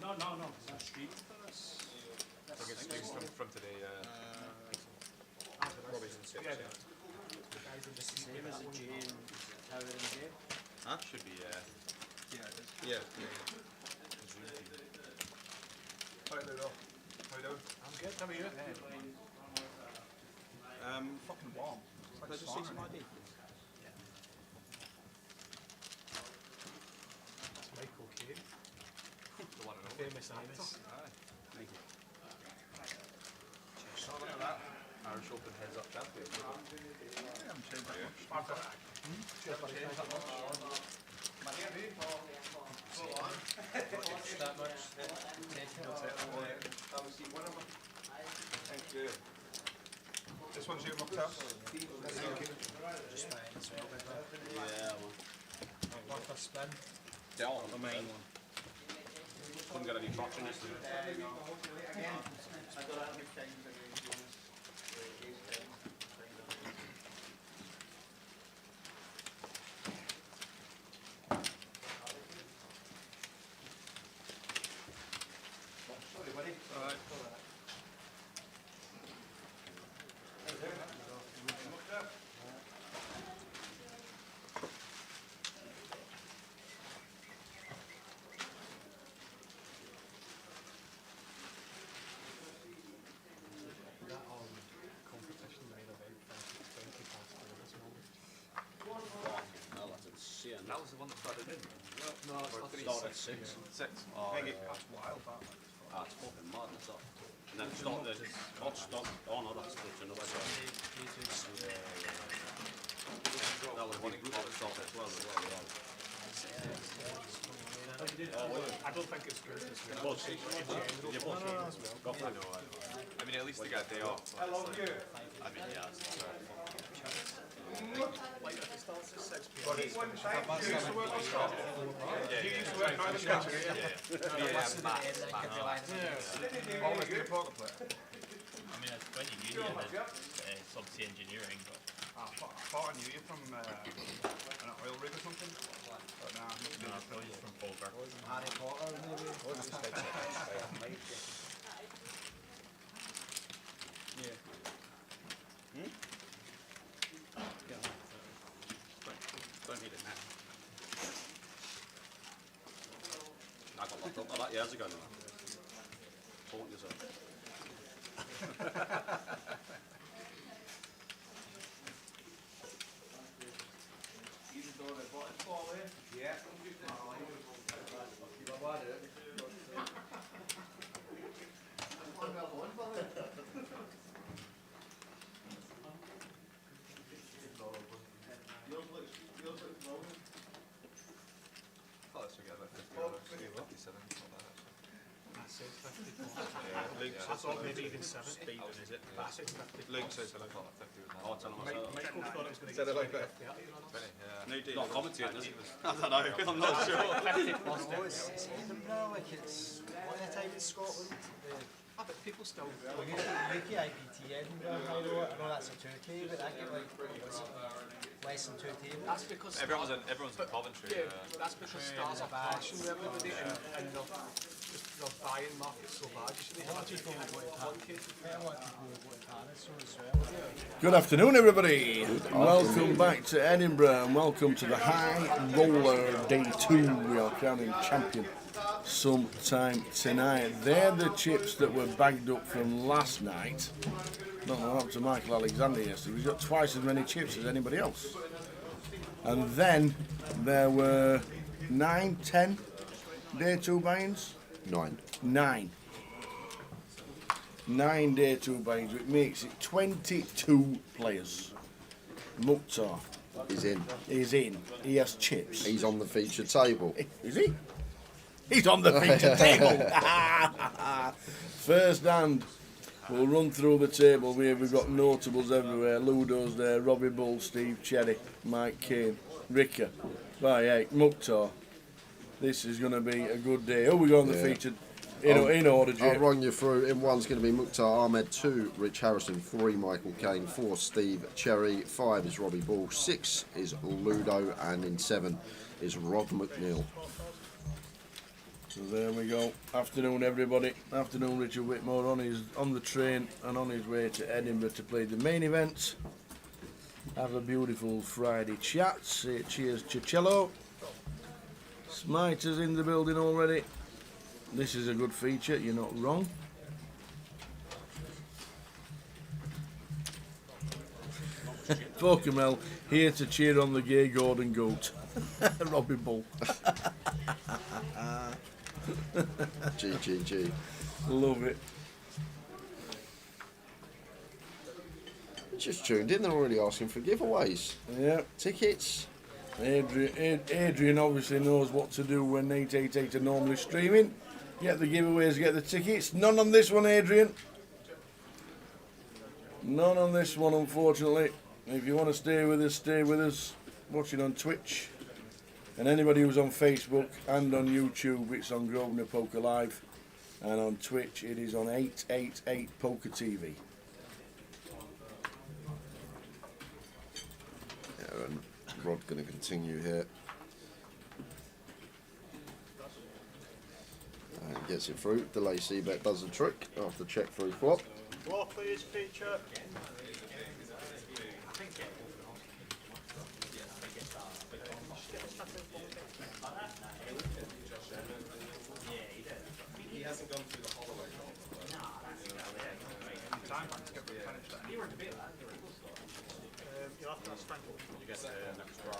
No. Street. From today. Robbie's in 6. Yeah. Same as the Jane Tower in game. Huh? Should be, yeah. Yeah. Hi, Ludo. How you doing? I'm good. How are you? Fucking warm. Can I just see some ID? That's Michael Caine, The one and only. famous actor. Thank you. So look at that. Irish Open heads up champion. I haven't changed that much. That much. Thank you. This one's you, Mukhtar. Just fine. It's well big one. Yeah, One for spin. Yeah, all the main one. Couldn't get any traction yesterday. That competition made about 20 past 4 this morning. No, that's insane. That was the one that started in. No, it's not Started at 6. 6. Oh, Thank you. yeah. That's wild, that. Ah, it's fucking madness, that. And then started, got stopped. Oh no, that's another one. That was one group that stopped as well. I don't think it's good this week. Both. In general. Go for it. I mean, at least they got a day off. How long you? I mean, yeah. Like if it starts at 6 p.m. You used to work on Scott? You used to work on the Always been a poker player. I mean, I went to uni and did subsea engineering, but I thought I knew you from an oil rig or something. But nah, nothing to do no, I with thought you from poker. Harry Potter, maybe? Don't need it now. I got locked up like that years ago now. Taunt yourself. Yeah. Let's forget about 50 57. That's it, 54. Luke I thought maybe even 7. Stephen, is it? That's it, 54. Luke says I thought 50 was I'll tell him myself. Michael thought it was going to Said get it like 20 that. off the alley run us. Yeah. No, not commentating, is it? I don't know, I'm not sure. Oh, it's Edinburgh, like it's one of the time in Scotland. Ah, but people still Well, UKPL Edinburgh, I know that's a 2K, but I get like what's it, less than 2 tables. That's because Everyone's in Coventry. yeah, but that's because stars are passion with everybody and they're buying market so bad. You should have to go one kid. Quite a lot of people go to Paris so as well. Good afternoon, everybody. Welcome back to Edinburgh and welcome to the High Roller Day 2. We are crowning champion sometime tonight. They're the chips that were bagged up from last night. Not what happened to Michael Alexander yesterday. He's got twice as many chips as anybody else. And then there were 9, 10 Day 2 buy-ins. 9 Day 2 buy-ins, which makes it 22 players. Mukhtar He's in. is in. He has chips. He's on the featured table. Is he? He's on the feature table. First hand, we'll run through the table. We've got notables everywhere. Ludo's there, Robbie Bull, Steve Cherry, Mike Kane, Ricker, Bayek, Mukhtar. This is going to be a good day. Oh, we got on the featured in order, I'll Jim. run you through. In one's going to be Mukhtar Ahmed, 2 Rich Harrison, 3 Michael Caine, 4 Steve Cherry, 5 is Robbie Bull, 6 is Ludo, and in 7 is Rob McNeil. So there we go. Afternoon, everybody. Afternoon, Richard Whitmore on the train and on his way to Edinburgh to play the main event. Have a beautiful Friday chat. Say cheers, Cicello. Smiter's in the building already. This is a good feature, you're not wrong. Pokemel here to cheer on the gay Gordon Goat. Robbie Bull. GGG. Love it. Just tuned in, they're already asking for giveaways. Yeah. Tickets. Adrian obviously knows what to do when 888 are normally streaming. Get the giveaways, get the tickets. None on this one, Adrian. None on this one, unfortunately. If you want to stay with us, stay with us. Watching on Twitch. And anybody who's on Facebook and on YouTube, it's on Grosvenor Poker Live. And on Twitch, it is on 888 Poker TV. Yeah, and Rod going to continue here. And gets it through. Delay C-bet does the trick after check through flop. Floor, please, feature. He hasn't gone through the Holloway goal. You'll have to have strength. You get an extra.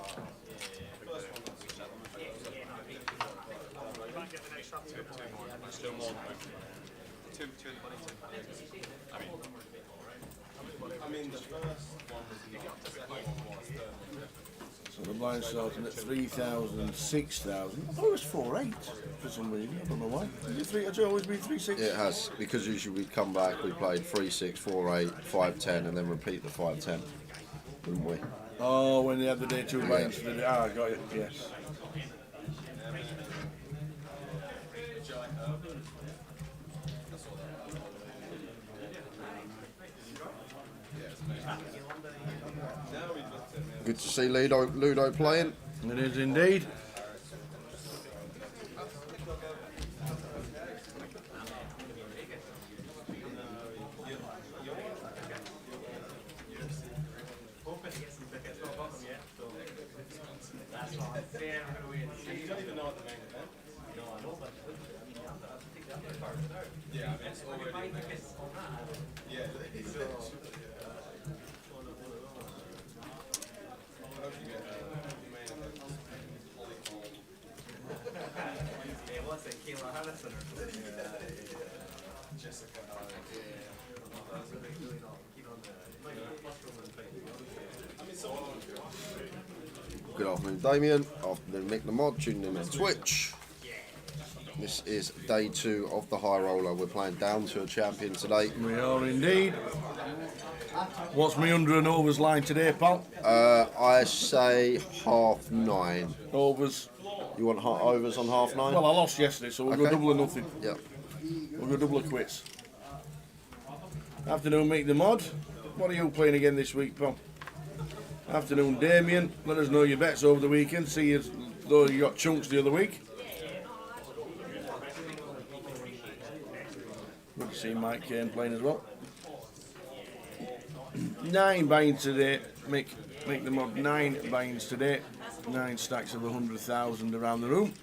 First one was a settlement. Try and get the next shot to Two more. Still more than two in the money. I mean, the first one was not. The second one was So the blind starting at 3,000, 6,000. I thought it was 4.8 for some reason. I don't know why. Has it always been 3.6? It has, because usually we come back, we played 3-6, 4-8, 5-10, and then repeat the 5-10, wouldn't we? Oh, when they had the day two blinds. I got it, yes. Good to see Ludo playing. It is indeed. Good afternoon, Damien. Afternoon, Mick the Mod, tuning in on Twitch. This is day 2 of the high roller. We're playing down to a champion today. We are indeed. What's my under and overs line today, pal? I say 9:30. Overs. You want overs on 9:30? Well, I lost yesterday, so we'll go double or nothing. Yep. We'll go double or quits. Afternoon, Mick the Mod. What are you playing again this week, pal? Afternoon, Damien. Let us know your bets over the weekend. See as though you got chunks the other week. Good to see Mike Kane playing as well. 9 buying today. Make the Mod 9 buyings today. 9 stacks of 100,000 around the room.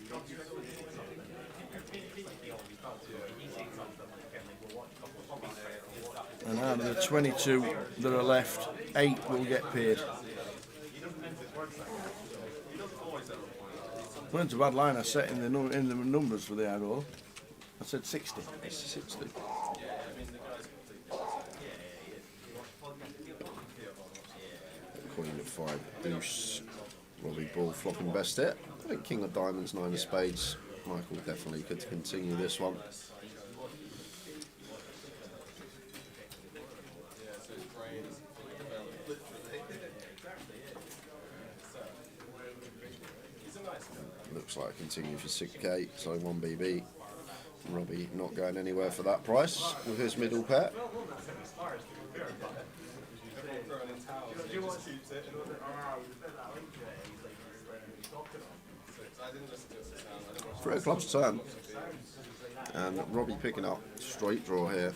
And out of the 22 that are left, 8 will get paid. Weren't a bad line I set in the numbers for the high roll. I said 60. 60. Queen of 5 deuce. Robbie Bull flopping best hit. I think King of Diamonds, 9 of Spades. Michael definitely could continue this one. Looks like a continue for 6k, so 1BB. Robbie not going anywhere for that price with his middle pair. 3 o'clock's turn. And Robbie picking up straight draw here.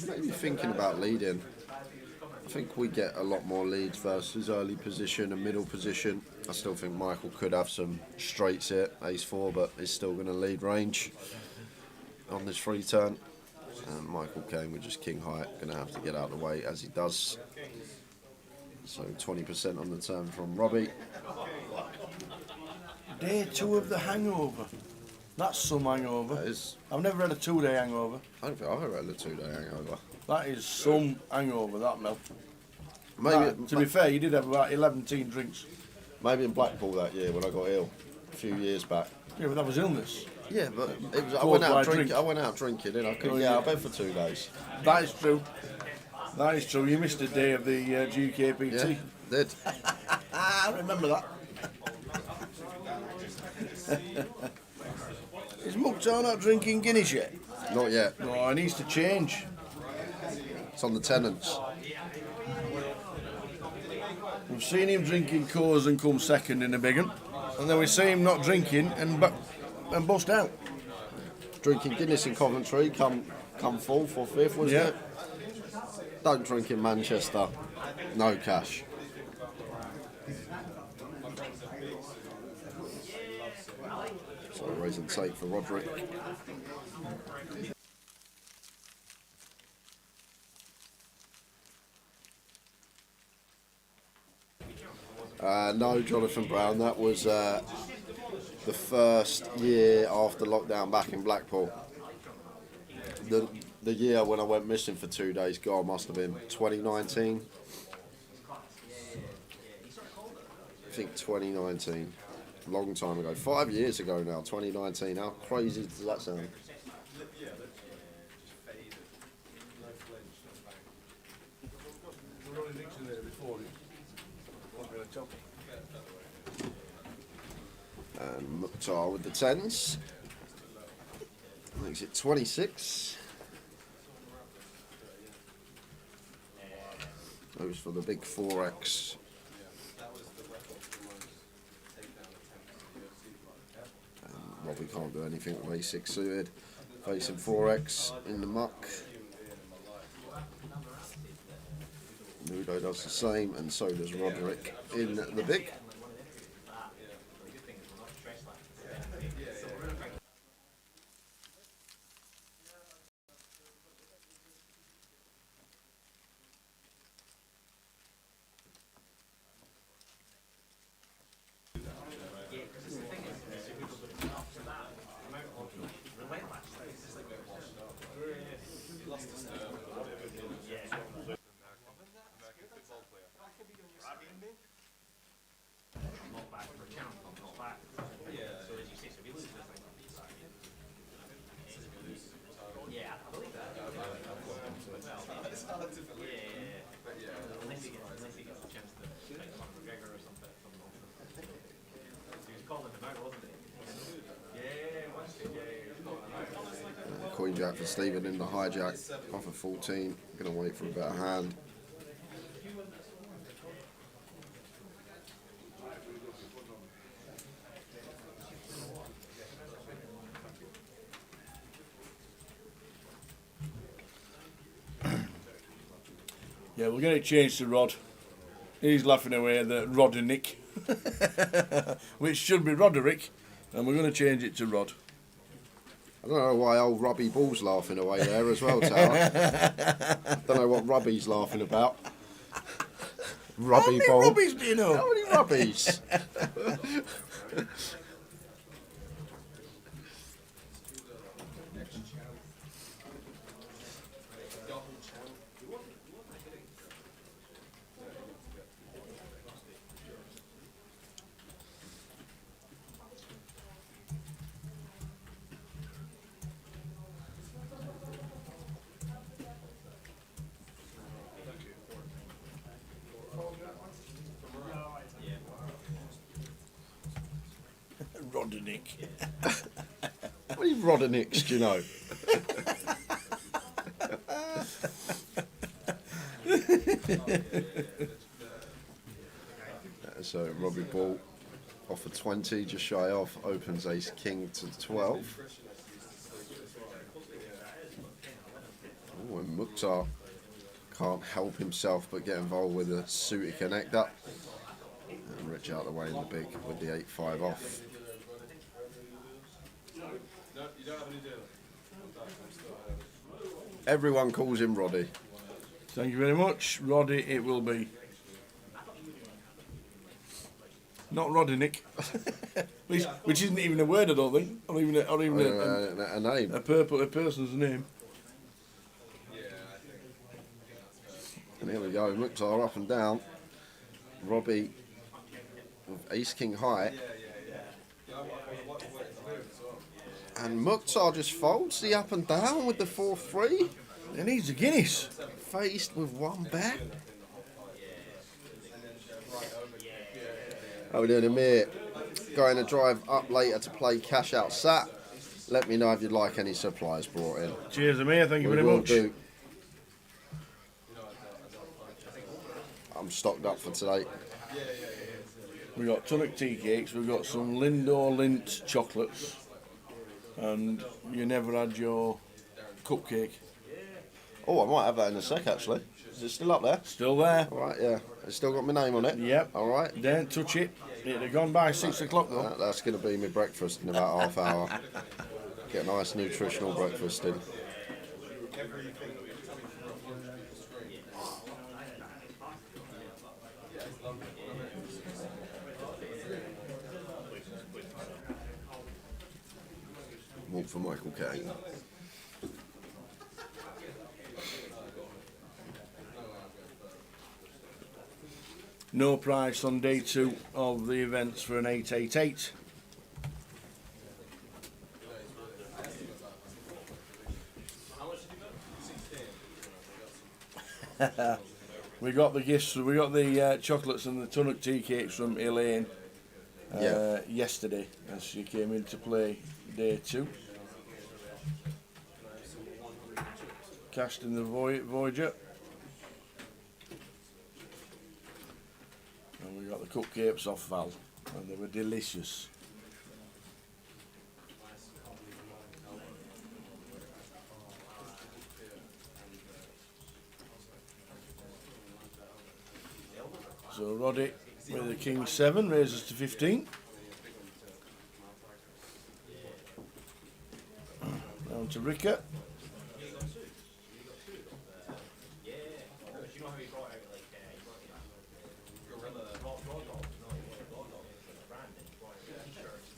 Maybe thinking about leading. I think we get a lot more leads versus early position and middle position. I still think Michael could have some straights here, ace-4, but he's still going to lead range on this free turn. And Michael came with just king high, going to have to get out of the way as he does. So 20% on the turn from Robbie. Day 2 of the hangover. That's some hangover. That is, I've never had a 2-day hangover. I don't think I've ever had a 2-day hangover. That is some hangover, that Mel. Maybe, To be fair, you did have about 11 drinks. maybe in Blackpool that year when I got ill, a few years back. Yeah, but that was illness. Yeah, but it was, I Caused went by out drink. drinking. I went out drinking, and I couldn't Oh, get yeah. out of bed for 2 days. That is true. That is true. You missed a day of the UKPT. Yeah, did. I remember that. Is Mukhtar not drinking Guinness yet? Not yet. No, he needs to change. It's on the tenants. We've seen him drinking Coors and come second in the big one, and then we see him not drinking and bust out. Drinking Guinness in Coventry, come 4th or 5th, wasn't Yeah. it? Don't drink in Manchester. No cash. So raise and take for Roderick. No, Jonathan Brown. That was the first year after lockdown back in Blackpool. The year when I went missing for 2 days, God, must have been 2019. I think 2019. Long time ago. 5 years ago now, 2019. How crazy does that sound? And Mukhtar with the 10s. Makes it 26. Goes for the big 4x. And Robbie can't do anything with a6 suited. Facing 4x in the muck. Nudo does the same, and so does Roderick in the big. Queen Jack for Stephen in the hijack. Off of 14. Gonna wait for a better hand. Yeah, we'll get it changed to Rod. He's laughing away at the Roderick, which should be Roderick, and we're going to change it to Rod. I don't know why old Robbie Ball's laughing away there as well, Tower. Don't know what Robbie's laughing about. Robbie Ball. How many Robbies do you know? How many Robbies? Roderick. How many Rodernicks do you know? So Robbie Ball off a 20, just shy off, opens ace king to 12. Oh, and Mukhtar can't help himself but get involved with a suited connector. And Rich out the way in the big with the 8-5 off. Everyone calls him Roddy. Thank you very much. Roddy it will be. Not Roddy Nick. Which isn't even a word, I don't think. Or even A name. a person's name. And here we go, Mukhtar up and down. Robbie with ace king high. And Mukhtar just folds the up and down with the 4-3. He needs a Guinness. Faced with one bet. How we doing, Amir? Going to drive up later to play cash out sat. Let me know if you'd like any supplies brought in. Cheers, Amir. Thank you We very will much. do. I'm stocked up for today. We've got tonic tea cakes. We've got some Lindor Lindt chocolates. And you never had your cupcake. Oh, I might have that in a sec, actually. Is it still up there? Still there. All right, yeah. It's still got my name on it. Yep. All right. Don't touch it. It'd have gone by 6 o'clock though. That's going to be my breakfast in about half hour. Get a nice nutritional breakfast in. Walk for Michael Caine. No price on day 2 of the events for an 888. We got the gifts. We got the chocolates and the tonic tea cakes from Elaine yesterday as she came in to play day 2. Cashed in the Voyager. And we got the cupcakes off Val, and they were delicious. So Roddy with the King 7 raises to 15. Down to Ricker.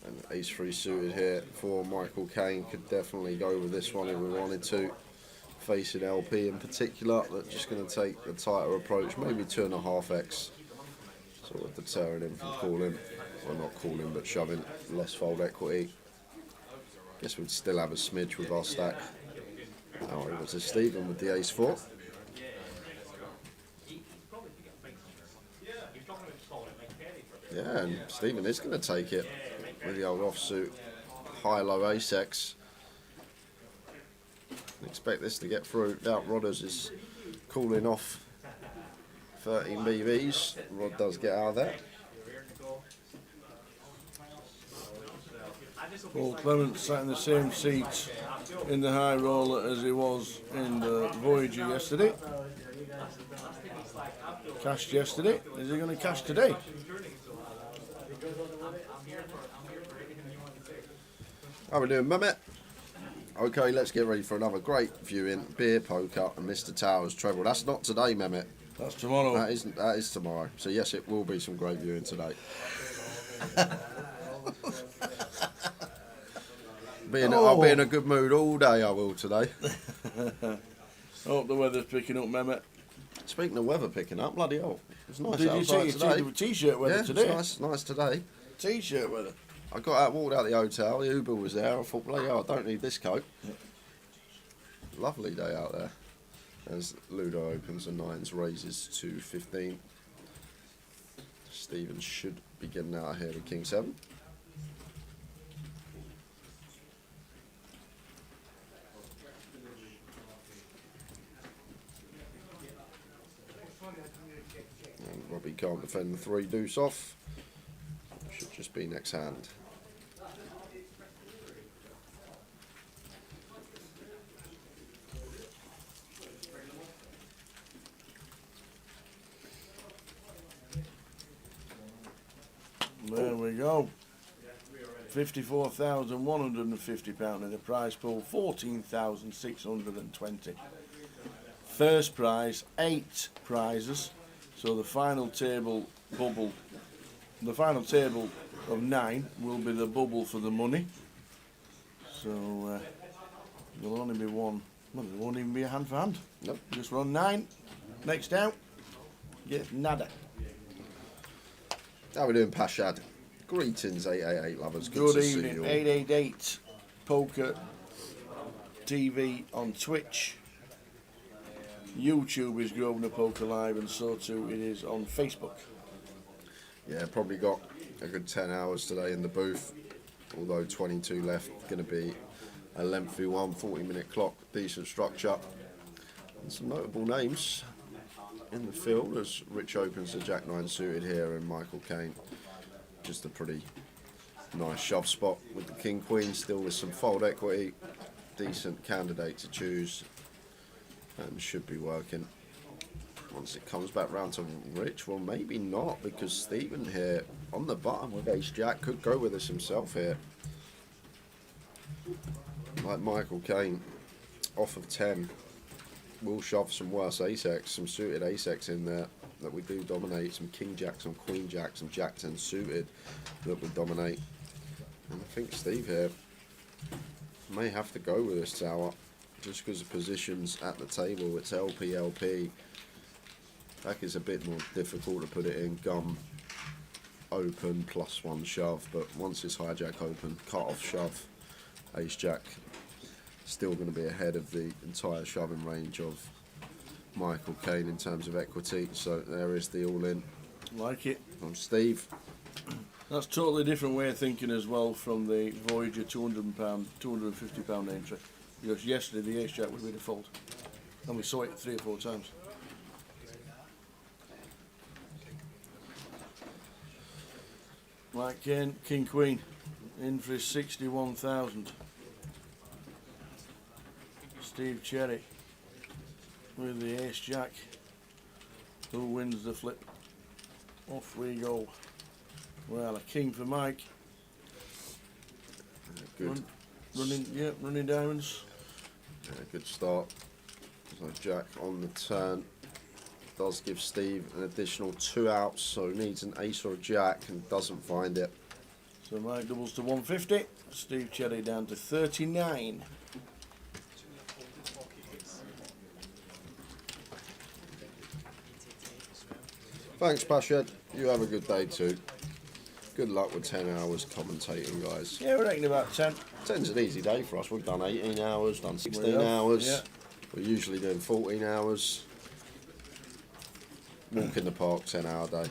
And ace-3 suited here for Michael Caine. Could definitely go with this one if we wanted to. Facing LP in particular, that's just going to take the tighter approach, maybe 2.5x. Sort of deterring him from calling, well not calling but shoving less fold equity. Guess we'd still have a smidge with our stack. Now over to Stephen with the ace-4. Yeah, and Stephen is going to take it with the old offsuit high-low ace-x. Expect this to get through. Doubt Rodders is cooling off 13 BBs. Rod does get out of there. Paul Clement sat in the same seat in the high roller as he was in the Voyager yesterday. Cashed yesterday. Is he going to cash today? How we doing, Mehmet? Okay, let's get ready for another great viewing. Beer poker and Mr. Towers treble. That's not today, Mehmet. That's tomorrow. That is tomorrow. So yes, it will be some great viewing today. I'll be in a good mood all day. I will today. Hope the weather's picking up, Mehmet. Speaking of weather picking up, bloody hell, it's nice Did you outside see today. your t-shirt weather Yeah, today? it's nice today. T-shirt weather. I got out, walked out the hotel. The Uber was there. I thought, bloody hell, I don't need this coat. Lovely day out there. As Ludo opens the 9s, raises to 15. Stephen should be getting out of here with King 7. And Robbie can't defend the 3 deuce off. must be next hand. There we go. £54,150 in the prize pool, 14,620. First prize, 8 prizes. So the final table bubble, the final table of 9 will be the bubble for the money. So there'll only be one. Well, there won't even be a hand for hand. Nope. Just run 9. Next out, get nada. How we doing, Pashad? Greetings, 888 lovers. Good to see evening, you all. 888 Poker TV on Twitch. YouTube is Grosvenor Poker Live, and so too it is on Facebook. Yeah, probably got a good 10 hours today in the booth, although 22 left. Going to be a lengthy one, 40-minute clock, decent structure, and some notable names in the field as Rich opens the Jack 9 suited here, and Michael Caine. Just a pretty nice shove spot with the King Queen, still with some fold equity, decent candidate to choose, and should be working. Once it comes back round to Rich, well, maybe not, because Stephen here on the button with Ace Jack could go with us himself here. Like Michael Caine, off of 10, will shove some worse ace-x, some suited ace-x in there that we do dominate, some King Jack, some Queen Jack, some Jack 10 suited that we dominate. And I think Steve here may have to go with this tower, just because the positions at the table. It's LP, LP. Back is a bit more difficult to put it in. Gum open, +1 shove, but once it's hijack open, cut off shove, ace jack, still going to be ahead of the entire shoving range of Michael Caine in terms of equity. So there is the all-in. Like it. From Steve. That's a totally different way of thinking as well from the Voyager £200, £250 entry. Because yesterday the ace jack would be the fault, and we saw it 3 or 4 times. Like King Queen in for his 61,000. Steve Cherry with the ace jack. Who wins the flip? Off we go. Well, a king for Mike. Good. Running diamonds. Yeah, good start. So Jack on the turn does give Steve an additional 2 outs, so needs an ace or a jack and doesn't find it. So Mike doubles to 150. Steve Cherry down to 39. Thanks, Pasha. You have a good day too. Good luck with 10 hours commentating, guys. Yeah, we're reckoning about 10. 10's an easy day for us. We've done 18 hours, done 16 We have, hours. yeah. We're usually doing 14 hours. Walk in the park, 10-hour day.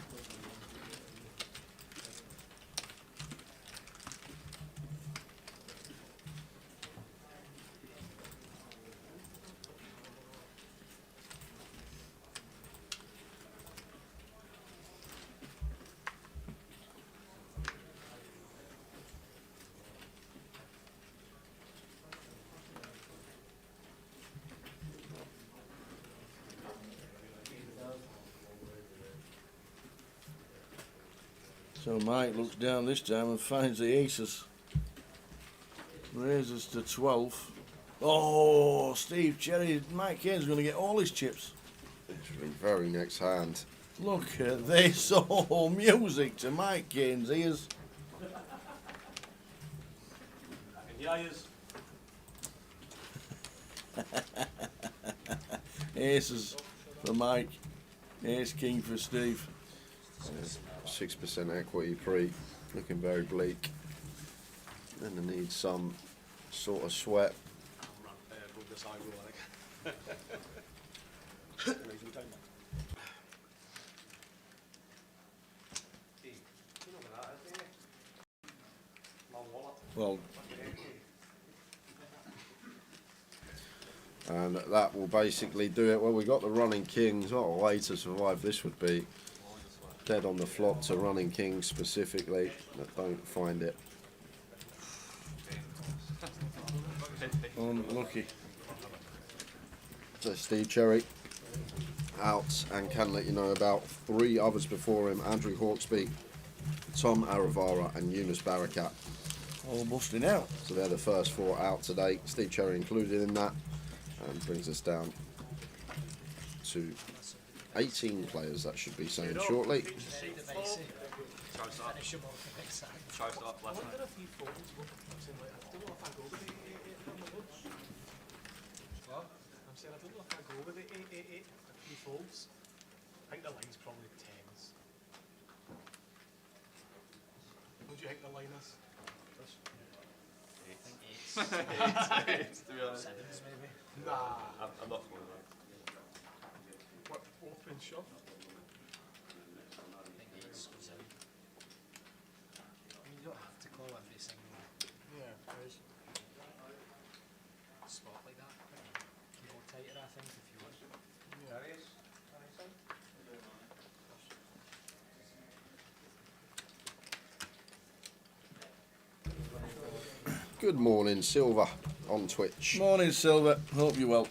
So Mike looks down this time and finds the aces. Raises to 12. Oh, Steve Cherry, Mike Caine's going to get all his chips. Literally very next hand. Look at this. Oh, music to Mike Caine's ears. Aces for Mike. Ace King for Steve. 6% equity pre, looking very bleak. Then I need some sort of sweat. Well, And that will basically do it. Well, we got the running kings. What a way to survive this would be. dead on the flop to running kings specifically that don't find it. Unlucky. So Steve Cherry out, and can let you know about 3 others before him: Andrew Hawksby, Tom Aravara and Yunus Barakat. All busting out. So they're the first 4 out today, Steve Cherry included in that, and brings us down to 18 players, that should be saying shortly. I'm saying I don't know if I go with the 8-8-8 a few folds. I think the line's probably 10s. What do you think the line is? Eights, to be honest. Sevens maybe. Nah. I'm not going with What, open shove? I think eights goes out. I mean, you don't have to call every single Yeah, right. spot like that. You can go tighter, I think, if you want. Yeah. Good morning, Silver on Twitch. Morning, Silver. Hope you're well.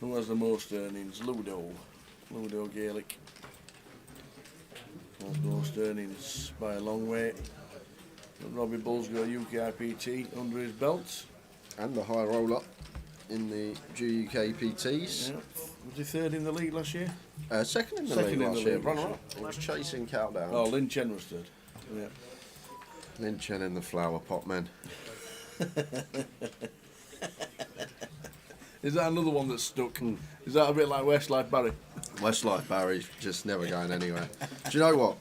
Who has the most earnings? Ludo Gaelic has most earnings by a long way. Robbie Bull's got a UKPT under his belt. And the high roller in the GUKPTs. Yeah. Was he 3rd in the league last year? Second in the Second league in the last year, league, runner up. He was chasing Countdown. Oh, Lynn Chen was 3rd. Yeah. Lynn Chen and the Flower Pot Men. Is that another one that's stuck? Is that a bit like Westlife Barry? Westlife Barry's just never going anywhere. Do you know what?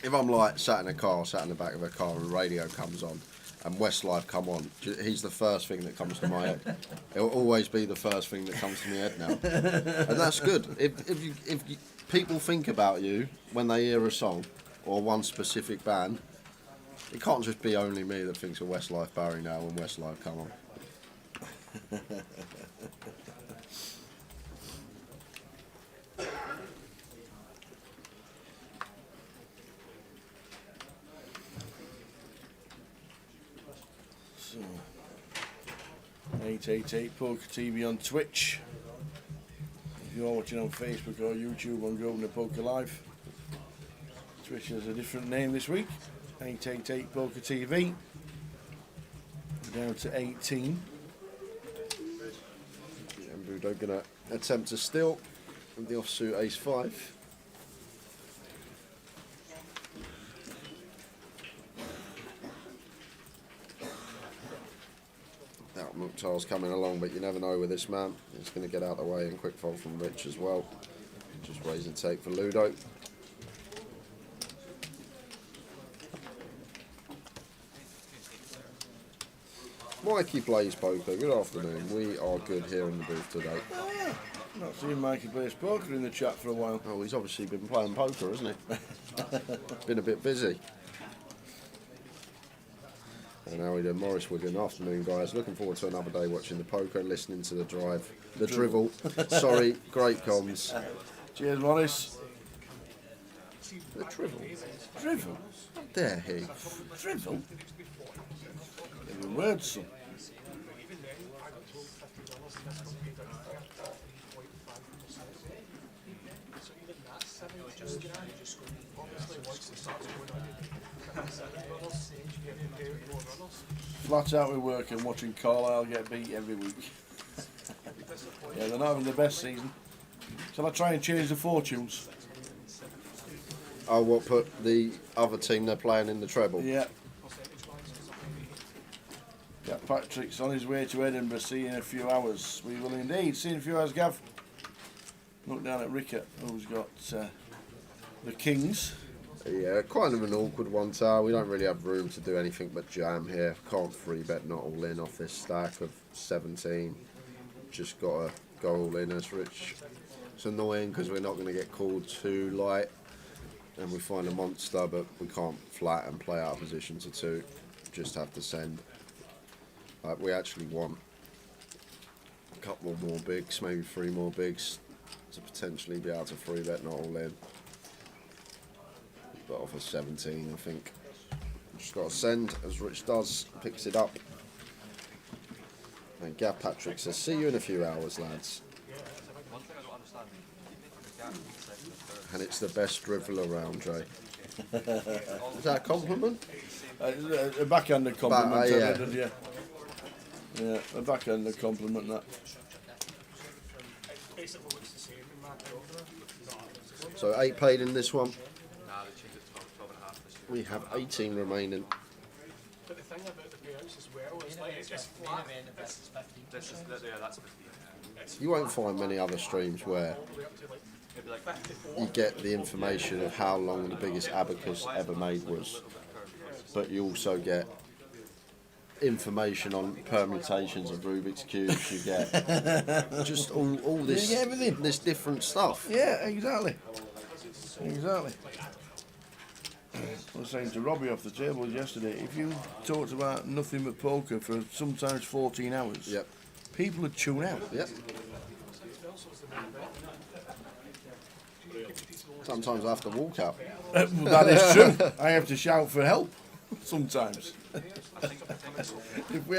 If I'm like sat in a car, sat in the back of a car, and the radio comes on, and Westlife come on, he's the first thing that comes to my head. It'll always be the first thing that comes to my head now, and that's good. If people think about you when they hear a song or one specific band, it can't just be only me that thinks of Westlife Barry now when Westlife come on. So, 888 Poker TV on Twitch. If you're watching on Facebook or YouTube on Grosvenor Poker Live, Twitch has a different name this week. 888 Poker TV. Down to 18. And Budo gonna attempt to steal with the offsuit ace-5. Now Mukhtar's coming along, but you never know with this man. He's going to get out of the way, and quick fold from Rich as well. Just raise and take for Ludo. Mikey plays poker. Good afternoon. We are good here in the booth today. Not seen Mikey plays poker in the chat for a while. Oh, he's obviously been playing poker, hasn't he? Been a bit busy. And now we do Morris Wigan. Afternoon, guys. Looking forward to another day watching the poker and listening to the drive. The drivel. Sorry, great comms. Cheers, Morris. The drivel. Drivel? How dare he? Drivel? Every word, son. Even then, I got told 50 runners and this company down 33.5%. So even that's 7 just obviously once it starts going on 57 runners, you get to pay more runners. Flat out with work and watching Carlisle get beat every week. Yeah, they're not having the best season. Shall I try and change the fortunes? Oh, what, put the other team they're playing in the treble? Yeah. Yeah, Patrick's on his way to Edinburgh, see you in a few hours. We will indeed. See you in a few hours, Gav. Look down at Rickett, who's got the Kings. Yeah, kind of an awkward one, Tar. We don't really have room to do anything but jam here. Can't free bet not all in off this stack of 17. Just got to go all in as Rich. It's annoying because we're not going to get called too light. And we find a monster, but we can't flat and play out of position to 2. Just have to send. We actually want a couple more bigs, maybe 3 more bigs, to potentially be able to free bet not all in. but off a 17, I think. Just got to send as Rich does, picks it up. And Gav Patrick says, see you in a few hours, lads. And it's the best drivel around, Jay. Is that a compliment? A backhanded compliment, yeah. Yeah, a backhanded compliment, that. Basically looks the same in that. So 8 paid in this one. We have 18 remaining. But the thing about the payouts as well is like it's just Main flat. event if this is 15%. This is, yeah, that's 15. You won't find many other streams where It'd be like you get the information of how long the biggest abacus ever made was, but you also get information on permutations of Rubik's cubes. You get just all this, You get everything. this different stuff. Yeah, exactly. Exactly. I was saying to Robbie off the table yesterday, if you talked about nothing but poker for sometimes 14 hours, Yep. people would tune out. Yep. Sometimes I have to walk out. That is true. I have to shout for help sometimes. If we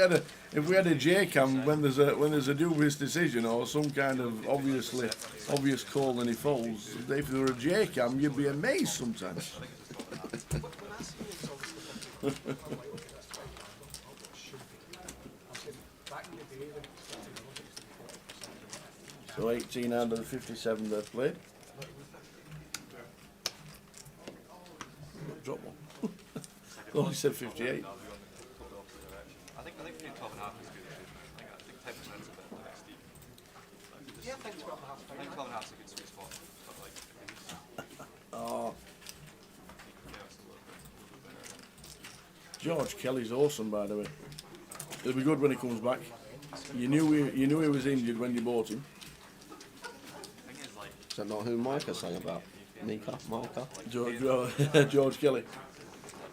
had a J cam when there's a dubious decision or some kind of obvious call and he folds, if there were a J cam, you'd be amazed sometimes. So 18 out of the 57 they've played. Drop one. Oh, he said 58. I think 12 and a half is good. I think 10% is a bit steep. Yeah, I think 12 and a half. I think 12 and a half is a good sweet spot. But like, Oh, yeah, it's a little bit better. George Kelly's awesome, by the way. It'll be good when he comes back. You knew he was injured when you bought him. The thing is, like, Is that not who Micah sang about? Micah? George Kelly.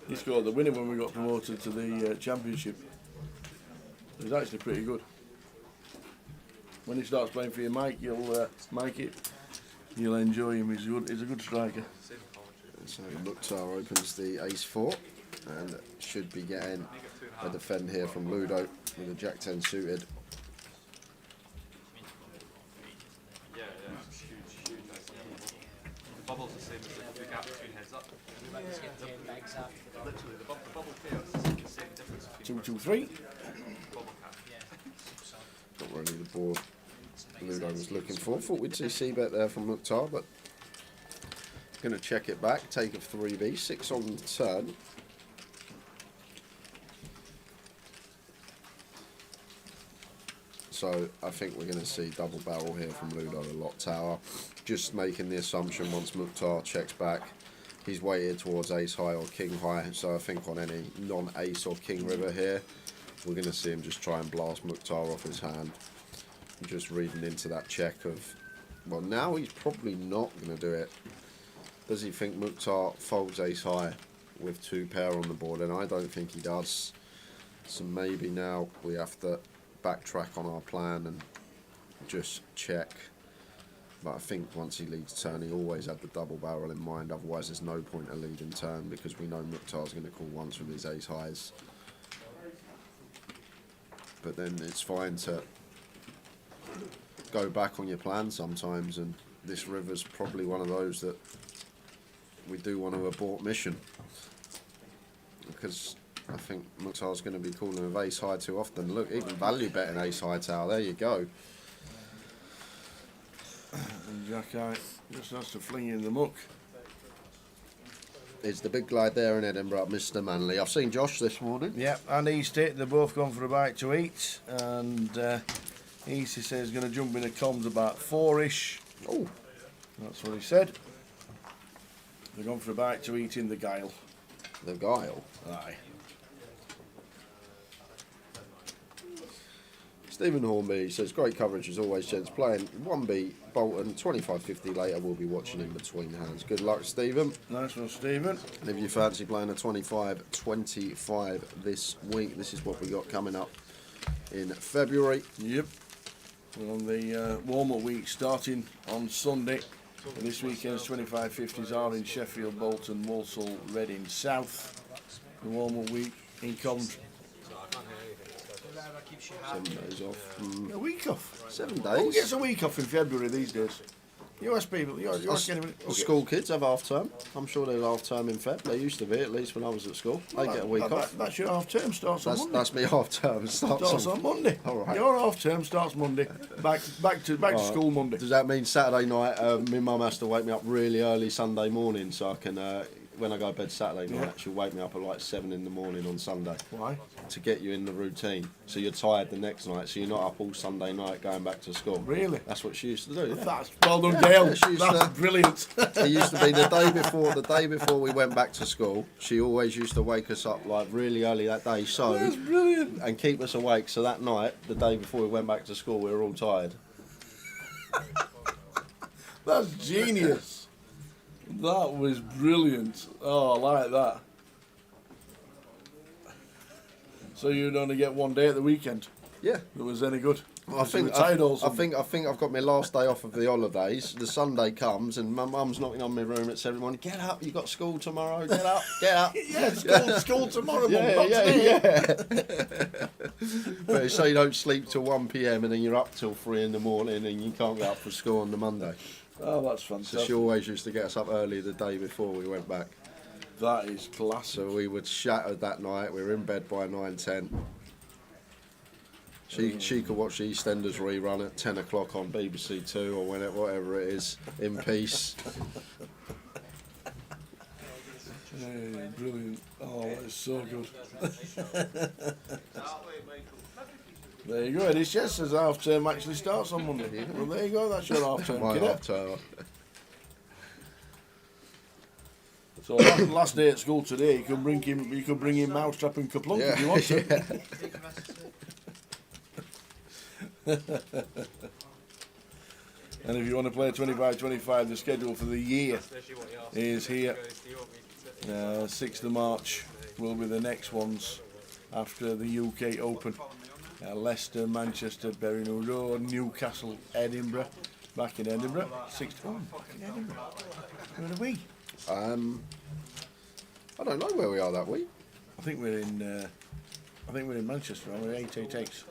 He scored the winner when we got promoted to the championship. He's actually pretty good. When he starts playing for you, Mike, you'll enjoy him. He's good. He's a good striker. So Mukhtar opens the ace-4 and should be getting a defend here from Ludo with a Jack-10 suited. yeah, it's huge. The bubble's the same as the gap between heads up. Let's get 10 bags after. Literally, the bubble chaos is the same difference between 2, 2, 3. bubble cap. Not really the board Ludo was looking for. Thought we'd see C-bet there from Mukhtar, but going to check it back. Take of 3B, 6 on the turn. So I think we're going to see double barrel here from Ludo, a lot tower. Just making the assumption once Mukhtar checks back, he's weighted towards ace high or king high. So I think on any non-ace or king river here, we're going to see him just try and blast Mukhtar off his hand. Just reading into that check of, well, now he's probably not going to do it. Does he think Mukhtar folds ace high with 2 pair on the board? And I don't think he does. So maybe now we have to backtrack on our plan and just check. But I think once he leads turn, he always had the double barrel in mind. Otherwise, there's no point of leading turn because we know Mukhtar's going to call once with his ace highs. But then it's fine to go back on your plan sometimes, and this river's probably one of those that we do want to abort mission because I think Mukhtar's going to be calling with ace high too often. Look, even value betting ace high tower. There you go. And Jack Eye just has to fling in the muck. It's the big glide there in Edinburgh, Mr. Manley. I've seen Josh this morning. Yep, and East it. They've both gone for a bite to eat, and East he says he's going to jump in a comms about 4ish. Oh, That's what he said. They've gone for a bite to eat in the Guile. the Guile. Aye. Stephen Hornby says, great coverage as always, gents. Playing 1B, Bolton, 25.50 later. We'll be watching in between hands. Good luck, Stephen. Nice one, Stephen. And if you fancy playing a 25-25 this week, this is what we got coming up in February. Yep. We're on the warm-up week starting on Sunday. And this weekend's 25-50s are in Sheffield, Bolton, Walsall, Reading South. The warm-up week in Coventry. Whatever keeps you 7 happy. days off. A week off. 7 Who days. gets a week off in February these days? You ask people. You ask anyone. The school kids have half term. I'm sure there's half term in Feb. They used to be, at least when I was at school. They get a week off. That's your half term. Starts on Monday. That's me half term. Starts on Monday. All right. Your half term starts Monday. Back to school Monday. Does that mean Saturday night? My mum has to wake me up really early Sunday morning so I can. When I go to bed Saturday night, she'll wake me up at like 7 in the morning on Sunday. Why? To get you in the routine, so you're tired the next night, so you're not up all Sunday night going back to school. Really? That's what she used to do. Yeah. That's well done, Gail. Yeah, she used That's to- brilliant. It used to be the day before we went back to school. She always used to wake us up like really early that day, That's brilliant. and keep us awake. So that night, the day before we went back to school, we were all tired. That's genius. That was brilliant. Oh, I like that. So you'd only get one day at the weekend. Yeah. That was any good. I think I've got my last day off of the holidays. The Sunday comes and my mum's knocking on my room at 7 in the morning. Get up, you got school tomorrow. Get up, get up. Yeah, school tomorrow. Mum, Yeah, not yeah, today. yeah. But so you don't sleep till 1 p.m. and then you're up till 3 in the morning and you can't get up for school on the Monday. Oh, that's So fantastic. she always used to get us up early the day before we went back. That is class. So we would shatter that night. We were in bed by 9:10. She could watch the EastEnders rerun at 10 o'clock on BBC Two or whatever it is in peace. Yeah, brilliant. Oh, that is so good. There you go. It is just as half term actually starts on Monday. Well, there you go. That's your half term, My kiddo. half term. So last day at school today, you could bring him Mousetrap and Kaplunk if you want to. And if you want to play 25-25, the schedule for the year is here. 6th of March will be the next ones after the UK Open. Leicester, Manchester, Berryhill Road, Newcastle, Edinburgh. Back in Edinburgh. 6th. Oh, back in Edinburgh. Where are we? I don't know where we are that week. I think we're in Manchester. We're 888.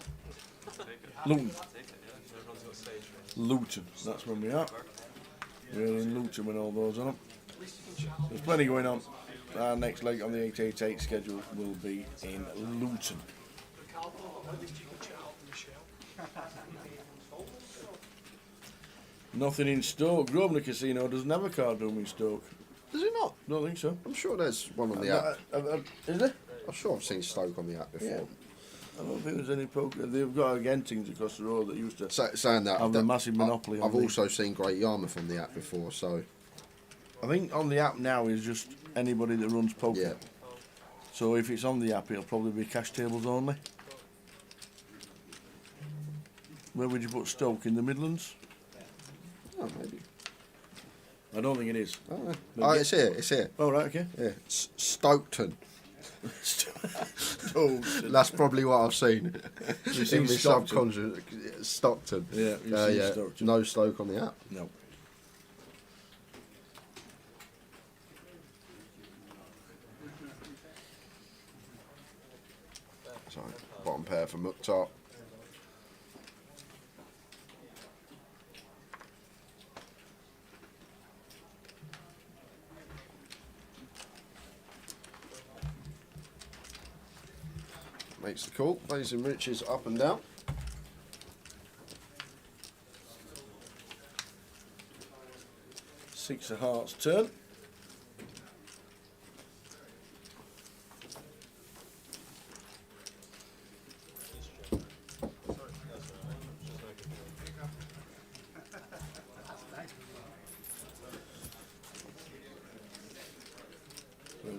Luton. Luton. That's when we are. We're in Luton when all those are on. There's plenty going on. Our next leg on the 888 schedule will be in Luton. Nothing in Stoke. Grosvenor Casino doesn't have a card room in Stoke. Does it not? Don't think so. I'm sure there's one on the app. Is there? I'm sure I've seen Stoke on the app before. Yeah. I don't think there's any poker. They've got Gentings across the road that used to Saying that, have a massive monopoly on I've the- also seen Great Yarmouth on the app before, so I think on the app now is just anybody that runs poker. yeah. So if it's on the app, it'll probably be cash tables only. Where would you put Stoke? In the Midlands? Oh, maybe. I don't think it is. Oh, it's here. It's here. Oh, right, okay. Yeah, Stoketon. Stoke. That's probably what I've seen. You've seen In my Stockton? subconscious. Stockton. Yeah, you've seen yeah. Stockton. No Stoke on the app. No. So bottom pair for Mukhtar. Makes the call. Plays and riches up and down. Six of Hearts turn.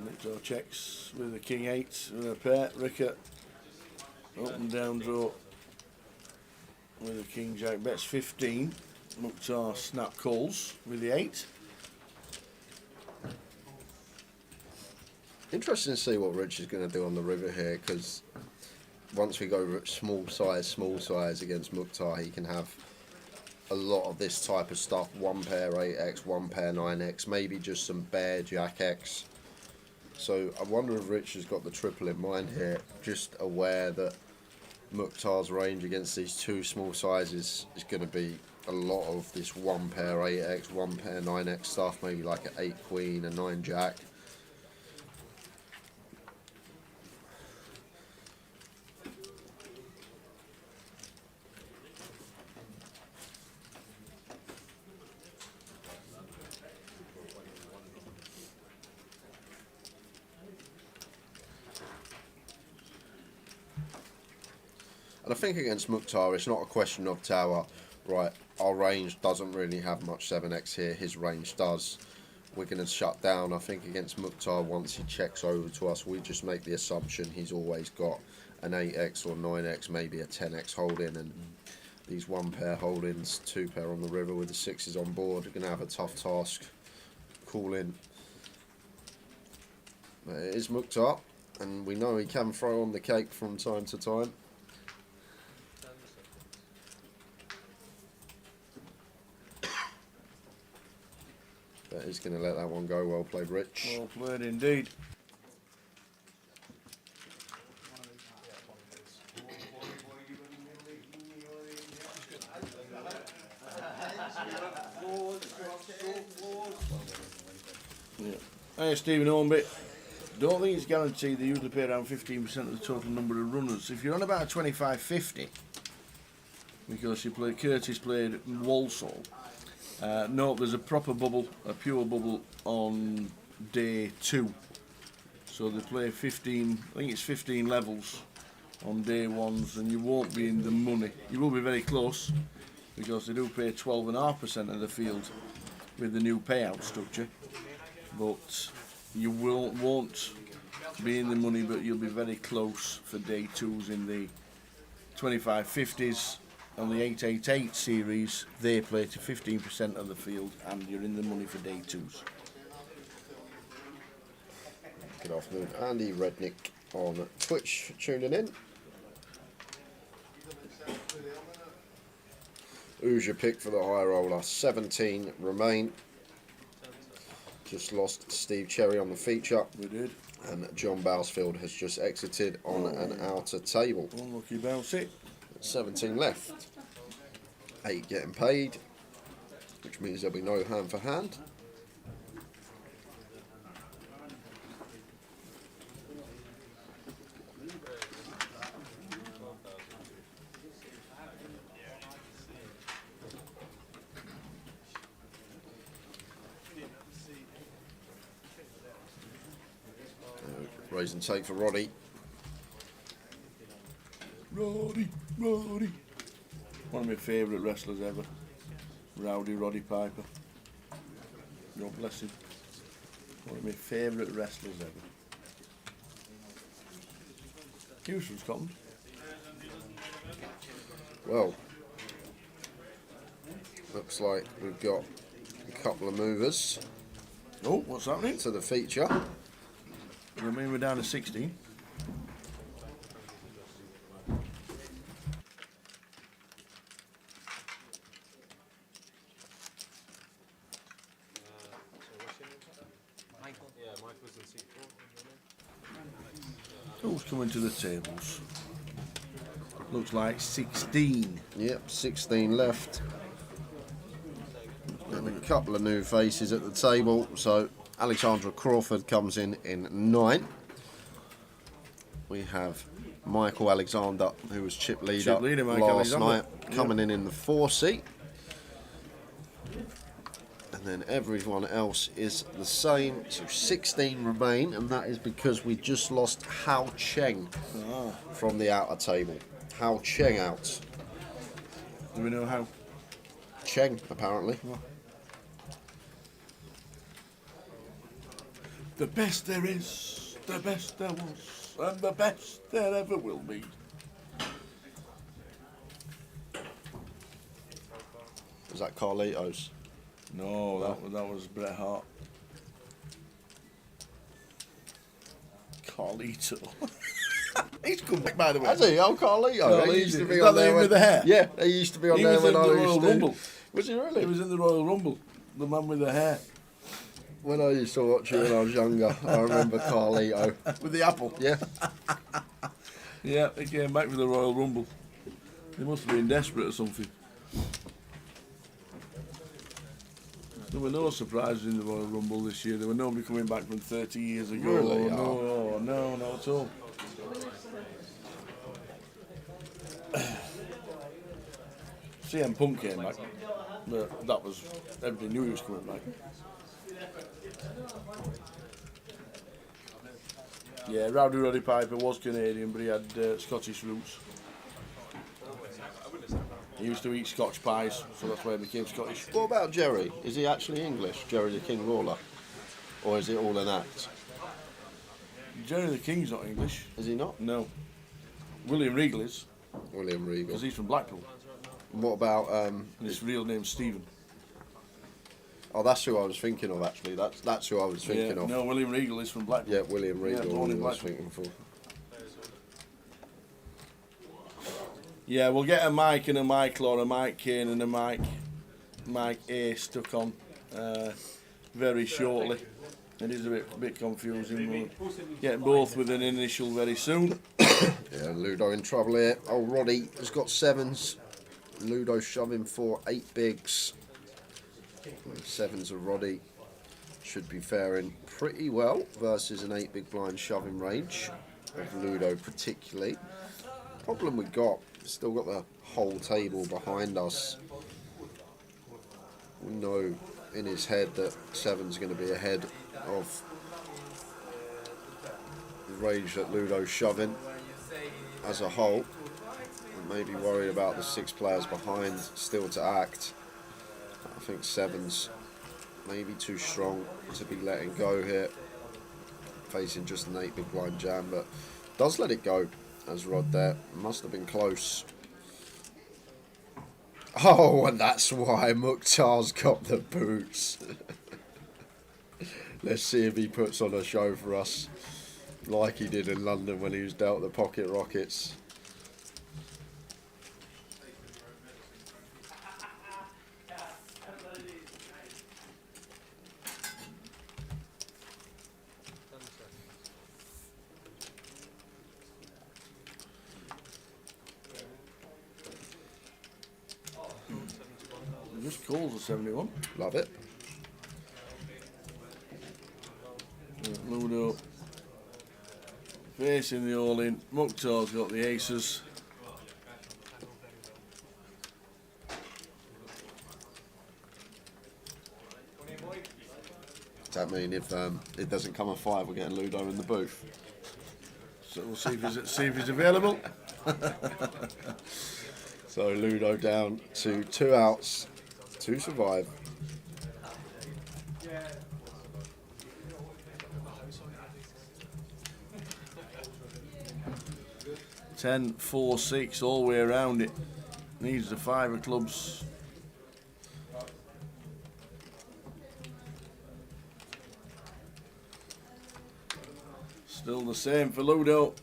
Mukhtar checks with a king 8 with a pair. Rickett up and down draw with a king jack. Bets 15. Mukhtar snap calls with the 8. Interesting to see what Rich is going to do on the river here, because once we go small size against Mukhtar, he can have a lot of this type of stuff. 1 pair 8x, 1 pair 9x, maybe just some bare Jack X. So I wonder if Rich has got the triple in mind here, just aware that Mukhtar's range against these two small sizes is going to be a lot of this 1 pair 8x, 1 pair 9x stuff, maybe like an 8 queen, a 9 jack. And I think against Mukhtar, it's not a question of tower, right, our range doesn't really have much 7x here, his range does. We're going to shut down. I think against Mukhtar, once he checks over to us, we just make the assumption he's always got an 8x or 9x, maybe a 10x holding, and these 1 pair holdings, 2 pair on the river with the 6s on board, are going to have a tough task calling. But it is Mukhtar, and we know he can throw on the cake from time to time. But he's going to let that one go. Well played, Rich. Well played indeed. Yeah. Hey, Stephen Hornby. Don't think it's guaranteed. They usually pay around 15% of the total number of runners. If you're on about a 25-50, because Curtis played Walsall. No, there's a proper bubble, a pure bubble on day 2. So they play 15, I think it's 15 levels on day 1s, and you won't be in the money. You will be very close, because they do pay 12.5% of the field with the new payout structure. But you won't be in the money, but you'll be very close for day 2s in the 25-50s. On the 888 series, they play to 15% of the field, and you're in the money for day 2s. Good afternoon, Andy Rednick on Twitch tuning in. Who's your pick for the high roller? 17 remain. Just lost Steve Cherry on the feature. We did. And John Bousfield has just exited on an outer table. Unlucky bounce it. 17 left. 8 getting paid, which means there'll be no hand for hand. Raise and take for Roddy. Roddy. One of my favourite wrestlers ever. Rowdy Roddy Piper. God bless him. One of my favourite wrestlers ever. He was from Scotland. Well, looks like we've got a couple of movers. Oh, what's happening? To the feature. You mean we're down to 16? Who's coming to the tables? Looks like 16. Yep, 16 left. And a couple of new faces at the table. So Alexandra Crawford comes in 9. We have Michael Alexander, who was chip leader last night, coming in the 4 seat. And then everyone else is the same. So 16 remain, and that is because we just lost Hao Cheng from the outer table. Hao Cheng out. Do we know how? Cheng, apparently. Oh. The best there is, the best there was, and the best there ever will be. Was that Carlitos? No, that was Bret Hart. Carlito. He's come back, by the way. Has he? Oh, Carlito. He used to be Is on that there the with the hair? Yeah, he used to be on there when I used to. Was he really? He was in the Royal Rumble. The man with the hair. When I used to watch it when I was younger, I remember Carlito. With the apple. Yeah. Yeah, he came back with the Royal Rumble. They must have been desperate or something. There were no surprises in the Royal Rumble this year. There were nobody coming back from 30 years ago. Really? No, not at all. CM Punk came back, but that was, everybody knew he was coming back. Yeah, Rowdy Roddy Piper was Canadian, but he had Scottish roots. He used to eat Scotch pies, so that's why he became Scottish. What about Jerry? Is he actually English, Jerry the King Lawler? Or is it all an act? Jerry the King's not English. Is he not? No. William Regal is, William Regal. because he's from Blackpool. And what about... And his real name's Stephen. oh, that's who I was thinking of, actually. That's who I was thinking of. No, William Regal is from Blackpool. Yeah, William Regal, born I in was Blackpool. thinking for. Yeah, we'll get a Mike and a Michael, or a Mike Kane and a Mike A stuck on very shortly. It is a bit confusing. We'll get both with an initial very soon. Yeah, Ludo in trouble here. Oh, Roddy has got sevens. Ludo shoving for 8 bigs. Sevens of Roddy should be faring pretty well versus an 8 big blind shoving range of Ludo particularly. Problem we got, still got the whole table behind us. We know in his head that 7's going to be ahead of the range that Ludo's shoving as a whole. We may be worried about the 6 players behind still to act. I think 7's maybe too strong to be letting go here, facing just an 8 big blind jam, but does let it go as Rod there. Must have been close. Oh, and that's why Mukhtar's got the boots. Let's see if he puts on a show for us like he did in London when he was dealt the pocket rockets. Just calls a 71. Love it. Ludo facing the all-in. Mukhtar's got the aces. Does that mean if it doesn't come a 5, we're getting Ludo in the booth? So we'll see if he's available. So Ludo down to 2 outs to survive. Ten, 4, 6, all the way around it. Needs the 5 of clubs. Still the same for Ludo.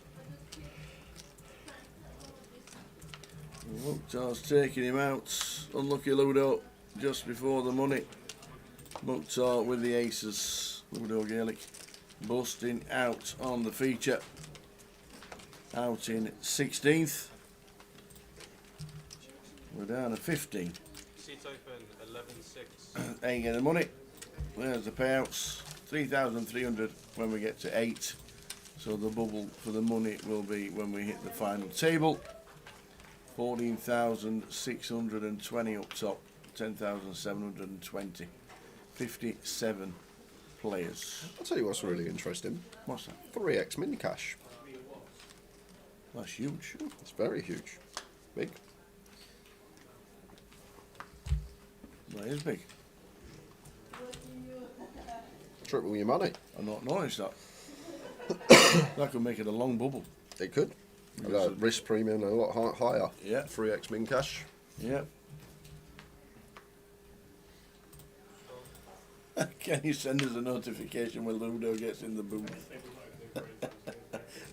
Mukhtar's taking him out. Unlucky Ludo just before the money. Mukhtar with the aces. Ludo Gaelic busting out on the feature. Out in 16th. We're down to 15. Seat open 11-6. Ain't getting the money. There's the payouts. 3,300 when we get to 8. So the bubble for the money will be when we hit the final table. 14,620 up top. 10,720. 57 players. I'll tell you what's really interesting. What's that? 3x mini cash. That's huge. It's very huge. Big. That is big. Triple your money. I've not noticed that. That could make it a long bubble. It could. Risk premium a lot higher. Yeah. 3x min cash. Yeah. Can you send us a notification when Ludo gets in the booth?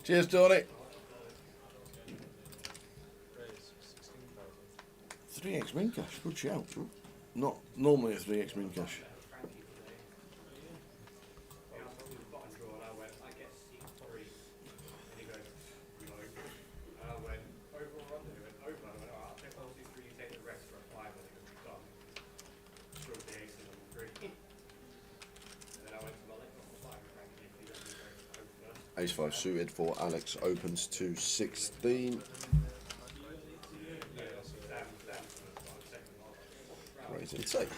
Cheers, Tony. 3x min cash, good shout. Not normally a 3x min cash. Ace 5 suited for Alex opens to 16. Raise and take.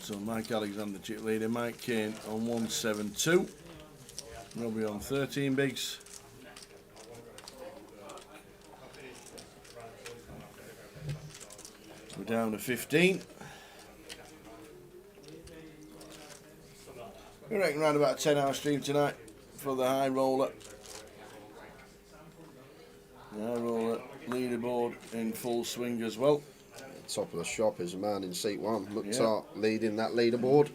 So Mike Alexander chip leader, Mike Kane on 172. Robbie on 13 bigs. We're down to 15. We reckon around about a 10-hour stream tonight for the high roller. The high roller leaderboard in full swing as well. Top of the shop is a man in seat 1. Mukhtar leading that leaderboard.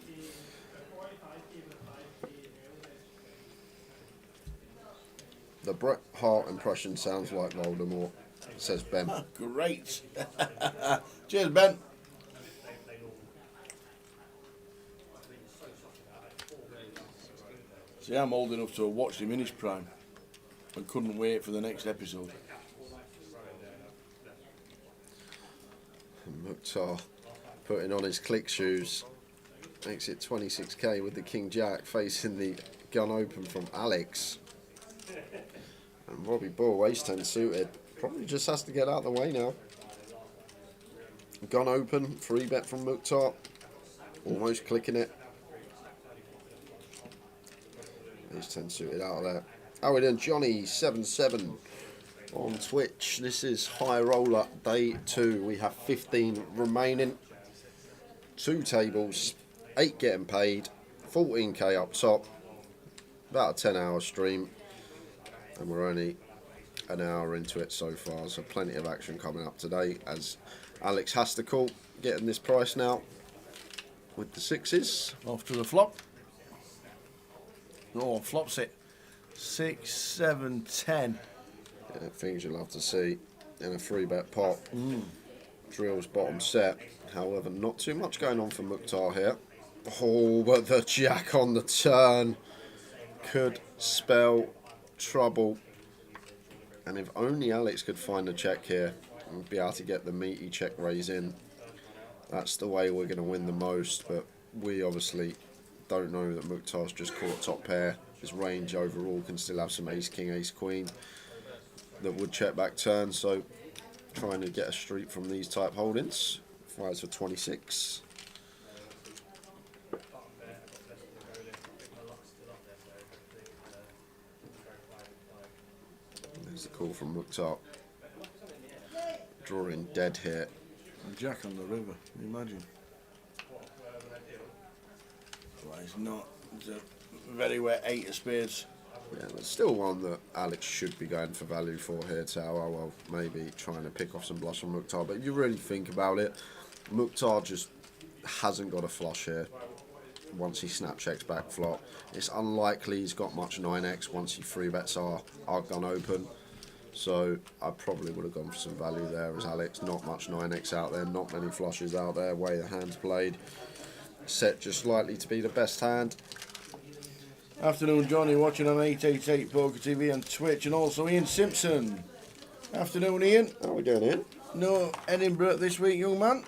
The Bret Hart impression sounds like Voldemort, says Ben. Great. Cheers, Ben. See, I'm old enough to have watched him in his prime and couldn't wait for the next episode. Mukhtar putting on his click shoes. Makes it 26k with the King Jack facing the gun open from Alex. And Robbie Bull, ace 10 suited. Probably just has to get out of the way now. Gun open, free bet from Mukhtar. Almost clicking it. Ace 10 suited out of there. How we doing, Johnny 77 on Twitch? This is High Roller Day 2. We have 15 remaining. 2 tables, 8 getting paid, 14k up top. About a 10-hour stream. And we're only an hour into it so far, so plenty of action coming up today as Alex has to call getting this price now with the 6s. Off to the flop. Oh, flops it. 6, 7, 10. Yeah, things you'll have to see in a 3-bet pot. Drills bottom set. However, not too much going on for Mukhtar here. Oh, but the jack on the turn could spell trouble. And if only Alex could find a check here and be able to get the meaty check raise in, that's the way we're going to win the most. But we obviously don't know that Mukhtar's just caught top pair. His range overall can still have some ace king, ace queen that would check back turn. So trying to get a streak from these type holdings. Fires for 26. There's the call from Mukhtar. Drawing dead here. Jack on the river, can you imagine? Well, it's not. It's a very wet 8 of spades. Yeah, there's still one that Alex should be going for value for here, Tower. Well, maybe trying to pick off some bluffs from Mukhtar. But if you really think about it, Mukhtar just hasn't got a flush here. Once he snap checks back flop, it's unlikely he's got much 9x once he 3-bets our gun open. So I probably would have gone for some value there as Alex. Not much 9x out there, not many flushes out there. Way the hand's played. Set just likely to be the best hand. Afternoon, Johnny, watching on 888 Poker TV and Twitch, and also Ian Simpson. Afternoon, Ian. How are we doing, Ian? No Edinburgh this week, young man.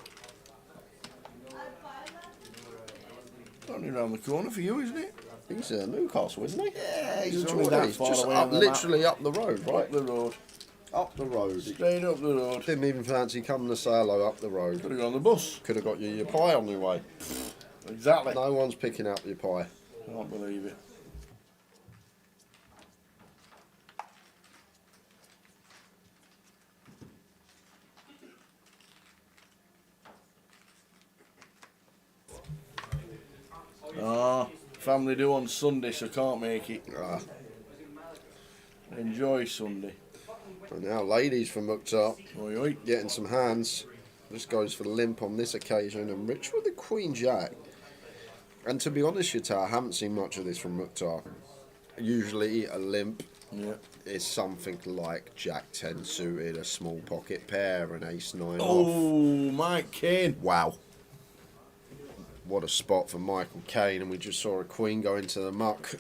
Only around the corner for you, isn't it? He's Newcastle, isn't he? Yeah, he's He's only that far just away up, on the literally up the road, right? Up the road. Up the road. Straight up the road. Didn't even fancy coming to say hello up the road. Could have gone on the bus. Could have got you your pie on the way. Exactly. No one's picking up your pie. Can't believe it. Family do on Sunday, so can't make it. Enjoy Sunday. And now ladies from Mukhtar Oi, oi. getting some hands. Just goes for the limp on this occasion, and rich with the Queen Jack. And to be honest, Yata, I haven't seen much of this from Mukhtar. Usually a limp Yeah. is something like Jack 10 suited, a small pocket pair, an ace 9 off. Oh, Mike Kane. Wow. What a spot for Michael Caine, and we just saw a queen go into the muck.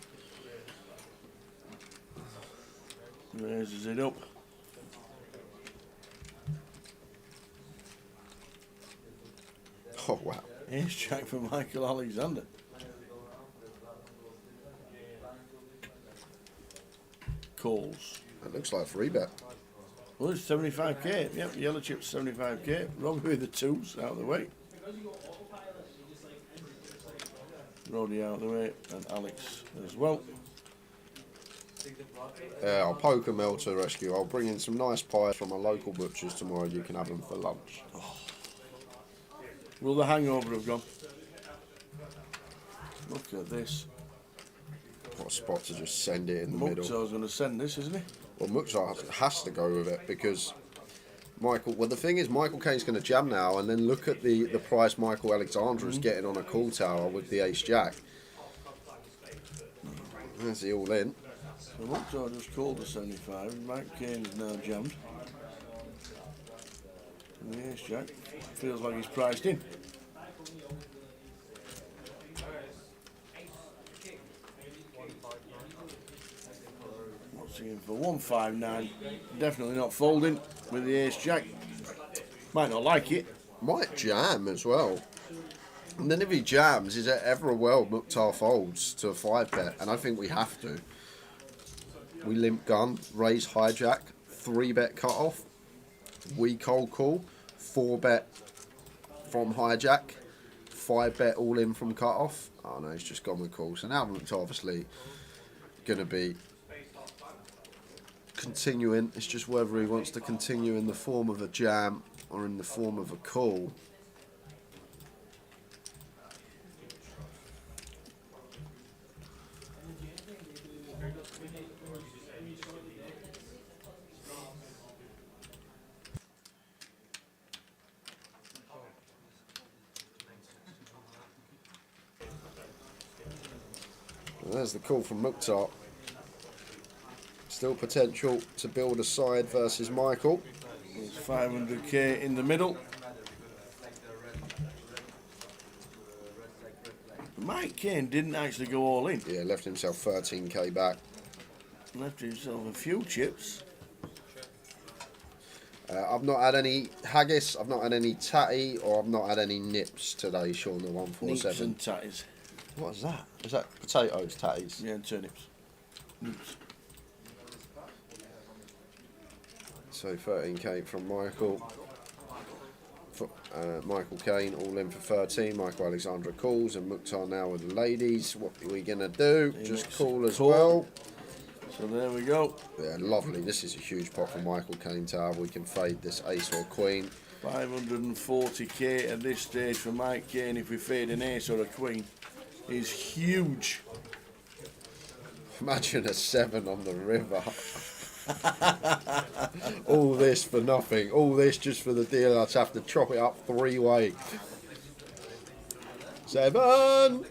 Raises it up. Oh, wow. Ace Jack for Michael Alexander. Calls. That looks like a free bet. Well, it's 75k. Yep, yellow chip's 75k. Robbie with the twos out of the way. Roddy out of the way, and Alex as well. I'll poke a Mel to the rescue. I'll bring in some nice pies from a local butcher's tomorrow. You can have them for lunch. Will the hangover have gone? Look at this. What a spot to just send it in the middle. Mukhtar's going to send this, isn't he? Well, Mukhtar has to go with it because Michael. Well, the thing is, Michael Caine's going to jam now, and then look at the price Michael Alexander is getting on a call tower with the ace jack. That's the all in. So Mukhtar just called the 75. Mike Kane is now jammed. And the ace jack feels like he's priced in. What's he in for? 159. Definitely not folding with the ace jack. Might not like it. Might jam as well. And then if he jams, is it ever a world Mukhtar folds to a 5-bet? And I think we have to. We limp gun, raise hijack, 3-bet cut off. We cold call, 4-bet from hijack, 5-bet all in from cut off. Oh no, he's just gone with call. So now Mukhtar obviously going to be continuing. It's just whether he wants to continue in the form of a jam or in the form of a call. And there's the call from Mukhtar. Still potential to build a side versus Michael. There's 500k in the middle. Mike Kane didn't actually go all in. Yeah, left himself 13k back. Left himself a few chips. I've not had any haggis, I've not had any tatty, or I've not had any nips today, Sean, the Nips 147. and tatties. What is that? Is that potatoes, tatties? Yeah, and turnips. Nips. So 13k from Michael. Michael Caine all in for 13. Michael Alexander calls, and Mukhtar now with the ladies. What are we going to do? Just call as well. So there we go. Yeah, lovely. This is a huge pot for Michael Caine to have. We can fade this ace or queen. 540k at this stage for Mike Kane if we fade an ace or a queen is huge. Imagine a 7 on the river. All this for nothing. All this just for the deal. I'd have to chop it up 3-way. 7.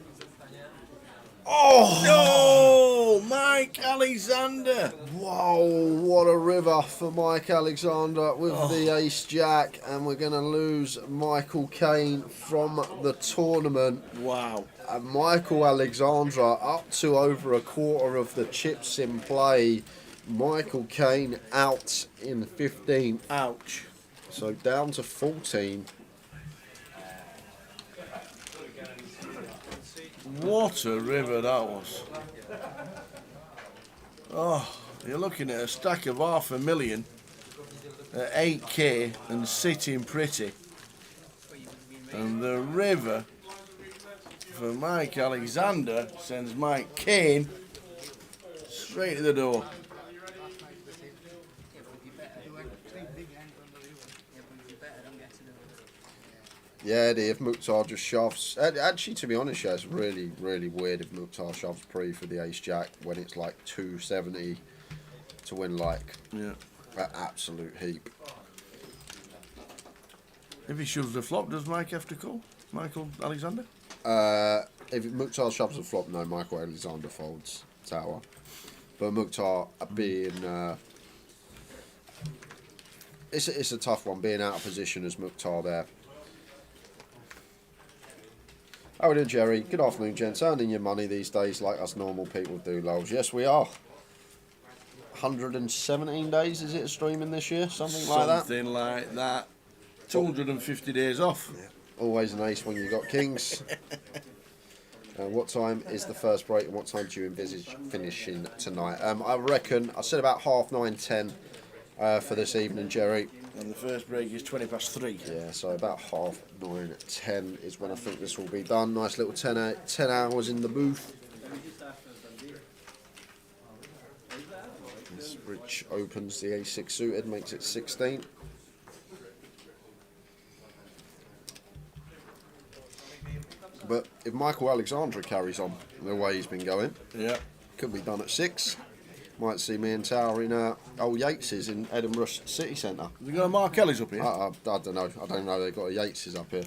Oh, Mike Alexander. Whoa, what a river for Mike Alexander with the ace jack, and we're going to lose Michael Caine from the tournament. Wow. And Michael Alexander up to over a quarter of the chips in play. Michael Caine out in 15. Ouch. So down to 14. What a river that was. Oh, you're looking at a stack of $500,000 at 8k and sitting pretty. And the river for Mike Alexander sends Mike Kane straight to the door. Yeah, Eddie, if Mukhtar just shoves... Actually, to be honest, yeah, it's really, really weird if Mukhtar shoves pre for the ace-jack when it's like 270 to win like an absolute heap. If he shoves the flop, does Mike have to call? Michael Alexander? If Mukhtar shoves the flop, no, Michael Alexander folds tower. But Mukhtar being... it's a tough one, being out of position as Mukhtar there. How are we doing, Jerry? Good afternoon, gents. Earning your money these days like us normal people do, lols. Yes, we are. 117 days, is it, streaming this year? Something like that? Something like that. 250 days off. Yeah. Always an ace when you got kings. What time is the first break and what time do you envisage finishing tonight? I reckon, I said about 9:30, 10 for this evening, Jerry. And the first break is 3:20. Yeah, so about 9:30, 10 is when I think this will be done. Nice little 10 hours in the booth. As Rich opens the A6 suited, makes it 16. But if Michael Alexandra carries on the way he's been going, Yeah. could be done at 6. Might see me and Tower in old Yates's in Edinburgh City Centre. Have you got a Mark Ellis up here? I don't know. I don't know they've got a Yates's up here.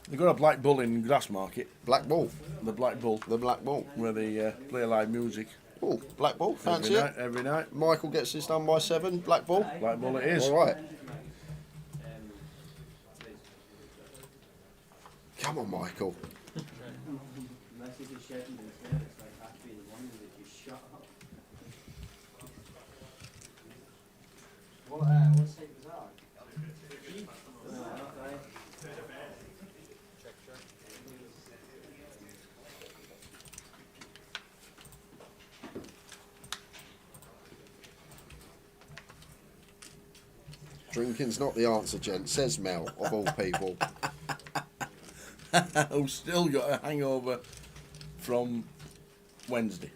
They've got a Black Bull in Grassmarket. Black Bull. The Black Bull, The Black Bull. where they play live music. Oh, Black Bull. Fancy every it. night, every night. Michael gets this done by 7. Black Bull. Black Bull it is. All right. Come on, Michael. What site was that? Drinking's not the answer, gent, says Mel, of all people. Who's still got a hangover from Wednesday.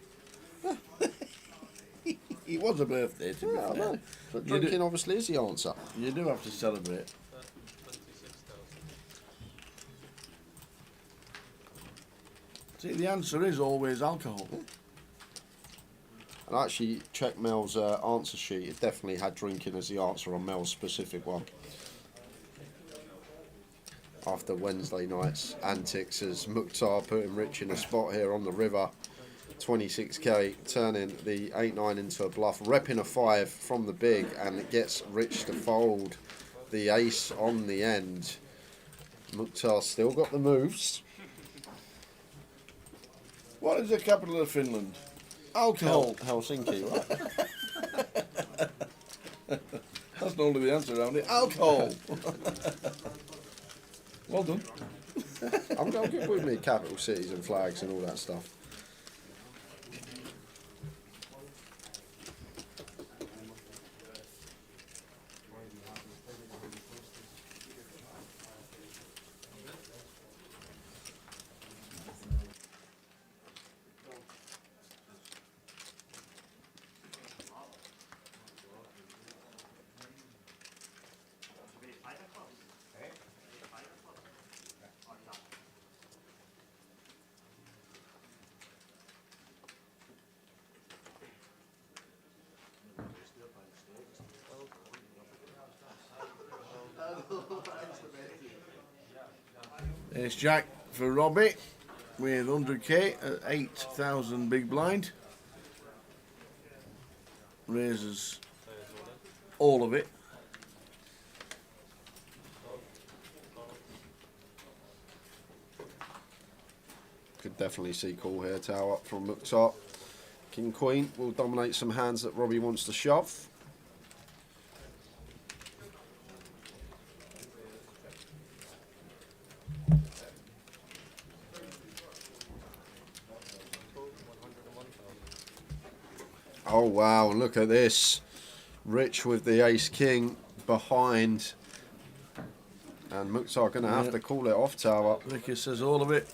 It was a birthday, to be Yeah, I fair. know. But You do- drinking obviously is the answer. You do have to celebrate. See, the answer is always alcohol. And I actually checked Mel's answer sheet. It definitely had drinking as the answer on Mel's specific one. After Wednesday night's antics as Mukhtar putting Rich in a spot here on the river. 26k, turning the 8-9 into a bluff, repping a 5 from the big, and it gets Rich to fold the ace on the end. Mukhtar still got the moves. What is the capital of Finland? Alcohol. Helsinki, right? That's not only the answer around it. Alcohol. Well done. I'm good with me capital cities and flags and all that stuff. It's Jack for Robbie with 100k at 8,000 big blind. Raises all of it. Could definitely see call here, Tower up from Mukhtar. King Queen will dominate some hands that Robbie wants to shove. Oh wow, look at this. Rich with the ace king behind. And Mukhtar going to have to call it off, Tower. Ricky says all of it.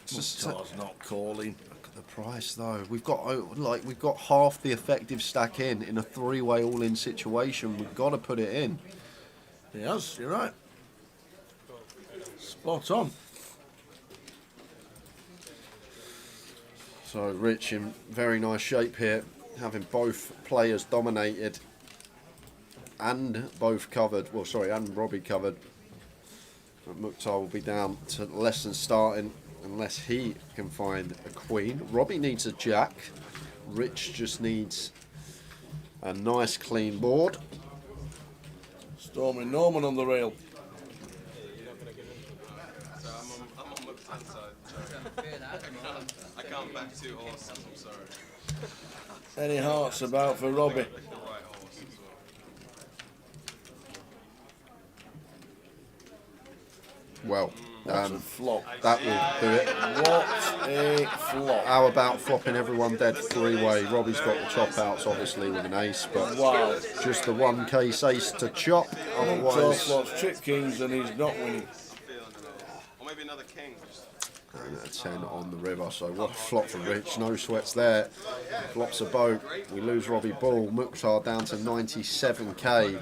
Just Mukhtar's not calling. look at the price though. We've got half the effective stack in a 3-way all-in situation. We've got to put it in. Yes, you're right. Spot on. So Rich in very nice shape here, having both players dominated and both covered. Well, sorry, and Robbie covered. But Mukhtar will be down to less than starting unless he can find a queen. Robbie needs a jack. Rich just needs a nice clean board. Stormy Norman on the rail. So I'm on Mukhtar's side. I can't back two horses, I'm sorry. Any hearts about for Robbie? The right horse as well. Well, That's a flop. that will do it. What a flop. How about flopping everyone dead three-way? Robbie's got the chop outs, obviously, with an ace, but Wow. just the one case ace to chop. Mukhtar Otherwise, flops Chip Kings and he's not winning. Or maybe another king. and a 10 on the river. So what a flop for Rich. No sweats there. Flops a boat. We lose Robbie Ball. Mukhtar down to 97k.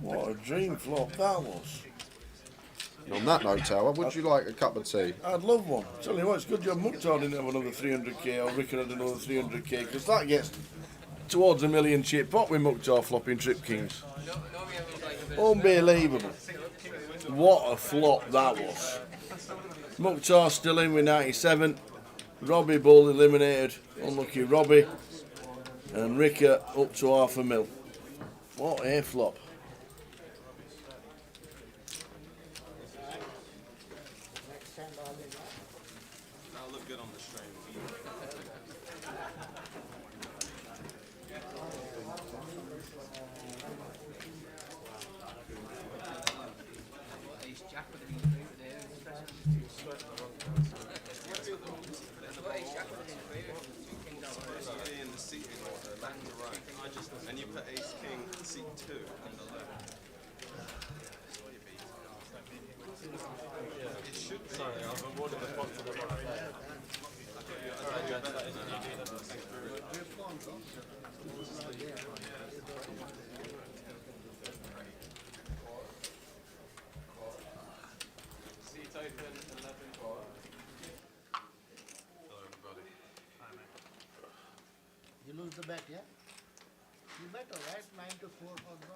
What a dream flop that was. And on that note, Tower, would you like a cup of tea? I'd love one. Tell you what, it's good job Mukhtar didn't have another 300k or Rick had another 300k, because that gets towards a million chip pot with Mukhtar flopping Trip Kings. Unbelievable. What a flop that was. Mukhtar still in with 97. Robbie Bull eliminated. Unlucky Robbie. And Ricker up to half a mil. What a flop. That'll look good on the stream. In the seating order, left to right. And you put ace king seat 2 on the left. It should be. Sorry, I've avoided the spot to the right. Seat open 11. Hello everybody. You lose the bet, yeah? You bet alright, 9 to 4 for draw.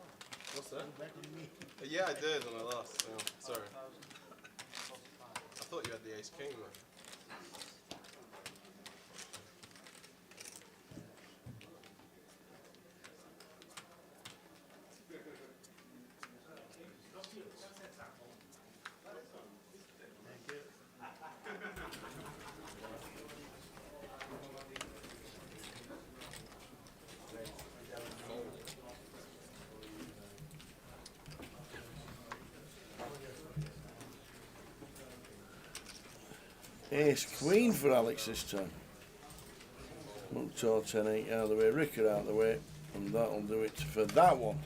What's that? You bet on me. Yeah, I did when I lost. Yeah, sorry. I thought you had the ace king though. Ace Queen for Alex this time. Mukhtar 10-8 out of the way, Ricker out of the way, and that'll do it for that one.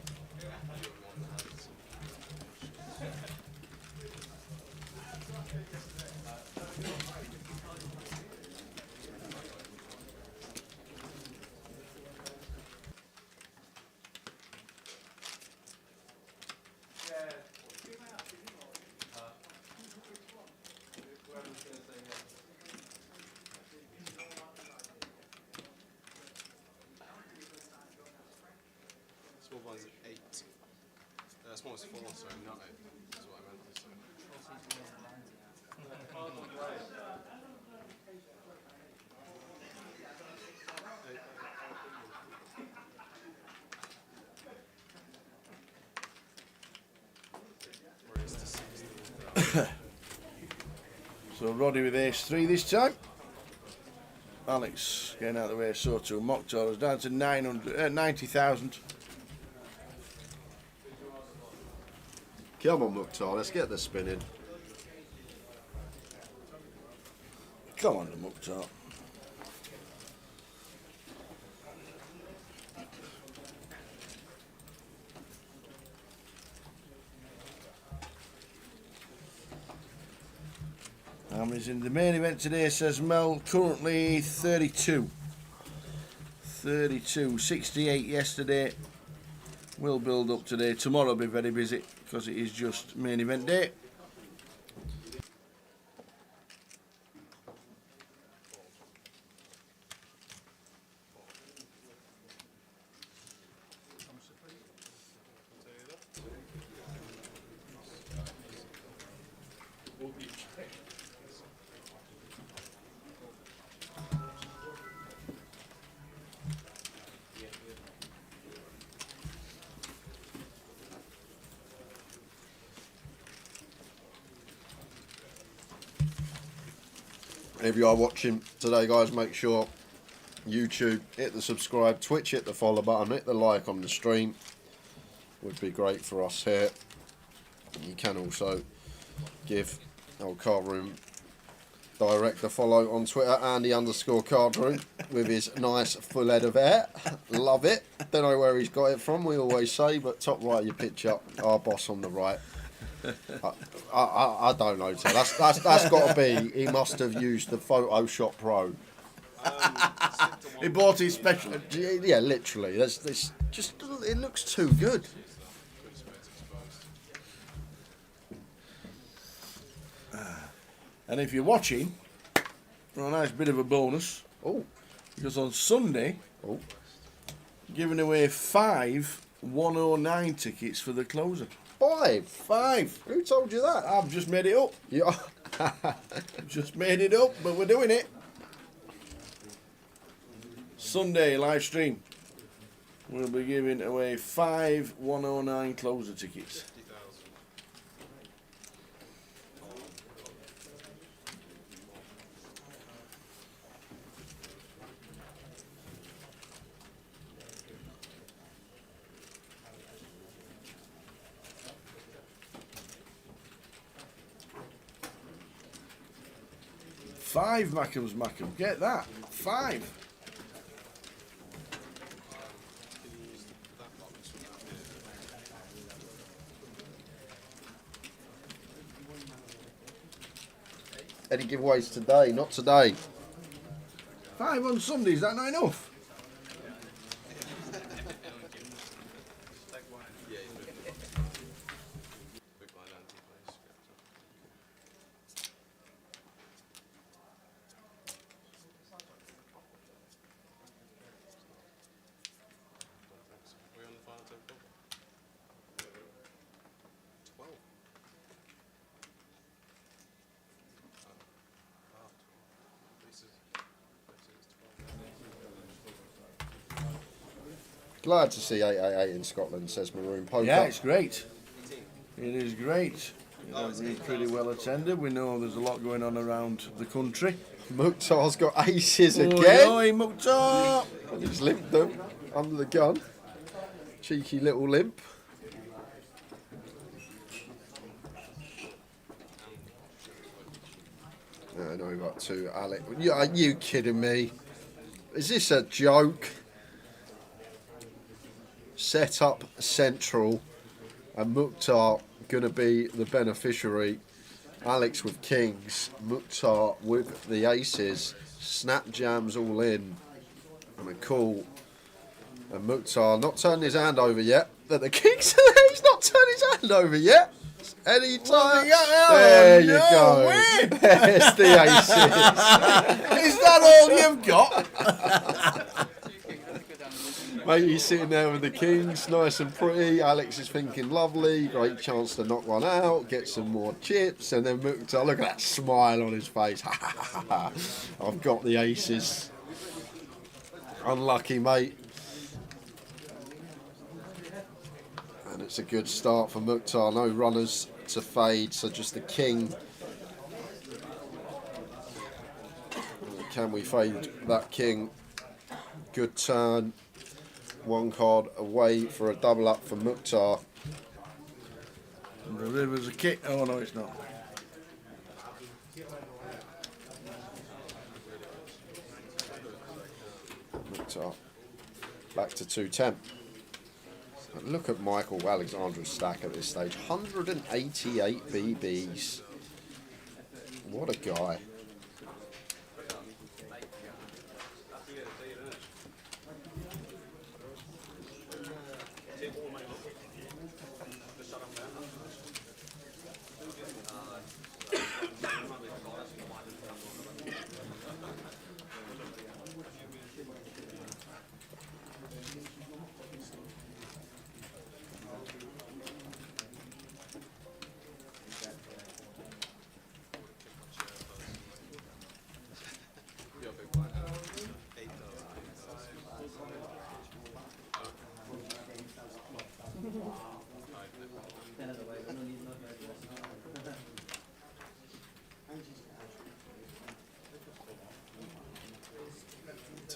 Small one's 8. Small one's 4, sorry, not 8. That's what I meant to say. So Roddy with ace 3 this time. Alex getting out of the way, so too. Mukhtar is down to 90,000. Come on, Mukhtar, let's get the spinning. Come on, Mukhtar. How many's in the main event today, says Mel? Currently 32. 32. 68 yesterday. Will build up today. Tomorrow will be very busy because it is just main event day. If you are watching today, guys, make sure YouTube, hit the subscribe, Twitch, hit the follow button, hit the like on the stream. Would be great for us here. You can also give our card room director follow on Twitter, Andy_cardroom, with his nice full head of hair. Love it. Don't know where he's got it from, we always say, but top right of your picture, our boss on the right. I don't know, Ted. That's got to be. He must have used the Photoshop Pro. He bought his special. Yeah, literally. This just it looks too good. And if you're watching, well, a nice bit of a bonus. Oh, Because on Sunday, oh, giving away 5 109 tickets for the closer. 5. 5. Who told you that? I've just made it up. Yeah. Just made it up, but we're doing it. Sunday live stream. We'll be giving away 5 109 closer tickets. Five Mackems Mackem. Get that. 5. Any giveaways today? Not today. 5 on Sunday. Is that not enough? Glad to see 888 in Scotland, says Maroon Poker. Yeah, it's great. It is great. It'll be pretty well attended. We know there's a lot going on around the country. Mukhtar's got aces again. Oi, Mukhtar! I just limped them under the gun. Cheeky little limp. And over to Alex. Are you kidding me? Is this a joke? Set up central, and Mukhtar gonna be the beneficiary. Alex with kings, Mukhtar with the aces, snap jams all in, and a call. And Mukhtar not turning his hand over yet. But the kings, he's not turning his hand over yet. Any time. There you go. There's the aces. Is that all you've got? Mate, he's sitting there with the kings, nice and pretty. Alex is thinking lovely, great chance to knock one out, get some more chips, and then Mukhtar, look at that smile on his face. I've got the aces. Unlucky, mate. And it's a good start for Mukhtar. No runners to fade, so just the king. Can we fade that king? Good turn. One card away for a double up for Mukhtar. And the river's a kick. Oh no, it's not. Mukhtar back to 210. Look at Michael Alexander's stack at this stage. 188 BBs. What a guy.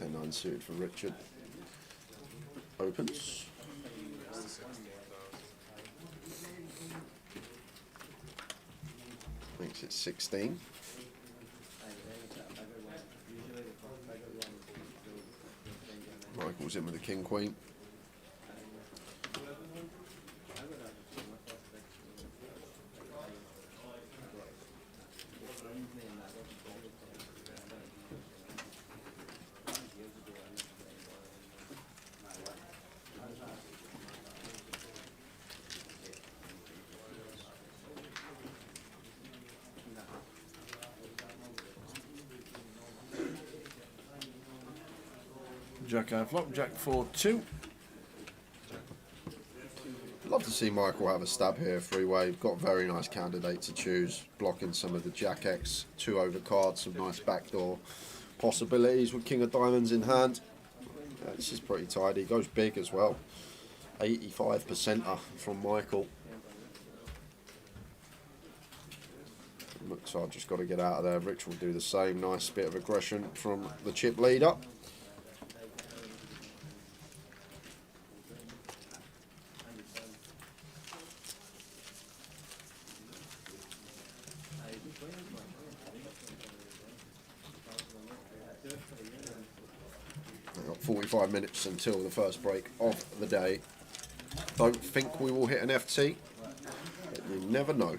10-9 suited for Richard. Opens. Makes it 16. Michael's in with the king queen. Jack high flop, Jack 4-2. Love to see Michael have a stab here, three-way. Got a very nice candidate to choose, blocking some of the Jack X, 2 over cards, some nice backdoor possibilities with King of Diamonds in hand. This is pretty tidy. Goes big as well. 85%er from Michael. Looks like I've just got to get out of there. Rich will do the same. Nice bit of aggression from the chip leader. We've got 45 minutes until the first break of the day. Don't think we will hit an FT, but you never know.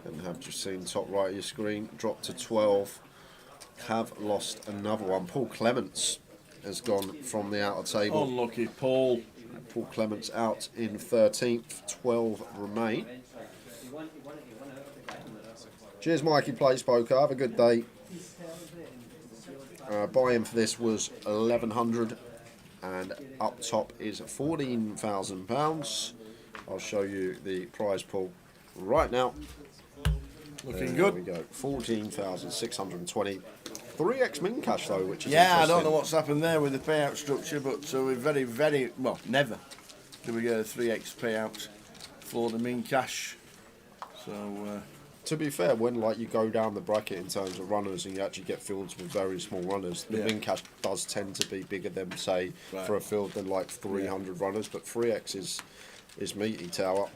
And have just seen top right of your screen drop to 12. Have lost another one. Paul Clements has gone from the outer table. Unlucky Paul. Paul Clements out in 13th. 12 remain. Cheers, Mikey Plays Poker. Have a good day. Buy-in for this was 1,100, and up top is £14,000. I'll show you the prize pool right now. Looking There good. we go. 14,620. 3x min cash though, which is Yeah, I interesting. don't know what's happened there with the payout structure, but we're very, well, never do we get a 3x payout for the min cash. So, To be fair, when like you go down the bracket in terms of runners and you actually get fields with very small runners, the Yeah. min cash does tend to be bigger than say Right. for a field than like 300 runners. But 3x is meaty tower.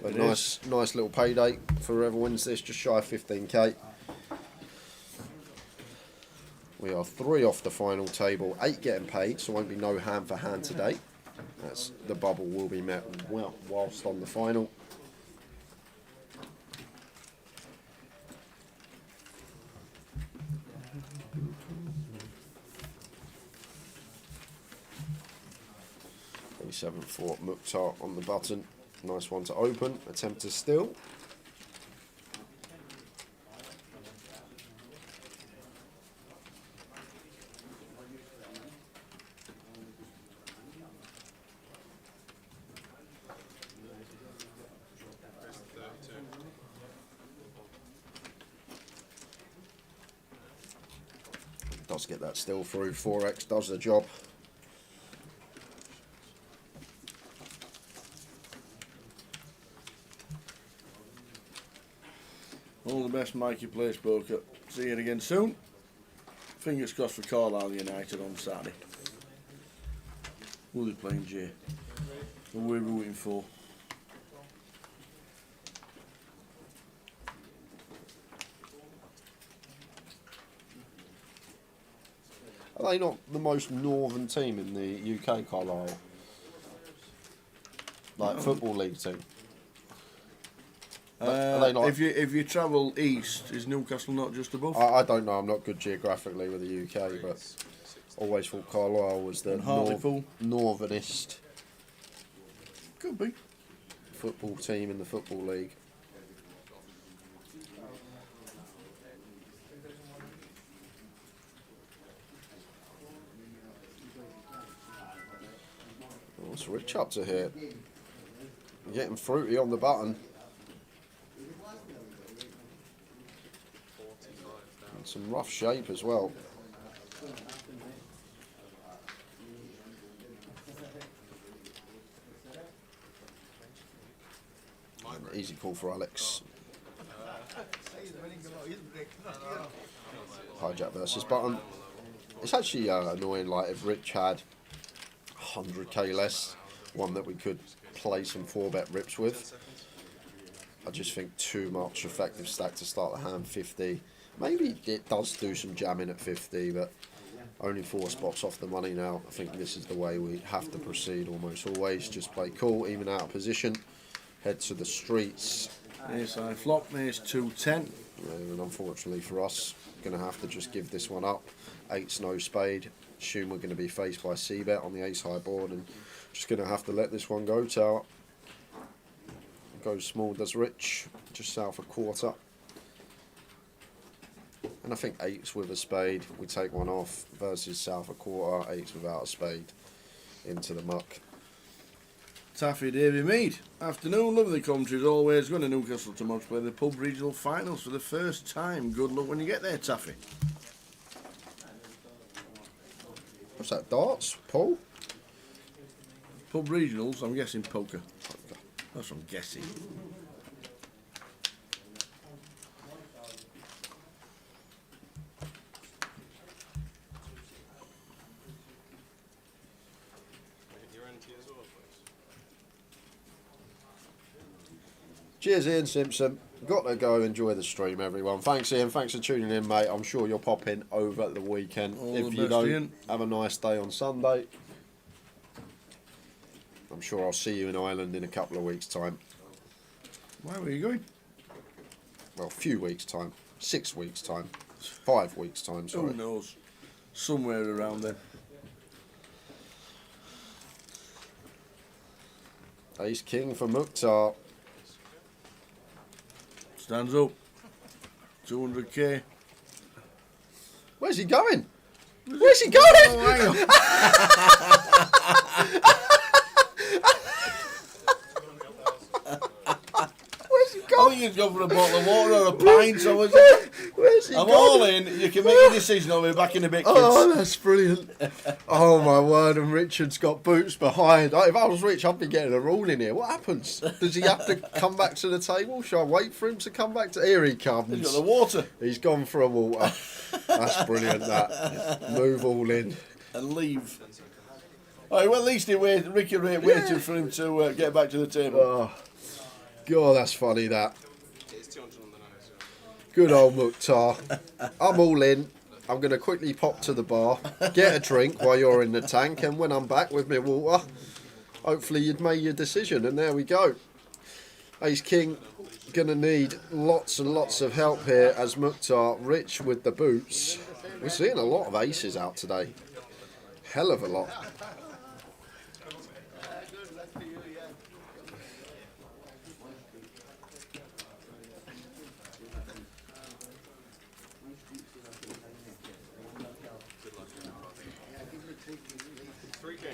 A It nice little payday for whoever wins this, just shy of 15k. We are 3 off the final table, 8 getting paid, so won't be no hand for hand today. That's the bubble will be met well whilst on the final. Seven for Mukhtar on the button. Nice one to open. Attempt to steal. Does get that steal through. 4x does the job. all the best, Mikey Plays Poker. See you again soon. Fingers crossed for Carlisle United on Saturday. Who are they playing, Jay? Who are we rooting for? Are they not the most northern team in the UK, Carlisle? Like football league team? Are they not? If you travel east, is Newcastle not just above? I don't know. I'm not good geographically with the UK, but always thought Carlisle was the And Hartlepool? northernest Could be. football team in the football league. What's Rich up to here? Getting fruity on the button. And some rough shape as well. And easy call for Alex. Hijack versus button. It's actually annoying, like if Rich had 100k less, one that we could play some 4-bet rips with. I just think too much effective stack to start the hand 50. Maybe it does do some jamming at 50, but only 4 spots off the money now. I think this is the way we have to proceed almost always. Just play cool, even out of position. Head to the streets. Ace high flop, ace 210. And unfortunately for us, going to have to just give this one up. 8's no spade. Assume we're going to be faced by C-bet on the ace high board, and just going to have to let this one go, Tower. Goes small, does Rich, just south of quarter. And I think 8's with a spade, we take one off, versus south of quarter, 8's without a spade, into the muck. Taffy Davy Mead. Afternoon, lovely country as always. Going to Newcastle tomorrow to play the pub regional finals for the first time. Good luck when you get there, Taffy. What's that, darts, Paul? Pub regionals, I'm guessing poker. That's what I'm guessing. Cheers, Ian Simpson. Got to go enjoy the stream, everyone. Thanks, Ian. Thanks for tuning in, mate. I'm sure you'll pop in over the weekend. All if the you best, don't, Ian. have a nice day on Sunday. I'm sure I'll see you in Ireland in a couple of weeks' time. Where were you going? Well, a few weeks' time. 6 weeks' time. 5 weeks' time, sorry. Who knows? Somewhere around there. Ace King for Mukhtar. Stands up. 200k. Where's he going? Where's he going? Oh, hang on. Where's he I going? think he's gone for a bottle of water or a pint. So Where's he I'm going? all in. You can make your decision. I'll be back in a bit, kids. Oh, that's brilliant. Oh, my word, and Richard's got boots behind. If I was Rich, I'd be getting a rule in here. What happens? Does he have to come back to the table? Shall I wait for him to come back to... Here he comes. He's got the water. He's gone for a water. That's brilliant, that. Move all in. And leave. All right, well, at least Ricky waited for him to get back to the table. Oh, God, that's funny, that. It's 200 on the nose. Good old Mukhtar. I'm all in. I'm going to quickly pop to the bar, get a drink while you're in the tank, and when I'm back with my water, hopefully you'd made your decision, and there we go. Ace King going to need lots and lots of help here as Mukhtar, Rich with the boots. We're seeing a lot of aces out today. Hell of a lot.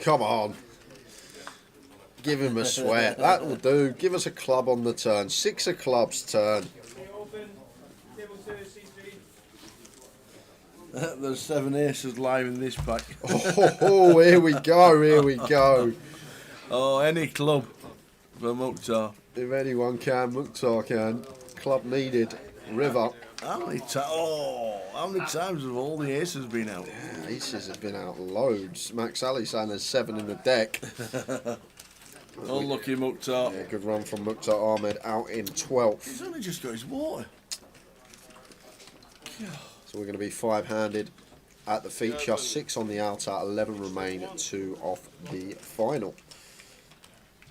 Come on. Give him a sweat. That will do. Give us a club on the turn. 6 of clubs turn. There's 7 aces live in this pack. Oh, here we go. Here we go. Oh, any club for Mukhtar. If anyone can, Mukhtar can. Club needed. River. How many times have all the aces been out? Yeah, aces have been out loads. Max Ali saying there's 7 in the deck. Unlucky Mukhtar. Yeah, good run from Mukhtar Ahmed out in 12th. He's only just got his water. So we're going to be 5-handed at the feature. 6 on the outer, 11 remain, 2 off the final.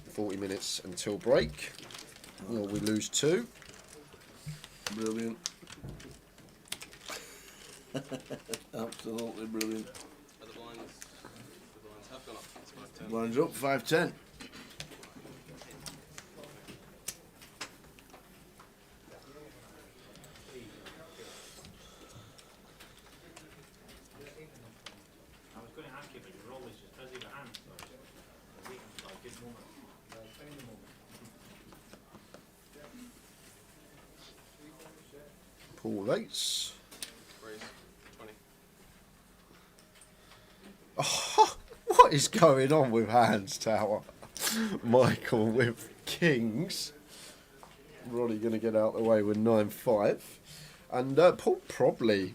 40 minutes until break. Will we lose 2? Brilliant. Absolutely brilliant. The blinds have gone up. It's 510. Blinds up, 5-10. I was going to ask you, but you're always just busy with hands. So we can start good moment. Find the moment. Call ace. Raise. 20. Oh, what is going on with hands, Tower? Michael with kings. Roddy going to get out of the way with 9-5. And Paul probably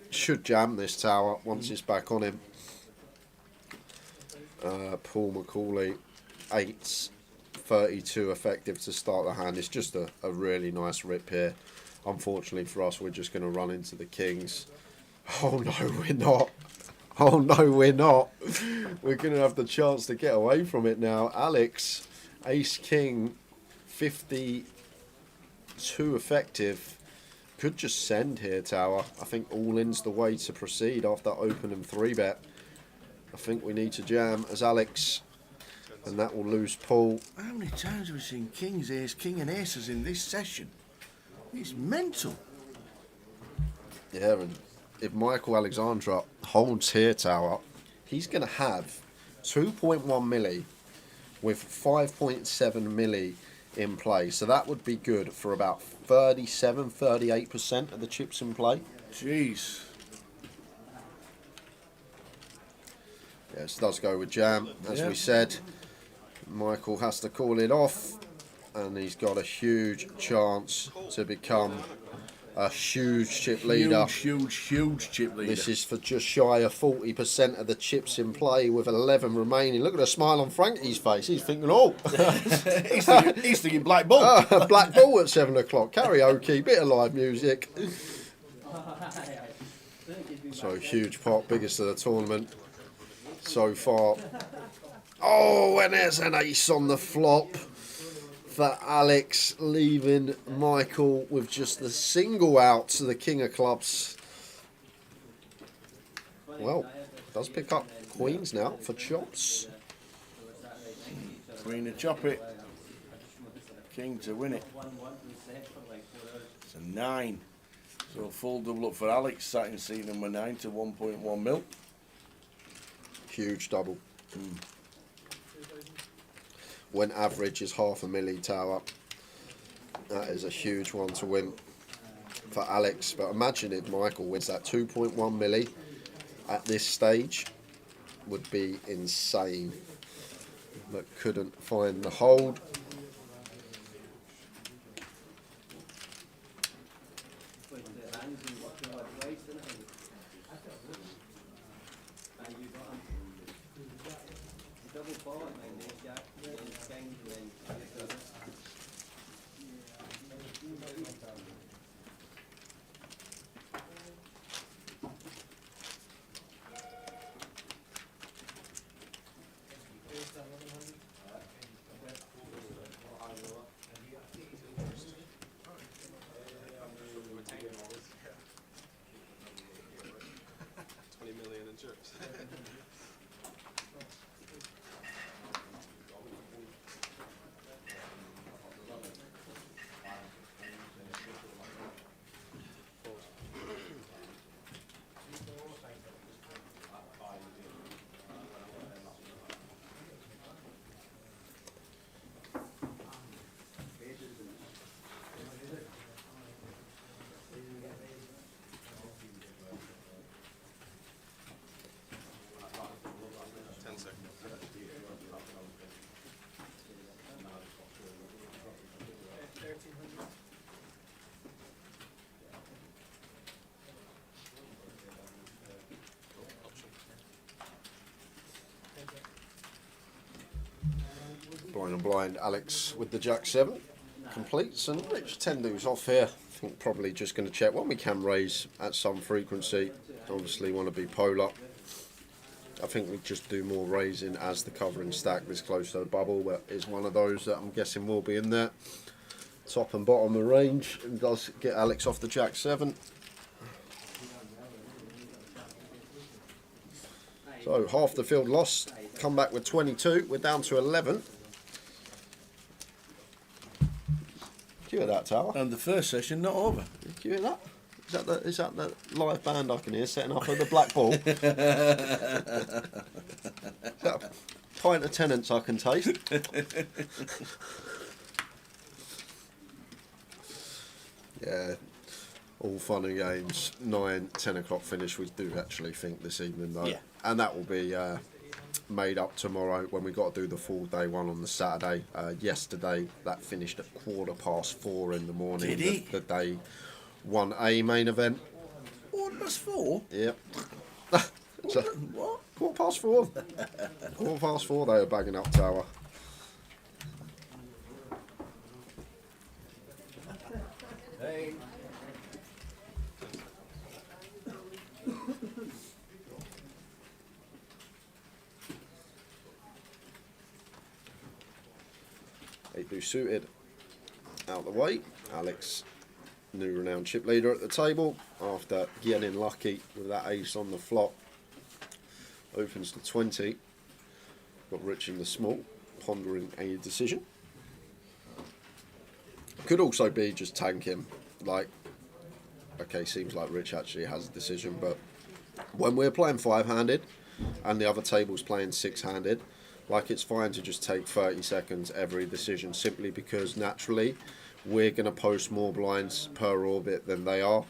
should jam this Tower once it's back on him. Paul McCauley, 8s, 32 effective to start the hand. It's just a really nice rip here. Unfortunately for us, we're just going to run into the kings. Oh no, we're not. Oh no, we're not. We're going to have the chance to get away from it now. Alex, ace king, 52 effective. Could just send here, Tower. I think all in's the way to proceed after opening 3-bet. I think we need to jam as Alex, and that will lose Paul. How many times have we seen kings, ace, king and aces in this session? It's mental. Yeah, and if Michael Alexandra holds here, Tower, he's going to have 2.1 milli with 5.7 milli in play. So that would be good for about 37-38% of the chips in play. Jeez. Yes, does go with jam, as we said. Michael has to call it off, and he's got a huge chance to become a huge chip leader. Huge chip leader. This is for just shy of 40% of the chips in play with 11 remaining. Look at the smile on Frankie's face. He's thinking, oh. he's thinking black ball. Black ball at 7 o'clock. Karaoke, bit of live music. So huge pot, biggest of the tournament so far. Oh, and there's an ace on the flop for Alex, leaving Michael with just the single out to the king of clubs. Well, does pick up queens now for chops. Queen to chop it. King to win it. It's a 9. So full double up for Alex, sat in seat number 9 to 1.1 mil. Huge double. When average is half a milli, Tower, that is a huge one to win for Alex. But imagine if Michael wins that 2.1 milli at this stage, would be insane. But couldn't find the hold. Blind and blind, Alex with the Jack 7 completes, and Rich 10 dues off here. I think probably just going to check when we can raise at some frequency. Obviously want to be polar. I think we just do more raising as the covering stack this close to the bubble, but is one of those that I'm guessing will be in there. Top and bottom of range, and does get Alex off the Jack 7. So half the field lost, come back with 22, we're down to 11. Cue that, Tower. And the first session not over. Cue that. Is that the live band I can hear setting up with the black ball? Is that a pint of Tennent's I can taste? Yeah, all fun and games. 9, 10 o'clock finish. We do actually think this evening though, Yeah. and that will be made up tomorrow when we got to do the full day one on the Saturday. Yesterday that finished at 4:15 in the morning. Did it? The day 1A main event. 4:04? Yep. So, What? 4:15. 4:15 they were bagging up tower. Hey. They do suited out the way. Alex, new renowned chip leader at the table after getting lucky with that ace on the flop. Opens to 20. Got Rich in the small, pondering a decision. Could also be just tanking. Like, okay, seems like Rich actually has a decision, but when we're playing 5-handed and the other table's playing 6-handed, like, it's fine to just take 30 seconds every decision, simply because naturally we're going to post more blinds per orbit than they are.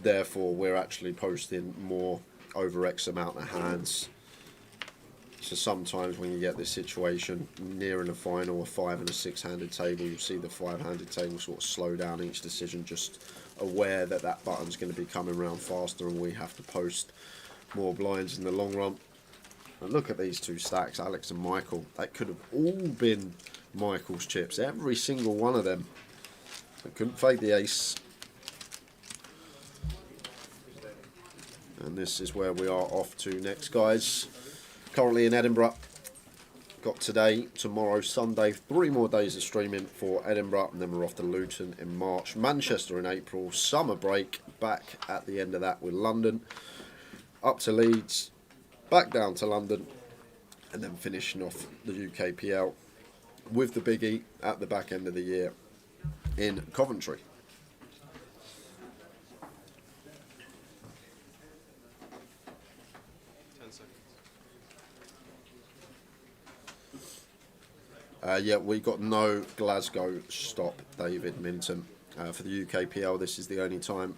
Therefore, we're actually posting more over X amount of hands. So sometimes when you get this situation nearing a final, a 5 and a 6-handed table, you'll see the 5-handed table sort of slow down each decision, just aware that that button's going to be coming around faster and we have to post more blinds in the long run. And look at these two stacks, Alex and Michael. That could have all been Michael's chips, every single one of them. I couldn't fade the ace. And this is where we are off to next, guys. Currently in Edinburgh. Got today, tomorrow, Sunday, 3 more days of streaming for Edinburgh, and then we're off to Luton in March, Manchester in April, summer break, back at the end of that with London, up to Leeds, back down to London, and then finishing off the UKPL with the biggie at the back end of the year in Coventry. Yeah, we got no Glasgow stop, David Minton. For the UKPL, this is the only time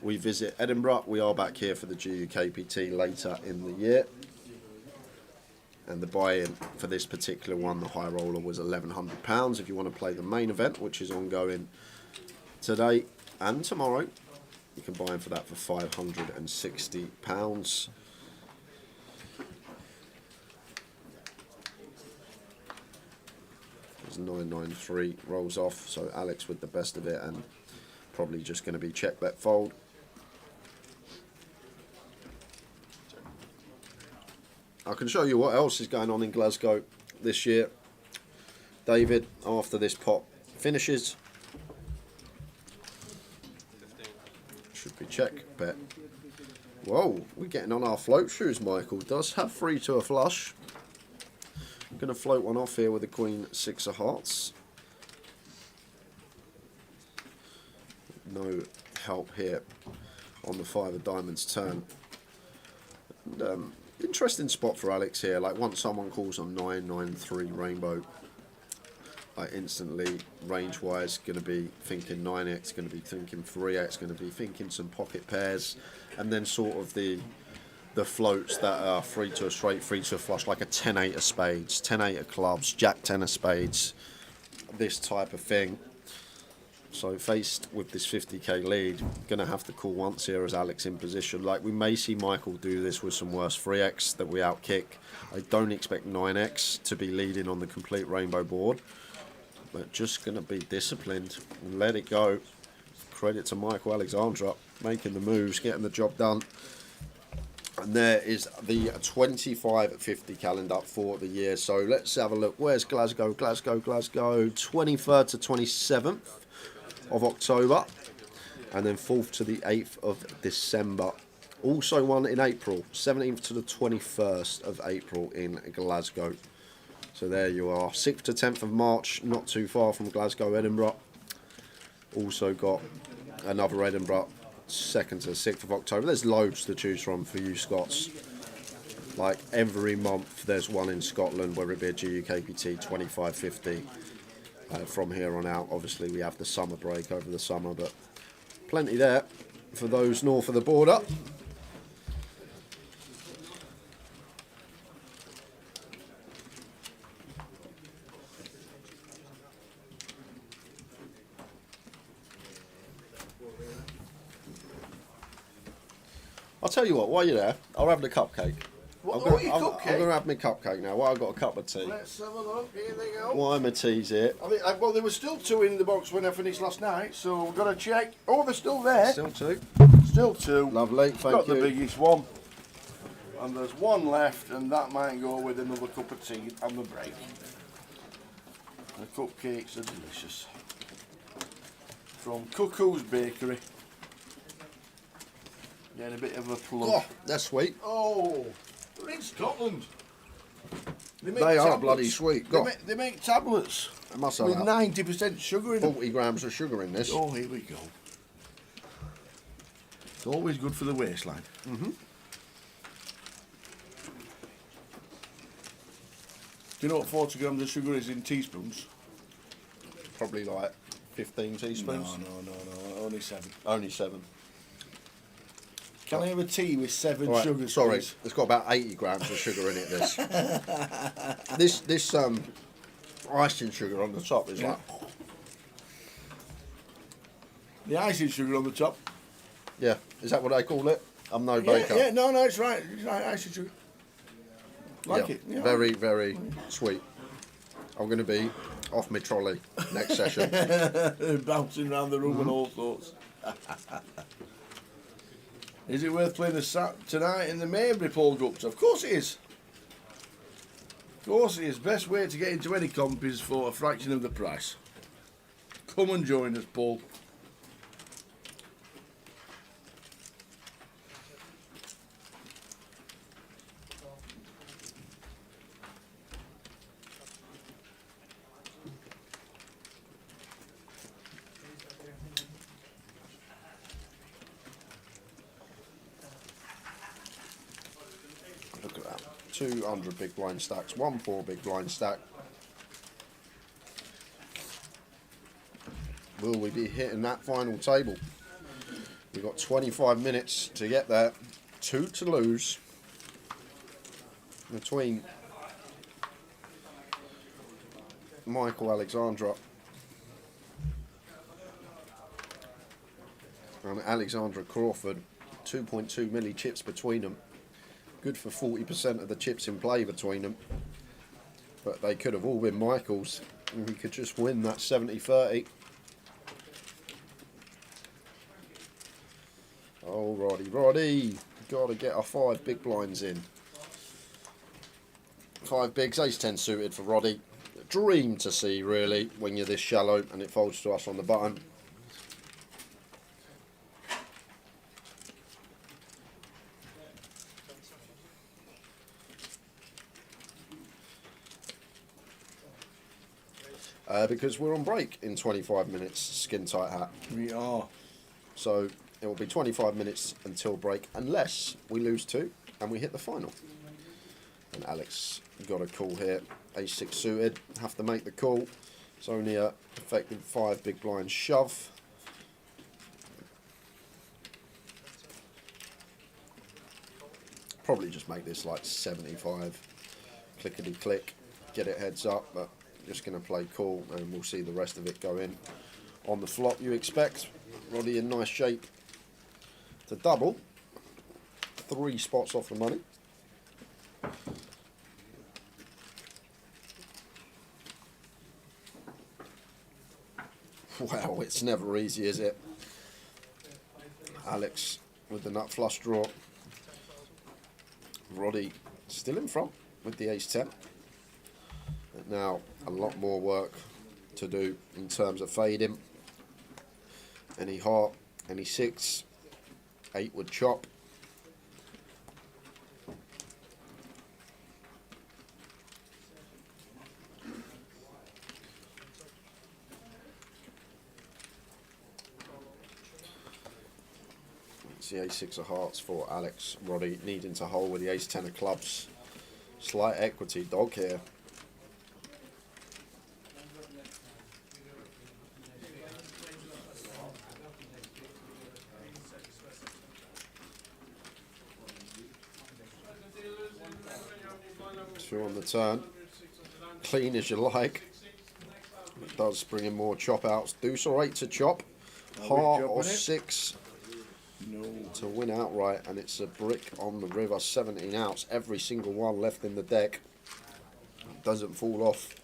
we visit Edinburgh. We are back here for the GUKPT later in the year. And the buy-in for this particular one, the high roller, was £1,100. If you want to play the main event, which is ongoing today and tomorrow, you can buy in for that for £560. There's 993 rolls off, so Alex with the best of it, and probably just going to be check bet fold. I can show you what else is going on in Glasgow this year, David, after this pot finishes. 15. Should be check bet. Whoa, we're getting on our float shoes. Michael does have 3 to a flush. I'm going to float one off here with the Queen 6 of Hearts. No help here on the 5 of Diamonds turn. And, interesting spot for Alex here. Like, once someone calls on 993 rainbow, like, instantly range wise going to be thinking 9x, going to be thinking 3x, going to be thinking some pocket pairs, and then sort of the floats that are 3 to a straight, 3 to a flush, like a 10-8 of spades, 10-8 of clubs, Jack 10 of spades, this type of thing. So faced with this 50k lead, going to have to call once here as Alex in position. Like, we may see Michael do this with some worse 3x that we outkick. I don't expect 9x to be leading on the complete rainbow board, but just going to be disciplined and let it go. Credit to Michael Alexandra, making the moves, getting the job done. And there is the 25-50 calendar for the year. So let's have a look. Where's Glasgow? Glasgow. 23rd to 27th of October. And then 4th to the 8th of December. Also one in April. 17th to the 21st of April in Glasgow. So there you are. 6th to 10th of March. Not too far from Glasgow, Edinburgh. Also got another Edinburgh. 2nd to the 6th of October. There's loads to choose from for you Scots. Like, every month there's one in Scotland, whether it be a GUKPT 25-50. From here on out, obviously we have the summer break over the summer, but plenty there. for those north of the border. I'll tell you what, while you're there, I'll have the cupcake. I'm going to have my cupcake now. Well, I've got a cup of tea. Let's have a look. Here they go. Why my tea's here? I think, well, there were still 2 in the box when I finished last night, so we've got to check. Oh, they're still there. Still 2. Still 2. Lovely, thank Got you. the biggest one. And there's 1 left, and that might go with another cup of tea on the break. The cupcakes are delicious. From Cuckoo's Bakery. Getting a bit of a plug. Oh, they're sweet. Oh, they're in Scotland. Make They are tablets. bloody sweet. They Go. make, they make tablets I must have with that. 90% sugar in them. 40 grams of sugar in this. Oh, here we go. It's always good for the waistline. Mm-hmm. Do you know what 40 grams of sugar is in teaspoons? Probably like 15 teaspoons. No, only 7. Only 7. Can I have a tea with 7 Right, sugars? sorry, please? it's got about 80 grams of sugar in it. This icing sugar on the top is like, The icing sugar on the top. yeah, is that what they call it? I'm no baker. Yeah, no, it's right. It's right, icing sugar. Like Yeah, it. Yeah. very, very sweet. I'm going to be off my trolley next session. Bouncing around the room and all sorts. Is it worth playing tonight in the Maybury Paul Gupta? Of course it is. Of course it is. Best way to get into any comp is for a fraction of the price. Come and join us, Paul. Look at that. 200 big blind stacks, 1 4 big blind stack. Will we be hitting that final table? We've got 25 minutes to get there. 2 to lose. Between Michael Alexandra and Alexandra Crawford. 2.2 milli chips between them. Good for 40% of the chips in play between them. But they could have all been Michael's. And we could just win that 70-30. Oh, Roddy. Got to get our 5 big blinds in. 5 bigs, ace 10 suited for Roddy. Dream to see, really, when you're this shallow and it folds to us on the button. Because we're on break in 25 minutes, skin tight hat. We are. So it will be 25 minutes until break, unless we lose 2 and we hit the final. And Alex got a call here, ace 6 suited, have to make the call. It's only a effective 5 big blind shove. Probably just make this like 75, clickety click, get it heads up, but just going to play call and we'll see the rest of it go in on the flop you expect. Roddy in nice shape to double. 3 spots off the money. Wow, it's never easy, is it? Alex with the nut flush draw. Roddy still in front with the ace 10. Now, a lot more work to do in terms of fading. Any heart, any 6, 8 would chop. It's the ace 6 of hearts for Alex. Roddy needing to hold with the ace 10 of clubs. Slight equity dog here. 2 on the turn. Clean as you like. It does bring in more chop outs. Deuce or 8 to chop. Heart or 6 to win outright. And it's a brick on the river. 17 outs. Every single one left in the deck. Doesn't fall off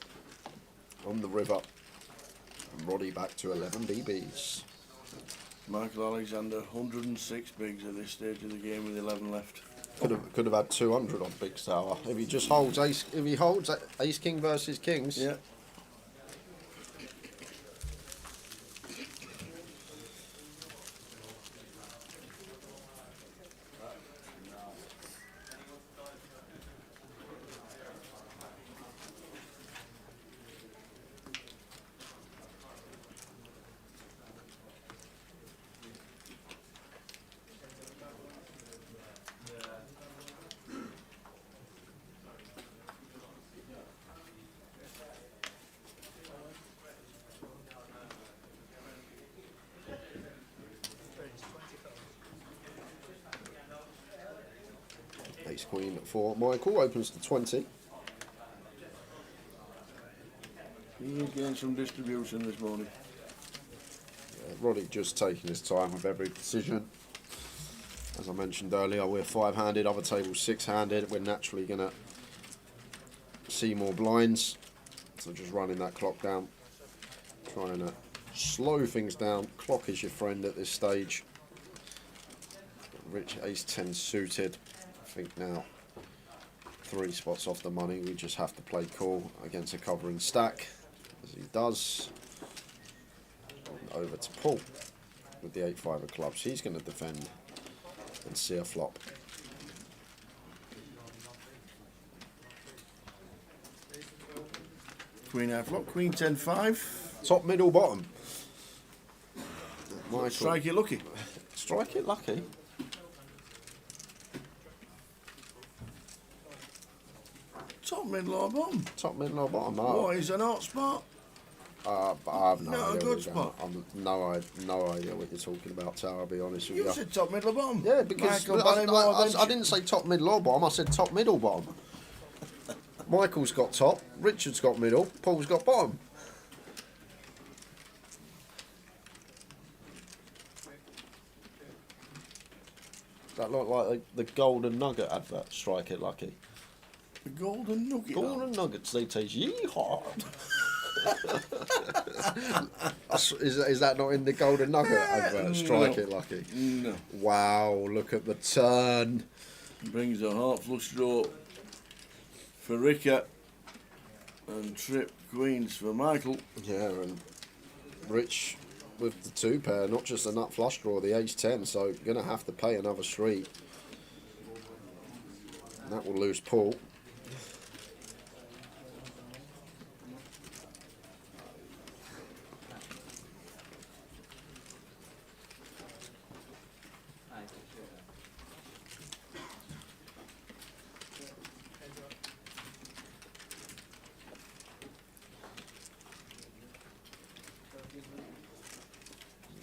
on the river. And Roddy back to 11 BBs. Michael Alexander, 106 bigs at this stage of the game with 11 left. Could have had 200 on Big Tower if he just holds ace. If he holds ace king versus kings. Yeah. Ace queen for Michael opens to 20. He's getting some distribution this morning. Roddy just taking his time with every decision. As I mentioned earlier, we're 5-handed, other tables 6-handed. We're naturally going to see more blinds. So just running that clock down, trying to slow things down. Clock is your friend at this stage. Rich ace 10 suited. I think now 3 spots off the money. We just have to play cool against a covering stack, as he does. Over to Paul with the 8-5 of clubs. He's going to defend and see a flop. Queen high flop, Queen 10-5. Top, middle, bottom. Michael. Strike it lucky. Strike it lucky. Top, middle or bottom? Top, middle, or bottom. What is an hot spot? I have no Not a idea. good what you're spot. going- no idea what you're talking about, Tara, I'll be honest with you. You said top, middle or bottom? Yeah, because Michael I Barrymore didn't say top, middle, or bottom. I said top, middle, bottom. Michael's got top, Richard's got middle, Paul's got bottom. That looked like the Golden Nugget advert. Strike it lucky. The golden nugget. Golden Nuggets, they taste yeehaw. Is that not in the Golden Nugget advert? Strike it lucky. No. Wow, look at the turn. Brings a heart flush draw for Ricker. And trip queens for Michael. Yeah, and Rich with the 2 pair, not just a nut flush draw, the ace 10, so you're going to have to pay another street. And that will lose Paul.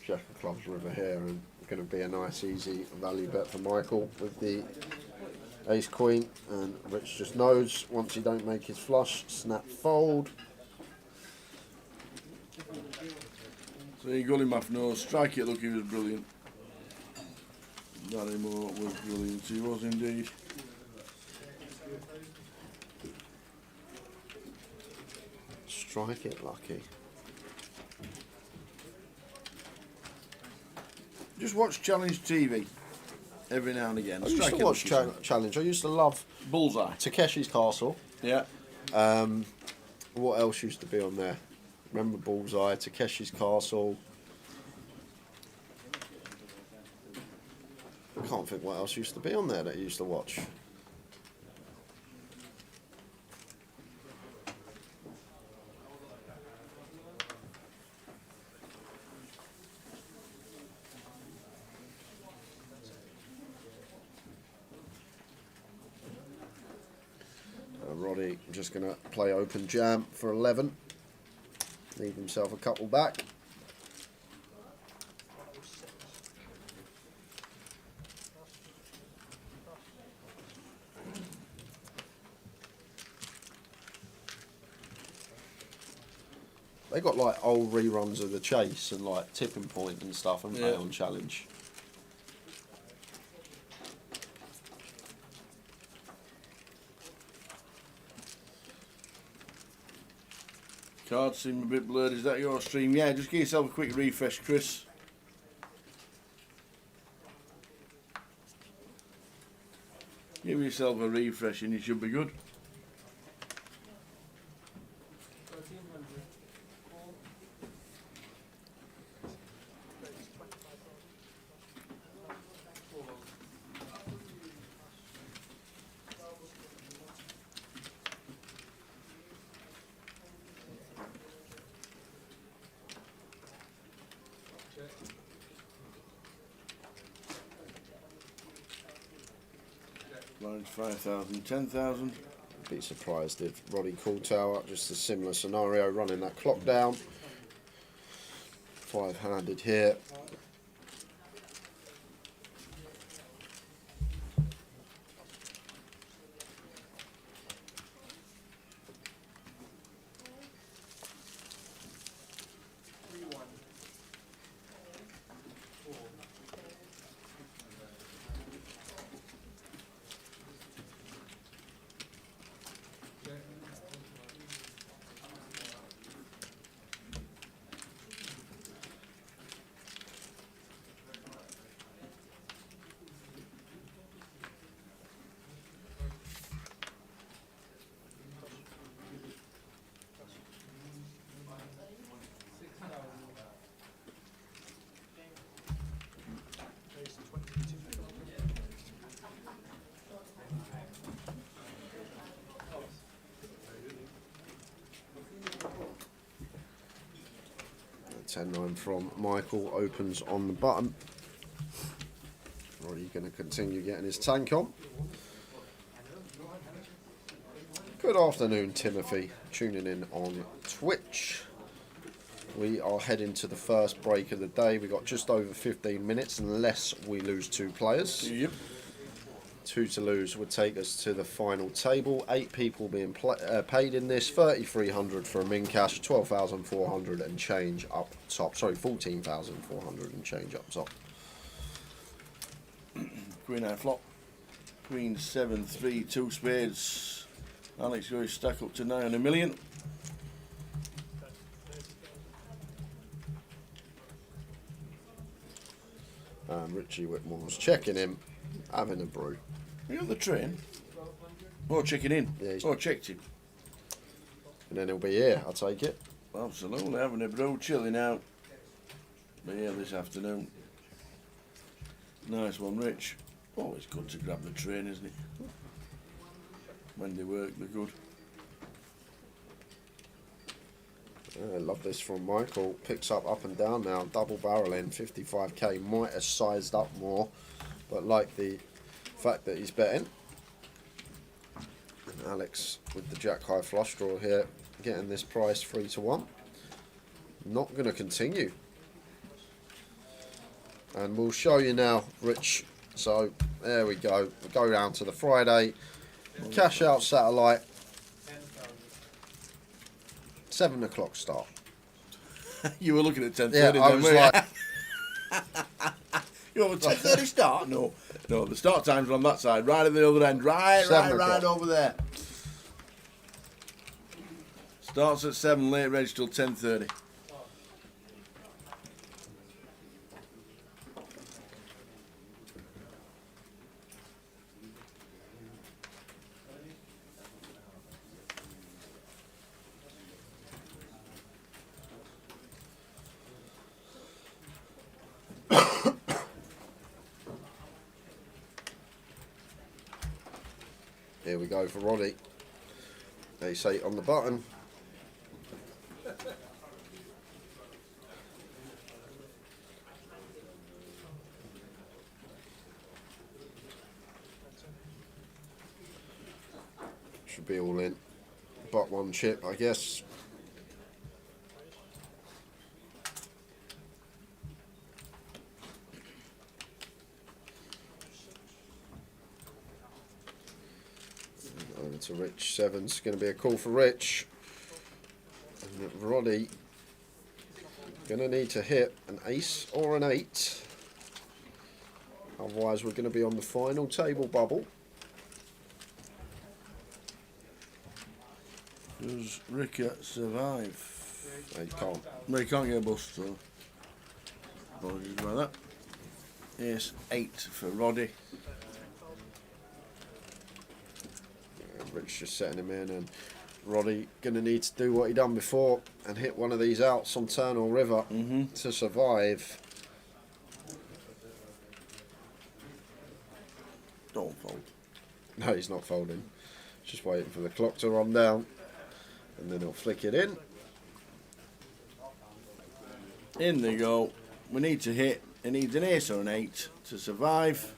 Jack of clubs river here, and going to be a nice easy value bet for Michael with the ace queen, and Rich just knows once he don't make his flush, snap fold. So you got him off nose. Strike it lucky was brilliant. Barrymore was brilliant. He was indeed. Strike it lucky. Just watch Challenge TV every now and again. I used Strike to it watch lucky. Challenge. I used to love Bullseye. Takeshi's Castle. Yeah. What else used to be on there? Remember Bullseye, Takeshi's Castle. I can't think what else used to be on there that you used to watch. Roddy just going to play open jam for 11. Leave himself a couple back. They got like old reruns of The Chase and like Tipping Point and stuff, haven't they, Yeah. on Challenge? Cards seem a bit blurred. Is that your stream? Yeah, just give yourself a quick refresh, Chris. Give yourself a refresh and you should be good. Lines 5,000, 10,000. Be surprised if Roddy Coultower, just a similar scenario, running that clock down. 5-handed here. The 10-9 from Michael opens on the button. Roddy going to continue getting his tank on. Good afternoon, Timothy, tuning in on Twitch. We are heading to the first break of the day. We've got just over 15 minutes unless we lose 2 players. Yep. 2 to lose would take us to the final table. 8 people being paid in this. 3,300 for a min cash. 12,400 and change up top. Sorry, 14,400 and change up top. Queen high flop. Queen 7, 3, 2 spades. Alex goes stack up to 9 million. And Richie Whitmore's checking him, having a brew. Are you on the train? Oh, checking in. Yeah, he's- Oh, checked him. And then he'll be here, I'll take it. Absolutely, having a brew, chilling out. But yeah, this afternoon. Nice one, Rich. Always good to grab the train, isn't it? When they work, they're good. I love this from Michael. Picks up and down now. Double barreling, 55k. Might have sized up more, but like the fact that he's betting. And Alex with the jack high flush draw here, getting this price 3 to 1. Not going to continue. And we'll show you now, Rich. So there we go. We go down to the Friday. Cash out satellite. 7 o'clock start. You were looking at 10:30 Yeah, I then, was weren't you? like, You know, 10:30 start? No. No, the start times are on that side, right at the other end. Right 7 o'clock. over there. Starts at 7, late reg till 10:30. here we go for Roddy. Ace 8 on the button. Should be all in. But 1 chip, I guess. Over to Rich. 7's going to be a call for Rich. And Roddy Going to need to hit an ace or an 8. Otherwise, we're going to be on the final table bubble. Does Rickett survive? He can't. No, he can't get a bust, so. Apologies about that. Ace 8 for Roddy. Rich just setting him in, and Roddy going to need to do what he done before and hit one of these outs on turn or river to survive. Don't fold. No, he's not folding. Just waiting for the clock to run down, and then he'll flick it in. In they go. We need to hit. It needs an ace or an 8 to survive.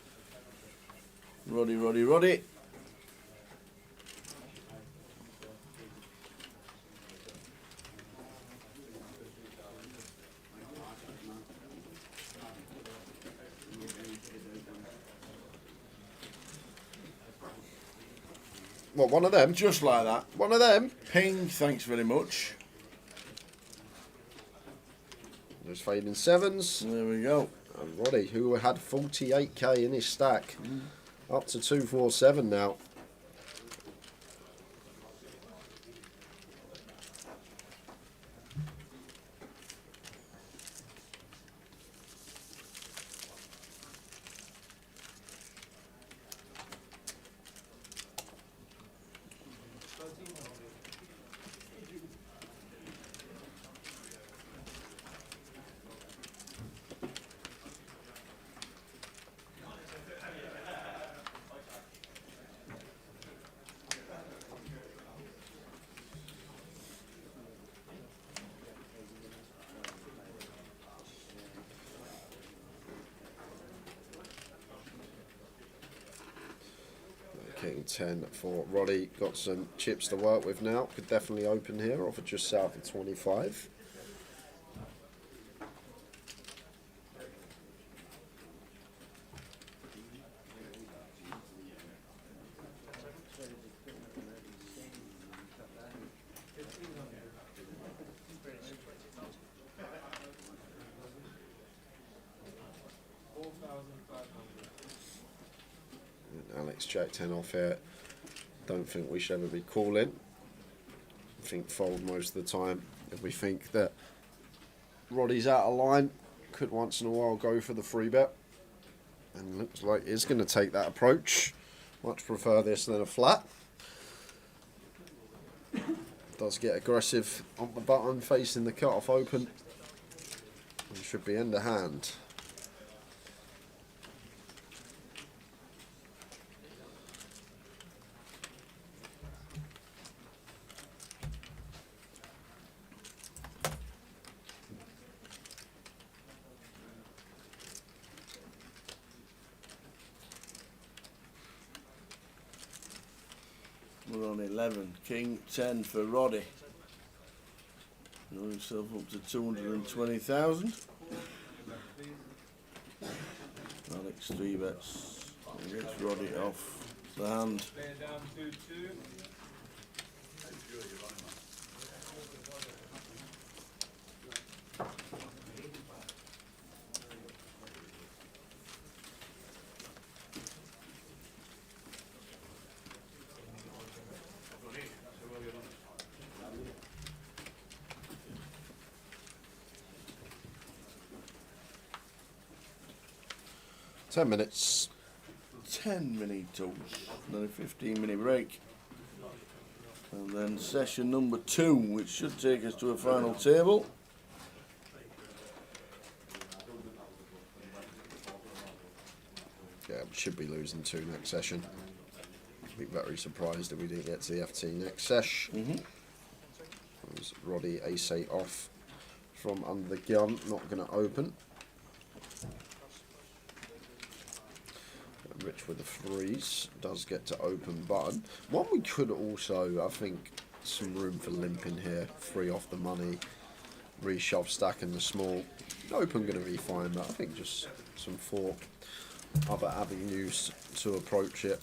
Roddy, Roddy, Roddy. What, one of them? Just like that. One of them? Ping, thanks very much. There's fading 7s. There we go. And Roddy, who had 48k in his stack, up to 247 now. King 10 for Roddy. Got some chips to work with now. Could definitely open here off of just south of 25. Alex jack 10 off here. Don't think we should ever be calling. I think fold most of the time. If we think that Roddy's out of line, could once in a while go for the free bet. And looks like he's going to take that approach. Much prefer this than a flat. Does get aggressive on the button, facing the cut-off open. And should be end of hand. We're on 11. King 10 for Roddy. Got himself up to 220,000. Alex 3 bets. He gets Roddy off the hand. Ten minutes. 10 minutos. Then a 15-minute break. And then session number 2, which should take us to a final table. Yeah, we should be losing 2 next session. Be very surprised if we didn't get to the FT next sesh. Roddy ace-8 off from under the gun, not going to open. Rich with the 3s, does get to open button. What we could also, I think, some room for limping here. 3 off the money, reshove stack in the small. Open going to be fine, but I think just some 4 other avenues to approach it.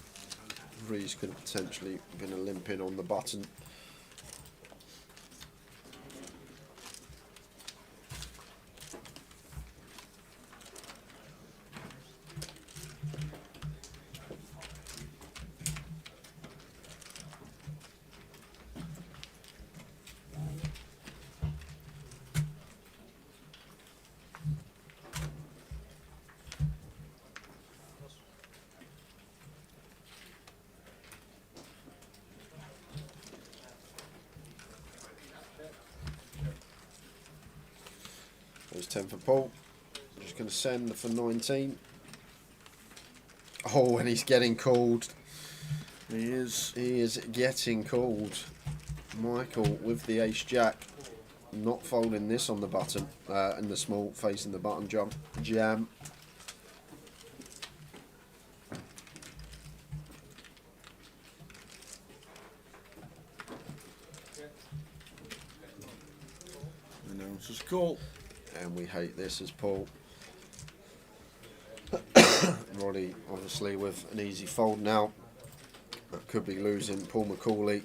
3's could have potentially been a limp in on the button. There's 10 for Paul. I'm just going to send for 19. Oh, and he's getting called. He is. He is getting called. Michael with the ace jack. Not folding this on the button. In the small, facing the button jump. Jam. Announcer's call. And we hate this as Paul. Roddy obviously with an easy fold now. But could be losing. Paul McCauley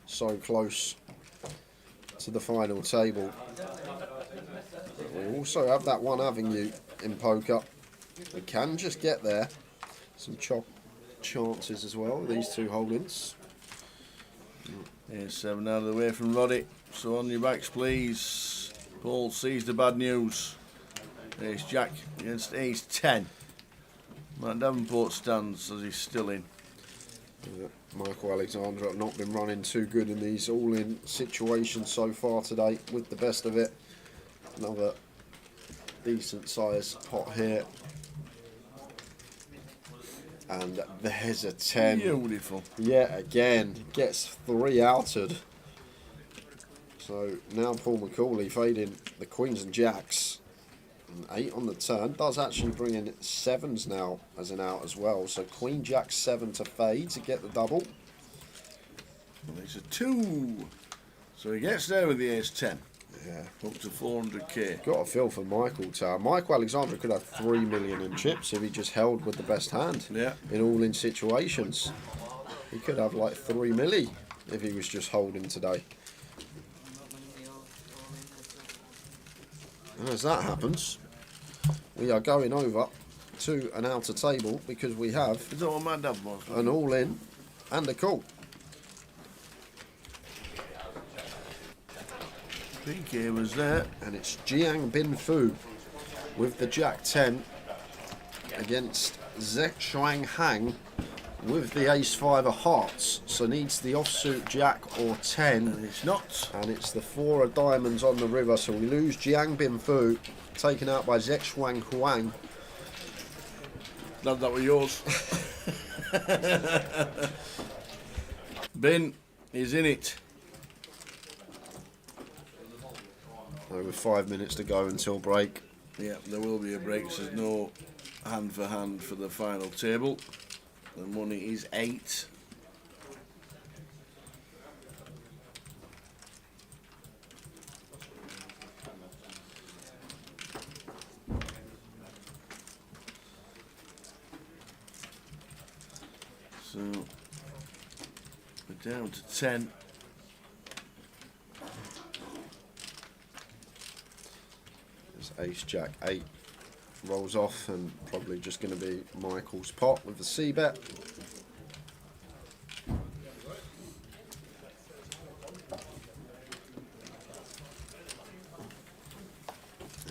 so close to the final table. We also have that one avenue in poker. We can just get there. Some chop chances as well, these two holdings. Here's 7 out of the way from Roddy. So on your backs, please. Paul sees the bad news. Ace Jack against Ace 10. Matt Davenport stands as he's still in. Michael Alexander have not been running too good in these all-in situations so far today with the best of it. Another decent sized pot here. And there's a 10. Beautiful. Yeah, again, gets 3 outed. So now Paul McCauley fading the queens and jacks. And 8 on the turn. Does actually bring in 7s now as an out as well. So queen jack 7 to fade to get the double. Well, it's a 2. So he gets there with the ace 10. Yeah. Up to 400k. Got a feel for Michael Tower. Michael Alexander could have 3 million in chips if he just held with the best hand. Yeah. In all-in situations. He could have like 3 milli if he was just holding today. And as that happens, we are going over to an outer table because we have Is that what my dad was? an all-in and a call. PK was there. And it's Jiang Bin Fu with the Jack 10 against Zek Shuang Hang with the Ace 5 of Hearts. So needs the offsuit Jack or 10. And it's not. And it's the 4 of Diamonds on the river. So we lose Jiang Bin Fu, taken out by Zek Shuang Huang. Glad that was yours. Bin is in it. With 5 minutes to go until break. Yeah, there will be a break. So there's no hand for hand for the final table. The money is 8. So we're down to 10. Ace Jack 8 rolls off and probably just going to be Michael's pot with the C bet. And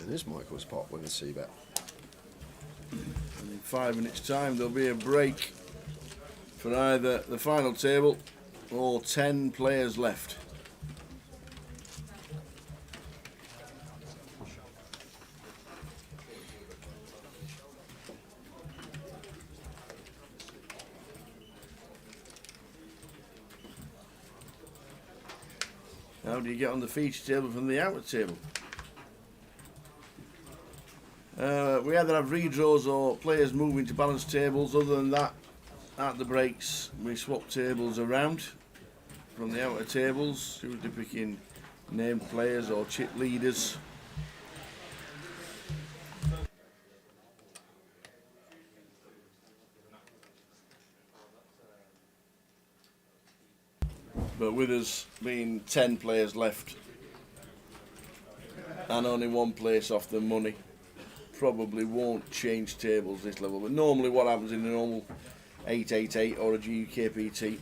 it's Michael's pot with a C bet. And in 5 minutes time there'll be a break for either the final table or 10 players left. How do you get on the feature table from the outer table? We either have redraws or players moving to balance tables. Other than that, at the breaks, we swap tables around from the outer tables, usually picking named players or chip leaders. But with us being 10 players left and only 1 place off the money, probably won't change tables this level. But normally what happens in a normal 888 or a UKPT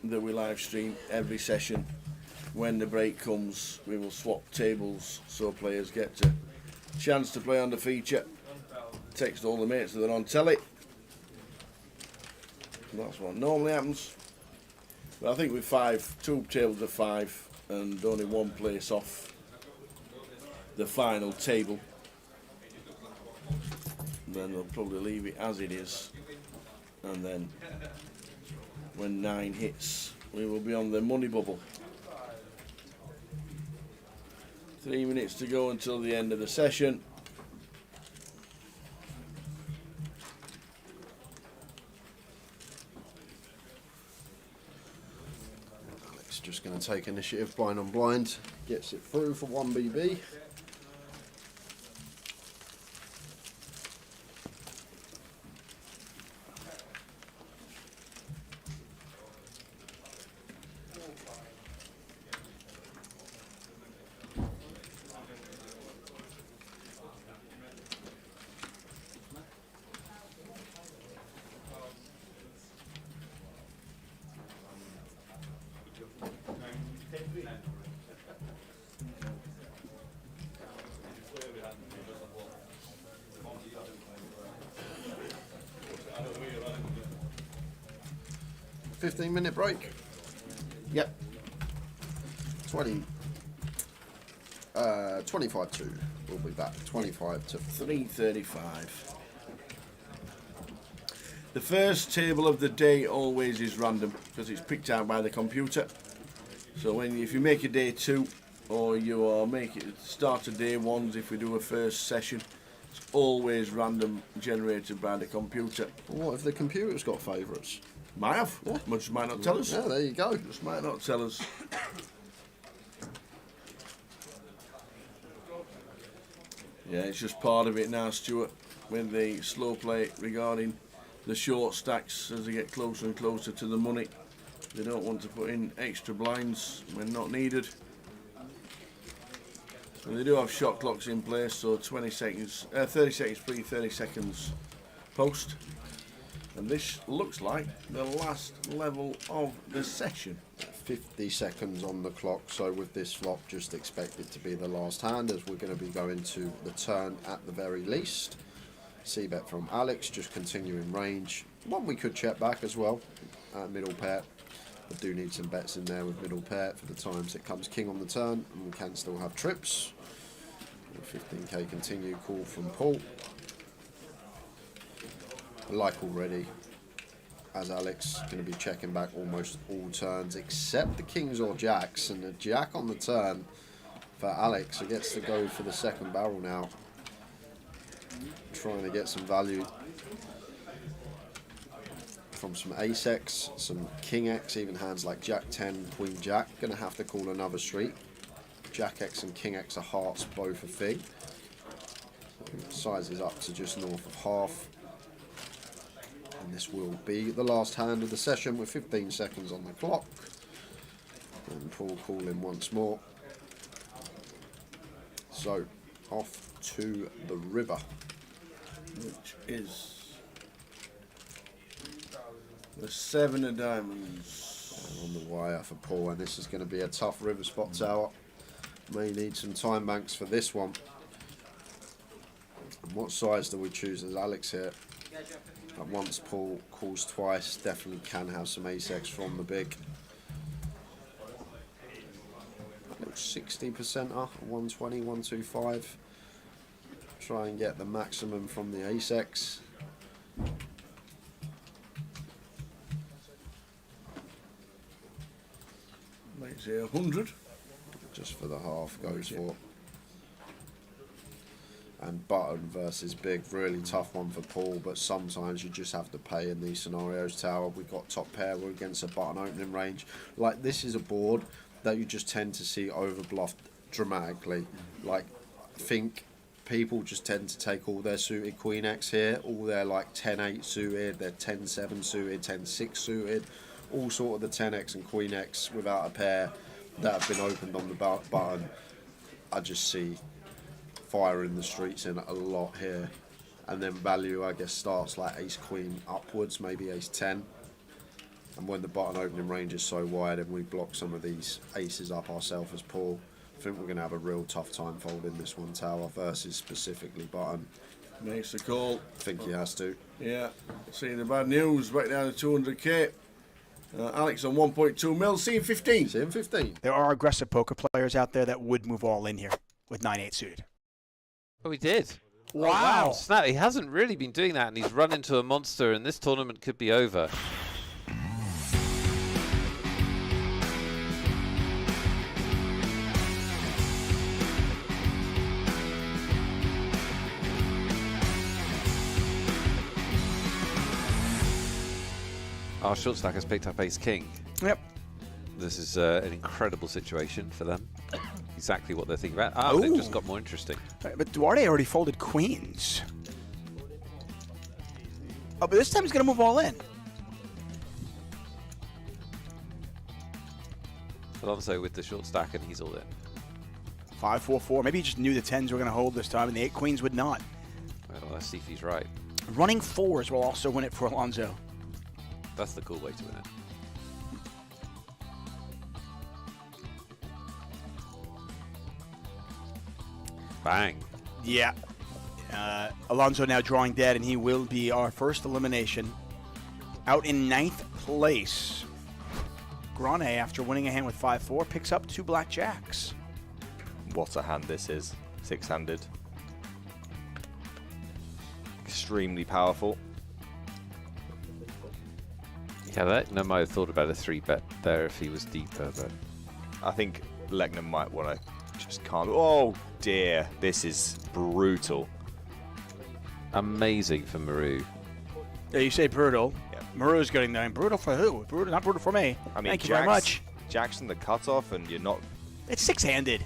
that we live stream every session, when the break comes we will swap tables so players get a chance to play on the feature, text all the mates that are on telly. That's what normally happens. But I think with 2 tables of 5 and only 1 place off, the final table. And then they'll probably leave it as it is. And then when 9 hits, we will be on the money bubble. 3 minutes to go until the end of the session. Alex just going to take initiative blind on blind, gets it through for 1 BB. Minute break. Yep. 25-2. We'll be back. 25 to 3:35. The first table of the day always is random because it's picked out by the computer. So if you make a day 2 or you make it start of day 1s, if we do a first session, it's always random generated by the computer. What if the computer's got favourites? Might have. Yeah. Just might not tell us. Yeah, there you go. Just might not tell us. Yeah, it's just part of it now, Stuart, with the slow play regarding the short stacks as they get closer and closer to the money. They don't want to put in extra blinds when not needed. And they do have shot clocks in place, so 20 seconds, 30 seconds pre, 30 seconds post. And this looks like the last level of the session. 50 seconds on the clock, so with this flop, just expect it to be the last hand, as we're going to be going to the turn at the very least. C-bet from Alex, just continuing range. One we could check back as well at middle pair. I do need some bets in there with middle pair for the times it comes king on the turn, and we can still have trips. 15k continue call from Paul. Like already, as Alex going to be checking back almost all turns except the kings or jacks, and the jack on the turn for Alex, who gets to go for the second barrel now, trying to get some value from some ace X, some king X, even hands like jack 10, queen jack. Going to have to call another street. Jack X and king X are hearts, both a fig. Size is up to just north of half. And this will be the last hand of the session with 15 seconds on the clock. And Paul calling once more. So, off to the river. Which is the 7 of diamonds. And on the wire for Paul, and this is going to be a tough river spot tower. May need some time banks for this one. And what size do we choose as Alex here? At once Paul calls twice, definitely can have some ace X from the big. 60% up, 120, 125. Try and get the maximum from the ace X. Might say 100. Just for the half goes for. And button versus big, really tough one for Paul, but sometimes you just have to pay in these scenarios. Tower, we've got top pair, we're against a button opening range. Like, this is a board that you just tend to see overbluffed dramatically. Like, I think people just tend to take all their suited queen X here, all their like 10-8 suited, their 10-7 suited, 10-6 suited, all sort of the 10X and queen X without a pair that have been opened on the button. I just see fire in the streets in a lot here, and then value I guess starts like ace queen upwards, maybe ace 10, and when the button opening range is so wide and we block some of these aces up ourselves as Paul, I think we're going to have a real tough time folding this one tower versus specifically button. Makes the call. I think he has to. Yeah, seeing the bad news, back down to 200k. Alex on 1.2 mil, seeing 15. Seeing 15. There are aggressive poker players out there that would move all in here. with 9-8 suited. Oh, he did. Wow. Oh, snap. He hasn't really been doing that, and he's run into a monster, and this tournament could be over. Our short stack has picked up ace-king. Yep. This is an incredible situation for them. Exactly what they're thinking about. Ah, but it just got more interesting. But Duarte already folded queens. Oh, but this time he's going to move all in. Alonso with the short stack, and he's all in. 5-4-4. Maybe he just knew the 10s were going to hold this time, and the 8 queens would not. Well, let's see if he's right. Running 4s will also win it for Alonso. That's the cool way to win it. Bang. Yeah. Alonso now drawing dead, and he will be our first elimination. Out in 9th place. Grane, after winning a hand with 5-4, picks up 2 blackjacks. What a hand this is. 6-handed. Extremely powerful. Yeah, Leckner might have thought about a 3-bet there if he was deeper, but I think Leckner might want to just calm. Oh dear, this is brutal. amazing for Maru. Yeah, you say brutal. Yeah. Maru's getting there. Brutal for who? Brutal, not brutal for me. I mean, thank you very much. Jackson the cutoff, and you're not. It's 6-handed.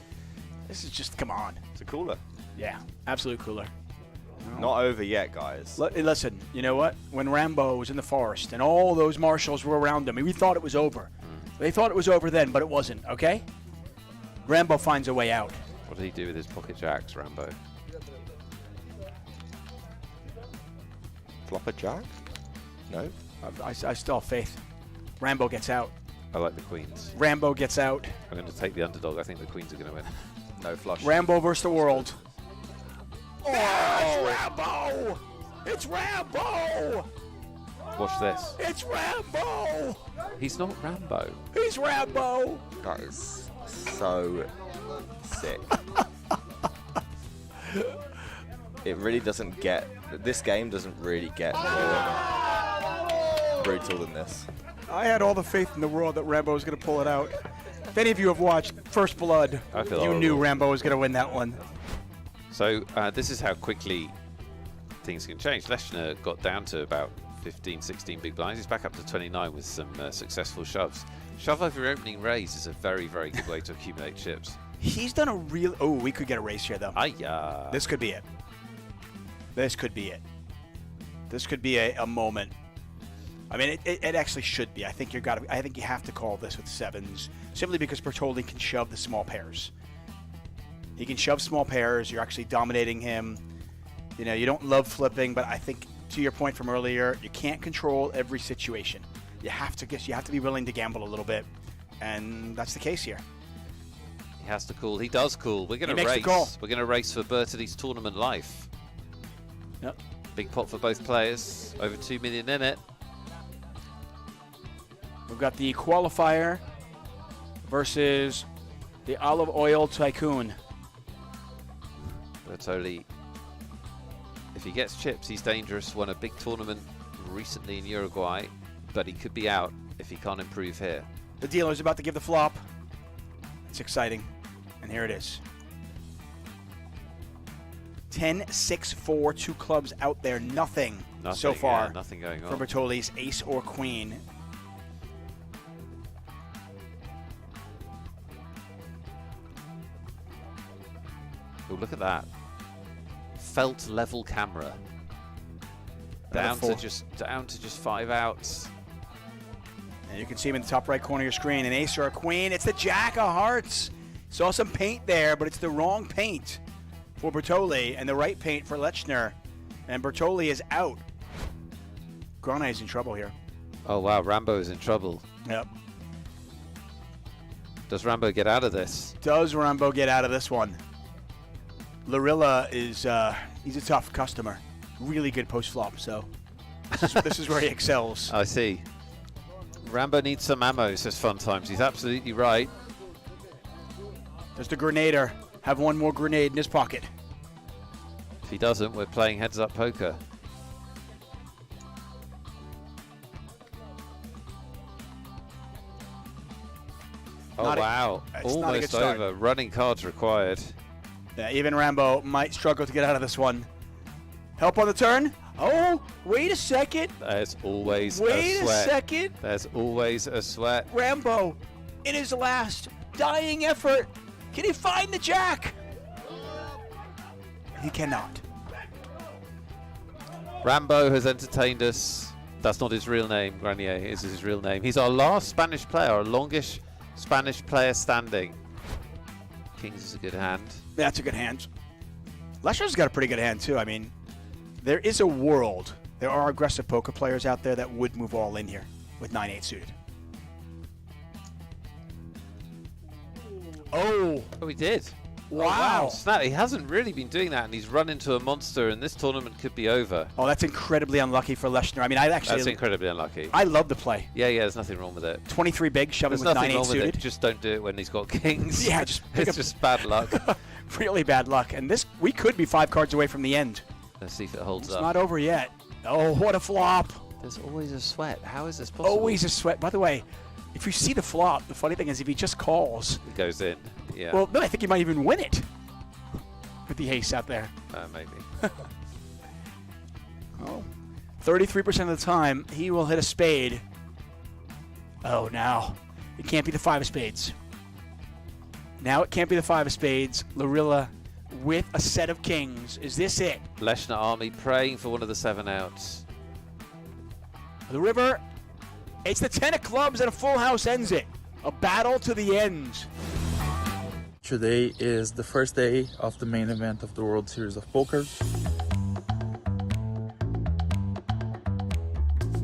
This is just, come on. It's a cooler. Yeah, absolute cooler. Not over yet, guys. Listen, you know what? When Rambo was in the forest and all those marshals were around him, we thought it was over. They thought it was over then, but it wasn't, okay? Rambo finds a way out. What did he do with his pocket jacks, Rambo? Flop a jack? No. I still have faith. Rambo gets out. I like the queens. Rambo gets out. I'm going to take the underdog. I think the queens are going to win. No flush. Rambo versus the world. Oh, it's Rambo! It's Rambo! Watch this. It's Rambo! He's not Rambo. He's Rambo! That is so sick. It really doesn't get. This game doesn't really get more brutal than this. I had all the faith in the world that Rambo was going to pull it out. If any of you have watched First Blood, I feel you horrible. knew Rambo was going to win that one. So this is how quickly things can change. Leshner got down to about 15, 16 big blinds. He's back up to 29 with some successful shoves. Shove over your opening raise is a very, very good way to accumulate chips. He's done a real... Oh, we could get a race here, though. Aiyah. This could be it. This could be it. This could be a moment. I mean, it actually should be. I think you have to call this with sevens, simply because Bertolli can shove the small pairs. He can shove small pairs. You're actually dominating him. You know, you don't love flipping, but I think to your point from earlier, you can't control every situation. You have to be willing to gamble a little bit, and that's the case here. He has to call. He does call. We're going to makes the race. call. We're going to race for Bertolli's tournament life. Yep. Big pot for both players. Over 2 million in it. We've got the qualifier versus the olive oil tycoon. Bertolli, if he gets chips, he's dangerous. Won a big tournament recently in Uruguay, but he could be out if he can't improve here. The dealer's about to give the flop. It's exciting. And here it is. 10-6-4, 2 clubs out there. Nothing so far. Yeah, nothing going on. For Bertolli's ace or queen. Oh, look at that. Felt level camera. Down to just 5 outs. And you can see him in the top right corner of your screen. An ace or a queen. It's the Jack of Hearts. Saw some paint there, but it's the wrong paint for Bertolli and the right paint for Lechner. And Bertolli is out. Grane is in trouble here. Oh, wow. Rambo is in trouble. Yep. Does Rambo get out of this? Does Rambo get out of this one? Larilla is, he's a tough customer. Really good post-flop, so this is where he excels. I see. Rambo needs some ammo, says Fun Times. He's absolutely right. There's the Grenader. have one more grenade in his pocket. If he doesn't, we're playing heads-up poker. Oh, wow. Almost over. Running cards required. Yeah, even Rambo might struggle to get out of this one. Help on the turn. Oh, wait a second. There's always a sweat. Wait a second. There's always a sweat. Rambo, in his last dying effort, can he find the jack? He cannot. Rambo has entertained us. That's not his real name. Grenier is his real name. He's our last Spanish player, our longest Spanish player standing. Kings is a good hand. That's a good hand. Leschner's got a pretty good hand, too. I mean, there is a world. There are aggressive poker players out there that would move all in here with 9-8 suited. Oh, he did. Wow. Oh, snap. He hasn't really been doing that, and he's run into a monster, and this tournament could be over. Oh, that's incredibly unlucky for Leschner. I mean, That's incredibly unlucky. I love the play. Yeah, there's nothing wrong with it. 23 big, shoving There's with nothing 9-8 wrong suited. with it. Just don't do it when he's got kings. Yeah, it's just bad luck. Really bad luck. And this, we could be 5 cards away from the end. Let's see if it holds up. It's not over yet. Oh, what a flop. There's always a sweat. How is this possible? Always a sweat. By the way, if you see the flop, the funny thing is if he just calls. It goes in, yeah. Well, no, I think he might even win it with the ace out there. Maybe. Oh, 33% of the time, he will hit a spade. Oh, now. It can't be the 5 of spades. Now it can't be the 5 of spades. Lorilla with a set of kings. Is this it? Leschner Army praying for one of the 7 outs. The river. It's the 10 of clubs and a full house ends it. A battle to the end. Today is the first day of the main event of the World Series of Poker.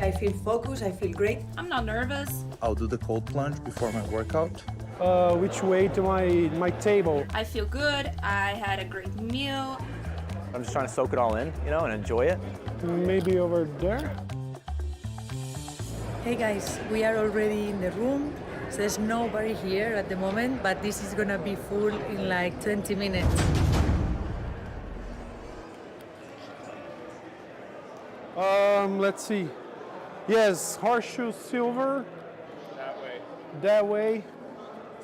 I feel focused, I feel great. I'm not nervous. I'll do the cold plunge before my workout. Which way to my table? I feel good. I had a great meal. I'm just trying to soak it all in, and enjoy it. Maybe over there? Hey guys, we are already in the room. So there's nobody here at the moment, but this is gonna be full in like 20 minutes. Let's see. Yes, horseshoe silver. That way. That way.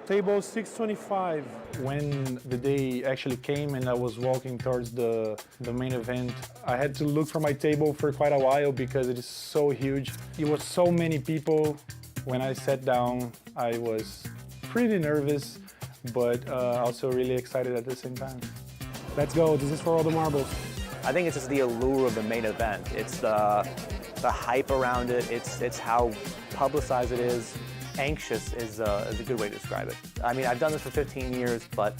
Table 625. When the day actually came and I was walking towards the main event, I had to look for my table for quite a while because it is so huge. It was so many people. When I sat down, I was pretty nervous, but also really excited at the same time. Let's go. This is for all the marbles. I think it's just the allure of the main event. It's the hype around it. It's how publicized it is. Anxious is a good way to describe it. I mean, I've done this for 15 years, but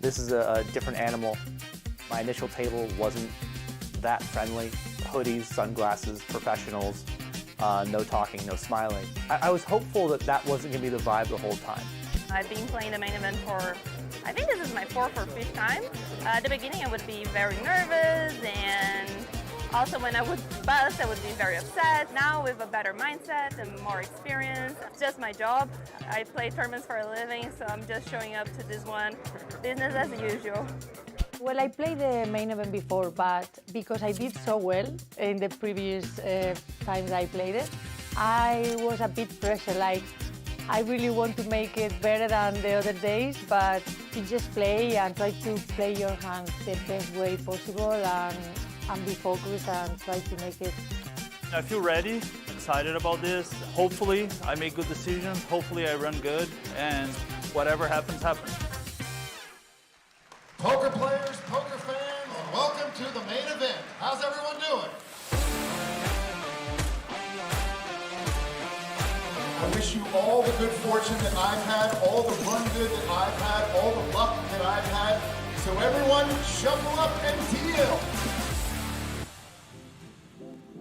this is a different animal. My initial table wasn't that friendly. Hoodies, sunglasses, professionals, no talking, no smiling. I was hopeful that wasn't going to be the vibe the whole time. I've been playing the main event for, I think this is my 4th or 5th time. At the beginning I would be very nervous, and also when I would bust I would be very upset. Now with a better mindset and more experience, it's just my job. I play tournaments for a living, so I'm just showing up to this one. Business as usual. Well, I played the main event before, but because I did so well in the previous times I played it, I was a bit pressured, like I really want to make it better than the other days, but you just play and try to play your hand the best way possible and be focused and try to make it. I feel ready, excited about this. Hopefully I make good decisions, hopefully I run good, and whatever happens, happens. Poker players, poker fans, welcome to the main event. How's everyone doing? I wish you all the good fortune that I've had, all the run good that I've had, all the luck that I've had. So everyone, shuffle up and deal.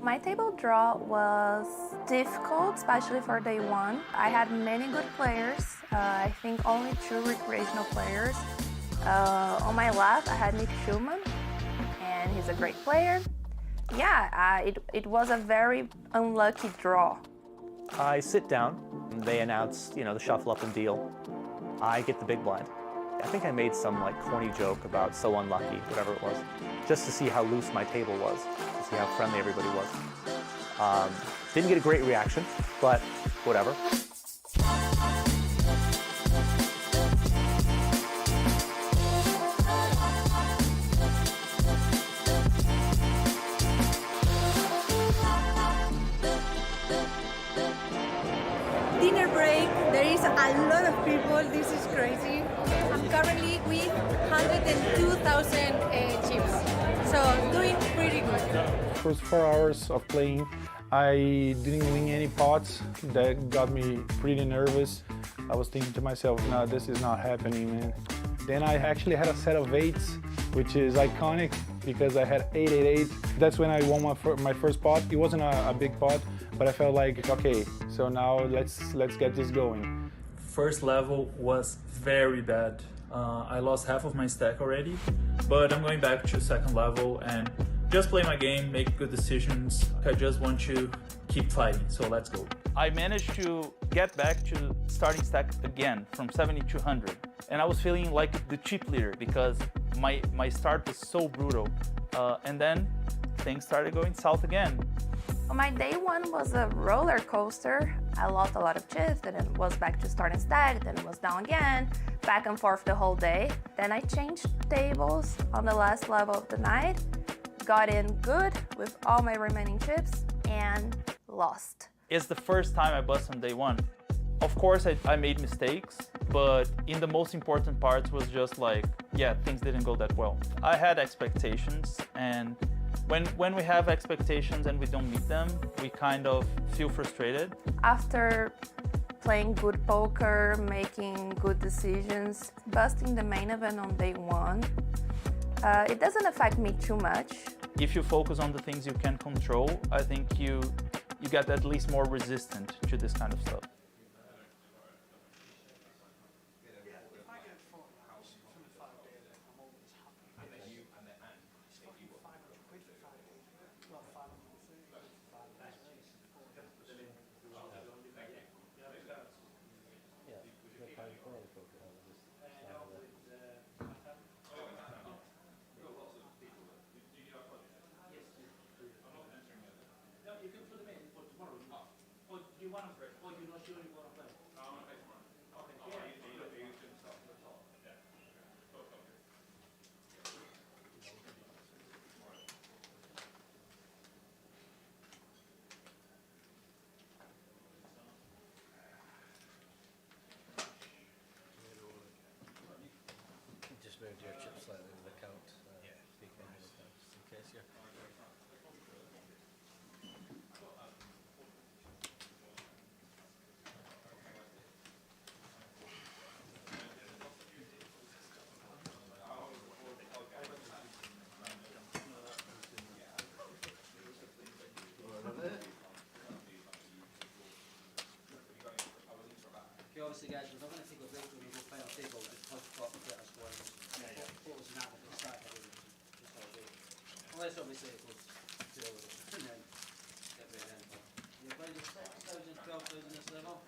My table draw was difficult, especially for day one. I had many good players, I think only 2 recreational players. On my left, I had Nick Schulman, and he's a great player. Yeah, it was a very unlucky draw. I sit down, they announce, the shuffle up and deal. I get the big blind. I think I made some like corny joke about so unlucky, whatever it was, just to see how loose my table was, to see how friendly everybody was. Didn't get a great reaction, but whatever. Dinner break, there is a lot of people, this is crazy. I'm currently with 102,000 chips, so doing pretty good. First 4 hours of playing, I didn't win any pots. That got me pretty nervous. I was thinking to myself, no, this is not happening, man. Then I actually had a set of 8s, which is iconic because I had 888. That's when I won my first pot. It wasn't a big pot, but I felt like, okay, so now let's get this going. First level was very bad. I lost half of my stack already, but I'm going back to second level and just play my game, make good decisions. I just want to keep fighting, so let's go. I managed to get back to starting stack again from 70 to 100. And I was feeling like the chip leader because my start was so brutal. And then things started going south again. Well, my day one was a roller coaster. I lost a lot of chips, then it was back to starting stack, then it was down again, back and forth the whole day. Then I changed tables on the last level of the night, got in good with all my remaining chips, and lost. It's the first time I bust on day one. Of course, I made mistakes, but in the most important parts was just like, yeah, things didn't go that well. I had expectations, and when we have expectations and we don't meet them, we kind of feel frustrated. After playing good poker, making good decisions, busting the main event on day one, it doesn't affect me too much. If you focus on the things you can control, I think you get at least more resistant to this kind of stuff. Just moved your chip slightly with the count. Speaking of the count, just in case you're... Obviously, guys, we're not going to take a break when we go final table. Just punch clock and get our scores. What was an average start? Unless obviously it was too early, and then get rid of it. You're playing just 6,000, 12,000 this level.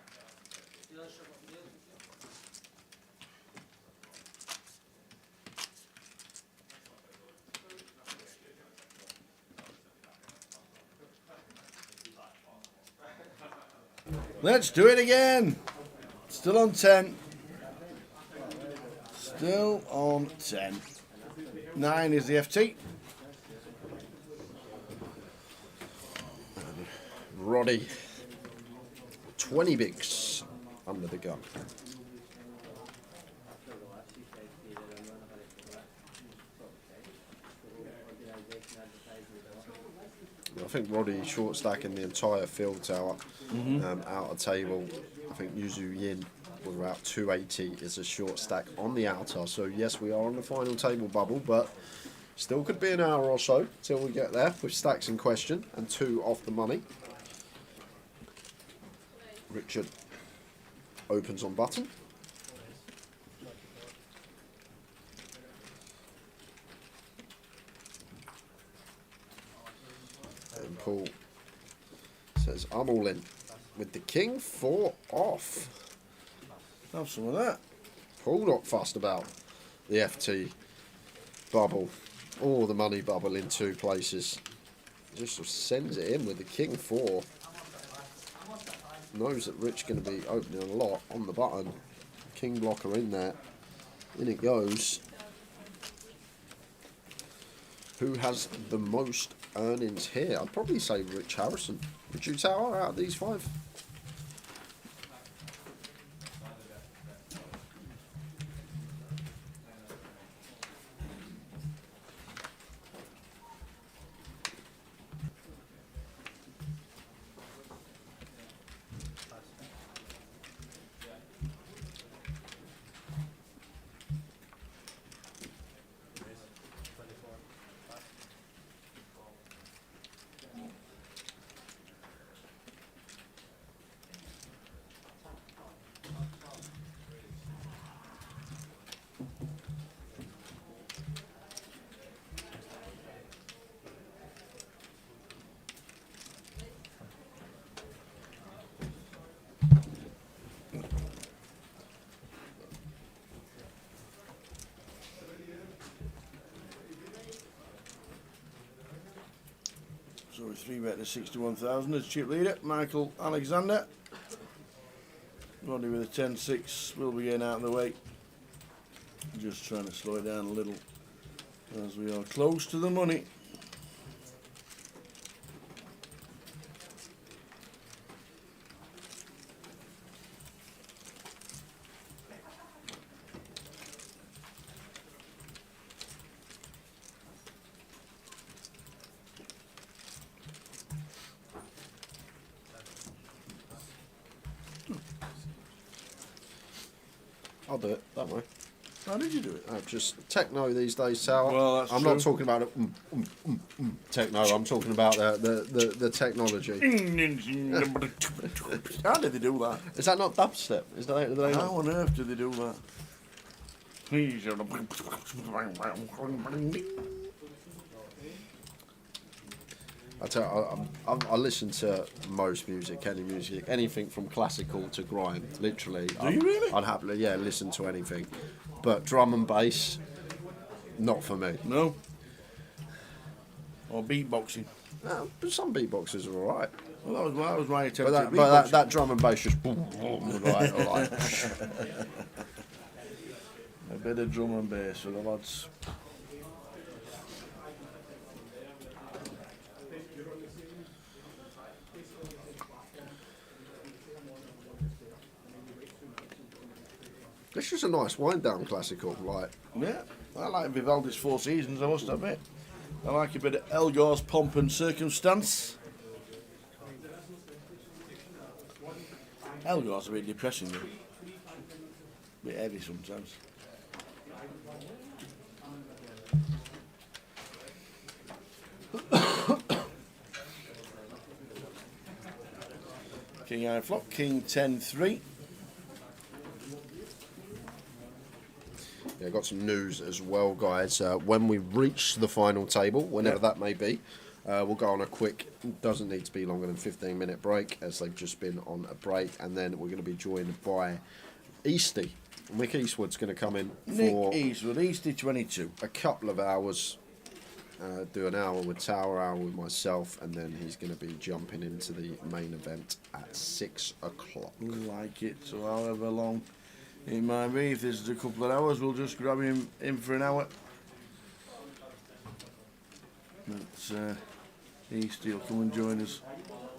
You know, sure what to do. Let's do it again. Still on 10. Still on 10. 9 is the FT. Roddy, 20 bigs under the gun. I think Roddy short stacking the entire field tower out of table. I think Yuzu Yin with about 280 is a short stack on the outer. So yes, we are on the final table bubble, but still could be an hour or so till we get there with stacks in question and 2 off the money. Richard opens on button. And Paul says, I'm all in. With the king 4 off. Have some of that. Paul not fussed about. the FT bubble, or the money bubble in 2 places. Just sort of sends it in with the king 4. Knows that Rich going to be opening a lot on the button. King blocker in there. In it goes. Who has the most earnings here? I'd probably say Rich Harrison. Would you Tower out of these 5? So we 3-bet to 61,000 as chip leader, Michael Alexander. Rodney with a 10-6 will be getting out of the way. Just trying to slow it down a little as we are close to the money. I'll do it, don't worry. How did you do it? Just techno these days, Tower. Well, that's I'm true. not talking about it, techno. I'm talking about the technology. How did they do that? Is that not dubstep? Is that? Do they How not? on earth did they do that? Please, I listen to most music, any music, anything from classical to grime. Literally. Do you really? I'd happily, listen to anything, but drum and bass, not for me. No. Or beatboxing. But some beatboxers are all right. Well, that was my attempt. But that drum and bass just all right. A bit of drum and bass for the lads. This is a nice wind down classical, like. Yeah, I like Vivaldi's Four Seasons, I must admit. I like a bit of Elgar's Pomp and Circumstance. Elgar's a bit depressing, though. A bit heavy sometimes. King high flop, King 10-3. Yeah, got some news as well, guys. When we reach the final table, whenever that may be, we'll go on a quick, doesn't need to be longer than 15-minute break, as they've just been on a break, and then we're going to be joined by Easty. Nick Eastwood's going to come in for Nick Eastwood, Easty 22. A couple of hours, do an hour with Tower, hour with myself, and then he's going to be jumping into the main event at 6 o'clock. Like it, so however long it might be. If this is a couple of hours, we'll just grab him in for an hour. But Easty will come and join us.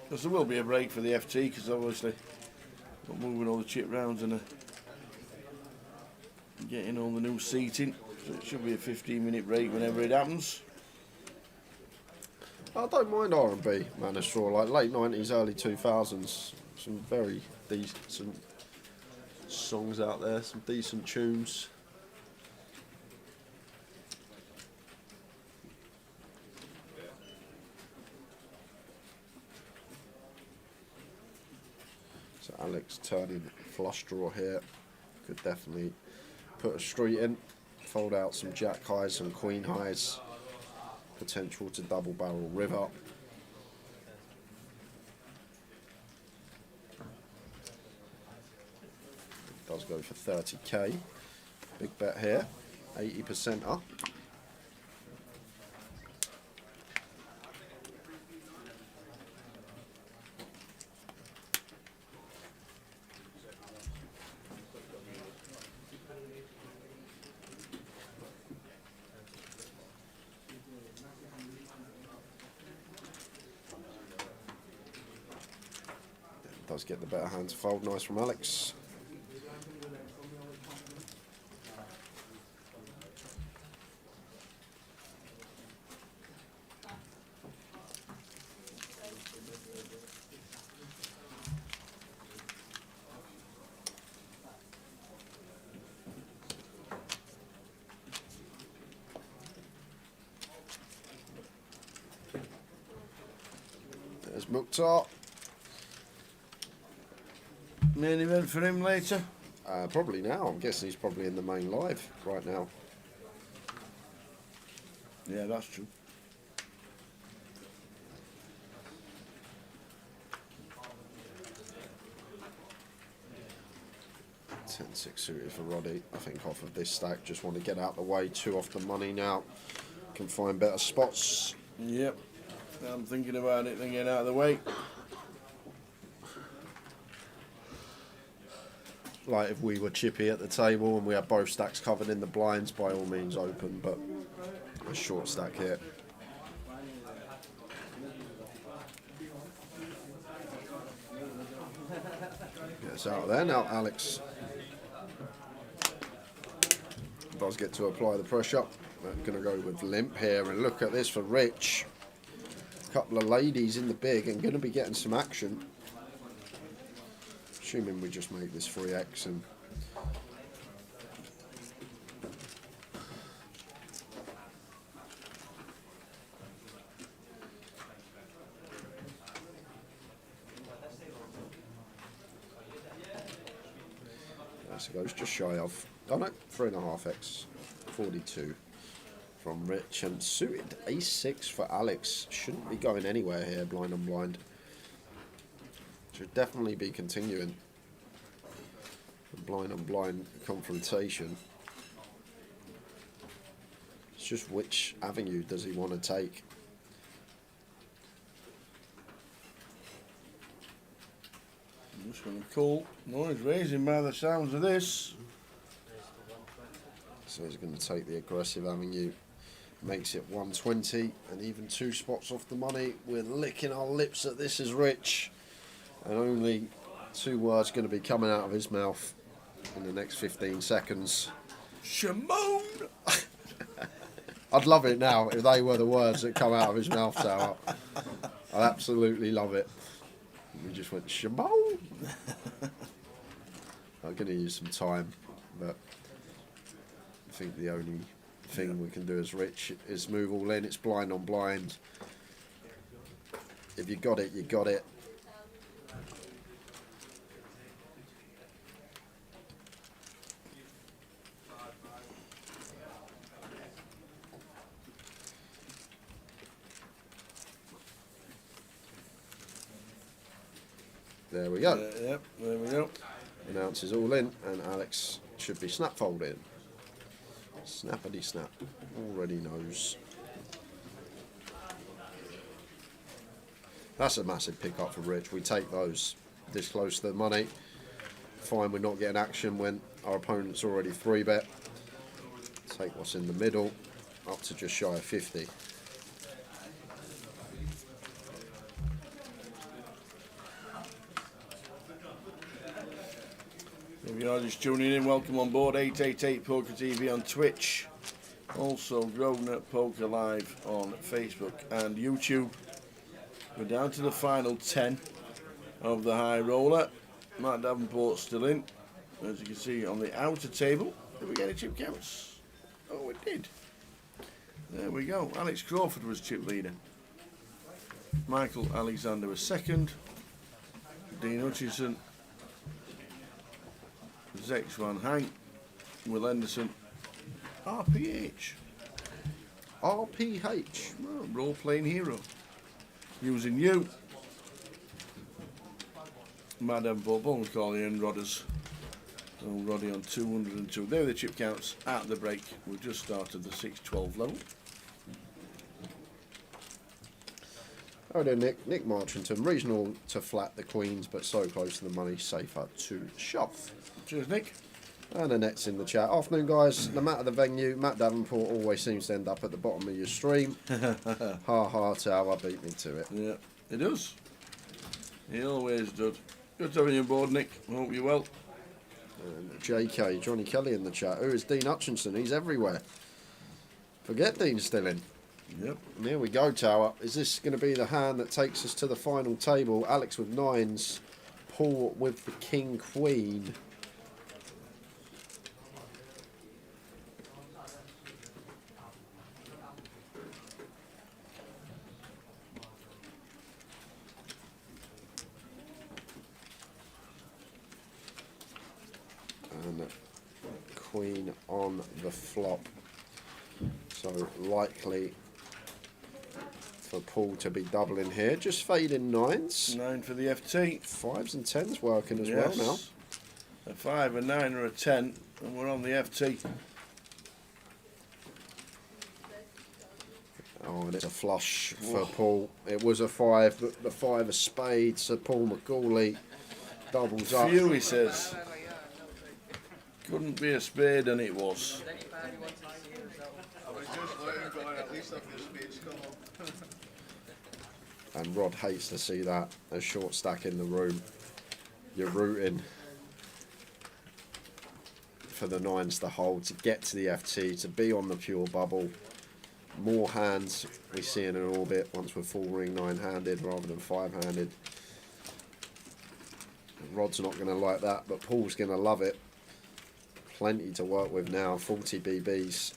Because there will be a break for the FT, because obviously we're moving all the chip rounds and getting all the new seating. So it should be a 15-minute break whenever it happens. I don't mind R&B, man, a straw, like late 90s, early 2000s. Some very decent songs out there, some decent tunes. So Alex turning flush draw here. Could definitely put a street in, fold out some jack highs, some queen highs. Potential to double barrel river. Does go for 30k. Big bet here. 80% up. Does get the better hand to fold. Nice from Alex. There's Mukhtar. Main event for him later? Probably now. I'm guessing he's probably in the main live right now. Yeah, that's true. $10-6 suited for Roddy. I think off of this stack. Just want to get out the way. 2 off the money now. Can find better spots. Yep. I'm thinking about it, then get out of the way. Like if we were chippy at the table and we had both stacks covered in the blinds, by all means open, but a short stack here. Gets out of there. Now Alex does get to apply the pressure. We're going to go with limp here, and look at this for Rich. A couple of ladies in the big and going to be getting some action. Assuming we just make this 3x and so it goes just shy of, oh no, 3.5x, 42 from Rich, and suited ace-6 for Alex. Shouldn't be going anywhere here, blind on blind. Should definitely be continuing the blind on blind confrontation. It's just which avenue does he want to take? I'm just going to call. No, he's raising by the sounds of this. So he's going to take the aggressive avenue. Makes it 120 and even 2 spots off the money. We're licking our lips at this as Rich. And only 2 words going to be coming out of his mouth in the next 15 seconds. Shimon! I'd love it now if they were the words that come out of his mouth, Tower. I'd absolutely love it. We just went, Shimon! I'm going to use some time, but I think the only thing we can do as Rich is move all in. It's blind on blind. If you got it, you got it. There we go. Yep, there we go. Announces all in, and Alex should be snap folding. Snappity snap. Already knows. That's a massive pick up for Rich. We take those this close to the money. Fine, we're not getting action when our opponent's already 3-bet. Take what's in the middle, up to just shy of 50. If you're just tuning in, welcome on board 888 Poker TV on Twitch. Also, Grosvenor Poker Live on Facebook and YouTube. We're down to the final 10 of the high roller. Matt Davenport still in. As you can see on the outer table. Did we get any chip counts? Oh, we did. There we go. Alex Crawford was chip leader. Michael Alexander was second. Dean Hutchison. Zex Van Hank. Will Henderson. RPH. RPH. Oh, role-playing hero. Using you. Madame Bourbon calling in Rodders. So Roddy on 202. There are the chip counts at the break. We've just started the 6-12 level. Oh there, Nick Marchington, regional to flat the queens, but so close to the money, safer to shove. Cheers, Nick. And Annette's in the chat. Afternoon, guys. No matter the venue, Matt Davenport always seems to end up at the bottom of your stream. Ha ha, Tower beat me to it. Yeah, he does. He always does. Good to have you on board, Nick. I hope you're well. And JK, Johnny Kelly in the chat. Who is Dean Hutchinson? He's everywhere. Forget Dean's still in. Yep. And here we go, Tower. Is this going to be the hand that takes us to the final table? Alex with 9s, Paul with the King Queen. And Queen on the flop. So likely for Paul to be doubling here. Just fading 9s. 9 for the FT. 5s and 10s working as well now. A 5, a 9 or a 10, and we're on the FT. Oh, and it's a flush for Paul. It was a 5, but the 5 of spades, so Paul McGauley doubles up. Few, he says. Couldn't be a spade, and it was. And Rod hates to see that. A short stack in the room. You're rooting for the 9s to hold, to get to the FT, to be on the pure bubble. More hands we see in an orbit once we're full ring 9-handed rather than 5-handed. Rod's not going to like that, but Paul's going to love it. Plenty to work with now. 40 BBs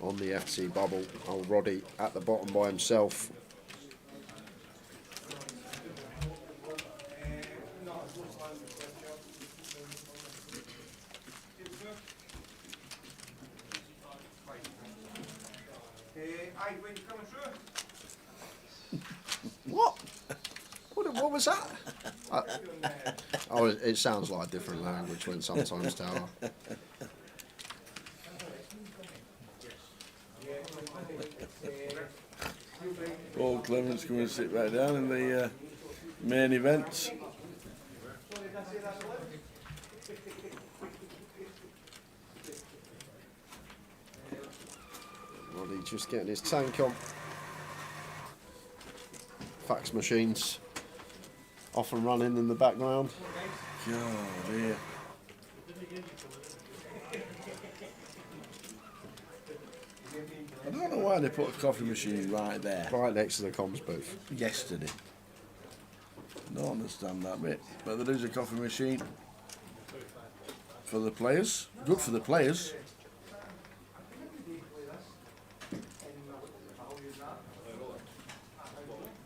on the FT bubble. Old Roddy at the bottom by himself. What? What was that? Oh, it sounds like a different language when sometimes Tower. Paul Clements coming to sit back down in the main event. Roddy just getting his tank on. Fax machines off and running in the background. God, dear. I don't know why they put a coffee machine right there. Right next to the comms booth. Yesterday. Don't understand that bit. But there is a coffee machine for the players. Good for the players.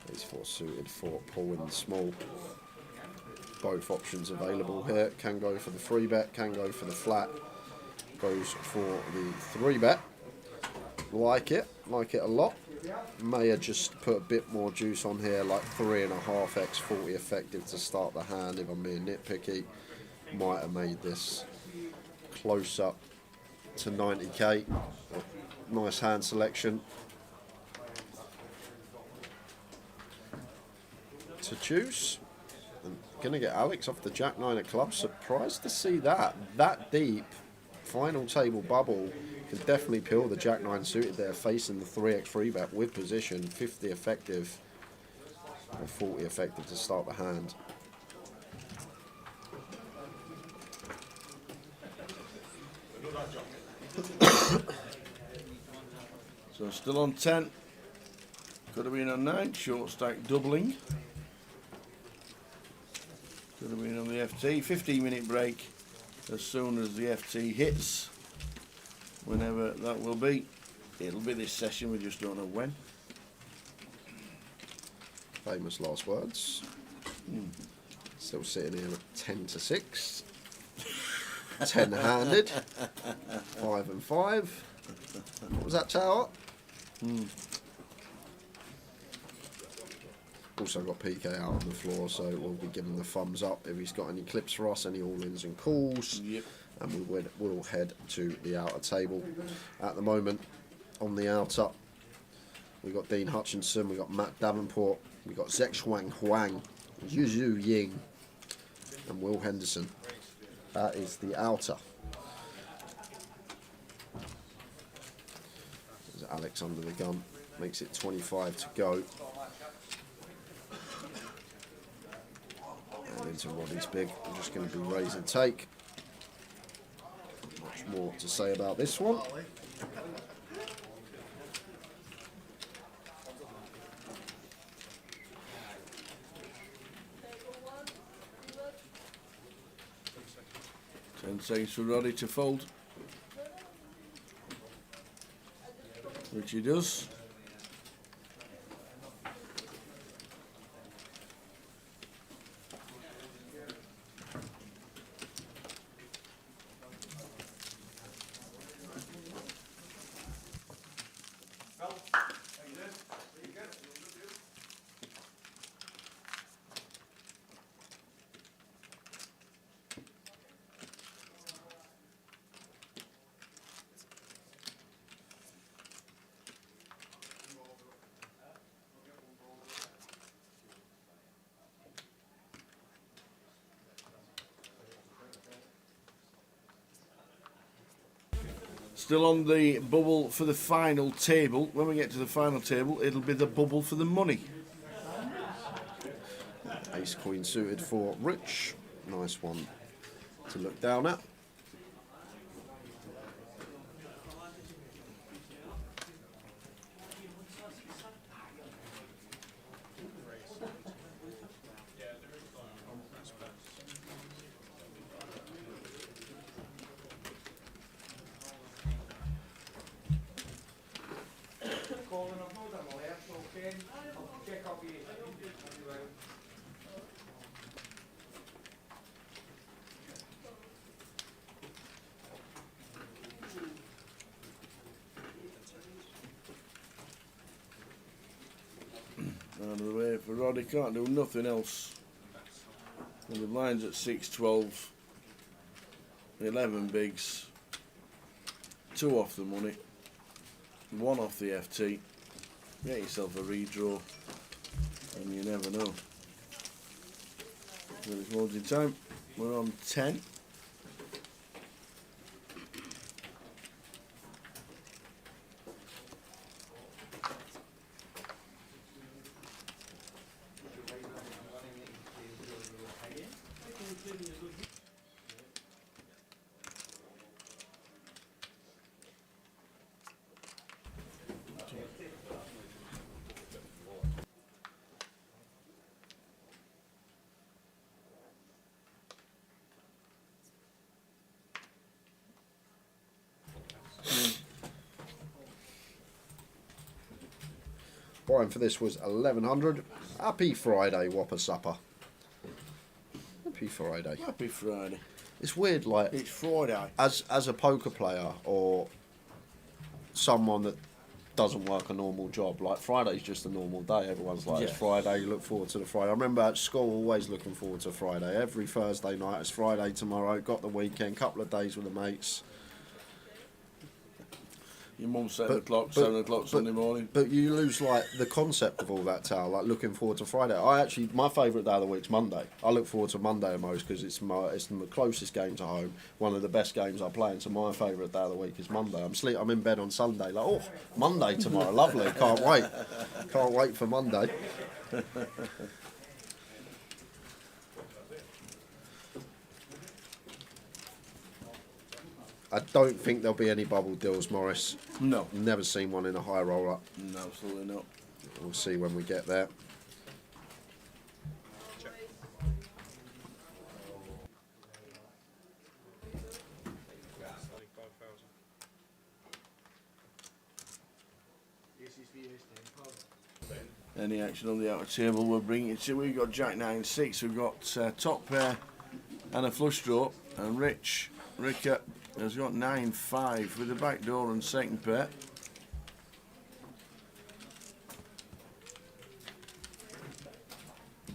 These 4 suited for Paul in the small. Both options available here. Can go for the 3-bet, can go for the flat. Goes for the 3-bet. Like it a lot. May have just put a bit more juice on here, like 3.5x 40 effective to start the hand if I'm being nitpicky. Might have made this close up to 90k. Nice hand selection. To choose. I'm gonna get Alex off the Jack 9 of clubs. Surprised to see that deep. Final table bubble can definitely peel the Jack 9 suited there, facing the 3x 3-bet with position, 50 effective or 40 effective to start the hand. So still on 10. Could have been on 9. Short stack doubling. Could have been on the FT. 15-minute break as soon as the FT hits. Whenever that will be. It'll be this session, we just don't know when. Famous last words. Still sitting here at 10 to 6. 10-handed. 5 and 5. What was that, Tower? Also got PK out on the floor, so we'll be giving the thumbs up if he's got any clips for us, any all-ins and calls. Yep. And we'll head to the outer table. At the moment, on the outer, we got Dean Hutchinson, we got Matt Davenport, we got Zexhuang Huang, Yuzu Ying, and Will Henderson. That is the outer. There's Alex under the gun, makes it 25 to go. And into Roddy's big. I'm just going to be raise and take. Much more to say about this one. Ten seconds for Roddy to fold. Which he does. Still on the bubble for the final table. When we get to the final table, it'll be the bubble for the money. Ace Queen suited for Rich. Nice one to look down at. Out of the way for Roddy, can't do nothing else. And the blinds at 6, 12, 11 bigs, 2 off the money, 1 off the FT. Get yourself a redraw, and you never know. With it's loading time, we're on 10. Buying for this was 1100. Happy Friday, Whopper Supper. Happy Friday. Happy Friday. It's weird, like it's Friday. As a poker player or someone that doesn't work a normal job, like Friday's just a normal day. Everyone's like, it's Friday, you look forward to the Friday. I remember at school always looking forward to Friday. Every Thursday night, it's Friday tomorrow, got the weekend, couple of days with the mates. Your mum set the clock, 7 o'clock Sunday morning. But you lose like the concept of all that, Tal. Like looking forward to Friday. My favourite day of the week's Monday. I look forward to Monday the most because it's the closest game to home. One of the best games I play. And so my favourite day of the week is Monday. I'm in bed on Sunday. Like, oh, Monday tomorrow, lovely. Can't wait. Can't wait for Monday. I don't think there'll be any bubble deals, Morris. No. Never seen one in a high roller. No, absolutely not. We'll see when we get there. Any action on the outer table, we'll bring it to. We've got Jack 9-6, we've got top pair and a flush draw, and Ricker has got 9-5 with the back door and second pair.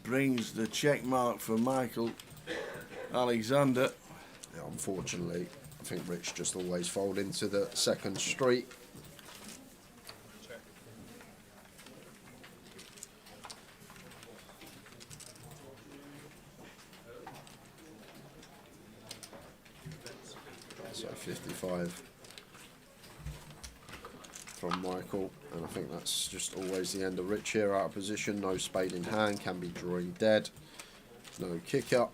brings the check mark for Michael Alexander. Yeah, unfortunately, I think Rich just always fold into the second street. So 55 from Michael, and I think that's just always the end of Rich here, out of position, no spade in hand, can be drawing dead, no kick up,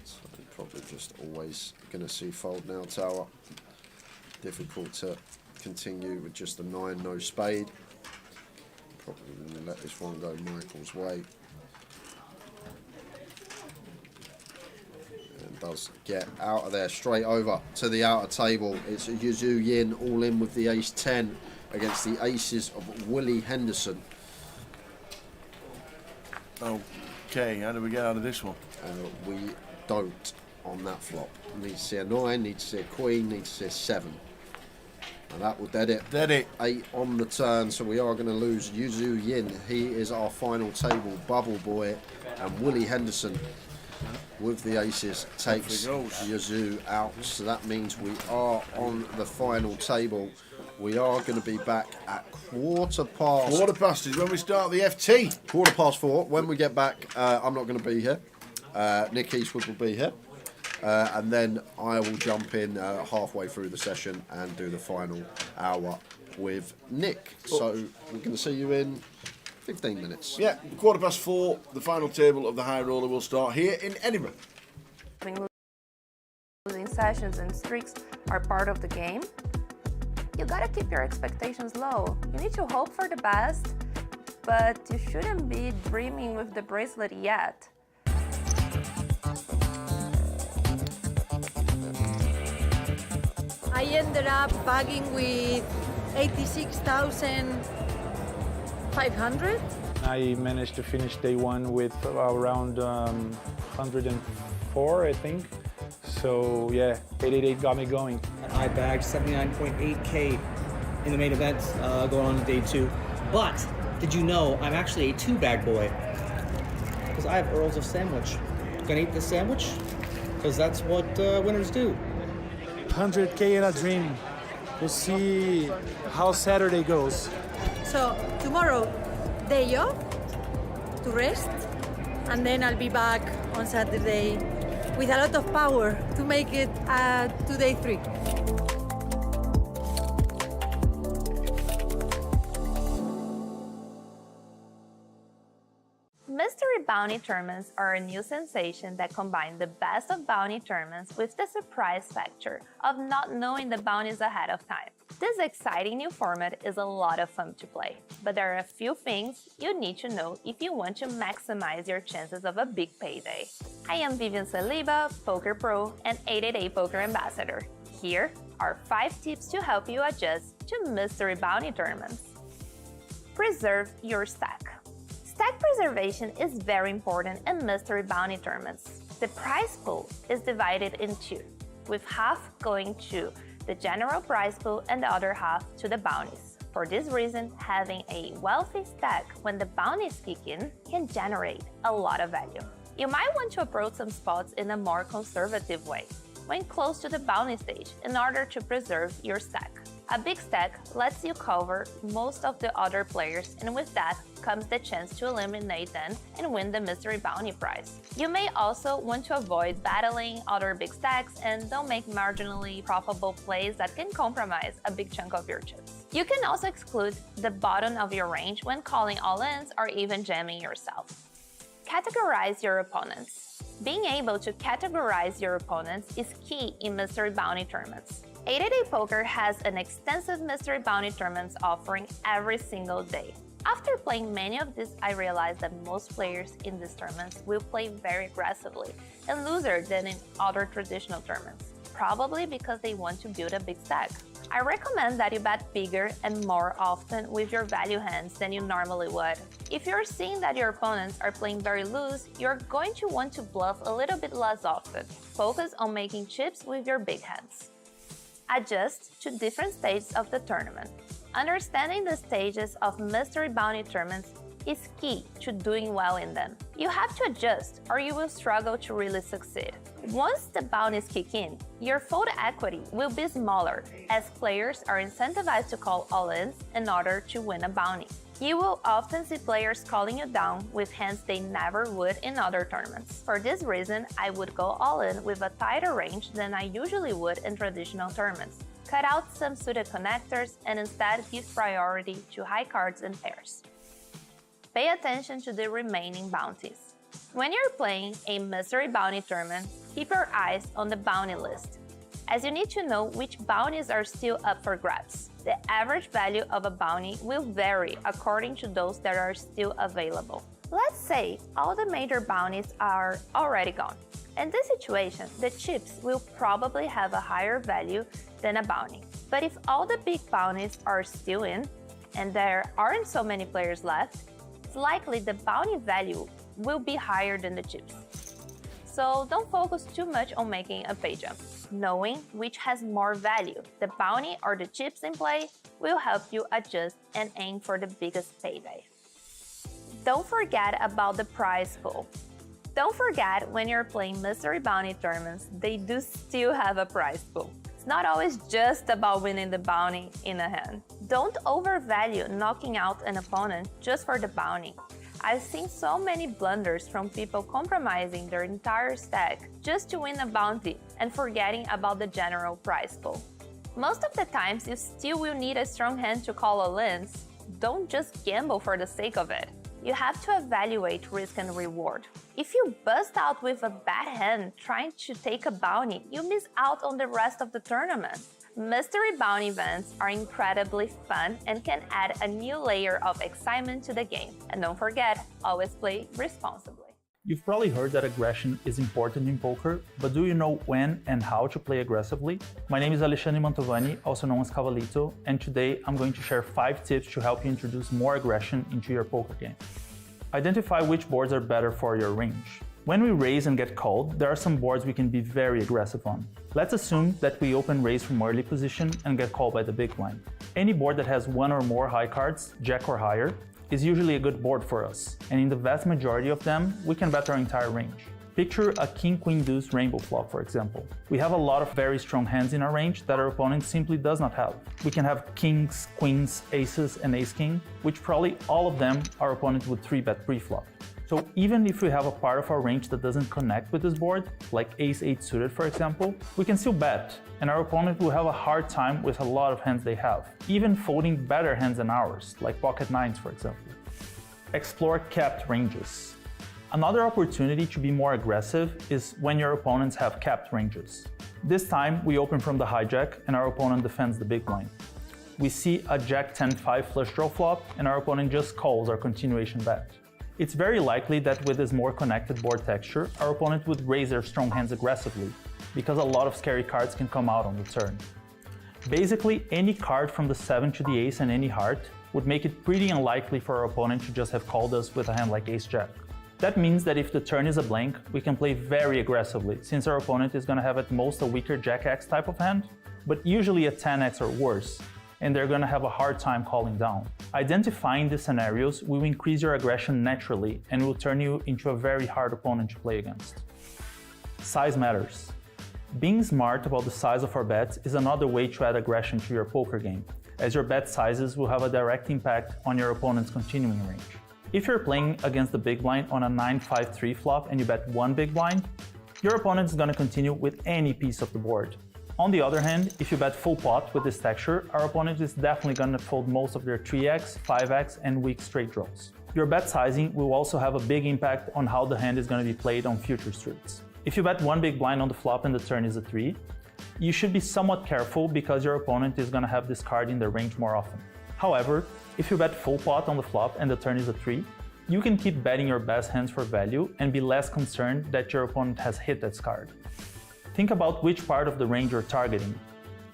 so probably just always going to see fold now tower. Difficult to continue with just a 9, no spade. Probably going to let this one go Michael's way. Does get out of there straight over to the outer table. It's a Yazoo Yin all in with the ace 10 against the aces of Willie Henderson. Okay, how do we get out of this one? We don't on that flop. Need to see a 9, need to see a queen, need to see a 7. And that will dead it. Dead it. 8 on the turn, so we are going to lose Yazoo Yin. He is our final table bubble boy, and Willie Henderson with the aces takes Yazoo out, so that means we are on the final table. We are going to be back at quarter past is when we start the FT. 4:15 when we get back. I'm not going to be here. Nick Eastwood will be here, and then I will jump in halfway through the session and do the final hour with Nick. So we're going to see you in 15 minutes. Yeah, 4:15, the final table of the high roller will start here in Edinburgh. Losing sessions and streaks are part of the game. You gotta keep your expectations low. You need to hope for the best, but you shouldn't be dreaming with the bracelet yet. I ended up bagging with 86,500. I managed to finish day one with around 104, I think. So yeah, 888 got me going. I bagged 79.8K in the main event going on to day two. But did you know I'm actually a 2-bag boy? Because I have Earls of Sandwich. Gonna eat this sandwich? Because that's what winners do. 100K in a dream. We'll see how Saturday goes. So tomorrow, day off to rest, and then I'll be back on Saturday with a lot of power to make it to day 3. Mystery bounty tournaments are a new sensation that combine the best of bounty tournaments with the surprise factor of not knowing the bounties ahead of time. This exciting new format is a lot of fun to play, but there are a few things you need to know if you want to maximize your chances of a big payday. I am Vivian Saliba, Poker Pro and 888 Poker Ambassador. Here are 5 tips to help you adjust to mystery bounty tournaments. Preserve your stack. Stack preservation is very important in mystery bounty tournaments. The prize pool is divided in 2, with half going to the general prize pool and the other half to the bounties. For this reason, having a wealthy stack when the bounties kick in can generate a lot of value. You might want to approach some spots in a more conservative way, when close to the bounty stage, in order to preserve your stack. A big stack lets you cover most of the other players, and with that comes the chance to eliminate them and win the mystery bounty prize. You may also want to avoid battling other big stacks and don't make marginally profitable plays that can compromise a big chunk of your chips. You can also exclude the bottom of your range when calling all-ins or even jamming yourself. Categorize your opponents. Being able to categorize your opponents is key in mystery bounty tournaments. 888 Poker has an extensive mystery bounty tournaments offering every single day. After playing many of these, I realized that most players in these tournaments will play very aggressively and looser than in other traditional tournaments, probably because they want to build a big stack. I recommend that you bet bigger and more often with your value hands than you normally would. If you're seeing that your opponents are playing very loose, you're going to want to bluff a little bit less often. Focus on making chips with your big hands. Adjust to different stages of the tournament. Understanding the stages of mystery bounty tournaments is key to doing well in them. You have to adjust or you will struggle to really succeed. Once the bounties kick in, your fold equity will be smaller as players are incentivized to call all-ins in order to win a bounty. You will often see players calling you down with hands they never would in other tournaments. For this reason, I would go all-in with a tighter range than I usually would in traditional tournaments. Cut out some suited connectors and instead give priority to high cards and pairs. Pay attention to the remaining bounties. When you're playing a mystery bounty tournament, keep your eyes on the bounty list, as you need to know which bounties are still up for grabs. The average value of a bounty will vary according to those that are still available. Let's say all the major bounties are already gone. In this situation, the chips will probably have a higher value than a bounty. But if all the big bounties are still in, and there aren't so many players left, it's likely the bounty value will be higher than the chips. So don't focus too much on making a pay jump. Knowing which has more value, the bounty or the chips in play, will help you adjust and aim for the biggest payday. Don't forget about the prize pool. Don't forget when you're playing mystery bounty tournaments, they do still have a prize pool. It's not always just about winning the bounty in a hand. Don't overvalue knocking out an opponent just for the bounty. I've seen so many blunders from people compromising their entire stack just to win a bounty and forgetting about the general prize pool. Most of the times, you still will need a strong hand to call all-ins. Don't just gamble for the sake of it. You have to evaluate risk and reward. If you bust out with a bad hand trying to take a bounty, you miss out on the rest of the tournament. Mystery bounty events are incredibly fun and can add a new layer of excitement to the game. And don't forget, always play responsibly. You've probably heard that aggression is important in poker, but do you know when and how to play aggressively? My name is Alexandre Mantovani, also known as Cavalito, and today I'm going to share 5 tips to help you introduce more aggression into your poker game. Identify which boards are better for your range. When we raise and get called, there are some boards we can be very aggressive on. Let's assume that we open raise from early position and get called by the big blind. Any board that has 1 or more high cards, jack or higher, is usually a good board for us, and in the vast majority of them, we can bet our entire range. Picture a king, queen, deuce rainbow flop, for example. We have a lot of very strong hands in our range that our opponent simply does not have. We can have kings, queens, aces, and ace-king, which probably all of them our opponent would 3-bet pre-flop. So even if we have a part of our range that doesn't connect with this board, like ace-8 suited for example, we can still bet, and our opponent will have a hard time with a lot of hands they have, even folding better hands than ours, like pocket nines for example. Explore capped ranges. Another opportunity to be more aggressive is when your opponents have capped ranges. This time we open from the hijack and our opponent defends the big blind. We see a jack 10-5 flush draw flop and our opponent just calls our continuation bet. It's very likely that with this more connected board texture, our opponent would raise their strong hands aggressively, because a lot of scary cards can come out on the turn. Basically, any card from the 7 to the ace and any heart would make it pretty unlikely for our opponent to just have called us with a hand like ace-jack. That means that if the turn is a blank, we can play very aggressively, since our opponent is going to have at most a weaker jack-x type of hand, but usually a 10x or worse, and they're going to have a hard time calling down. Identifying these scenarios will increase your aggression naturally and will turn you into a very hard opponent to play against. Size matters. Being smart about the size of our bets is another way to add aggression to your poker game, as your bet sizes will have a direct impact on your opponent's continuing range. If you're playing against the big blind on a 9-5-3 flop and you bet 1 big blind, your opponent is going to continue with any piece of the board. On the other hand, if you bet full pot with this texture, our opponent is definitely going to fold most of their 3x, 5x, and weak straight draws. Your bet sizing will also have a big impact on how the hand is going to be played on future streets. If you bet 1 big blind on the flop and the turn is a 3, you should be somewhat careful because your opponent is going to have this card in their range more often. However, if you bet full pot on the flop and the turn is a 3, you can keep betting your best hands for value and be less concerned that your opponent has hit that card. Think about which part of the range you're targeting.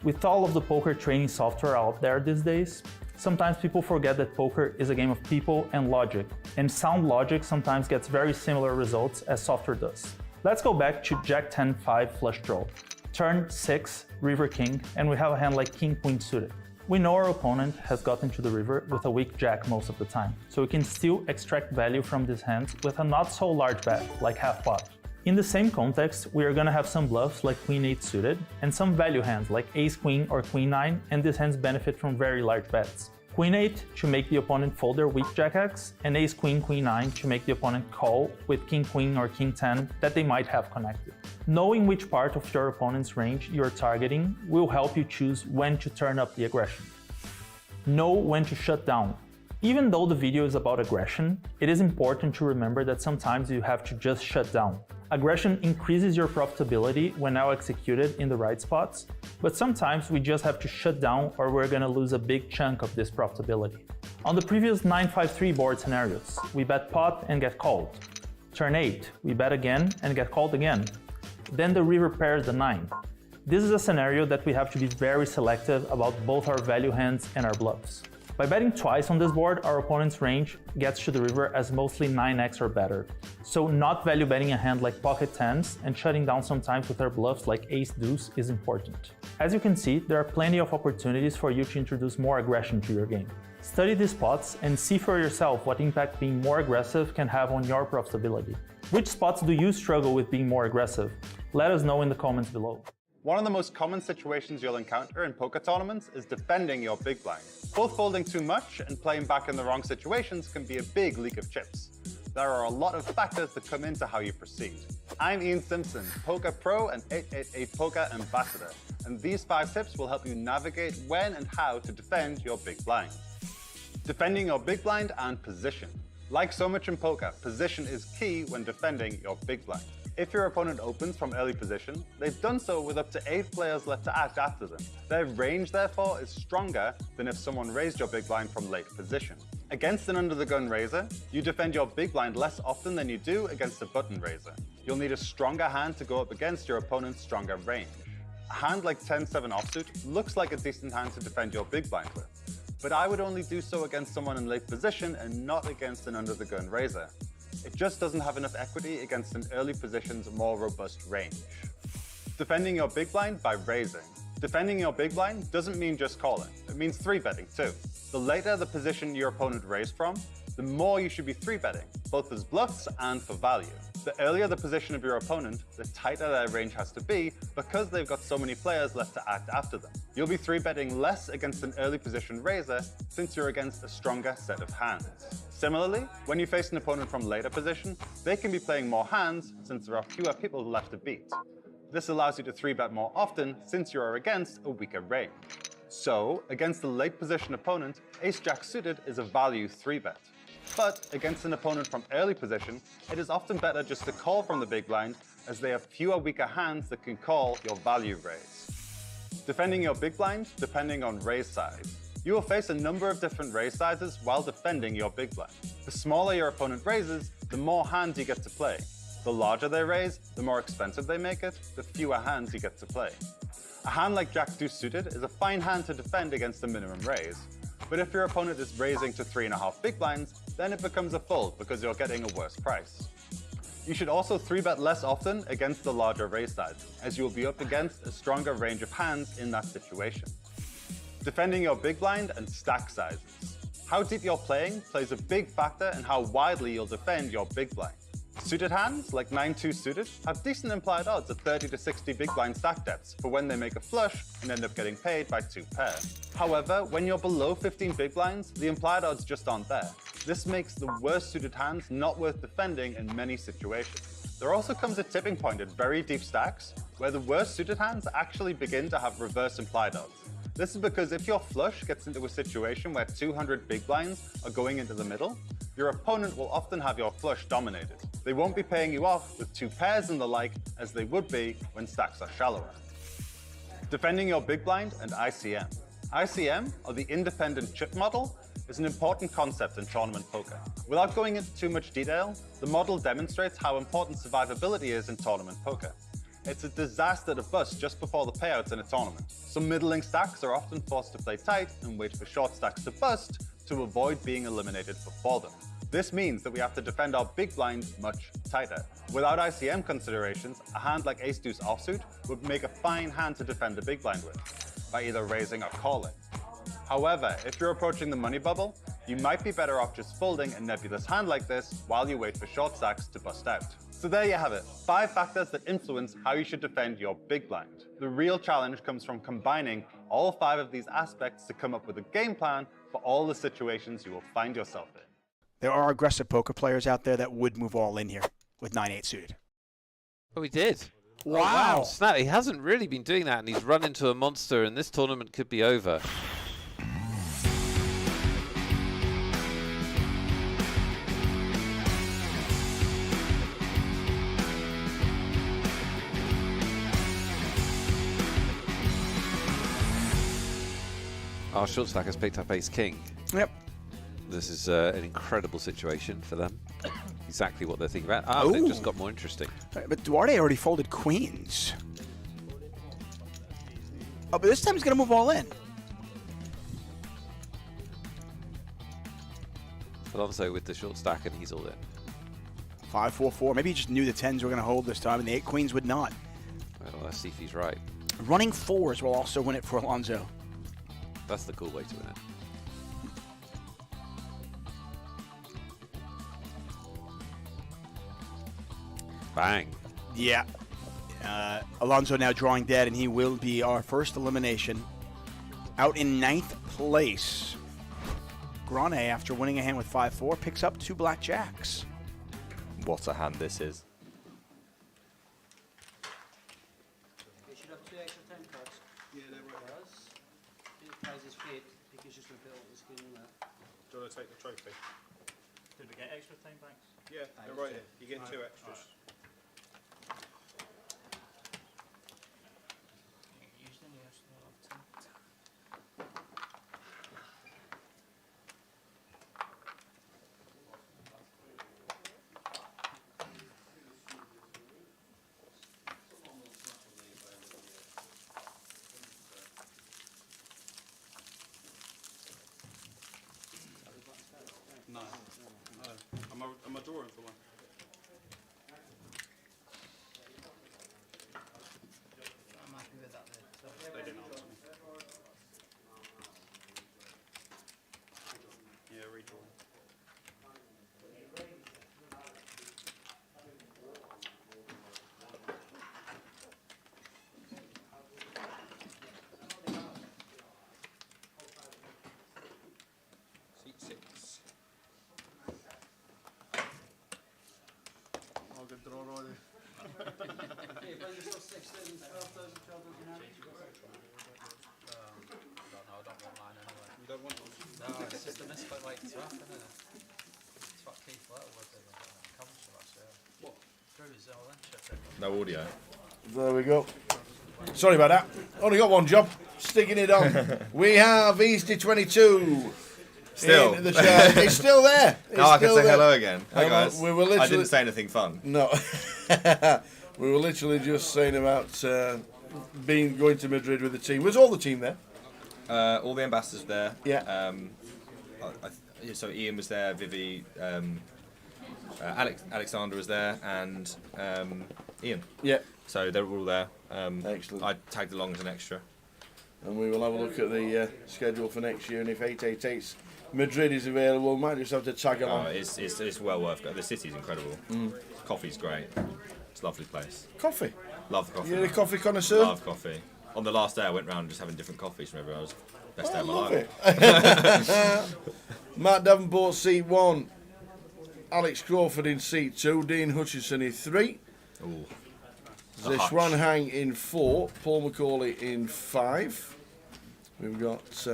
With all of the poker training software out there these days, sometimes people forget that poker is a game of people and logic, and sound logic sometimes gets very similar results as software does. Let's go back to Jack 10-5 flush draw. Turn 6, River King, and we have a hand like King Queen suited. We know our opponent has gotten to the river with a weak jack most of the time, so we can still extract value from these hands with a not so large bet, like half pot. In the same context, we are gonna have some bluffs like Queen 8 suited, and some value hands like Ace Queen or Queen 9, and these hands benefit from very large bets. Queen 8 to make the opponent fold their weak Jack X, and Ace Queen, Queen 9 to make the opponent call with King Queen or King 10 that they might have connected. Knowing which part of your opponent's range you're targeting will help you choose when to turn up the aggression. Know when to shut down. Even though the video is about aggression, it is important to remember that sometimes you have to just shut down. Aggression increases your profitability when now executed in the right spots, but sometimes we just have to shut down or we're gonna lose a big chunk of this profitability. On the previous 9-5-3 board scenarios, we bet pot and get called. Turn 8, we bet again and get called again. Then the river pairs the 9. This is a scenario that we have to be very selective about both our value hands and our bluffs. By betting twice on this board, our opponent's range gets to the river as mostly 9x or better. So not value betting a hand like pocket 10s and shutting down sometimes with our bluffs like ace deuce is important. As you can see, there are plenty of opportunities for you to introduce more aggression to your game. Study these spots and see for yourself what impact being more aggressive can have on your profitability. Which spots do you struggle with being more aggressive? Let us know in the comments below. One of the most common situations you'll encounter in poker tournaments is defending your big blind. Both folding too much and playing back in the wrong situations can be a big leak of chips. There are a lot of factors that come into how you proceed. I'm Ian Simpson, Poker Pro and 888 Poker Ambassador, and these 5 tips will help you navigate when and how to defend your big blind. Defending your big blind and position. Like so much in poker, position is key when defending your big blind. If your opponent opens from early position, they've done so with up to 8 players left to act after them. Their range, therefore, is stronger than if someone raised your big blind from late position. Against an under-the-gun raiser, you defend your big blind less often than you do against a button raiser. You'll need a stronger hand to go up against your opponent's stronger range. A hand like 10-7 offsuit looks like a decent hand to defend your big blind with, but I would only do so against someone in late position and not against an under-the-gun raiser. It just doesn't have enough equity against an early position's more robust range. Defending your big blind by raising. Defending your big blind doesn't mean just calling, it means 3-betting too. The later the position your opponent raised from, the more you should be 3-betting, both as bluffs and for value. The earlier the position of your opponent, the tighter their range has to be because they've got so many players left to act after them. You'll be 3-betting less against an early position raiser since you're against a stronger set of hands. Similarly, when you face an opponent from later position, they can be playing more hands since there are fewer people left to beat. This allows you to 3-bet more often since you are against a weaker range. So, against a late position opponent, ace-jack suited is a value 3-bet. But against an opponent from early position, it is often better just to call from the big blind as they have fewer weaker hands that can call your value raise. Defending your big blind depending on raise size. You will face a number of different raise sizes while defending your big blind. The smaller your opponent raises, the more hands you get to play. The larger they raise, the more expensive they make it, the fewer hands you get to play. A hand like Jack-Deuce suited is a fine hand to defend against a minimum raise. But if your opponent is raising to 3.5 big blinds, then it becomes a fold because you're getting a worse price. You should also 3-bet less often against the larger raise size, as you will be up against a stronger range of hands in that situation. Defending your big blind and stack sizes. How deep you're playing plays a big factor in how widely you'll defend your big blind. Suited hands, like 9-2 suited, have decent implied odds of 30 to 60 big blind stack depths for when they make a flush and end up getting paid by 2 pairs. However, when you're below 15 big blinds, the implied odds just aren't there. This makes the worst suited hands not worth defending in many situations. There also comes a tipping point at very deep stacks, where the worst suited hands actually begin to have reverse implied odds. This is because if your flush gets into a situation where 200 big blinds are going into the middle, your opponent will often have your flush dominated. They won't be paying you off with 2 pairs and the like as they would be when stacks are shallower. Defending your big blind and ICM. ICM, or the independent chip model, is an important concept in tournament poker. Without going into too much detail, the model demonstrates how important survivability is in tournament poker. It's a disaster to bust just before the payouts in a tournament. Some middling stacks are often forced to play tight and wait for short stacks to bust to avoid being eliminated before them. This means that we have to defend our big blind much tighter. Without ICM considerations, a hand like ace-deuce offsuit would make a fine hand to defend the big blind with, by either raising or calling. However, if you're approaching the money bubble, you might be better off just folding a nebulous hand like this while you wait for short stacks to bust out. So there you have it, 5 factors that influence how you should defend your big blind. The real challenge comes from combining all 5 of these aspects to come up with a game plan for all the situations you will find yourself in. There are aggressive poker players out there that would move all in here with 9-8 suited. Oh, he did. Wow. Oh, snap. He hasn't really been doing that, and he's run into a monster, and this tournament could be over. Our short stack has picked up ace-king. Yep. This is an incredible situation for them. Exactly what they're thinking about. Ah, they've just got more interesting. But Duarte already folded queens. Oh, but this time he's going to move all in. Alonso with the short stack, and he's all in. 5-4-4. Maybe he just knew the 10s were going to hold this time, and the 8 queens would not. Well, let's see if he's right. Running 4s will also win it for Alonso. That's the cool way to win it. Bang. Yeah. Alonso now drawing dead, and he will be our first elimination. Out in 9th place. Grane, after winning a hand with 5-4, picks up 2 blackjacks. What a hand this is. You should have 2 extra 10 cards. Yeah, they're right. The prize is fate. You can just refill the screen on that. Do you want to take the trophy? Did we get extra 10 banks? Yeah, they're right here. You get 2 extras. Usually you have to have 10. No. Am I drawing for one? I'm happy with that then. They didn't answer me. Yeah, redrawing. Seat 6. I'll get draw already. Hey, if I just got 6,000, 12,000, 12,000 hands. No, I don't want mine anyway. You don't want one? No, it's just a misfit like swap, isn't it? It's what Keith Little was in Coventry last year. What? Through his all in shit. No audio. There we go. Sorry about that. Only got one job. Sticking it on. We have Easty 22. Still. In the chat. It's still there. Now I can say hello again. Hi guys. We were literally, I didn't say anything fun. No. We were literally just saying about going to Madrid with the team. Was all the team there? All the ambassadors there. Yeah. So Ian was there, Vivi, Alexander was there, and Ian. Yeah. So they were all there. Excellent. I tagged along as an extra. And we will have a look at the schedule for next year, and if 888's Madrid is available, we might just have to tag along. Oh, it's well worth it. The city's incredible. Coffee's great. It's a lovely place. Coffee? Love coffee. You're a coffee connoisseur? Love coffee. On the last day I went round just having different coffees from everywhere. It was the best day of my love life. Matt Davenport, seat 1. Alex Crawford in seat 2. Dean Hutchinson in 3. Ooh. Zishwan Hang in 4. Paul Macaulay in 5. We've got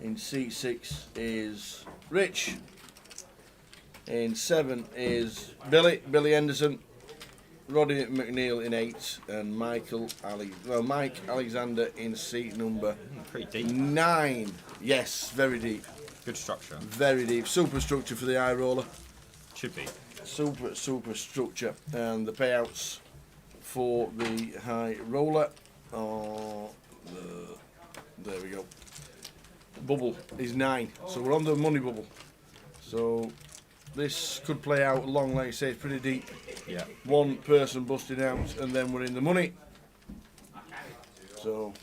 in seat 6 is Rich. In 7 is Billy Henderson. Roddy McNeil in 8, and Mike Alexander in seat number pretty deep. 9. Yes, very deep. Good structure. Very deep. Super structure for the eye roller. Should be. Super structure. And the payouts for the high roller are there we go. Bubble is 9. So we're on the money bubble. So this could play out long, like you say, it's pretty deep. Yeah. One person busting out, and then we're in the money. So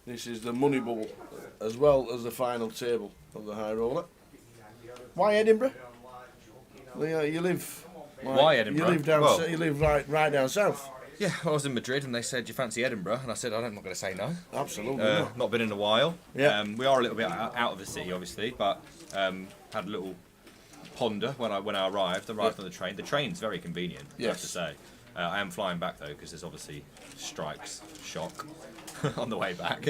This is the money ball, as well as the final table of the high roller. Why Edinburgh? Well, you live. Why Edinburgh? You live down. Well, You live right down south. Yeah, I was in Madrid and they said, "Do you fancy Edinburgh?" And I said, "I'm not going to say no." Absolutely not been in a while. Yeah. We are a little bit out of the city, obviously, but had a little ponder when I arrived. On the train. The train's very convenient, I have to say. I am flying back though because there's obviously strikes, shock on the way back.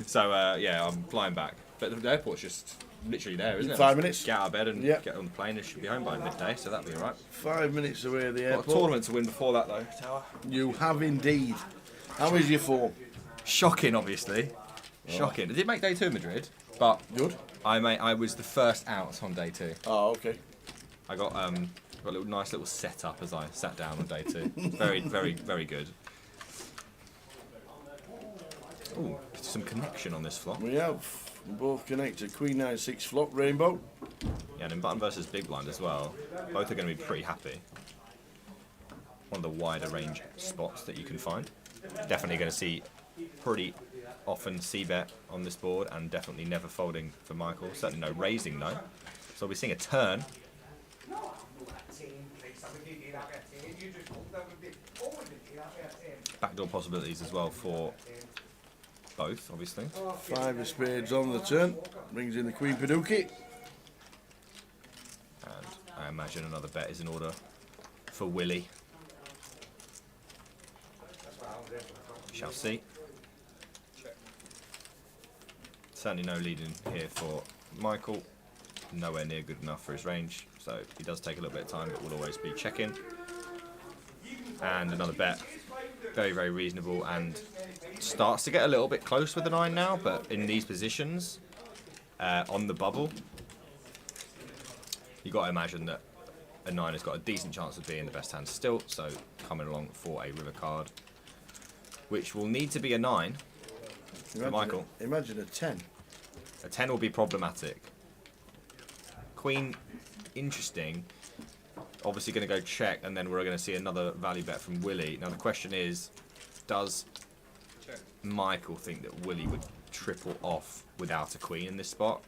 So yeah, I'm flying back. But the airport's just literally there, isn't it? 5 minutes. Get out of bed and get on the plane and should be home by midday, so that'll be alright. 5 minutes away at the airport. Got a tournament to win before that though, Tower. You have indeed. How is your form? Shocking, obviously. Shocking. I did make day 2 in Madrid, but good. I was the first out on day 2. Oh, okay. I got a nice little setup as I sat down on day 2. Very, very, very good. Ooh, some connection on this flop. We have both connected. Queen 9-6 flop, rainbow. Yeah, and in button versus big blind as well. Both are going to be pretty happy. One of the wider range spots that you can find. Definitely going to see pretty often c-bet on this board, and definitely never folding for Michael. Certainly no raising though. So we're seeing a turn. Backdoor possibilities as well for both, obviously. 5 of spades on the turn. Brings in the Queen Paduki. And I imagine another bet is in order for Willie. Shall see. Certainly no lead in here for Michael. Nowhere near good enough for his range, so he does take a little bit of time, but will always be checking. And another bet. Very, very reasonable, and starts to get a little bit close with the 9 now, but in these positions, on the bubble, you've got to imagine that a 9 has got a decent chance of being the best hand still, so coming along for a river card, which will need to be a 9 for Michael. Imagine a 10. A 10 will be problematic. Queen, interesting. Obviously going to go check, and then we're going to see another value bet from Willie. Now the question is, does Michael think that Willie would triple off without a queen in this spot?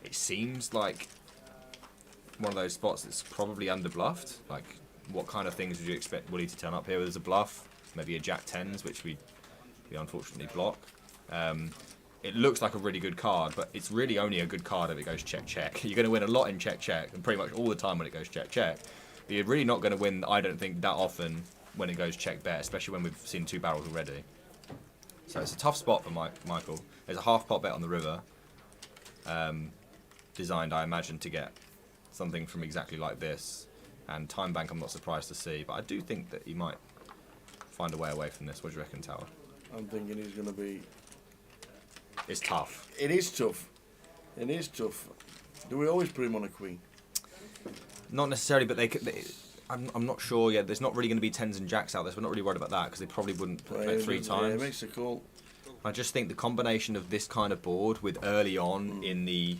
It seems like one of those spots that's probably underbluffed. Like, what kind of things would you expect Willie to turn up here with as a bluff? Maybe a jack 10s, which we unfortunately block. It looks like a really good card, but it's really only a good card if it goes check-check. You're going to win a lot in check-check, and pretty much all the time when it goes check-check. But you're really not going to win, I don't think, that often when it goes check-bet, especially when we've seen 2 barrels already. So it's a tough spot for Michael. There's a half-pot bet on the river, designed, I imagine, to get something from exactly like this. And time bank I'm not surprised to see, but I do think that he might find a way away from this. What do you reckon, Tower? I'm thinking he's going to be... It's tough. It is tough. It is tough. Do we always put him on a queen? Not necessarily, but I'm not sure yet. There's not really going to be 10s and jacks out there, so we're not really worried about that because they probably wouldn't play 3 times. Yeah, it makes a call. I just think the combination of this kind of board with early on in the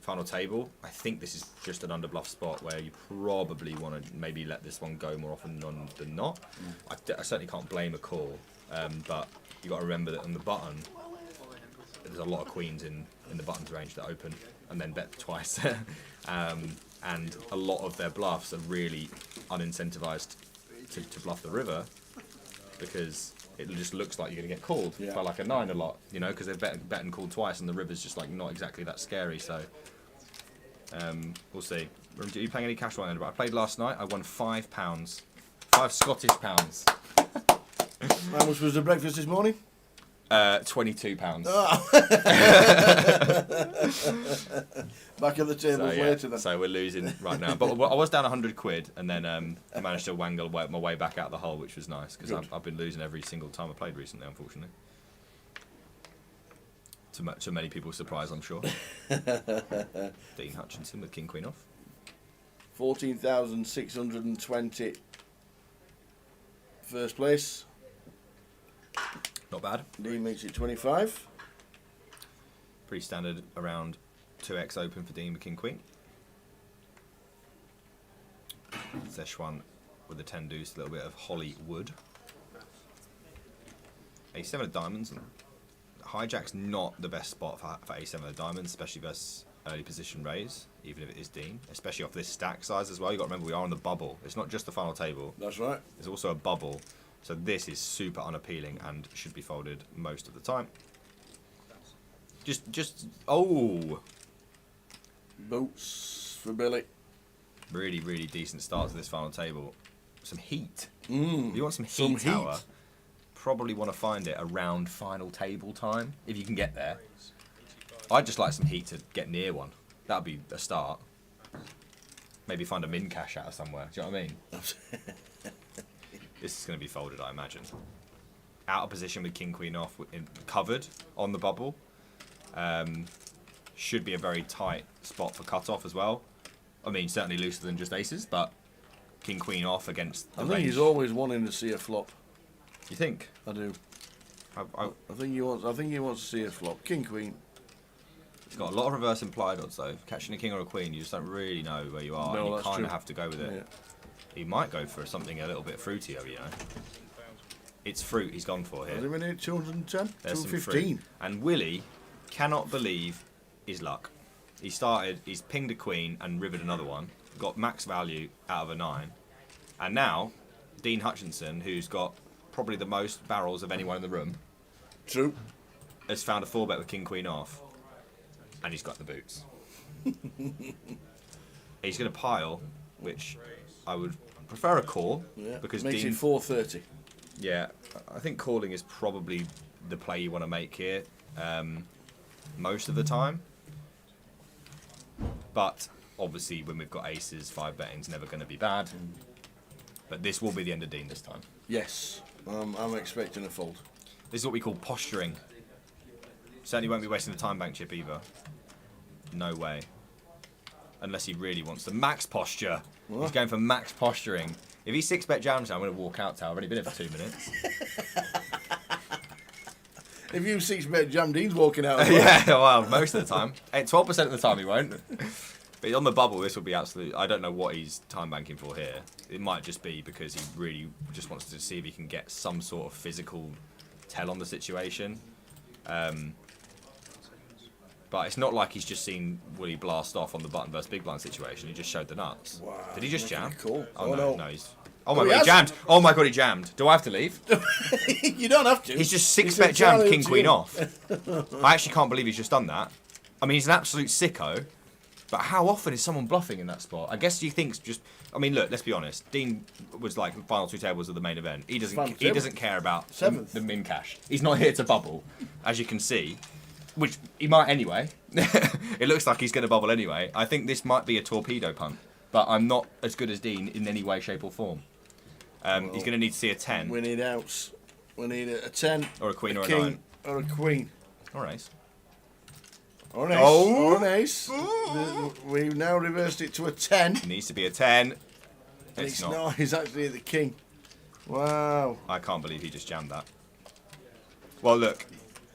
final table, I think this is just an underbluff spot where you probably want to maybe let this one go more often than not. I certainly can't blame a call, but you got to remember that on the button, there's a lot of queens in the buttons range that open and then bet twice. And a lot of their bluffs are really unincentivized to bluff the river because it just looks like you're going to get called by like a 9 a lot, you know, because they've bet and called twice and the river's just like not exactly that scary. So we'll see. Are you playing any cash line? I played last night. I won £5, 5 Scottish pounds. How much was the breakfast this morning? £22. Oh. Back at the table later then. So we're losing right now. But I was down 100 quid and then I managed to wangle my way back out the hole, which was nice because I've been losing every single time I played recently, unfortunately. To many people's surprise, I'm sure. Dean Hutchinson with King Queen off. 14,620 first place. Not bad. Dean makes it 25. Pretty standard around 2x open for Dean with King Queen. Szechuan with the 10 deuce, a little bit of Hollywood. A7 of diamonds. Hijack's not the best spot for A7 of diamonds, especially versus early position raise, even if it is Dean. Especially off this stack size as well. You've got to remember we are on the bubble. It's not just the final table. That's right. There's also a bubble. So this is super unappealing and should be folded most of the time. Oh! Boots for Billy. Really, really decent start to this final table. Some heat. Mm, if you want some heat, tower, probably want to find it around final table time, if you can get there. I'd just like some heat to get near one. That would be a start. Maybe find a min cash out of somewhere. Do you know what I mean? This is going to be folded, I imagine. Out of position with king, queen off, covered on the bubble. Should be a very tight spot for cut-off as well. I mean, certainly looser than just aces, but king, queen off against the I think range. he's always wanting to see a flop. You think? I do. I think he wants to see a flop. King, queen. It's got a lot of reverse implied odds though. Catching a king or a queen, you just don't really know where you are. No, And you that's kind true. of have to go with it. Yeah. He might go for something a little bit fruitier, you know. It's fruit he's gone for here. Has he been at 210? There's some 215. fruit. And Willie cannot believe his luck. He's pinged a queen and rivered another one. Got max value out of a 9. And now, Dean Hutchinson, who's got probably the most barrels of anyone in the room. True. Has found a 4-bet with king, queen off. And he's got the boots. He's going to pile, which I would prefer a call. Yeah. Because Makes Dean, it 430. Yeah, I think calling is probably the play you want to make here most of the time. But obviously, when we've got aces, 5-betting's never going to be bad. But this will be the end of Dean this time. Yes, I'm expecting a fold. This is what we call posturing. Certainly won't be wasting the time bank chip either. No way. Unless he really wants to max posture. What? He's going for max posturing. If he 6-bet jams now, I'm going to walk out, Tal. I've only been here for 2 minutes. If you 6-bet jam, Dean's walking out. Yeah, well, most of the time. 12% of the time he won't. But on the bubble, this will be absolute. I don't know what he's time banking for here. It might just be because he really just wants to see if he can get some sort of physical tell on the situation. But it's not like he's just seen Willie blast off on the button versus big blind situation. He just showed the nuts. Wow. Did he just jam? Cool. Oh, no, he's. Oh Oh, my he god, he has? jammed. Oh my god, he jammed. Do I have to leave? You don't have to. He's just It's 6-bet jammed entirely king, up to queen you. off. I actually can't believe he's just done that. I mean, he's an absolute sicko. But how often is someone bluffing in that spot? I guess he thinks just. I mean, look. Let's be honest. Dean was like the final 2 tables of the main event. He doesn't. He doesn't care about the min cash. He's not here to bubble, as you can see, which he might anyway. It looks like he's going to bubble anyway. I think this might be a torpedo punt, but I'm not as good as Dean in any way, shape, or form. He's going to need to see a 10. We need outs. We need a 10. Or a queen or a king, 9. Or a queen. Or an ace. Or an ace. Oh. Or an ace. We've now reversed it to a 10. It needs to be a 10. It's not. He's actually the king. Wow. I can't believe he just jammed that. Well, look,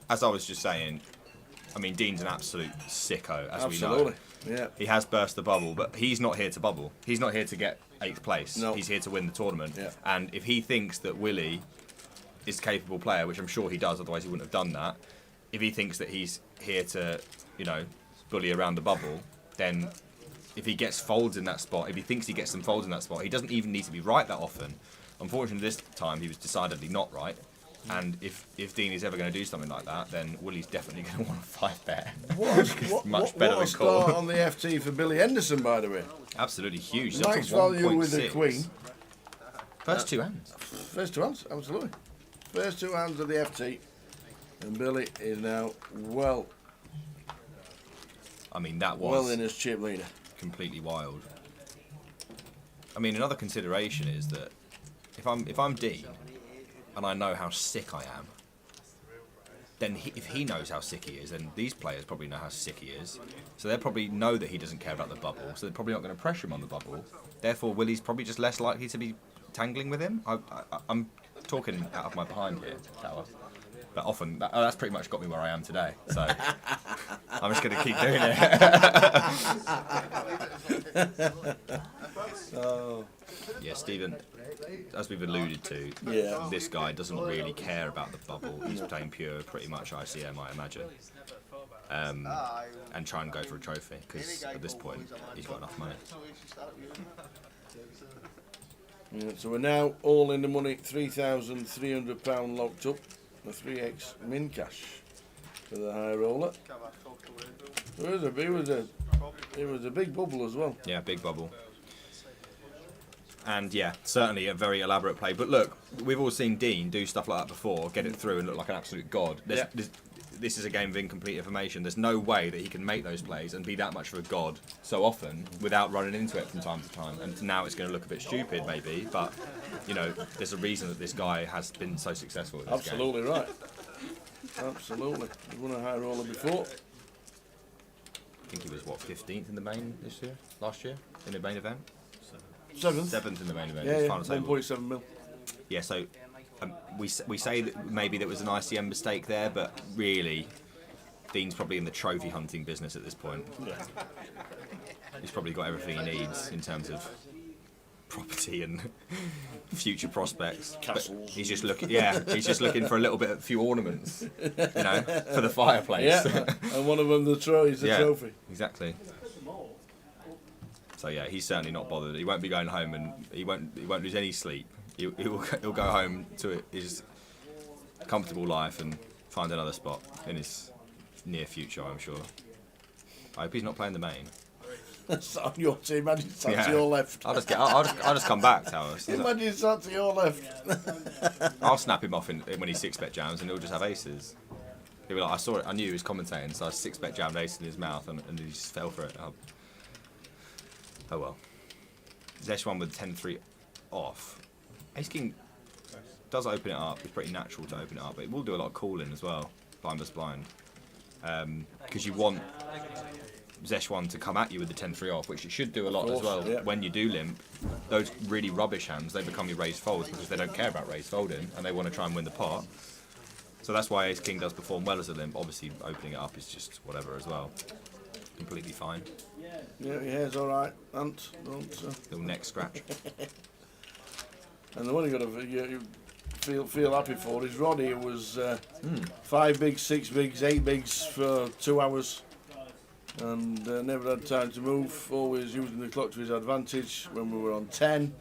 as I was just saying, I mean, Dean's an absolute sicko, as we know. Absolutely. Yeah. He has burst the bubble, but he's not here to bubble. He's not here to get 8th place. No. He's here to win the tournament. Yeah. And if he thinks that Willie is a capable player, which I'm sure he does, otherwise he wouldn't have done that, if he thinks that he's here to, you know, bully around the bubble, then if he gets folds in that spot, if he thinks he gets some folds in that spot, he doesn't even need to be right that often. Unfortunately, this time he was decidedly not right. And if Dean is ever going to do something like that, then Willie's definitely going to want a 5-bet. Much better what a than call. start on the FT for Billy Henderson, by the way. Absolutely huge. Max value with the queen. First 2 hands. First 2 hands, absolutely. First 2 hands of the FT. And Billy is now well. I mean, that was well in his chip leader. Completely wild. I mean, another consideration is that if I'm Dean and I know how sick I am, then if he knows how sick he is, then these players probably know how sick he is. So they probably know that he doesn't care about the bubble. So they're probably not going to pressure him on the bubble. Therefore, Willie's probably just less likely to be tangling with him. I'm talking out of my behind here, Tower. But often, that's pretty much got me where I am today. So I'm just going to keep doing it. Oh. Yeah, Stephen, as we've alluded to, Yeah. this guy doesn't really care about the bubble. He's playing pure, pretty much ICM, I imagine. And try and go for a trophy, because at this point, he's got enough money. Yeah, so we're now all in the money, £3,300 locked up, the 3x min cash for the high roller. It was a big bubble as well. Yeah, big bubble. And yeah, certainly a very elaborate play. But look, we've all seen Dean do stuff like that before, get it through and look like an absolute god. This is a game of incomplete information. There's no way that he can make those plays and be that much of a god so often without running into it from time to time. And now it's going to look a bit stupid, maybe, but you know, there's a reason that this guy has been so successful at this Absolutely game. right. Absolutely. He won a high roller before. I think he was what, 15th in the main last year in the main event. 7th in the main event. Yeah, Final table. 1.7 mil. Yeah, so we say that maybe there was an ICM mistake there, but really, Dean's probably in the trophy hunting business at this point. Yeah. He's probably got everything he needs in terms of property and future prospects. Castles. But he's just looking. Yeah, he's just looking for a few ornaments, you know, for the fireplace. Yeah, and one of them the trophy. Exactly. So yeah, he's certainly not bothered. He won't be going home, and he won't lose any sleep. He'll go home to his comfortable life and find another spot in his near future, I'm sure. I hope he's not playing the main. That's on your team. Imagine it's to your left. I'll just come back, Towers. Imagine it's to your left. I'll snap him off when he 6-bet jams, and he'll just have aces. He'll be like, I saw it. I knew he was commentating, so I 6-bet jammed ace in his mouth, and he just fell for it. Oh well. Zesh won with 10-3 off. Ace King does open it up. It's pretty natural to open it up, but it will do a lot of calling as well, blind versus blind. Because you want Zesh 1 to come at you with the 10-3 off, which it should do a lot as well. Yeah. When you do limp, those really rubbish hands, they become your raised folds because they don't care about raised folding and they want to try and win the pot. So that's why Ace King does perform well as a limp. Obviously, opening it up is just whatever as well. Completely fine. Yeah, it's all right. Don't little neck scratch. And the one you got to feel happy for is Roddy, who was 5 bigs, 6 bigs, 8 bigs for 2 hours, and never had time to move. Always using the clock to his advantage when we were on 10,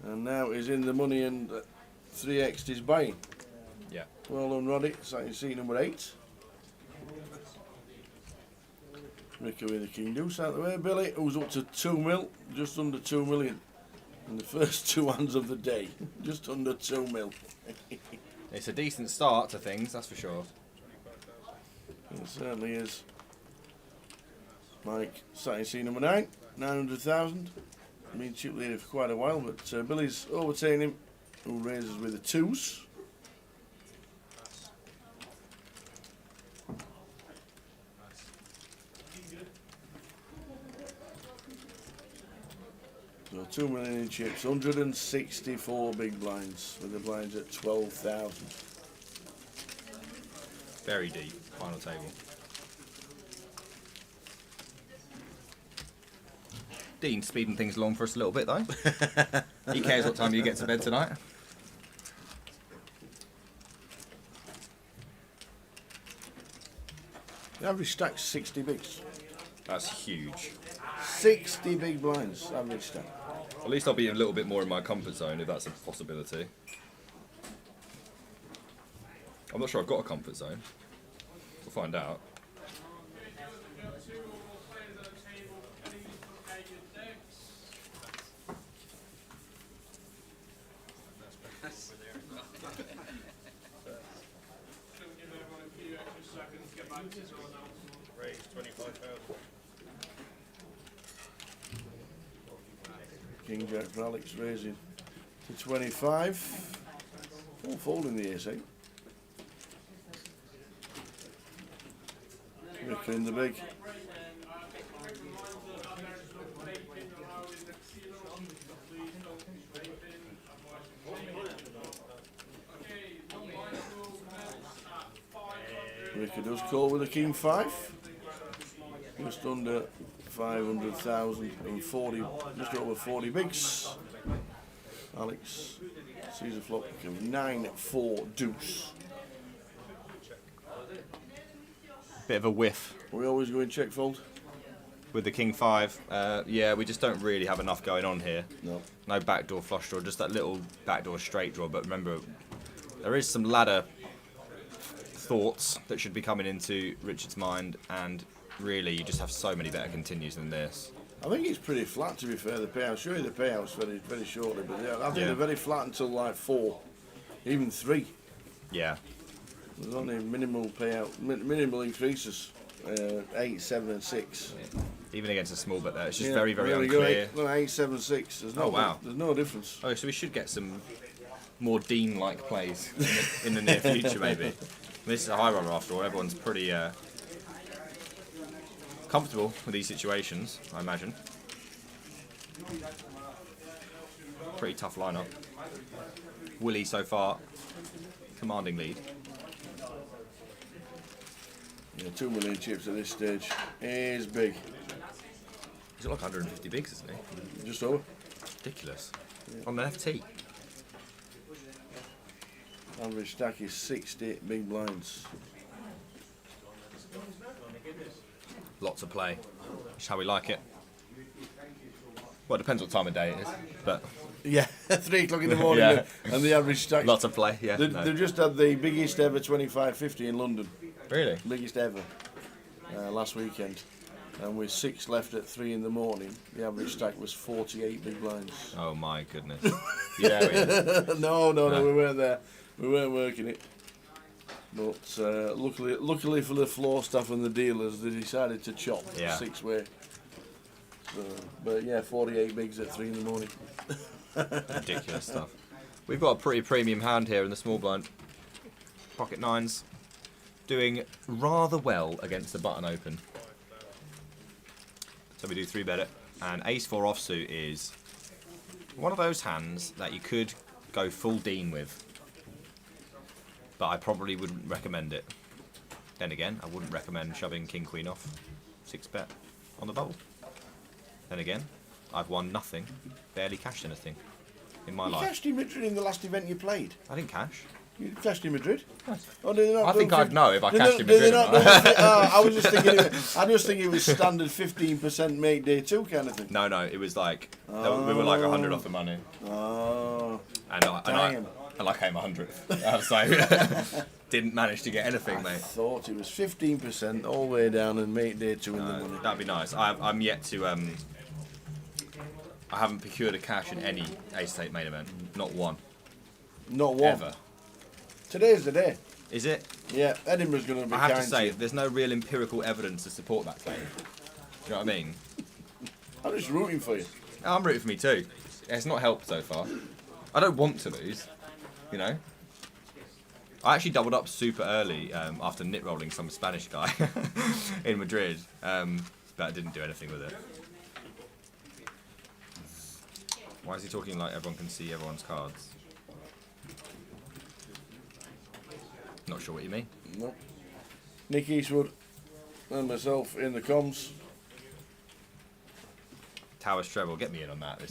and now he's in the money and 3x'd his buying. Yeah. Well done, Roddy. Starting seat number 8. Ricky with the king deuce out the way. Billy, who's up to 2 mil, just under 2 million. In the first 2 hands of the day, just under 2 mil. It's a decent start to things, that's for sure. It certainly is. Mike, starting scene number 9, 900,000. Been chip leader for quite a while, but Billy's overtaking him, who raises with the 2s. So 2 million in chips, 164 big blinds, with the blinds at 12,000. Very deep, final table. Dean speeding things along for us a little bit though. He cares what time you get to bed tonight. The average stack's 60 bigs. That's huge. 60 big blinds, average stack. At least I'll be a little bit more in my comfort zone if that's a possibility. I'm not sure I've got a comfort zone. We'll find out. Raise 25,000. King Jack for Alex raising to 25. All folding the ace 8. Rick in the big. Ricky does call with a king 5. Just under 500,000 and 40, just over 40 bigs. Alex sees a flop of 9-4 deuce. Bit of a whiff. We always go in check fold. With the king 5, yeah, we just don't really have enough going on here. No. No backdoor flush draw, just that little backdoor straight draw. But remember, there is some ladder thoughts that should be coming into Richard's mind, and really, you just have so many better continues than this. I think it's pretty flat, to be fair, the payout. I'll show you the payouts very shortly, but yeah, I think they're very flat until like 4, even 3. Yeah. There's only minimal payout, minimal increases, 8, 7 and 6. Yeah. Even against a small bet there, it's just very unclear. Go 8, 7, 6. There's no, wow. There's no difference. Oh, so we should get some more Dean-like plays in the near future, maybe. This is a high roller after all. Everyone's pretty comfortable with these situations, I imagine. Pretty tough lineup. Willie so far, commanding lead. Yeah, 2 million chips at this stage is big. He's got like 150 bigs, isn't he? Just over. Ridiculous. Yeah. On the FT. Average stack is 60 big blinds. Lots of play. Just how we like it. Well, it depends what time of day it is, but... Yeah, 3 o'clock in the morning, yeah. And the average stack. Lots of play, yeah. They've just had the biggest ever 25-50 in London. Really? Biggest ever. Last weekend. And with 6 left at 3 in the morning, the average stack was 48 big blinds. Oh my goodness. Yeah. No, we weren't there. We weren't working it. But luckily for the floor staff and the dealers, they decided to chop 6-way. So, but yeah, 48 bigs at 3 in the morning. Ridiculous stuff. We've got a pretty premium hand here in the small blind. Pocket 9s. Doing rather well against the button open. So we do 3-bet it. And ace 4 offsuit is one of those hands that you could go full Dean with. But I probably wouldn't recommend it. Then again, I wouldn't recommend shoving king queen off 6-bet on the bubble. Then again, I've won nothing, barely cashed anything in my life. You cashed in Madrid in the last event you played? I didn't cash. You cashed in Madrid? Oh, did they not? I think I'd know if I cashed in Madrid. I was just thinking. I just think it was standard 15% make day 2 kind of thing. No, it was like we were like 100 off the money. Oh. And I came 100th. So didn't manage to get anything, mate. I thought it was 15% all the way down and make day 2 in the money. That'd be nice. I'm yet to. I haven't procured a cash in any ace-8 main event. Not one. Not one. Ever. Today's the day. Is it? Yeah, Edinburgh's going to be I have kind to say, you. there's no real empirical evidence to support that claim. Do you know what I mean? I'm just rooting for you. I'm rooting for me too. It's not helped so far. I don't want to lose, you know. I actually doubled up super early after nit rolling some Spanish guy in Madrid, but I didn't do anything with it. Why is he talking like everyone can see everyone's cards? Not sure what you mean. No. Nick Eastwood and myself in the comms. Towers treble, get me in on that.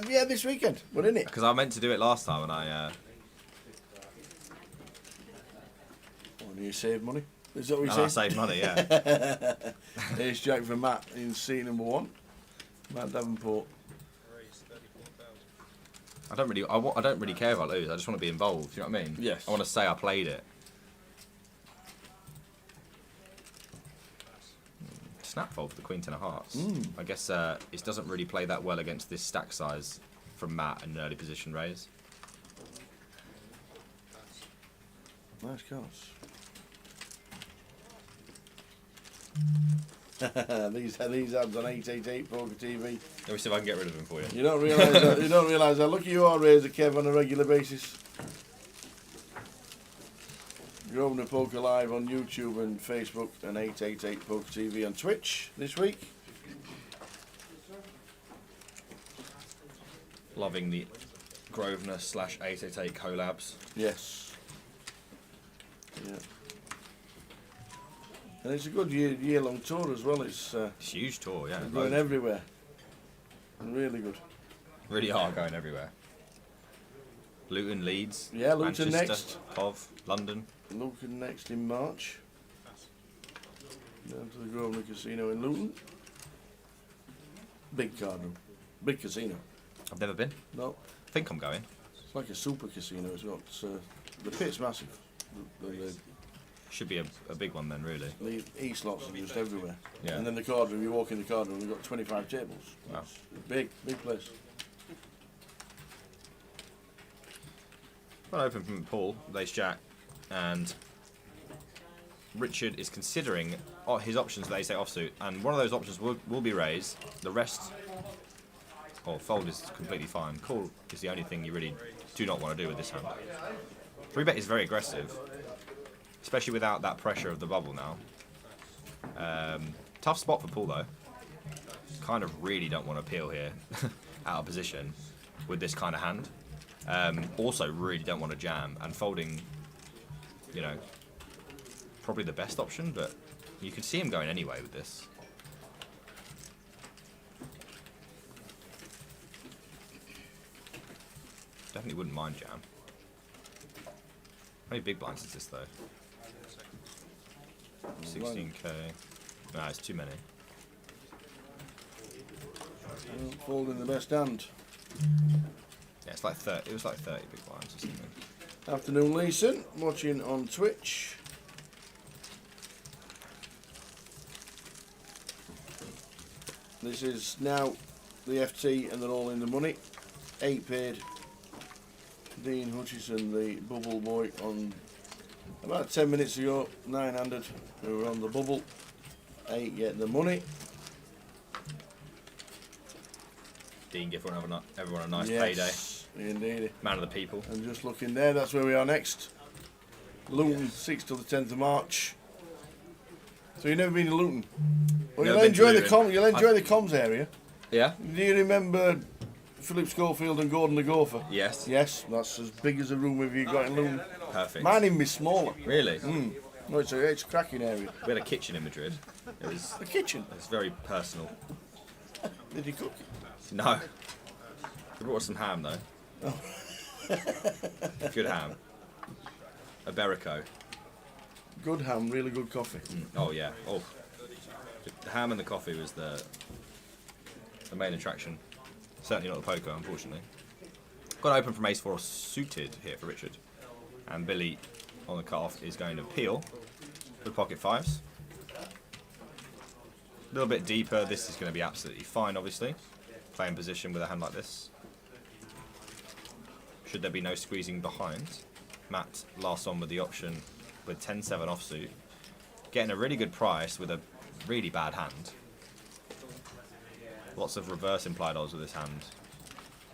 Yeah, this weekend. We're in it. Because I meant to do it last time and I... And you saved money? Is that what you I said? saved money, yeah. Ace Jack for Matt in seat number 1. Matt Davenport. I don't really care if I lose. I just want to be involved. You know what I mean? Yes. I want to say I played it. Snap fold for the queen 10 of hearts. I guess it doesn't really play that well against this stack size from Matt and an early position raise. Nice cards. these ads on 888 Poker TV. Let me see if I can get rid of them for you. You don't realise that. You don't realise that. Look at you all, Razor Kev, on a regular basis. Grosvenor Poker Live on YouTube and Facebook, and 888 Poker TV on Twitch this week. Loving the Grosvenor /888 collabs. Yes. Yeah. And it's a good year-long tour as well. It's a huge tour, yeah. Going everywhere. Really good. Really are going everywhere. Luton, Leeds, Yeah, Luton Manchester, next. Cov, London. Luton next in March. Down to the Grosvenor Casino in Luton. Big card room. Big casino. I've never been. No. I think I'm going. It's like a super casino. It's not. The pit's massive. Should be a big one then, really. The E-slots are just everywhere. Yeah. And then the card room, you walk in the card room, we've got 25 tables. Wow. It's big place. Well, open from Paul, Ace Jack, and Richard is considering his options with Ace 8 offsuit, and one of those options will be raised. The rest, fold is completely fine. Call is the only thing you really do not want to do with this hand. 3-bet is very aggressive, especially without that pressure of the bubble now. Tough spot for Paul though. Kind of really don't want to peel here, out of position, with this kind of hand. Also really don't want to jam, and folding, you know, probably the best option, but you could see him going anyway with this. Definitely wouldn't mind jam. How many big blinds is this though? 16k. No, it's too many. Folding the best hand. Yeah, it's like 30. It was like 30 big blinds or something. Afternoon, Leeson. Watching on Twitch. This is now the FT, and they're all in the money. 8 paid. Dean Hutchison, the bubble boy, on about 10 minutes ago. 900 who were on the bubble. 8 getting the money. Dean, give everyone a nice Yes, indeed. Man of the people. And just looking there, that's where we are next. Luton, 6th till the 10th of March. So you've never been to Luton? Well, Never you'll been to enjoy the Luton. You'll enjoy the comms area. Yeah. Do you remember Philip Schofield and Gordon the Gopher? Yes. Yes, that's as big as a room have you got in Luton. Perfect. Mine in me smaller. Really? No, it's a cracking area. We had a kitchen in Madrid. It was a kitchen. It's very personal. Did you cook? No. They brought us some ham though. Oh. Good ham. Iberico. Good ham, really good coffee. Oh yeah. Oh. The ham and the coffee was the main attraction. Certainly not the poker, unfortunately. Got open from Ace 4 suited here for Richard. And Billy on the cut-off is going to peel with pocket fives. A little bit deeper, this is going to be absolutely fine, obviously. Playing position with a hand like this. Should there be no squeezing behind. Matt last on with the option with 10-7 offsuit. Getting a really good price with a really bad hand. Lots of reverse implied odds with this hand.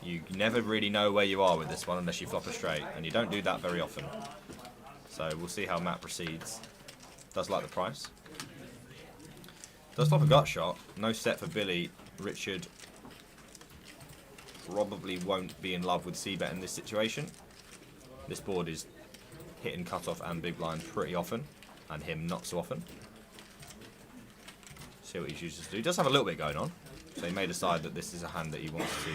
You never really know where you are with this one unless you flop a straight, and you don't do that very often. So we'll see how Matt proceeds. Does like the price. Does flop a gut shot. No set for Billy. Richard probably won't be in love with C-bet in this situation. This board is hitting cutoff and big blind pretty often, and him not so often. See what he chooses to do. He does have a little bit going on, so he may decide that this is a hand that he wants to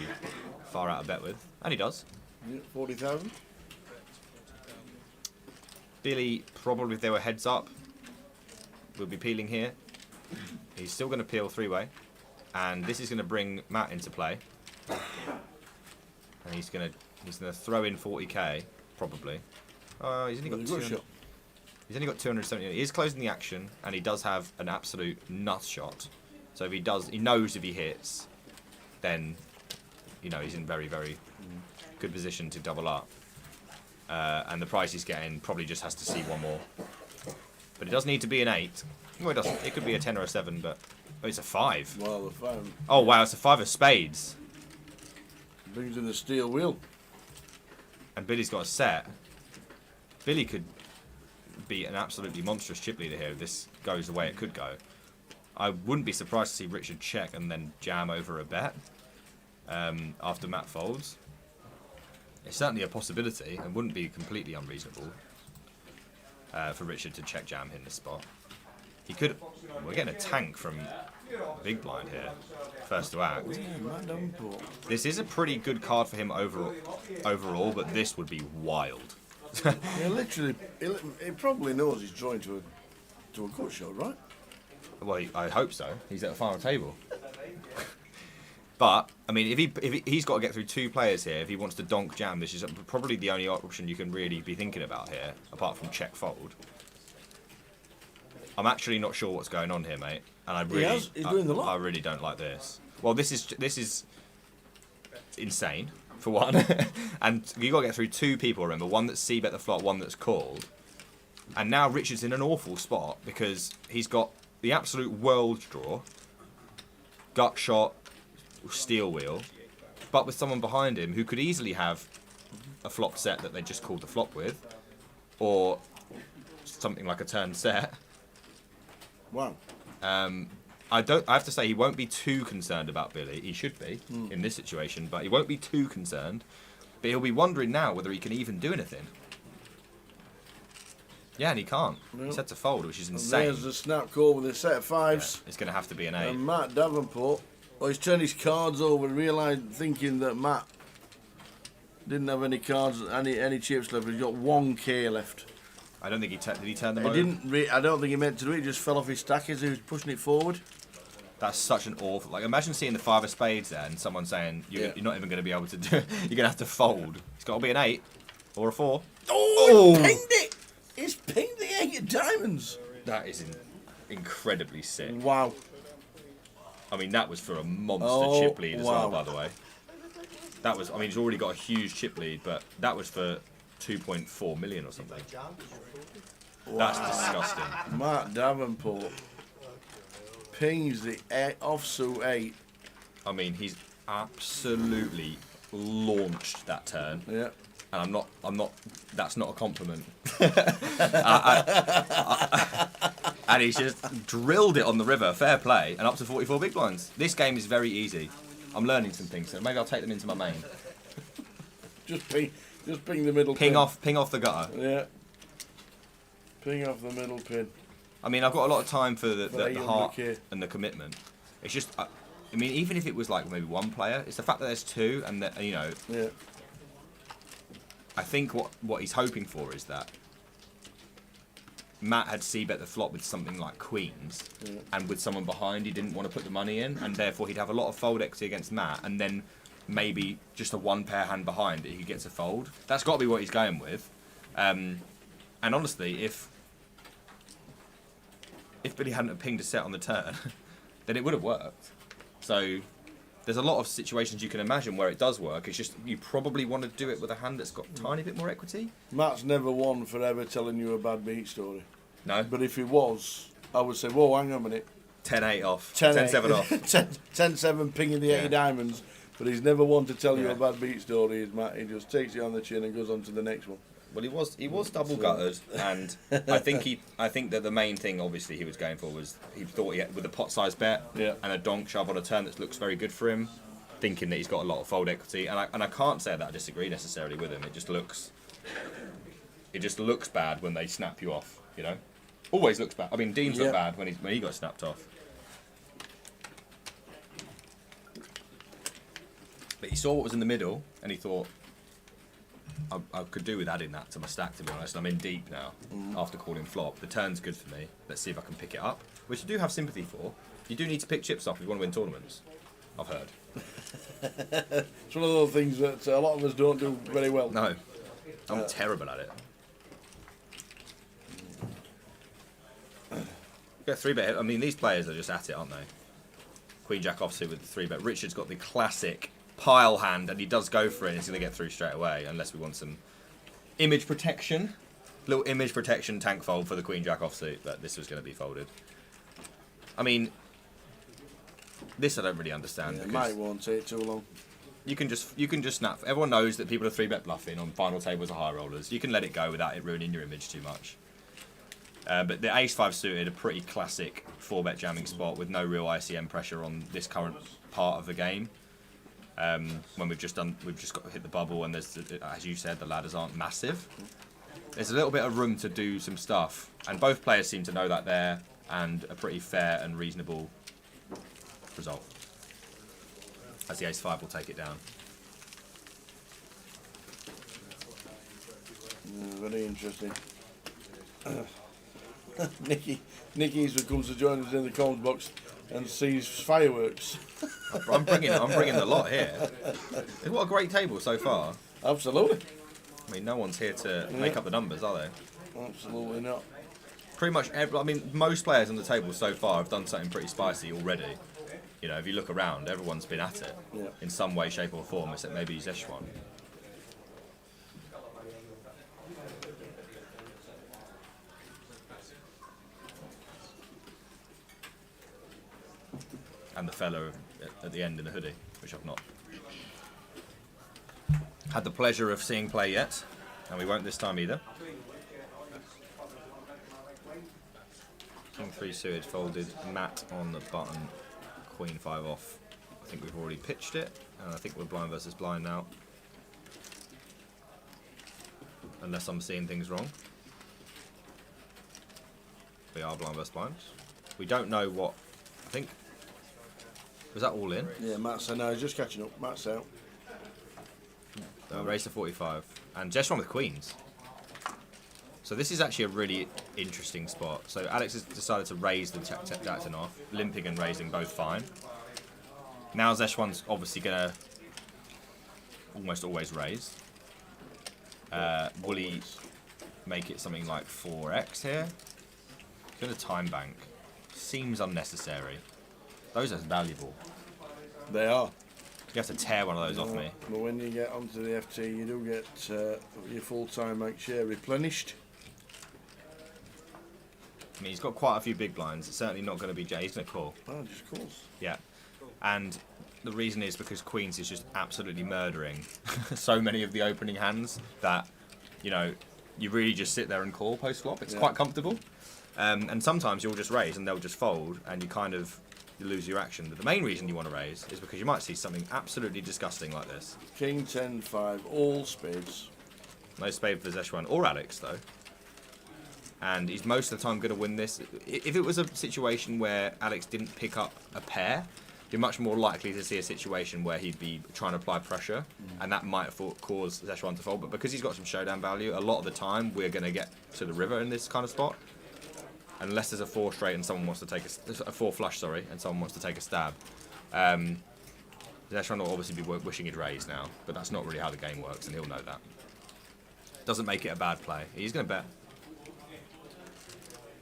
far out a bet with, and he does. Yeah, 40,000. Billy, probably if they were heads up, will be peeling here. He's still going to peel three-way, and this is going to bring Matt into play. And he's going to throw in 40k probably. He's only got 200. He's only got 270. He is closing the action, and he does have an absolute nut shot. So if he knows if he hits, then you know he's in very, very good position to double up. And the price he's getting probably just has to see one more. But it does need to be an 8. No, it doesn't. It could be a 10 or a 7, but it's a 5. Well, the 5. Oh wow, it's a 5 of spades. Brings in the steel wheel. And Billy's got a set. Billy could be an absolutely monstrous chip leader here if this goes the way it could go. I wouldn't be surprised to see Richard check and then jam over a bet after Matt folds. It's certainly a possibility and wouldn't be completely unreasonable for Richard to check jam in this spot. He could. We're getting a tank from big blind here. First to act. This is a pretty good card for him overall, but this would be wild. Yeah, literally, he probably knows he's drawing to a good shot, right? Well, I hope so. He's at the final table. But I mean, if he's got to get through 2 players here, if he wants to donk jam, this is probably the only option you can really be thinking about here, apart from check fold. I'm actually not sure what's going on here, mate, and I really, he's doing the lot. I really don't like this. Well, this is insane for one, and you got to get through 2 people. Remember, one that's c-bet the flop, one that's called, and now Richard's in an awful spot because he's got the absolute world draw, gut shot, steel wheel, but with someone behind him who could easily have a flop set that they just called the flop with, or something like a turn set. Wow. I have to say he won't be too concerned about Billy. He should be in this situation, but he won't be too concerned. But he'll be wondering now whether he can even do anything. Yeah, and he can't. No. He's had to fold, which is And insane. there's the snap call with a set of 5s. Yeah, it's going to have to be an 8. And Matt Davenport, he's turned his cards over and realised, thinking that Matt didn't have any cards, any chips left. He's got 1k left. I don't think did he turn them He over? didn't. I don't think he meant to do it. He just fell off his stack as he was pushing it forward. That's such an awful. Like, imagine seeing the 5 of spades there and someone saying you're not even going to be able to do it. You're going to have to fold. It's got to be an 8 or a 4. Oh, he pinged it! He's pinged the 8 of diamonds. That is incredibly sick. Wow. I mean, that was for a monster chip lead as well, wow. by the way. That was. I mean, he's already got a huge chip lead, but that was for 2.4 million or something. That's disgusting. Matt Davenport pings the offsuit 8. I mean, he's absolutely launched that turn. Yeah. And I'm not. That's not a compliment. And he's just drilled it on the river. Fair play, and up to 44 big blinds. This game is very easy. I'm learning some things, so maybe I'll take them into my main. Just ping the middle. Ping pin. off the gutter. Yeah. Ping off the middle pin. I mean, I've got a lot of time for the heart 800K. and the commitment. It's just, I mean, even if it was like maybe 1 player, it's the fact that there's 2, and that, you know. Yeah. I think what he's hoping for is that Matt had c-bet the flop with something like queens, and with someone behind he didn't want to put the money in, and therefore he'd have a lot of fold equity against Matt, and then maybe just a 1 pair hand behind he gets a fold. That's got to be what he's going with. And honestly, if Billy hadn't have pinged a set on the turn, then it would have worked. So there's a lot of situations you can imagine where it does work. It's just you probably want to do it with a hand that's got a tiny bit more equity. Matt's never one for ever telling you a bad beat story. No. But if he was, I would say, whoa, hang on a minute. 10-8 off. 10-7 off. 10-7 pinging the 8 of diamonds. But he's never one to tell you a bad beat story, is Matt. He just takes it on the chin and goes on to the next one. Well, he was double gutted, and I think that the main thing obviously he was going for was he thought he had, with a pot size bet and a donk shove on a turn that looks very good for him, thinking that he's got a lot of fold equity, and I can't say that I disagree necessarily with him. It just looks bad when they snap you off, you know. Always looks bad. I mean, Dean's looked bad when he got snapped off. But he saw what was in the middle, and he thought, I could do with adding that to my stack, to be honest. I'm in deep now, after calling flop. The turn's good for me. Let's see if I can pick it up, which I do have sympathy for. You do need to pick chips up if you want to win tournaments, I've heard. It's one of those things that a lot of us don't do very well. No, I'm terrible at it. Get 3-bet. I mean, these players are just at it, aren't they? Queen Jack offsuit with the 3-bet. Richard's got the classic pile hand, and he does go for it, and he's going to get through straight away, unless we want some image protection. Little image protection tank fold for the Queen Jack offsuit, but this was going to be folded. I mean, this I don't really understand. It might won't take too long. You can just snap. Everyone knows that people are 3-bet bluffing on final tables or high rollers. You can let it go without it ruining your image too much. But the Ace-5 suited, a pretty classic 4-bet jamming spot with no real ICM pressure on this current part of the game. When we've just got to hit the bubble, and there's, as you said, the ladders aren't massive. There's a little bit of room to do some stuff, and both players seem to know that there. and a pretty fair and reasonable result. As the ace-5 will take it down. Very interesting. Nicky's comes to join us in the comments box and sees fireworks. I'm bringing the lot here. What a great table so far. Absolutely. I mean, no one's here to make up the numbers, are they? Absolutely not. Pretty much most players on the table so far have done something pretty spicy already. You know, if you look around, everyone's been at it in some way, shape or form, except maybe Zeshwan. And the fellow at the end in the hoodie, which I've not had the pleasure of seeing play yet, and we won't this time either. King 3 suited folded, Matt on the button, Queen 5 off. I think we've already pitched it, and I think we're blind versus blind now. Unless I'm seeing things wrong. We are blind versus blind. We don't know what, I think, was that all in? Yeah, Matt's no, he's just catching up. Matt's out. Race to 45. And Jeshwan with queens. So this is actually a really interesting spot. So Alex has decided to raise the Jackson off. Limping and raising both fine. Now Zeshwan's obviously going to almost always raise. Will he make it something like 4x here? He's going to time bank. Seems unnecessary. Those are valuable. They are. You have to tear one of those off me. But when you get onto the FT, you do get your full-time bank share replenished. I mean, he's got quite a few big blinds. It's certainly not going to be Jay. He's going to call. Oh, just calls. Yeah. And the reason is because Queens is just absolutely murdering so many of the opening hands that, you know, you really just sit there and call post-flop. It's quite comfortable. And sometimes you'll just raise and they'll just fold and you kind of lose your action. But the main reason you want to raise is because you might see something absolutely disgusting like this. King 10-5, all spades. No spade for Zeshwan or Alex, though. And he's most of the time going to win this. If it was a situation where Alex didn't pick up a pair, you're much more likely to see a situation where he'd be trying to apply pressure, and that might cause Zeshwan to fold. But because he's got some showdown value, a lot of the time we're going to get to the river in this kind of spot. Unless there's a 4 straight and someone wants to take a 4 flush, sorry, and someone wants to take a stab. Zeshwan will obviously be wishing he'd raise now, but that's not really how the game works, and he'll know that. Doesn't make it a bad play. He's going to bet.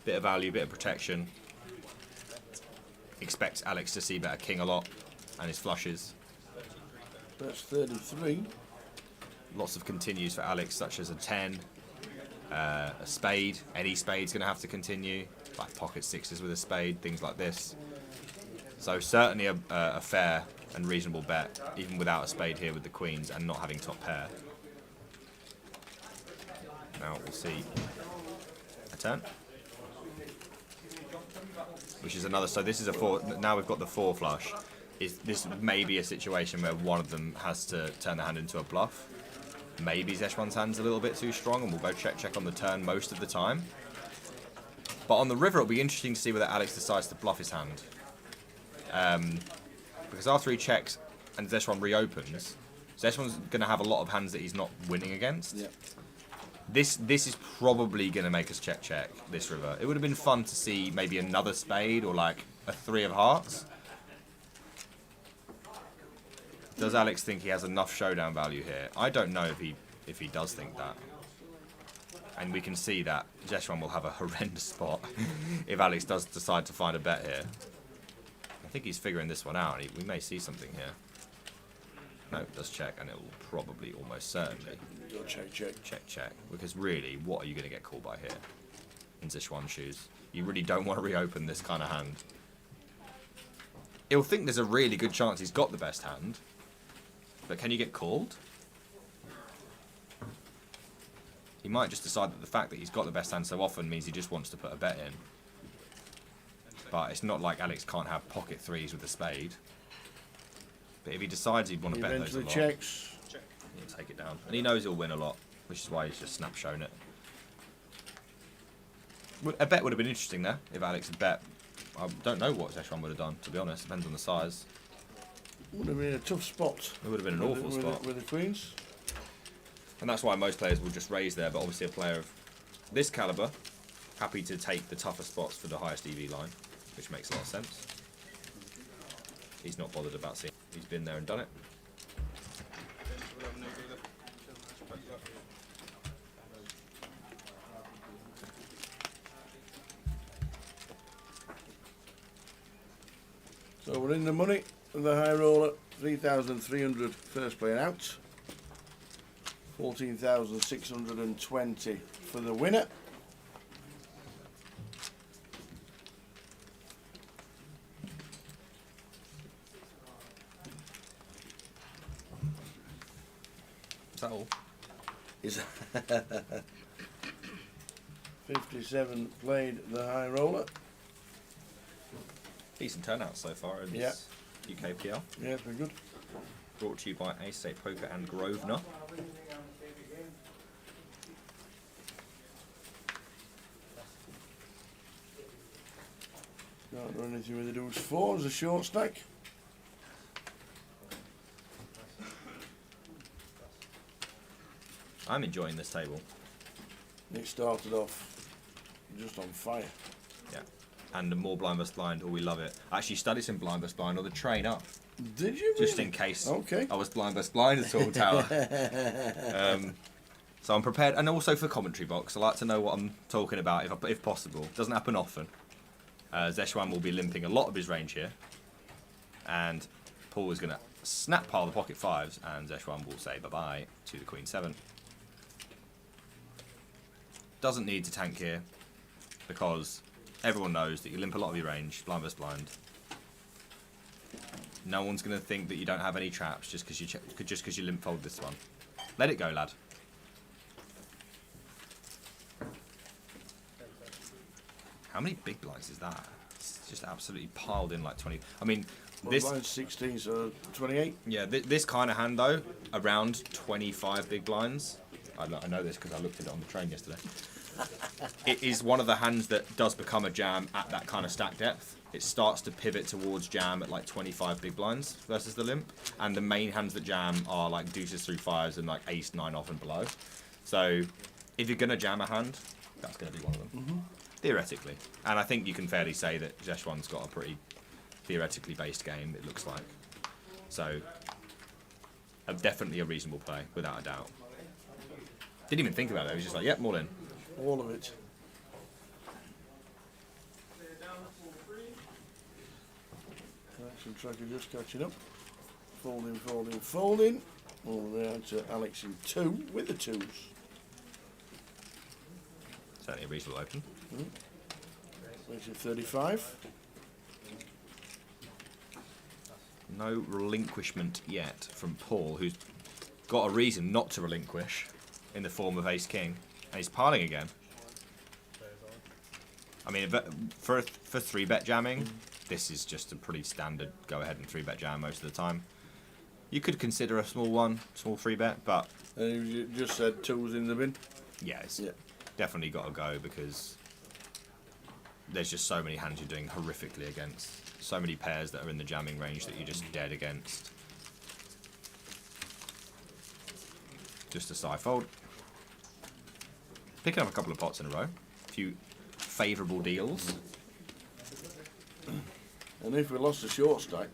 Bit of value, bit of protection. Expects Alex to see better king a lot, and his flushes. That's 33. Lots of continues for Alex, such as a 10, a spade. Any spade's going to have to continue, like pocket sixes with a spade, things like this. So certainly a fair and reasonable bet, even without a spade here with the queens and not having top pair. Now we'll see a turn. Which is another, so this is a 4, now we've got the 4 flush. This may be a situation where one of them has to turn the hand into a bluff. Maybe Zeshwan's hand's a little bit too strong and we'll go check on the turn most of the time. But on the river it'll be interesting to see whether Alex decides to bluff his hand. Because after he checks and Zeshwan reopens, Zeshwan's going to have a lot of hands that he's not winning against. Yep. This is probably going to make us check this river. It would have been fun to see maybe another spade or like a 3 of hearts. Does Alex think he has enough showdown value here? I don't know if he does think that. And we can see that Zeshwan will have a horrendous spot if Alex does decide to find a bet here. I think he's figuring this one out. We may see something here. No, it does check, and it will probably almost certainly go check. Because really, what are you going to get called by here in Zeshwan's shoes? You really don't want to reopen this kind of hand. He'll think there's a really good chance he's got the best hand, but can you get called? He might just decide that the fact that he's got the best hand so often means he just wants to put a bet in. But it's not like Alex can't have pocket 3s with a spade. But if he decides he'd want to bet those a lot, checks. He'll take it down. And he knows he'll win a lot, which is why he's just snap shown it. A bet would have been interesting there if Alex had bet. I don't know what Zeshwan would have done, to be honest. Depends on the size. Would have been a tough spot. It would have been an awful spot. With the queens. And that's why most players will just raise there, but obviously a player of this caliber, happy to take the tougher spots for the highest EV line, which makes a lot of sense. He's not bothered about seeing. He's been there and done it. So we're in the money. The high roller, 3,300 first player out. 14,620 for the winner. Is that all? Is 57 played the high roller. Decent turnout so far in this UKPL. Yeah, it's been good. Brought to you by Ace State Poker and Grosvenor. Can't do anything with the deuce four as a short stack. I'm enjoying this table. It started off just on fire. Yeah. And the more blind versus blind, we love it. I actually studied some blind versus blind on the train up. Did you? Just really? in case Okay. I was blind versus blind at all tower. So I'm prepared, and also for commentary box, I like to know what I'm talking about if possible. Doesn't happen often. Zeshwan will be limping a lot of his range here, and Paul is going to snap pile the pocket fives, and Zeshwan will say bye bye to the Queen 7. Doesn't need to tank here because everyone knows that you limp a lot of your range, blind versus blind. No one's going to think that you don't have any traps just because you limp fold this one. Let it go, lad. How many big blinds is that? It's just absolutely piled in like 20. I mean, this blinds 16, so 28. Yeah, this kind of hand though, around 25 big blinds. I know this because I looked at it on the train yesterday. It is one of the hands that does become a jam at that kind of stack depth. It starts to pivot towards jam at like 25 big blinds versus the limp, and the main hands that jam are like deuces through fives and like ace 9 off and below. So if you're gonna jam a hand, that's gonna be one of them. Theoretically. And I think you can fairly say that Zeshwan's got a pretty theoretically based game, it looks like. So, definitely a reasonable play, without a doubt. Didn't even think about it, he was just like, yep, all in. All of it. Action tracker just catching up. Folding, folding, folding. All the way out to Alex in 2 with the 2s. Certainly a reasonable open. Makes it 35. No relinquishment yet from Paul, who's got a reason not to relinquish in the form of ace-king. And he's piling again. I mean, for 3-bet jamming, this is just a pretty standard go-ahead and 3-bet jam most of the time. You could consider a small 3-bet, but... You just said 2s in the bin? Yeah, it's definitely got to go because there's just so many hands you're doing horrifically against. So many pairs that are in the jamming range that you're just dead against. Just a side fold. Picking up a couple of pots in a row. A few favourable deals. And if we lost the short stack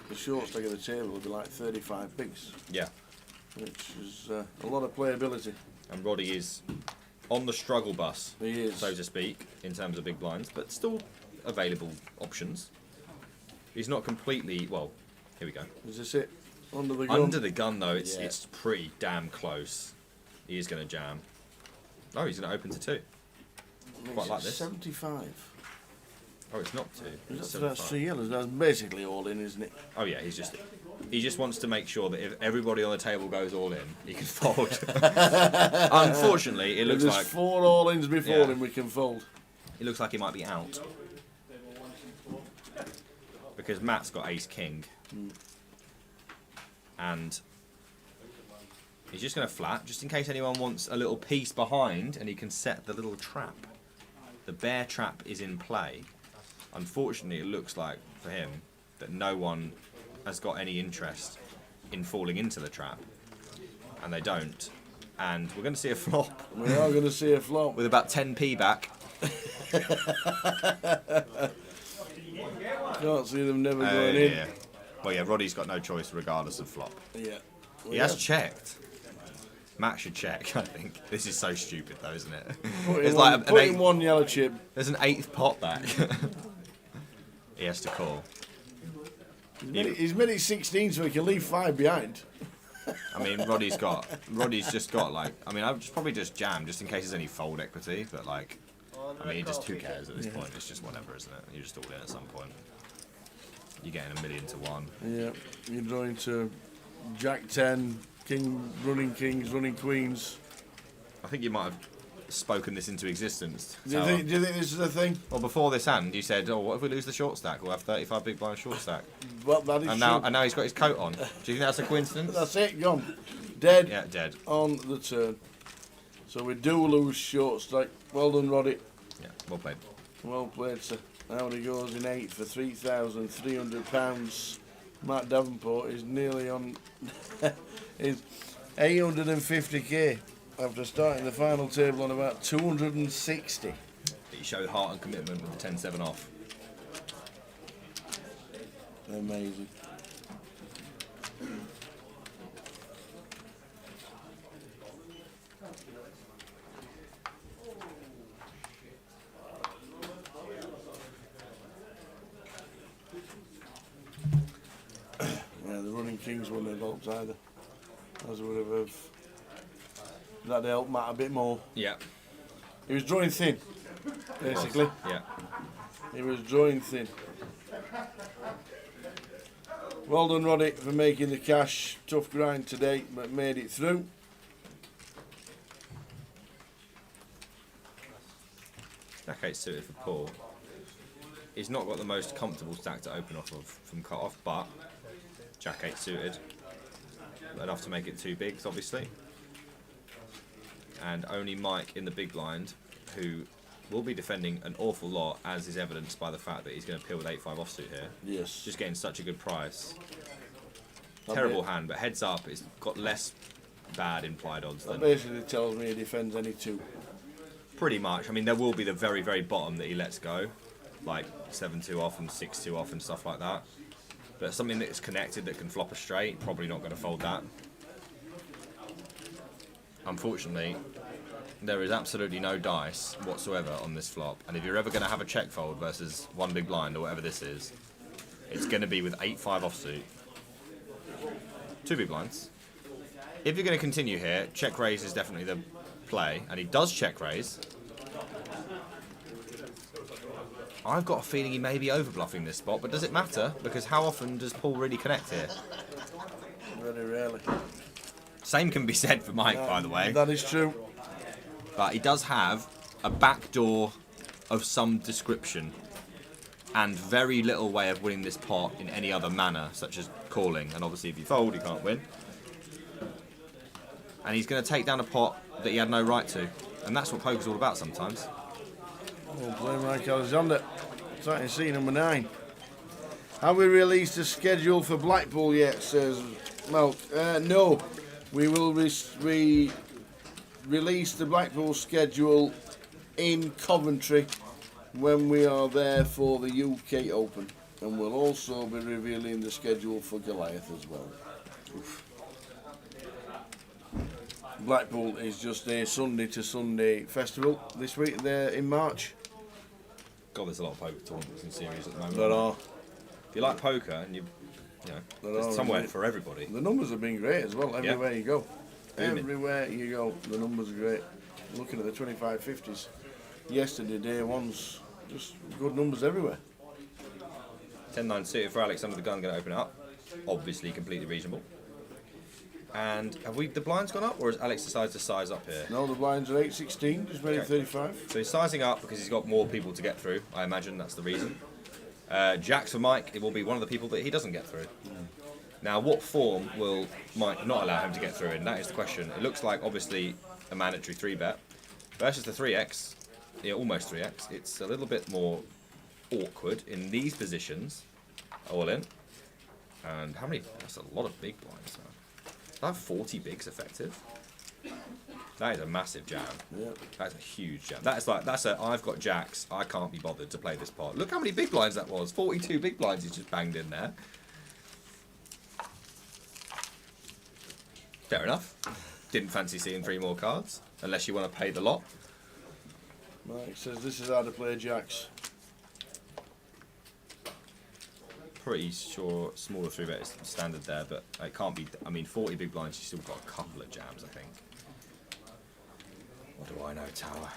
of the table would be like 35 bigs. Yeah. Which is a lot of playability. And Roddy is on the struggle bus, he is, so to speak, in terms of big blinds, but still available options. He's not completely, well, here we go. Is this it? Under the gun? Under the gun, though, it's pretty damn close. He is going to jam. Oh, he's going to open to 2. Quite like this. 75. Oh, it's not 2. It's That's 3 yellows. That's basically all in, isn't it? Oh yeah, he just wants to make sure that if everybody on the table goes all in, he can fold. Unfortunately, it looks There's like 4 all-ins before him we can fold. It looks like he might be out because Matt's got ace-king, and he's just going to flat just in case anyone wants a little piece behind, and he can set the little trap The bear trap is in play. Unfortunately, it looks like for him that no one has got any interest in falling into the trap, and they don't. And we're going to see a flop. We are going to see a flop. With about 10p back. Can't see them never going in. Yeah. Well, yeah, Roddy's got no choice regardless of flop. Yeah. He has checked. Matt should check, I think. This is so stupid, though, isn't it? Put in one yellow chip. There's an 8th pot back. He has to call. He's made it 16, so he can leave 5 behind. I mean, Roddy's just got, like, I mean, I've probably just jammed just in case there's any fold equity, but, like, I mean, who cares at this point? It's just whatever, isn't it? You're just all in at some point. You're getting 1,000,000 to 1. Yeah, you're drawing to Jack 10, running kings, running queens. I think you might have spoken this into existence. Do you think this is a thing? Well, before this hand, you said, "Oh, what if we lose the short stack? We'll have 35 big blind short stack." Well, that is and now he's got his coat on. Do you think that's a coincidence? That's it, gone. Dead. Yeah, dead. On the turn. So we do lose short stack. Well done, Roddy. Yeah, well played. Well played, sir. Now he goes in 8 for £3,300. Matt Davenport is nearly on is 850k after starting the final table on about 260. He showed heart and commitment with the 10-7 off. Amazing. Yeah, the running kings wouldn't have helped either. As would have. That'd help Matt a bit more. Yeah. He was drawing thin, basically. Yeah. He was drawing thin. Well done, Roddy, for making the cash. Tough grind today, but made it through. Jack 8 suited for Paul. He's not got the most comfortable stack to open off of from cut off, but Jack 8 suited. Enough to make it 2 bigs, obviously. And only Mike in the big blind, who will be defending an awful lot, as is evidenced by the fact that he's going to peel with 8-5 offsuit here. Yes. Just getting such a good price. Terrible hand, but heads up, it's got less bad implied odds That than... basically tells me he defends any 2. Pretty much. I mean, there will be the very, very bottom that he lets go, like 7-2 off and 6-2 off and stuff like that. But something that's connected that can flop a straight, probably not going to fold that. Unfortunately, there is absolutely no dice whatsoever on this flop. And if you're ever going to have a check fold versus 1 big blind or whatever this is, it's going to be with 8-5 offsuit. 2 big blinds. If you're going to continue here, check raise is definitely the play. And he does check raise. I've got a feeling he may be overbluffing this spot, but does it matter? Because how often does Paul really connect here? Very rarely. Same can be said for Mike, by the way. That is true. But he does have a backdoor of some description and very little way of winning this pot in any other manner, such as calling. And obviously if you fold, you can't win. And he's going to take down a pot that he had no right to. And that's what poker's all about sometimes. We'll play Mike Alexander. Starting to see number 9. Have we released a schedule for Blackpool yet, says Malk? No. We will release the Blackpool schedule in Coventry when we are there for the UK Open. And we'll also be revealing the schedule for Goliath as well. Oof. Blackpool is just a Sunday to Sunday festival this week there in March. God, there's a lot of poker tournaments and series at the moment. There are. If you like poker and you know, there's somewhere for everybody. The numbers have been great as well, everywhere you go. Booming. Everywhere you go, the numbers are great. Looking at the 25-50s, yesterday, day ones, just good numbers everywhere. 10-9 suited for Alex under the gun, going to open it up. Obviously completely reasonable. And have the blinds gone up, or has Alex decided to size up here? No, the blinds are 8-16, just made it 35. So he's sizing up because he's got more people to get through. I imagine that's the reason. Jacks for Mike, it will be one of the people that he doesn't get through. Now, what form will Mike not allow him to get through in? That is the question. It looks like, obviously, a mandatory 3-bet versus the 3x. Yeah, almost 3x. It's a little bit more awkward in these positions. All in. And how many? That's a lot of big blinds. I have 40 bigs effective. That is a massive jam. Yeah. That's a huge jam. I've got jacks. I can't be bothered to play this pot. Look how many big blinds that was. 42 big blinds he's just banged in there. Fair enough. Didn't fancy seeing 3 more cards, unless you want to pay the lot. Mike says this is how to play jacks. Pretty sure smaller 3-bet is standard there, but it can't be. I mean, 40 big blinds, you still got a couple of jams, I think. What do I know, Tower?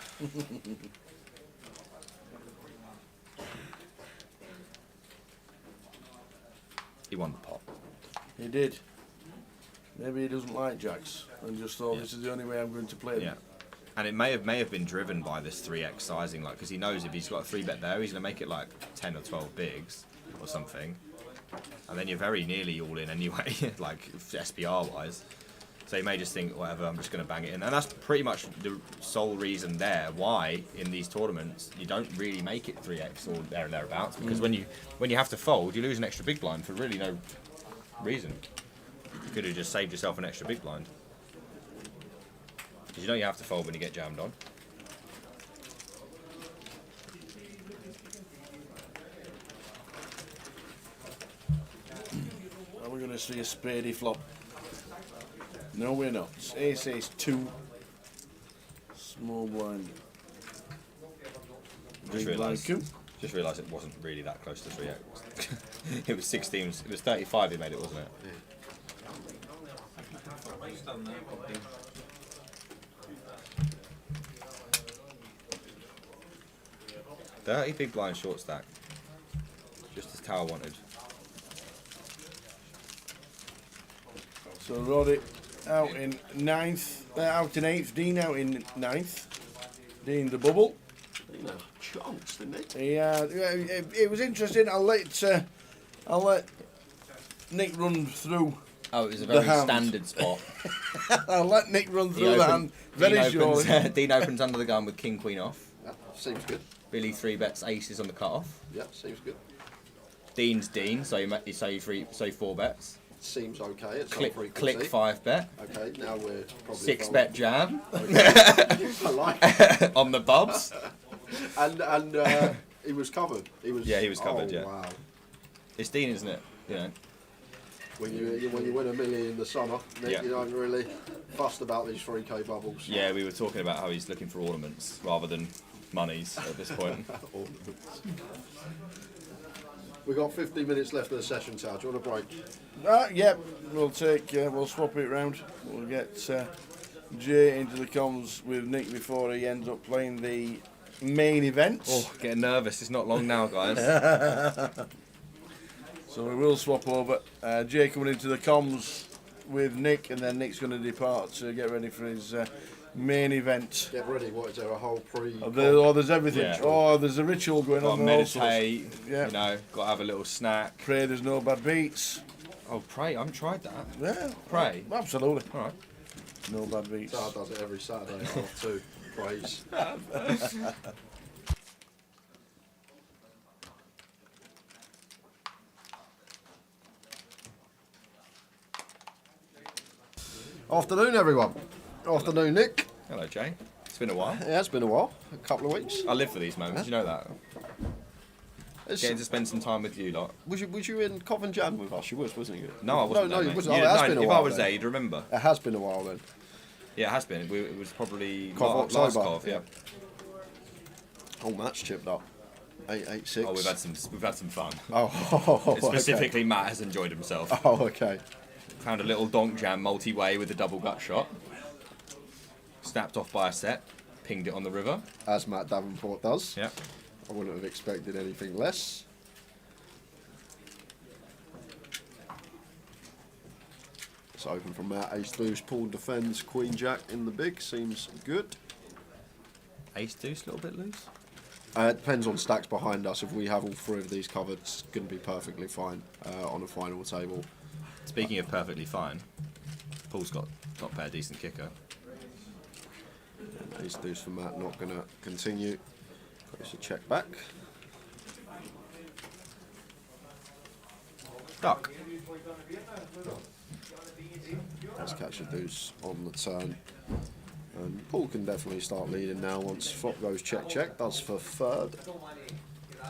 He won the pot. He did. Maybe he doesn't like jacks and just thought this is the only way I'm going to play them. Yeah. And it may have been driven by this 3x sizing, like, because he knows if he's got a 3-bet there, he's going to make it like 10 or 12 bigs or something. And then you're very nearly all in anyway, like SPR wise. So he may just think, whatever, I'm just going to bang it in. And that's pretty much the sole reason there why in these tournaments you don't really make it 3x or there and thereabouts. Because when you have to fold, you lose an extra big blind for really no reason. You could have just saved yourself an extra big blind. Because you know you have to fold when you get jammed on. Are we going to see a spadey flop? No, we're not. Ace, ace, 2. Small blind. Just realised it wasn't really that close to 3x. It was 16. It was 35 he made it, wasn't it? Yeah. 30 big blind short stack. Just as Tower wanted. So Roddy out in 9th, out in 8th, Dean out in 9th. Dean the bubble. You know, chance, didn't he? Yeah, it was interesting. I'll let Nick run through. Oh, it was a very standard spot. I'll let Nick run through the hand very shortly. Dean opens under the gun with King Queen off. Yeah, seems good. Billy 3-bets aces on the cut off. Yeah, seems good. Dean's Dean, so you 4 bets. Seems okay. It's click 5-bet. Okay, now we're probably 6-bet jam. I like it. On the bubs. and he was covered. He was covered. Oh, yeah. Wow. It's Dean, isn't it? You know. When you win $1 million in the summer, Nick, you don't really fussed about these 3K bubbles. Yeah, we were talking about how he's looking for ornaments rather than monies at this point. We've got 15 minutes left of the session, Tal. Do you want a break? Yep, we'll swap it round. We'll get Jay into the comms with Nick before he ends up playing the main event. Oh, getting nervous. It's not long now, guys. So we will swap over. Jay coming into the comms with Nick, and then Nick's going to depart to get ready for his main event. Get ready. What is there? A whole pre? There's everything. Yeah. Oh, there's a ritual going on. Meditate. Yeah. You know, got to have a little snack. Pray there's no bad beats. Oh, pray. I haven't tried that. Yeah. Pray. Absolutely. All right. No bad beats. Tal does it every Saturday half 2. Praise. Afternoon, everyone. Afternoon, Nick. Hello, Jay. It's been a while. Yeah, it's been a while. A couple of weeks. I live for these moments. You know that. Getting to spend some time with you lot. Was you in Covent Jan with us? You wasn't you? No, I wasn't. No, there, you wasn't. mate. Oh, it has been a if while. I was then. there, you'd remember. It has been a while then. Yeah, it has been. It was probably Cov last October. Cov, yeah. Whole match chipped up. 8-8-6. Oh, we've had some fun. Oh, Specifically, okay. Matt has enjoyed himself. Oh, okay. Found a little donk jam multi-way with a double gut shot. Snapped off by a set. Pinged it on the river. As Matt Davenport does. Yeah. I wouldn't have expected anything less. It's open from Matt. Ace deuce, pawn defends, queen jack in the big. Seems good. Ace deuce, a little bit loose. It depends on stacks behind us. If we have all 3 of these covered, it's going to be perfectly fine on a final table. Speaking of perfectly fine, Paul's got not a decent kicker. Ace deuce for Matt, not going to continue. Goes a check back. Duck. Let's catch a deuce on the turn. And Paul can definitely start leading now once flop goes check check. Does for third.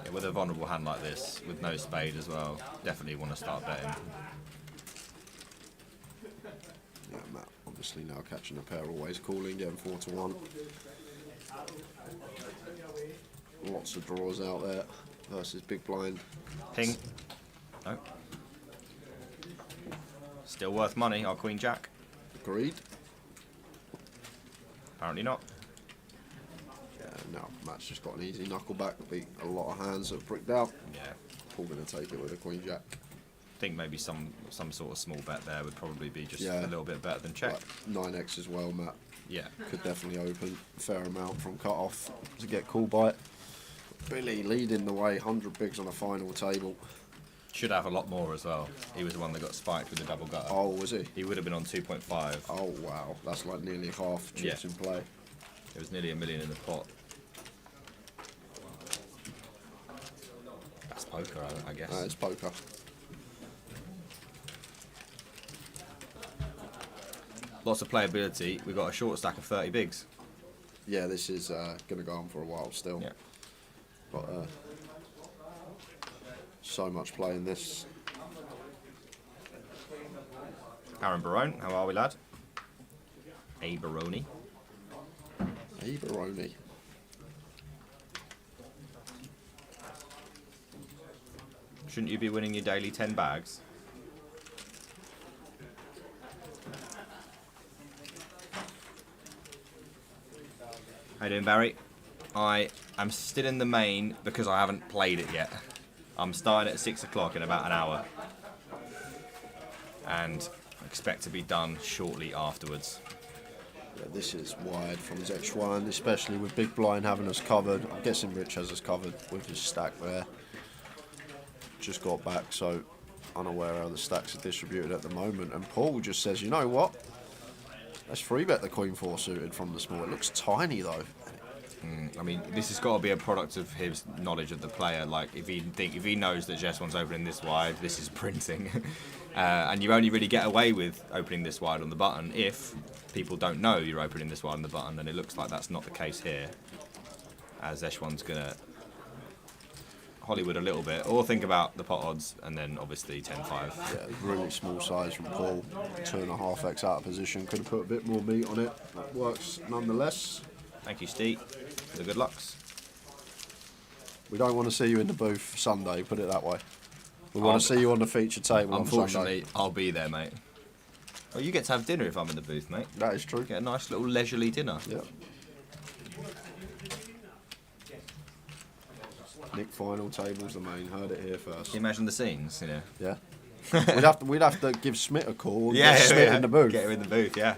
Yeah, with a vulnerable hand like this, with no spade as well, definitely want to start betting. Yeah, Matt obviously now catching a pair, always calling, getting 4-1. Lots of draws out there versus big blind. Ping. No. Still worth money, our queen jack. Agreed. Apparently not. Yeah, no, Matt's just got an easy knuckle back. Beat a lot of hands that have bricked out. Yeah. Paul going to take it with a queen jack. I think maybe some sort of small bet there would probably be just Yeah. a little bit better than check. Like 9x as well, Matt. Yeah. Could definitely open a fair amount from cut off to get call by it. Billy leading the way, 100 bigs on a final table. Should have a lot more as well. He was the one that got spiked with the double gutter. Oh, was he? He would have been on 2.5. Oh, wow. That's like nearly half chips in play. It was nearly $1 million in the pot. That's poker, I guess. It's poker. Lots of playability. We've got a short stack of 30 bigs. Yeah, this is going to go on for a while still. Yeah. But so much play in this. Aaron Barone, how are we, lad? A Baroni. A Baroni. Shouldn't you be winning your daily 10 bags? How you doing, Barry? I am still in the main because I haven't played it yet. I'm starting at 6 o'clock in about an hour. And I expect to be done shortly afterwards. Yeah, this is wide from Zech1, especially with big blind having us covered. I'm guessing Rich has us covered with his stack there. Just got back, so unaware how the stacks are distributed at the moment. And Paul just says, you know what? Let's free bet the Queen 4 suited from the small. It looks tiny though. I mean, this has got to be a product of his knowledge of the player. Like, if he knows that Jess1's opening this wide, this is printing. And you only really get away with opening this wide on the button if people don't know you're opening this wide on the button, and it looks like that's not the case here. As Jess1's going to Hollywood a little bit, or think about the pot odds, and then obviously 10-5. Yeah, really small size from Paul. 2.5x out of position. Could have put a bit more meat on it. That works nonetheless. Thank you, Steve, for the good lucks. We don't want to see you in the booth Sunday, put it that way. We want to see you on the feature table on Sunday. Unfortunately, I'll be there, mate. Well, you get to have dinner if I'm in the booth, mate. That is true. Get a nice little leisurely dinner. Yeah. Nick final table's the main. Heard it here first. Can you imagine the scenes? Yeah. we'd have to give Smith a call. And Yeah, get Smith in the booth. Get him in the booth, yeah.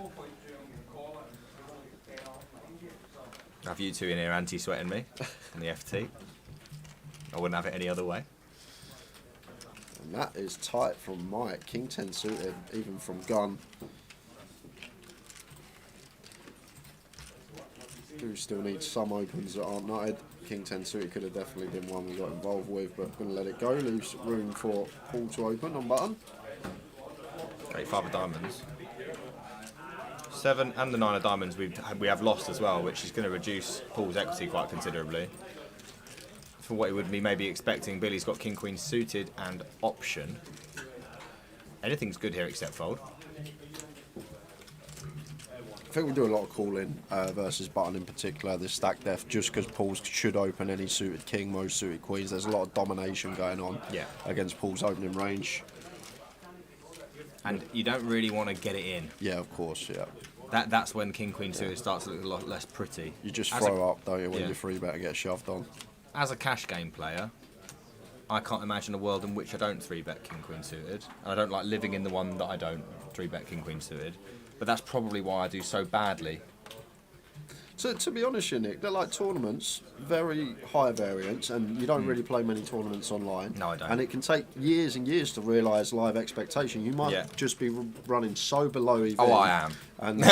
Have you two in here anti-sweating me in the FT? I wouldn't have it any other way. And that is tight from Mike. King 10 suited, even from gun. Do still need some opens that aren't nutted. King 10 suited could have definitely been one we got involved with, but going to let it go. Leaves room for Paul to open on button. Great 5 of diamonds. 7 and the 9 of diamonds we have lost as well, which is going to reduce Paul's equity quite considerably. For what he would be maybe expecting, Billy's got King Queen suited and option. Anything's good here except fold. I think we do a lot of calling versus button in particular, this stack depth, just because Paul's should open any suited king, most suited queens. There's a lot of domination going on against Paul's opening range. And you don't really want to get it in. Yeah, of course, yeah. That's when King Queen suited starts to look a lot less pretty. You just throw up, don't you, when you free bet and get shoved on. As a cash game player, I can't imagine a world in which I don't 3-bet King Queen suited. And I don't like living in the one that I don't 3-bet King Queen suited. But that's probably why I do so badly. To be honest, with you, Nick, they're like tournaments, very high variance, and you don't really play many tournaments online. No, I don't. And it can take years and years to realise live expectation. You might just be running so below EV. Oh, I am. And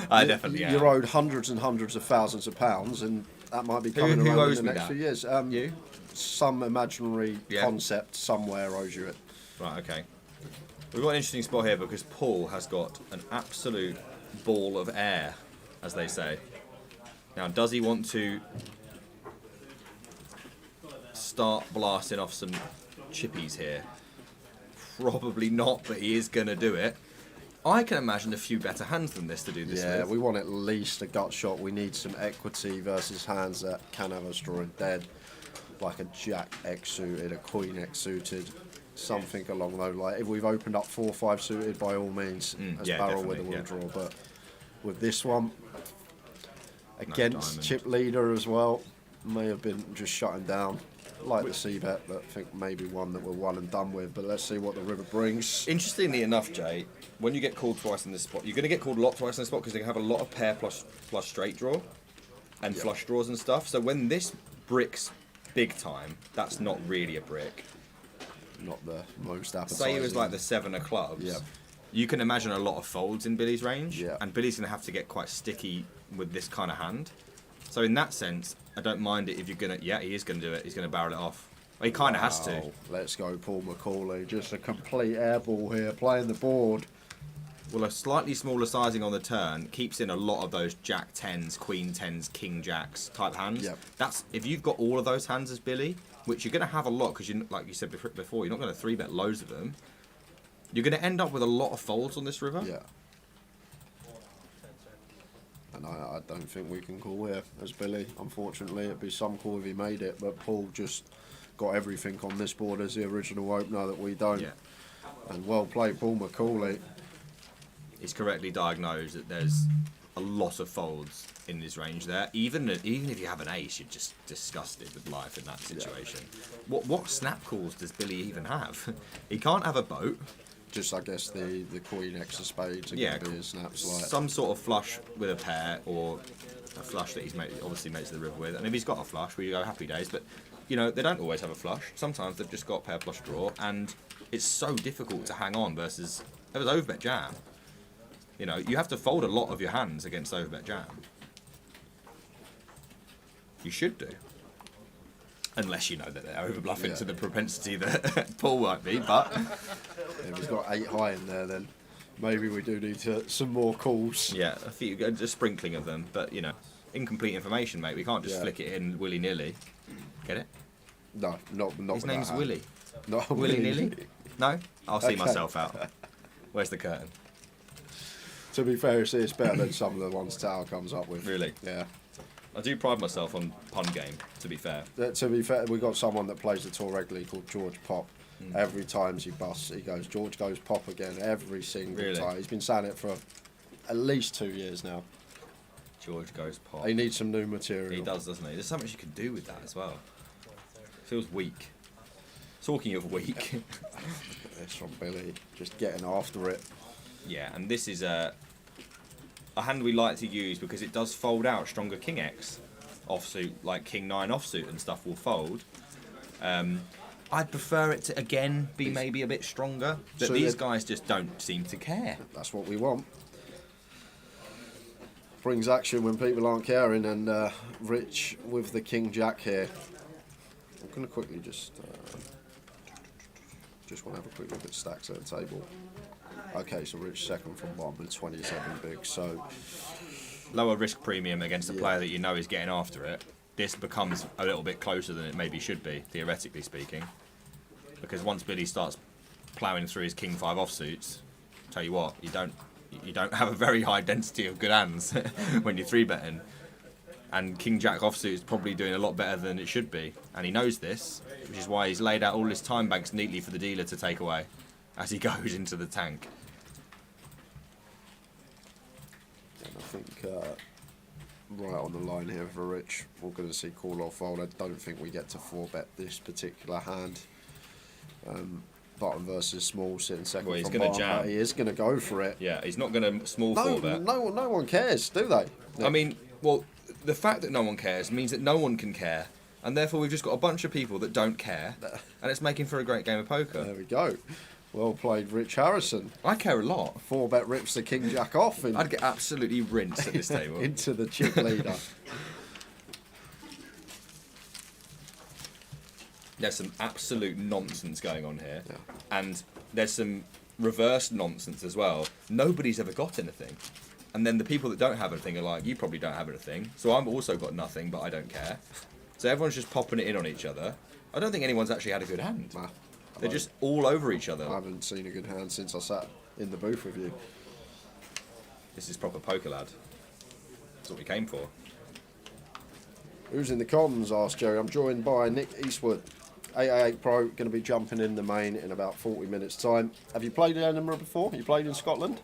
I definitely am. You're owed hundreds and hundreds of thousands of pounds, and that might be coming Who around owes in the me next that? few years. You? Some imaginary concept somewhere owes you it. Right, okay. We've got an interesting spot here because Paul has got an absolute ball of air, as they say. Now, does he want to start blasting off some chippies here? Probably not, but he is going to do it. I can imagine a few better hands than this to do this Yeah, with. we want at least a gut shot. We need some equity versus hands that can have us drawing dead, like a Jack X suited, a Queen X suited, something along those lines. If we've opened up 4-5 suited, by all means, as yeah, barrel with a definitely, will draw. But with this one, against diamond. chip leader as well, may have been just shutting down. Like the C-bet, but I think maybe one that we're one and done with. But let's see what the river brings. Interestingly enough, Jay, when you get called twice in this spot, you're going to get called a lot twice in this spot because they have a lot of pair plus straight draw and flush draws and stuff. So when this bricks big time, that's not really a brick. Not the most appetizing. Say it was like the 7 of clubs. Yeah. You can imagine a lot of folds in Billy's range, and Billy's going to have to get quite sticky with this kind of hand. So in that sense, I don't mind it if you're going to... Yeah, he is going to do it. He's going to barrel it off. Well, he kind of has to. Let's go, Paul McCauley. Just a complete airball here, playing the board. Well, a slightly smaller sizing on the turn keeps in a lot of those Jack 10s, Queen 10s, King Jacks type hands. Yep. That's if you've got all of those hands as Billy, which you're going to have a lot because, like you said before, you're not going to 3-bet loads of them. You're going to end up with a lot of folds on this river. Yeah. And I don't think we can call here as Billy. Unfortunately, it'd be some call if he made it, but Paul just got everything on this board as the original opener that we don't. Yeah. And well played, Paul McCauley. He's correctly diagnosed that there's a lot of folds in his range there. Even if you have an ace, you're just disgusted with life in that situation. Yeah. What snap calls does Billy even have? He can't have a boat. Just, I guess, the Queen X of spades are going to be his snaps. Like some sort of flush with a pair, or a flush that he's obviously made to the river with. And if he's got a flush, we go happy days. But, you know, they don't always have a flush. Sometimes they've just got pair flush draw, and it's so difficult to hang on versus... It was overbet jam. You know, you have to fold a lot of your hands against overbet jam. You should do. Unless you know that they're overbluffing to the propensity that Paul won't be, but... If he's got 8 high in there, then maybe we do need some more calls. Yeah, a sprinkling of them, but, you know, incomplete information, mate. We can't just flick it in willy-nilly. Get it? No, not His name's hand. Willy. Not Willy-nilly? No? I'll see Okay. myself out. Where's the curtain? To be fair, it's better than some of the ones Tower comes up with. Really? Yeah. I do pride myself on pun game, to be fair. To be fair, we've got someone that plays the tour regularly called George Pop. Every time he busts, he goes, George goes pop again, every single time. He's been saying it for at least 2 years now. George goes pop. He needs some new material. He does, doesn't he? There's so much you can do with that as well. Feels weak. Talking of weak. It's from Billy, just getting after it. Yeah, and this is a hand we like to use because it does fold out stronger King X offsuit, like King 9 offsuit and stuff will fold. I'd prefer it to, again, be maybe a bit stronger, but So these guys just don't seem to care. That's what we want. Brings action when people aren't caring, and Rich with the King Jack here. I'm going to quickly just want to have a quick look at stacks at the table. Okay, so Rich second from bottom with 27 big, so... Lower risk premium against a player that you know is getting after it. This becomes a little bit closer than it maybe should be, theoretically speaking. Because once Billy starts ploughing through his King 5 offsuits, tell you what, you don't have a very high density of good hands when you're 3-betting. And King Jack offsuit is probably doing a lot better than it should be. And he knows this, which is why he's laid out all his time banks neatly for the dealer to take away as he goes into the tank. And I think right on the line here for Rich, we're going to see call or fold. I don't think we get to 4-bet this particular hand. Bottom versus small, sitting second Well, he's from gonna bottom, jam. He is going to go for it. Yeah, he's not going to small No, 4-bet. no one cares, do they? I mean, Well, the fact that no one cares means that no one can care. And therefore we've just got a bunch of people that don't care. And it's making for a great game of poker. There we go. Well played, Rich Harrison. I care a lot. 4-bet rips the king jack off. I'd get absolutely rinsed at this table. Into the chip leader. There's some absolute nonsense going on here. Yeah. And there's some reverse nonsense as well. Nobody's ever got anything. And then the people that don't have anything are like, you probably don't have anything. So I've also got nothing, but I don't care. So everyone's just popping it in on each other. I don't think anyone's actually had a good hand. Nah, They're just all over each other. I haven't seen a good hand since I sat in the booth with you. This is proper poker, lad. That's what we came for. Who's in the comms? Asked Jerry. I'm joined by Nick Eastwood. 888 Pro, going to be jumping in the main in about 40 minutes time. Have you played in Edinburgh before? Have you played in Scotland?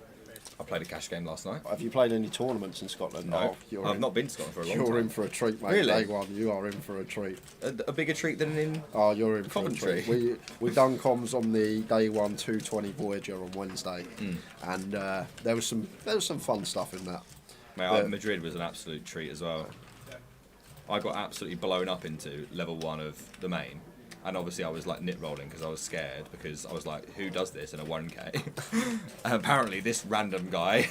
I played a cash game last night. Have you played any tournaments in Scotland? No, I've not been to Scotland for a long time. You're in for a treat, mate. Really? Day one, you are in for a treat. A bigger treat than in you're in Coventry. For a treat. We done comms on the day one 220 Voyager on Wednesday, and there was some fun stuff in that. Mate, Madrid was an absolute treat as well. I got absolutely blown up into level 1 of the main. And obviously I was like nit rolling because I was scared, because I was like, who does this in a 1k? And apparently this random guy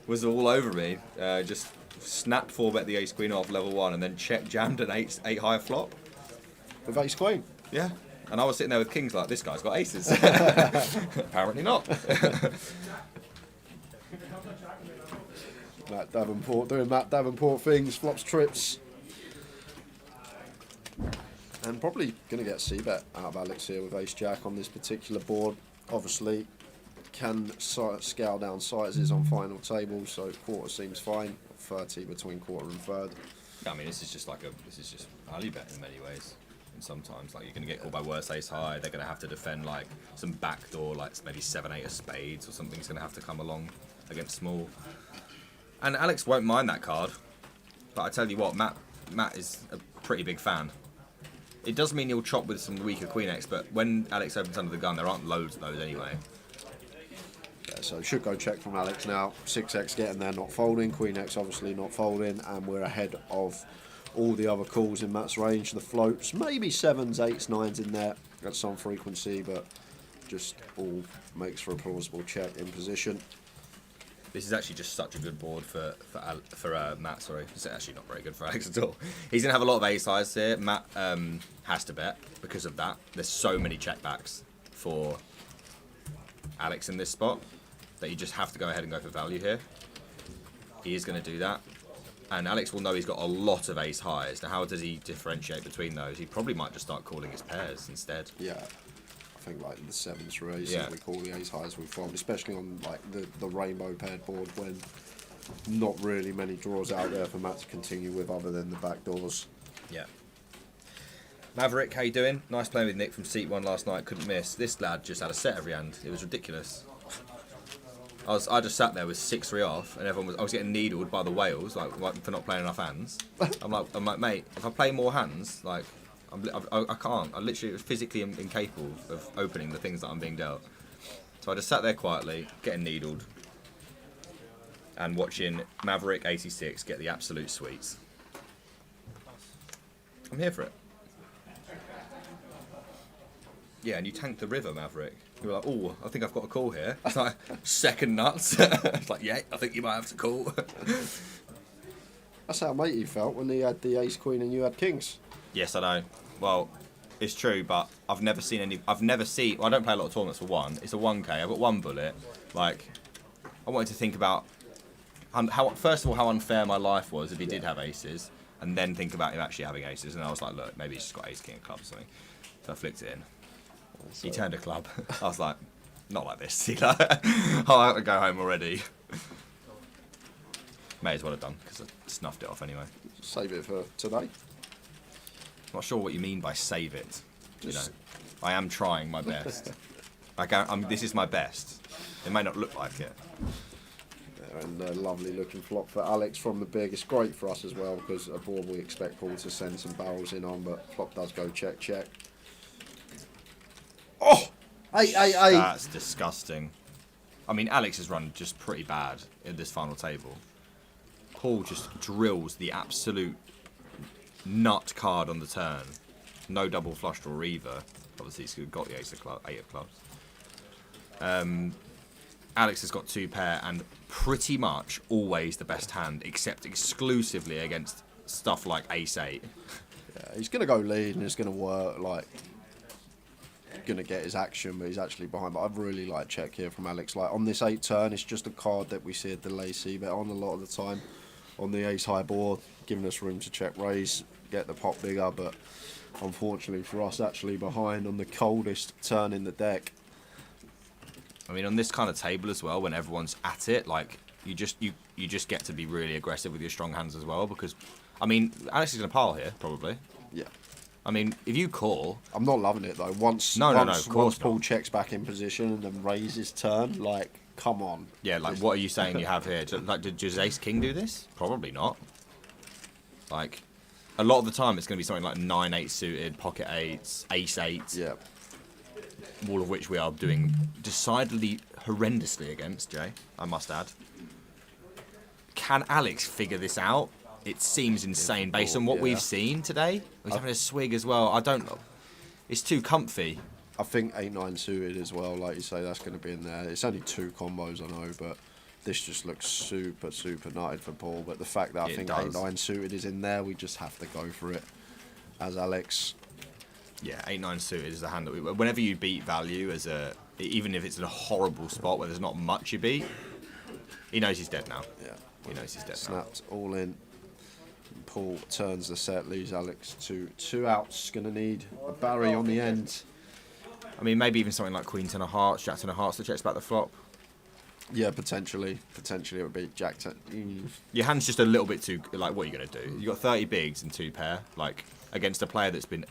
was all over me. Just snapped 4-bet the ace queen off level 1 and then check jammed an 8 high flop. With ace queen? Yeah. And I was sitting there with kings like, this guy's got aces. Apparently not. Matt Davenport doing Matt Davenport things, flops trips. And probably going to get c-bet out of Alex here with ace-jack on this particular board. Obviously, can scale down sizes on final table, so quarter seems fine. 30 between quarter and third. I mean, this is just value bet in many ways. And sometimes, like, you're going to get called by worse ace high. They're going to have to defend like some backdoor, like maybe 7-8 of spades or something's going to have to come along against small. And Alex won't mind that card, but I tell you what, Matt is a pretty big fan. It does mean he'll chop with some weaker Queen X, but when Alex opens under the gun, there aren't loads of those anyway. Yeah, so should go check from Alex now. 6x getting there, not folding. Queen X obviously not folding, and we're ahead of all the other calls in Matt's range. The floats, maybe 7s, 8s, 9s in there at some frequency, but just all makes for a plausible check in position. This is actually just such a good board for Matt. Sorry, it's actually not very good for Alex at all. He's gonna have a lot of ace highs here. Matt has to bet because of that. There's so many checkbacks for Alex in this spot that you just have to go ahead and go for value here. He is going to do that, and Alex will know he's got a lot of ace highs. Now, how does he differentiate between those? He probably might just start calling his pairs instead. Yeah. I think like the 7s for aces, Yeah. we call the ace highs we fold, especially on like the rainbow paired board when not really many draws out there for Matt to continue with other than the back doors. Yeah. Maverick, how you doing? Nice playing with Nick from seat 1 last night. Couldn't miss. This lad just had a set every hand. It was ridiculous. I just sat there with 6-3 off, and I was getting needled by the whales like for not playing enough hands. I'm like, mate, if I play more hands, like. I can't. I literally physically am incapable of opening the things that I'm being dealt. So I just sat there quietly, getting needled, and watching Maverick 86 get the absolute sweets. I'm here for it. Yeah, and you tanked the river, Maverick. You were like, oh, I think I've got a call here. It's like, second nuts. It's like, yeah, I think you might have to call. That's how matey felt when he had the ace queen and you had kings. Yes, I know. Well, it's true, but I've never seen any. Well, I don't play a lot of tournaments for 1. It's a 1k. I've got 1 bullet. Like, I wanted to think about first of all, how unfair my life was if he did have aces, and then think about him actually having aces. And I was like, look, maybe he's just got ace king of clubs or something. So I flicked it in. He turned a club. I was like, not like this. I'll have to go home already. May as well have done because I snuffed it off anyway. Save it for today. Not sure what you mean by save it. You know, I am trying my best. This is my best. It may not look like it. Yeah, and a lovely looking flop for Alex from the big. It's great for us as well because a board we expect Paul to send some barrels in on, but flop does go check. Oh! 8. That's disgusting. I mean, Alex has run just pretty bad in this final table. Paul just drills the absolute nut card on the turn. No double flush draw either. Obviously, he's got the eight of clubs. Alex has got 2 pair and pretty much always the best hand, except exclusively against stuff like ace-8. Yeah, he's going to go lead and it's going to work, like, going to get his action, but he's actually behind. But I've really like check here from Alex. Like on this 8 turn, it's just a card that we see a delay c-bet on a lot of the time on the ace-high board, giving us room to check raise, get the pot bigger, but unfortunately for us, actually behind on the coldest turn in the deck. I mean, on this kind of table as well, when everyone's at it, like you just get to be really aggressive with your strong hands as well. Because, I mean, Alex is gonna pile here probably. Yeah. I mean, if you call, I'm not loving it though. Once Paul checks back in position and then raises turn, like, come on. Yeah, like what are you saying you have here? Like, does Ace King do this? Probably not. Like, a lot of the time it's going to be something like 9-8 suited, pocket 8s, ace 8s. Yeah. All of which we are doing decidedly horrendously against, Jay, I must add. Can Alex figure this out? It seems insane based on what we've seen today. He's having a swig as well. I don't know. It's too comfy. I think 8-9 suited as well, like you say, that's going to be in there. It's only 2 combos, I know, but this just looks super, super nutted for Paul. But the fact that I think 8-9 suited is in there, we just have to go for it as Alex. Yeah, 8-9 suited is the hand that we... Whenever you beat value, even if it's in a horrible spot where there's not much you beat, he knows he's dead now. Yeah. He knows he's dead Snapped all in. Paul turns the set, leaves Alex to 2 outs. Going to need a Barry on the end. I mean, maybe even something like Queen 10 of Hearts, Jack 10 of Hearts that checks back the flop. Yeah, potentially. Potentially it would be Jack 10. Your hand's just a little bit too... Like, what are you going to do? You've got 30 bigs and 2 pair, like, against a player that's been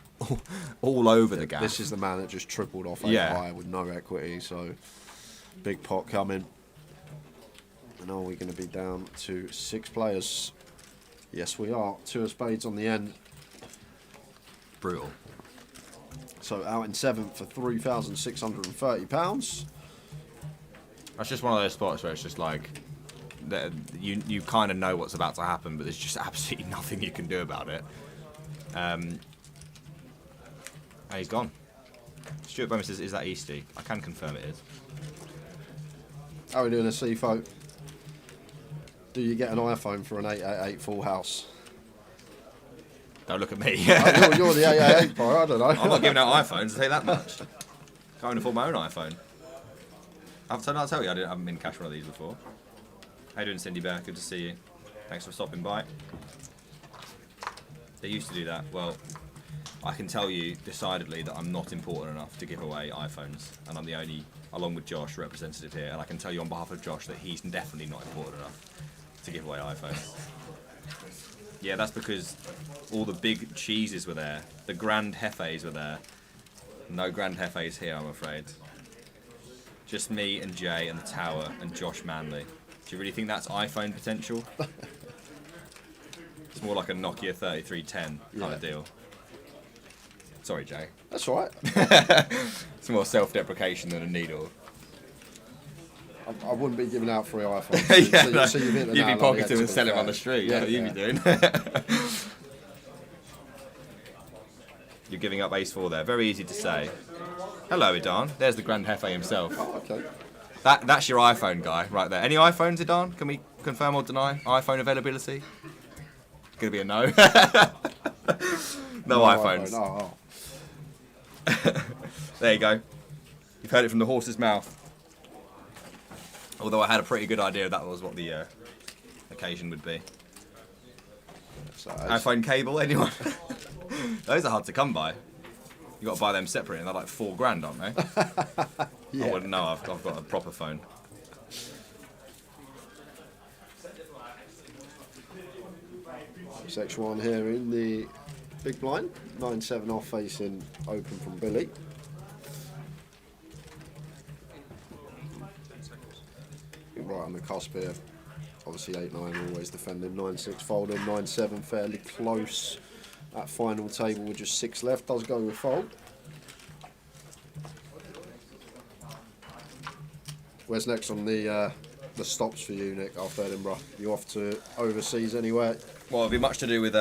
all over the gap. This is the man that just tripled off high with no equity, so big pot coming. And are we going to be down to 6 players? Yes, we are. 2 of spades on the end. Brutal. So out in 7th for £3,630. That's just one of those spots where it's just like you kind of know what's about to happen, but there's just absolutely nothing you can do about it. And he's gone. Stuart Bowman says, "Is that Easty?" I can confirm it is. How are we doing a CFO? Do you get an iPhone for an 888 full house? Don't look at me. You're the 888 buyer, I don't know. I'm not giving out iPhones, I'll tell you that much. Can't even afford my own iPhone. I'll tell you, I haven't been cash one of these before. How you doing, Cindy Bear? Good to see you. Thanks for stopping by. They used to do that. Well, I can tell you decidedly that I'm not important enough to give away iPhones, and I'm the only, along with Josh, representative here, and I can tell you on behalf of Josh that he's definitely not important enough to give away iPhones. Yeah, that's because all the big cheeses were there. The Grand Hefes were there. No Grand Hefes here, I'm afraid. Just me and Jay and the Tower and Josh Manley. Do you really think that's iPhone potential? It's more like a Nokia 3310 kind of deal. Sorry, Jay. That's all right. It's more self-deprecation than a needle. I wouldn't be giving out free iPhones. Yeah, so you'd be pocketing them and selling them on the street. Yeah, that's what you'd be doing. You're giving up ace-4 there. Very easy to say. Hello, Idan. There's the Grand Hefe himself. Oh, okay. That's your iPhone guy right there. Any iPhones, Idan? Can we confirm or deny iPhone availability? Gonna be a no. No iPhones. Oh. There you go. You've heard it from the horse's mouth. Although I had a pretty good idea that was what the occasion would be. iPhone cable, anyone? Those are hard to come by. You got to buy them separate, and they're like £4,000, aren't they? Yeah. I wouldn't know. I've got a proper phone. Section 1 here in the big blind. 9-7 off facing open from Billy. Right on the cusp here. Obviously 8-9 always defending. 9-6 folding. 9-7 fairly close. That final table with just 6 left does go with fold. Where's next on the the stops for you, Nick, after Edinburgh? You off to overseas anywhere? Well, it'll be much to do with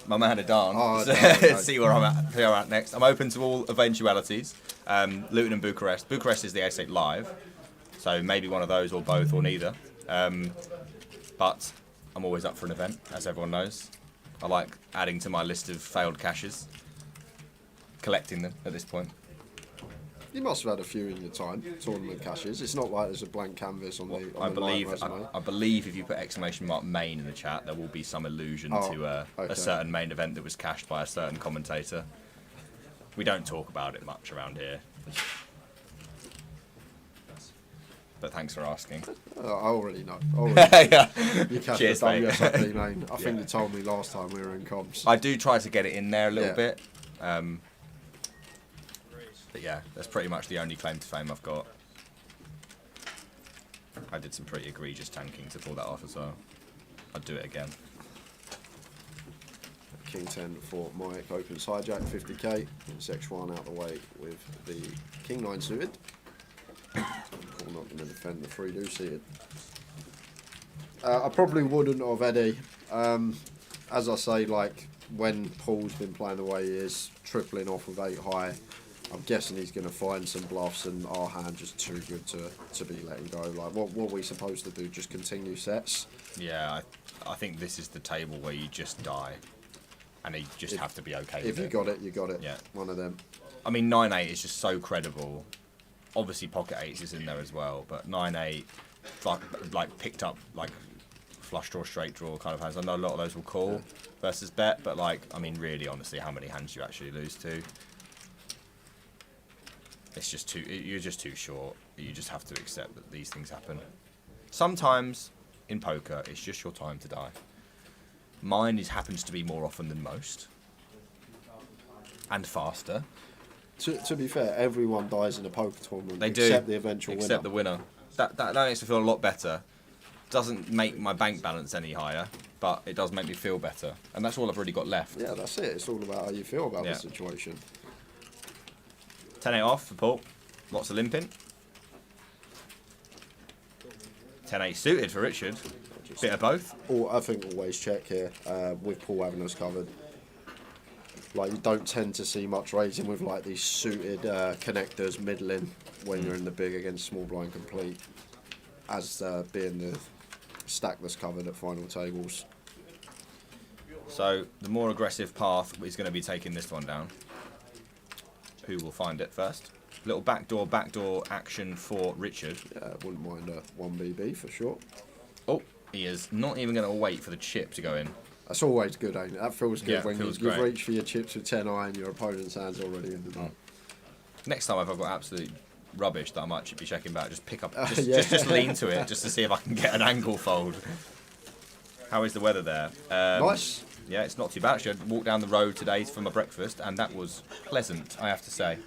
my man Adan. Oh, So, okay. see where I'm at next. I'm open to all eventualities. Luton and Bucharest. Bucharest is the A8 Live, so maybe one of those or both or neither. But I'm always up for an event, as everyone knows. I like adding to my list of failed caches, collecting them at this point. You must have had a few in your time, tournament caches. It's not like there's a blank canvas on the I the live resume. believe if you put !main in the chat, there will be some allusion to okay. a certain main event that was cached by a certain commentator. We don't talk about it much around here. But thanks for asking. I already know. Yeah. You cached Cheers, the mate. WSOP main. I think you told me last time we were in comps. I do try to get it in there a little Yeah. bit. But yeah, that's pretty much the only claim to fame I've got. I did some pretty egregious tanking to pull that off as well. I'd do it again. King 10 for Mike, opens hijack, 50k. Sex 1 out the way with the King 9 suited. Paul not going to defend the 3-2 suited. I probably wouldn't have Eddie. As I say, like when Paul's been playing the way he is, tripling off with 8 high, I'm guessing he's going to find some bluffs, and our hand just too good to be letting go. Like, what are we supposed to do? Just continue sets? Yeah, I think this is the table where you just die, and you just have to be okay with it. If you got it, you got it. Yeah. One of them. I mean, 9-8 is just so credible. Obviously, pocket 8s is in there as well, but 9-8, like picked up like flush draw, straight draw kind of hands. I know a lot of those will call versus bet, but like, I mean, really, honestly, how many hands do you actually lose to? It's just too. You're just too short. You just have to accept that these things happen. Sometimes in poker, it's just your time to die. Mine happens to be more often than most, and faster. To be fair, everyone dies in a poker tournament. They do, except the eventual winner. Except the winner. That makes me feel a lot better. Doesn't make my bank balance any higher, but it does make me feel better, and that's all I've really got left. Yeah, that's it. It's all about how you feel about the situation. 10-8 off for Paul. Lots of limping. 10-8 suited for Richard. Bit of both. I think always check here with Paul having us covered. Like, you don't tend to see much raising with like these suited connectors middling when you're in the big against small blind complete, as being the stack that's covered at final tables. So the more aggressive path is going to be taking this one down. Who will find it first? Little backdoor action for Richard. Yeah, wouldn't mind a 1BB for sure. Oh, he is not even going to wait for the chip to go in. That's always good, ain't it? That feels good when feels you've great. reached for your chips with 10-eye and your opponent's hand's already in the knot. Next time, if I've got absolute rubbish that I might be checking back, just pick up, just, Yeah. just lean to it, just to see if I can get an angle fold. How is the weather there? Nice. Yeah, it's not too bad. Actually, I walked down the road today for my breakfast, and that was pleasant, I have to say.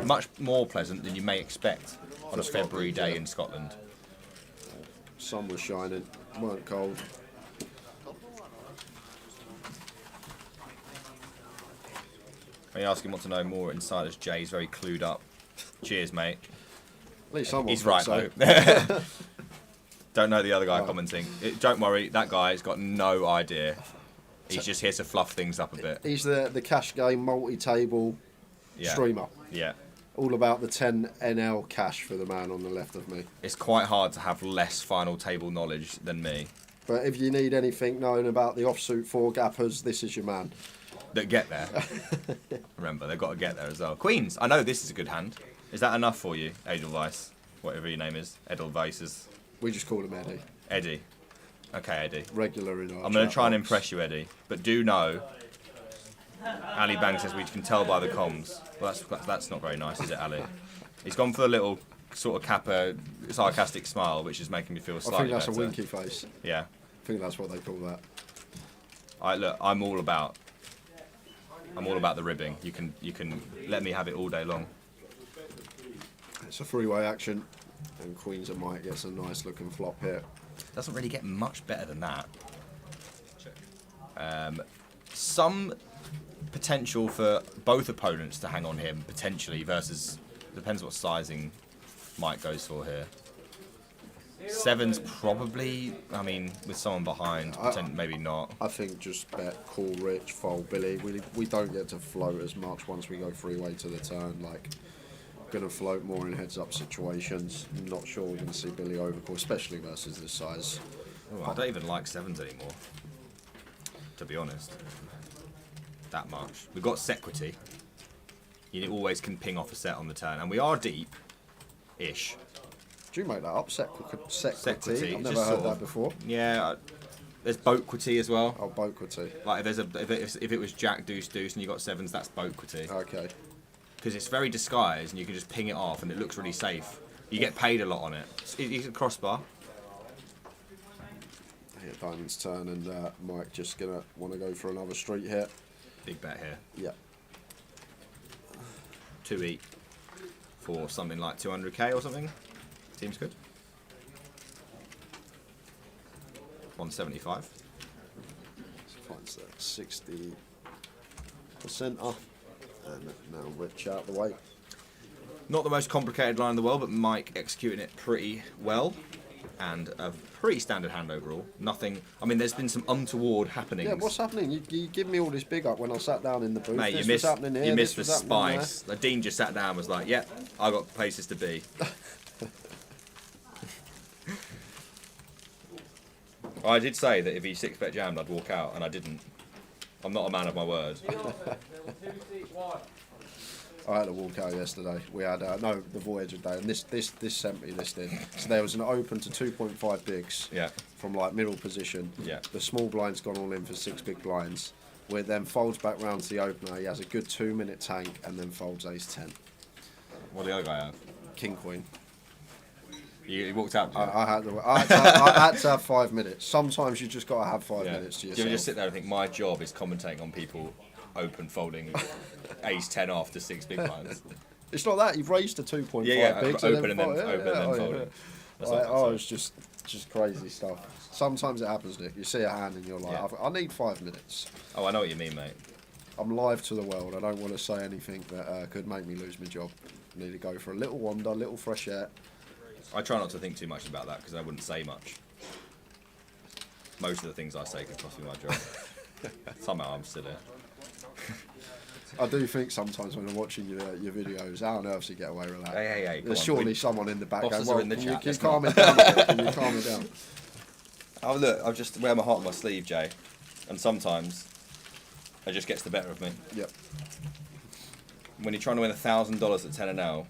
Much more pleasant than you may expect on a February day in Scotland. Sun was shining, weren't cold. Are you asking what to know more? Insiders Jay's very clued up. Cheers, mate. At least someone He's thinks right, so. though. Don't know the other guy commenting. Don't worry, that guy's got no idea. He's just here to fluff things up a bit. He's the cash game multi-table streamer. Yeah. All about the 10 NL cash for the man on the left of me. It's quite hard to have less final table knowledge than me. But if you need anything known about the offsuit 4 gappers, this is your man. That get there. Remember, they've got to get there as well. Queens, I know this is a good hand. Is that enough for you, Edelweiss? Whatever your name is. Edelweiss. We just call him Eddie. Eddie. Okay, Eddie. Regular in our I'm going to chat try and box. impress you, Eddie. But do know, Ali Bang says we can tell by the comms. Well, that's not very nice, is it, Ali? He's gone for the little sort of Kappa sarcastic smile, which is making me feel slightly I think that's better. a winky face. Yeah. I think that's what they call that. Look, I'm all about the ribbing. You can let me have it all day long. It's a three-way action, and Queens and Mike gets a nice looking flop here. Doesn't really get much better than that. Some potential for both opponents to hang on him, potentially, versus... Depends what sizing Mike goes for here. Sevens probably. I mean, with someone behind, maybe not. I think just bet, call Rich, fold Billy. We don't get to float as much once we go freeway to the turn. Like, gonna float more in heads-up situations. Not sure we're gonna see Billy overcall, especially versus this size. Ooh, I don't even like sevens anymore, to be honest. That much. We've got Sequity. You always can ping off a set on the turn, and we are deep-ish. Do you make that up? Sequity? Sequity. I've never heard that before. Yeah. There's Boatquity as well. Oh, Boatquity. Like if it was Jack Deuce Deuce and you got sevens, that's Boatquity. Okay. Because it's very disguised and you can just ping it off and it looks really safe. You get paid a lot on it. It's a crossbar. Yeah, Diamond's turn, and Mike just gonna want to go for another street hit. Big bet here. Yeah. 2 for something like 200k or something. Seems good. 175. Finds that 60% off. And now Rich out the way. Not the most complicated line in the world, but Mike executing it pretty well. And a pretty standard hand overall. Nothing. I mean, there's been some untoward happenings. Yeah, what's happening? You give me all this big up when I sat down in the booth. Mate, this you missed, was happening here, you missed the this was happening spice. The Dean just sat down and was like, yep, I got places to be. I did say that if he 6-bet jammed, I'd walk out, and I didn't. I'm not a man of my word. I had to walk out yesterday. We had the Voyager day, and this sent me this thing. So there was an open to 2.5 bigs. Yeah. From like middle position. Yeah. The small blind's gone all in for 6 big blinds. Where it then folds back round to the opener. He has a good 2-minute tank and then folds ace 10. What did the other guy have? King queen. He walked out. I had to have 5 minutes. Sometimes you just got to have 5 minutes to yourself. Do you ever just sit there and think, my job is commentating on people open folding ace 10 off to 6 big blinds? It's not that. You've raised to 2.5 bigs. Open and then folding. It's just crazy stuff. Sometimes it happens, Nick. You see a hand and you're like, I need 5 minutes. Oh, I know what you mean, mate. I'm live to the world. I don't want to say anything that could make me lose my job. I need to go for a little wander, a little fresh air. I try not to think too much about that because I wouldn't say much. Most of the things I say could cost me my job. Somehow I'm still here. I do think sometimes when I'm watching your videos, how on earth you get away with that? Hey, There's surely someone in the back bosses going, are in the chat. Can you calm it down? Can you calm it down? Oh, look, I just wear my heart on my sleeve, Jay. And sometimes it just gets the better of me. Yep. When you're trying to win $1,000 at 10 and L,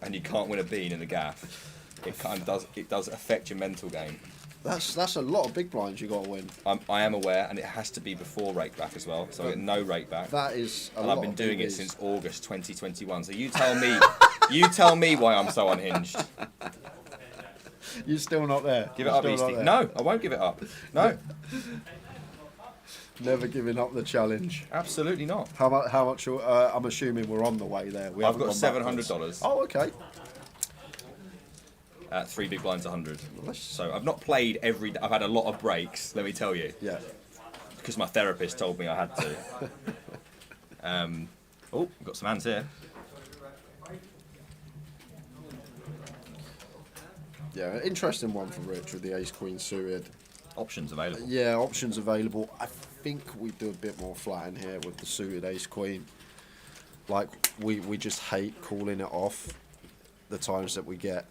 and you can't win a bean in the gaff, it kind of does affect your mental game. That's a lot of big blinds you got to win. I am aware, and it has to be before rake back as well. So I get no rake back. That is a and lot. I've been of doing it BBs. since August 2021. So you tell me, you tell me why I'm so unhinged. You're still not there. Give it up, Easty. No, I won't give it up. No. Never giving up the challenge. Absolutely not. How much? I'm assuming we're on the way there. I've got $700. Oh, okay. At 3 big blinds 100. So I've not played every. I've had a lot of breaks. Let me tell you. Yeah. Because my therapist told me I had to. Oh, we've got some hands here. Yeah, interesting one for Rich with the ace queen suited. Options available. Yeah, options available. I think we do a bit more flat in here with the suited ace queen. Like we just hate calling it off the times that we get.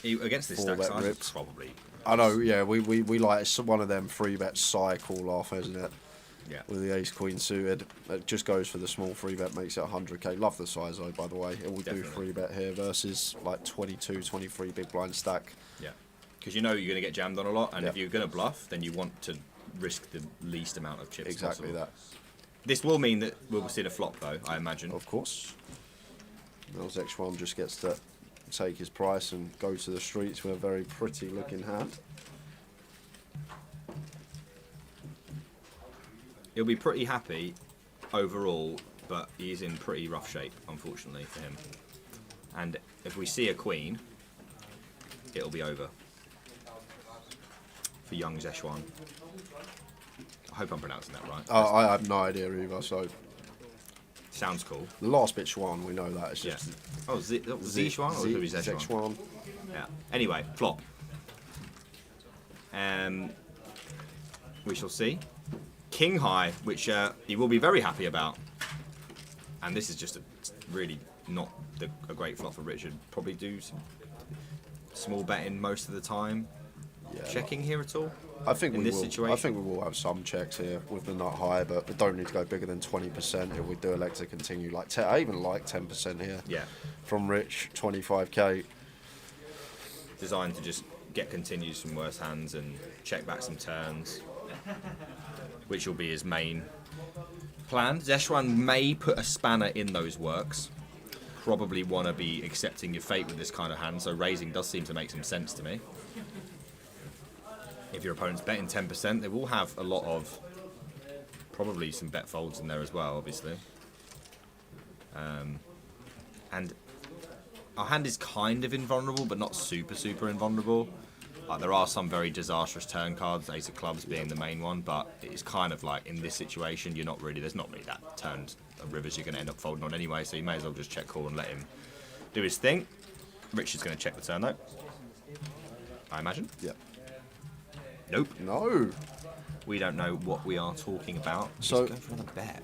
Against this stack size, probably. I know, yeah, we like, it's one of them 3-bet call off, isn't it? Yeah. With the ace queen suited. It just goes for the small 3-bet, makes it 100k. Love the size though, by the way. And we do 3-bet here versus like 22, 23 big blind stack. Yeah. Because you know you're going to get jammed on a lot, and if you're going to bluff, then you want to risk the least amount of chips Exactly possible. that. This will mean that we'll see the flop though, I imagine. Of course. Nels X1 just gets to take his price and go to the streets with a very pretty looking hand. He'll be pretty happy overall, but he's in pretty rough shape, unfortunately, for him. And if we see a queen, it'll be over. For young Zeshwan. I hope I'm pronouncing that right. I have no idea either, so... Sounds cool. The last bit Schwan, we know that. It's just Z Schwan or maybe Z Schwan? Yeah. Anyway, flop. We shall see. King High, which he will be very happy about. And this is just really not a great flop for Richard. Probably do some small betting most of the time. Yeah, Checking here at all? I think in we this will. situation? I think we will have some checks here with the nut high, but we don't need to go bigger than 20% if we do elect to continue. Like I even like 10% here. Yeah. From Rich, 25k. Designed to just get continues from worse hands and check back some turns, which will be his main plan. Zeshwan may put a spanner in those works. Probably want to be accepting your fate with this kind of hand, so raising does seem to make some sense to me. If your opponent's betting 10%, they will have a lot of, probably some bet folds in there as well, obviously. And our hand is kind of invulnerable, but not super invulnerable. Like, there are some very disastrous turn cards, Ace of Clubs being the main one, but it's kind of like, in this situation, there's not really that turned of rivers you're going to end up folding on anyway, so you may as well just check call and let him do his thing. Richard's going to check the turn, though. I imagine. Yep. Nope. No. We don't know what we are talking about. So, just go for another bet.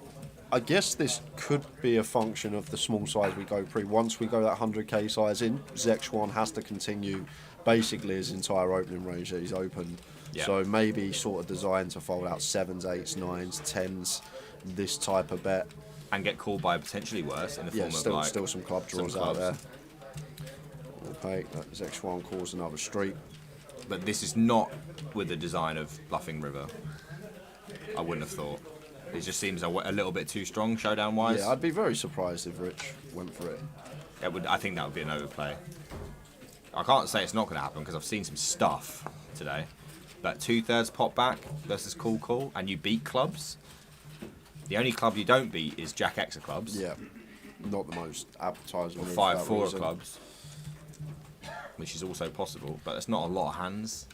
I guess this could be a function of the small size we go pre. Once we go that 100k size in, Zexwan has to continue basically his entire opening range that he's opened. Yeah. So maybe sort of designed to fold out 7s, 8s, 9s, 10s, this type of bet. And get called by potentially worse in the form still, of like... still some club draws out there. Okay, Zexwan calls another street. But this is not with the design of bluffing river. I wouldn't have thought. It just seems a little bit too strong showdown-wise. Yeah, I'd be very surprised if Rich went for it. I think that would be an overplay. I can't say it's not going to happen because I've seen some stuff today. But 2/3 pot back versus call, and you beat clubs. The only club you don't beat is Jack X of clubs. Yeah, not the most appetizing. Or 5/4 of clubs, which is also possible, but it's not a lot of hands.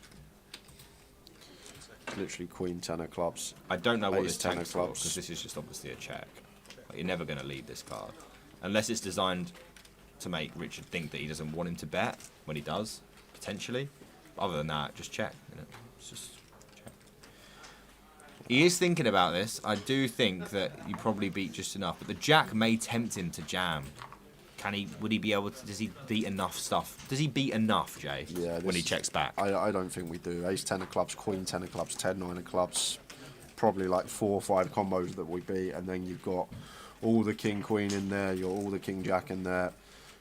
Literally Queen 10 of clubs. I don't know what Ace this 10 takes of for, clubs. because this is just obviously a check. Like, you're never going to lead this card. Unless it's designed to make Richard think that he doesn't want him to bet, when he does, potentially. But other than that, just check. You know? It's just check. He is thinking about this. I do think that you probably beat just enough, but the jack may tempt him to jam. Would he be able to, does he beat enough stuff? Does he beat enough, Jay, when he checks back? I don't think we do. Ace 10 of clubs, Queen 10 of clubs, 10, 9 of clubs. Probably like 4 or 5 combos that we beat, and then you've got all the King Queen in there, you're all the King Jack in there,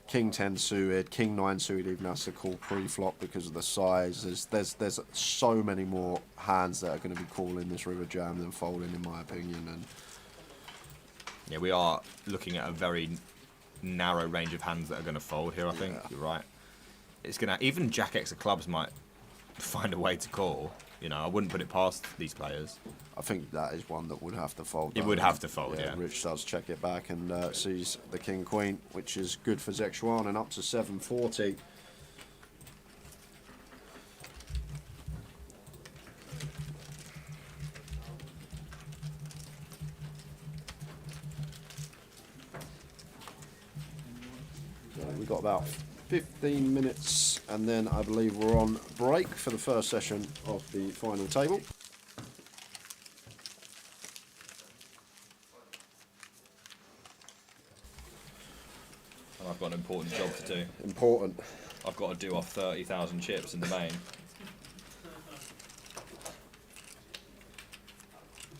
King 10 suited, King 9 suited even has to call pre-flop because of the size. There's so many more hands that are going to be calling this river jam than folding, in my opinion. And yeah, we are looking at a very narrow range of hands that are going to fold here, I think. You're right. It's going to, even Jack X of clubs might find a way to call. You know, I wouldn't put it past these players. I think that is one that would have to fold. It would have to fold, yeah. Rich does check it back and sees the King Queen, which is good for Zexuan, and up to 740. So we've got about 15 minutes, and then I believe we're on break for the first session of the final table. And I've got an important job to do. Important. I've got to do off 30,000 chips in the main.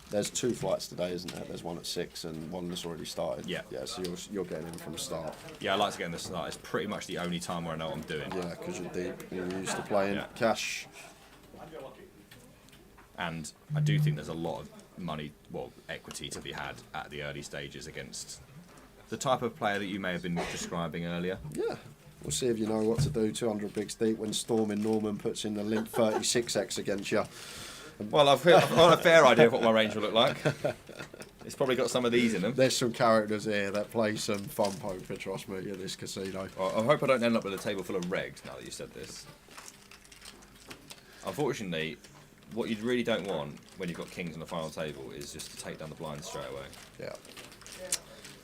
There's 2 flights today, isn't there? There's one at 6 and one that's already started. Yeah. Yeah, so you're getting in from the start. Yeah, I like to get in the start. It's pretty much the only time where I know what I'm doing. Yeah, because you're deep. You're used to playing cash. And I do think there's a lot of money, well, equity to be had at the early stages against the type of player that you may have been describing earlier. Yeah. We'll see if you know what to do. 200 bigs deep when Storming Norman puts in the link 36x against you. Well, I've got a fair idea of what my range will look like. It's probably got some of these in them. There's some characters here that play some fun poker, trust me, at this casino. I hope I don't end up with a table full of regs now that you said this. Unfortunately, what you really don't want when you've got kings on the final table is just to take down the blinds straight away. Yeah.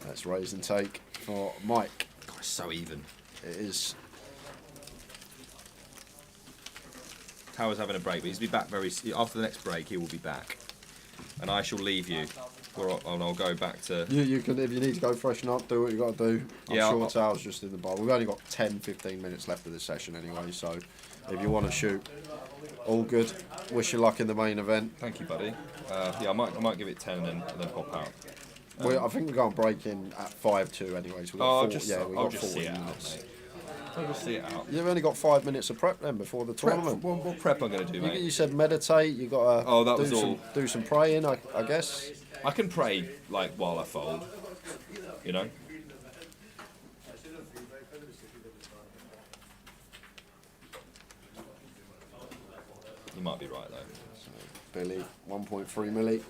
That's raise and take for Mike. God, it's so even. It is. Tower's having a break, but he'll be back after the next break. He will be back, and I shall leave you, and I'll go back to. You can, if you need to go freshen up, do what you got to do. I'm sure I'll, Tower's just in the bar. We've only got 10-15 minutes left of this session anyway, so if you want to shoot, all good. Wish you luck in the main event. Thank you, buddy. Yeah, I might give it 10 and then pop out. I think we're going to break in at 5-2 anyway. So we've got I'll just 14 see it minutes. out, mate. I'll just see it out. You've only got 5 minutes of prep then before the tournament. What prep I'm going to do, mate? You said meditate. You got to do some praying, I guess. I can pray like while I fold, you know. You might be right though. So, Billy, 1.3 milli.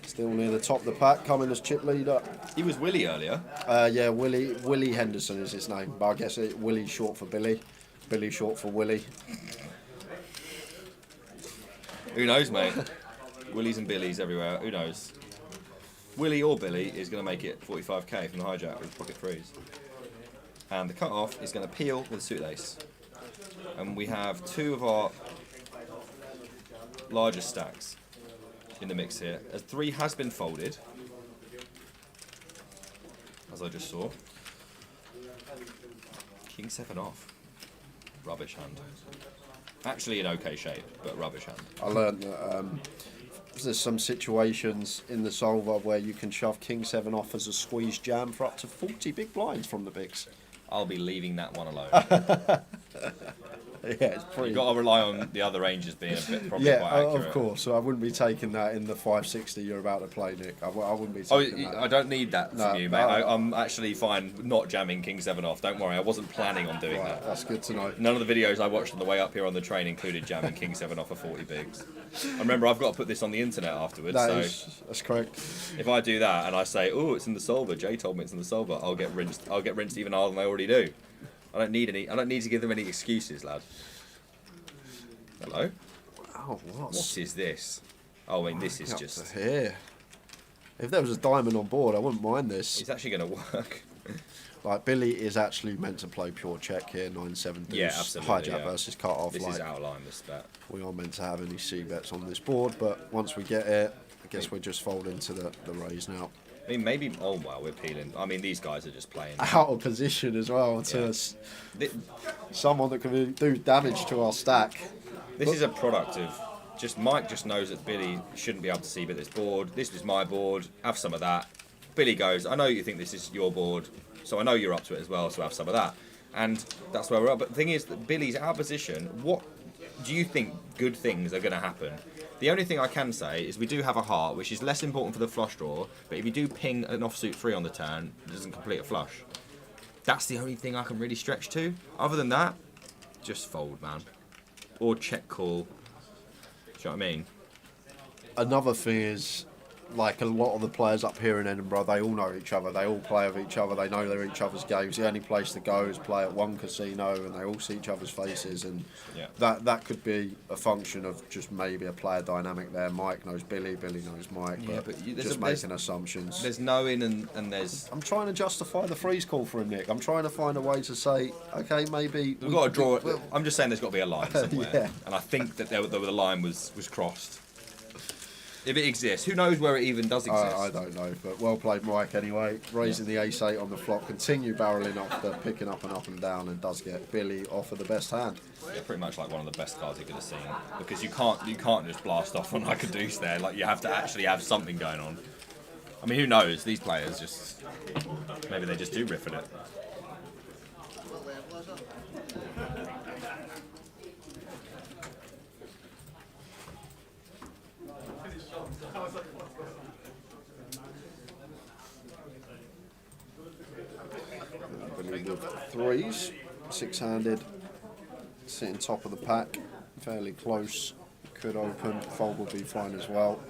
Still near the top of the pack, coming as chip leader. He was Willie earlier. Yeah, Willie Henderson is his name, but I guess Willie's short for Billy. Billy short for Willie. Who knows, mate? Willies and Billies everywhere. Who knows? Willie or Billy is going to make it 45k from the hijack with pocket threes. And the cut-off is going to peel with a suited ace. And we have two of our largest stacks in the mix here. As 3 has been folded, as I just saw. King 7 off. Rubbish hand. Actually in okay shape, but rubbish hand. I learned that there's some situations in the solver where you can shove King 7 off as a squeeze jam for up to 40 big blinds from the bigs. I'll be leaving that one alone. Yeah, it's pretty. You've got to rely on the other ranges being a bit probably quite accurate. Of course. So I wouldn't be taking that in the 560 you're about to play, Nick. I wouldn't be taking that. I don't need that from you, mate. I'm actually fine not jamming King 7 off. Don't worry, I wasn't planning on doing that. That's good to know. None of the videos I watched on the way up here on the train included jamming King 7 off for 40 bigs. And remember, I've got to put this on the internet afterwards. That's correct. If I do that and I say, "Oh, it's in the solver," Jay told me it's in the solver, I'll get rinsed. I'll get rinsed even harder than I already do. I don't need to give them any excuses, lad. Hello? Wow, what is this? Oh, I mean, this is just here. If there was a diamond on board, I wouldn't mind this. It's actually going to work. Like, Billy is actually meant to play pure check here, 9-7 deuce. Yeah, absolutely. Hijack versus cut off. This is outline, this bet. We aren't meant to have any C bets on this board, but once we get it, I guess we're just folding to the raise now. I mean, maybe. Oh well, we're peeling. I mean, these guys are just playing out of position as well to someone that can do damage to our stack. This is a product of just Mike just knows that Billy shouldn't be able to see but this board. This was my board. Have some of that. Billy goes, I know you think this is your board, so I know you're up to it as well. So have some of that. And that's where we're at. But the thing is that Billy's out of position. What do you think good things are going to happen? The only thing I can say is we do have a heart, which is less important for the flush draw. But if you do ping an offsuit 3 on the turn, it doesn't complete a flush. That's the only thing I can really stretch to. Other than that, just fold, man. Or check call. Do you know what I mean? Another thing is, like, a lot of the players up here in Edinburgh, they all know each other. They all play with each other. They know they're each other's games. The only place to go is play at one casino, and they all see each other's faces. And that could be a function of just maybe a player dynamic there. Mike knows Billy, Billy knows Mike. Yeah, but there's just making assumptions. There's knowing and there's. I'm trying to justify the freeze call for him, Nick. I'm trying to find a way to say, okay, maybe we've got to draw. I'm just saying there's got to be a line somewhere. Yeah. And I think that the line was crossed. If it exists, who knows where it even does exist? I don't know, but well played, Mike. Anyway, raising the ace-8 on the flop, continue barreling after picking up and down, and does get Billy off of the best hand. Yeah, pretty much like one of the best cards you could have seen, because you can't just blast off on like a deuce there. Like, you have to actually have something going on. I mean, who knows? These players just maybe they just do riff at it. With threes, 6-handed, sitting top of the pack, fairly close, could open, fold would be fine as well.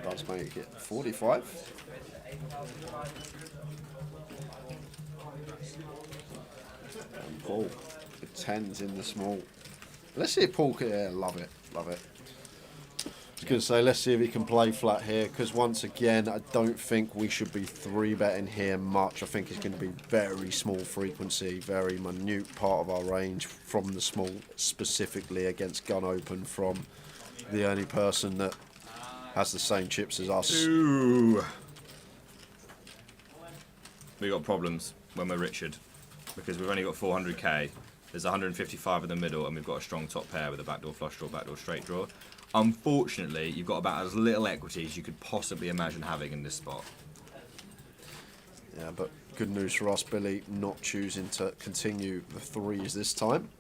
Does make it 45. And Paul, with 10s in the small. Let's see if Paul can... Yeah, love it. Love it. I was going to say, let's see if he can play flat here, because once again, I don't think we should be 3-betting here much. I think it's going to be very small frequency, very minute part of our range from the small, specifically against gun open from the only person that has the same chips as us. Ooh. We got problems when we're Richard, because we've only got 400k. There's 155 in the middle, and we've got a strong top pair with a backdoor flush draw, backdoor straight draw. Unfortunately, you've got about as little equity as you could possibly imagine having in this spot. Yeah, but good news for us, Billy, not choosing to continue the threes this time.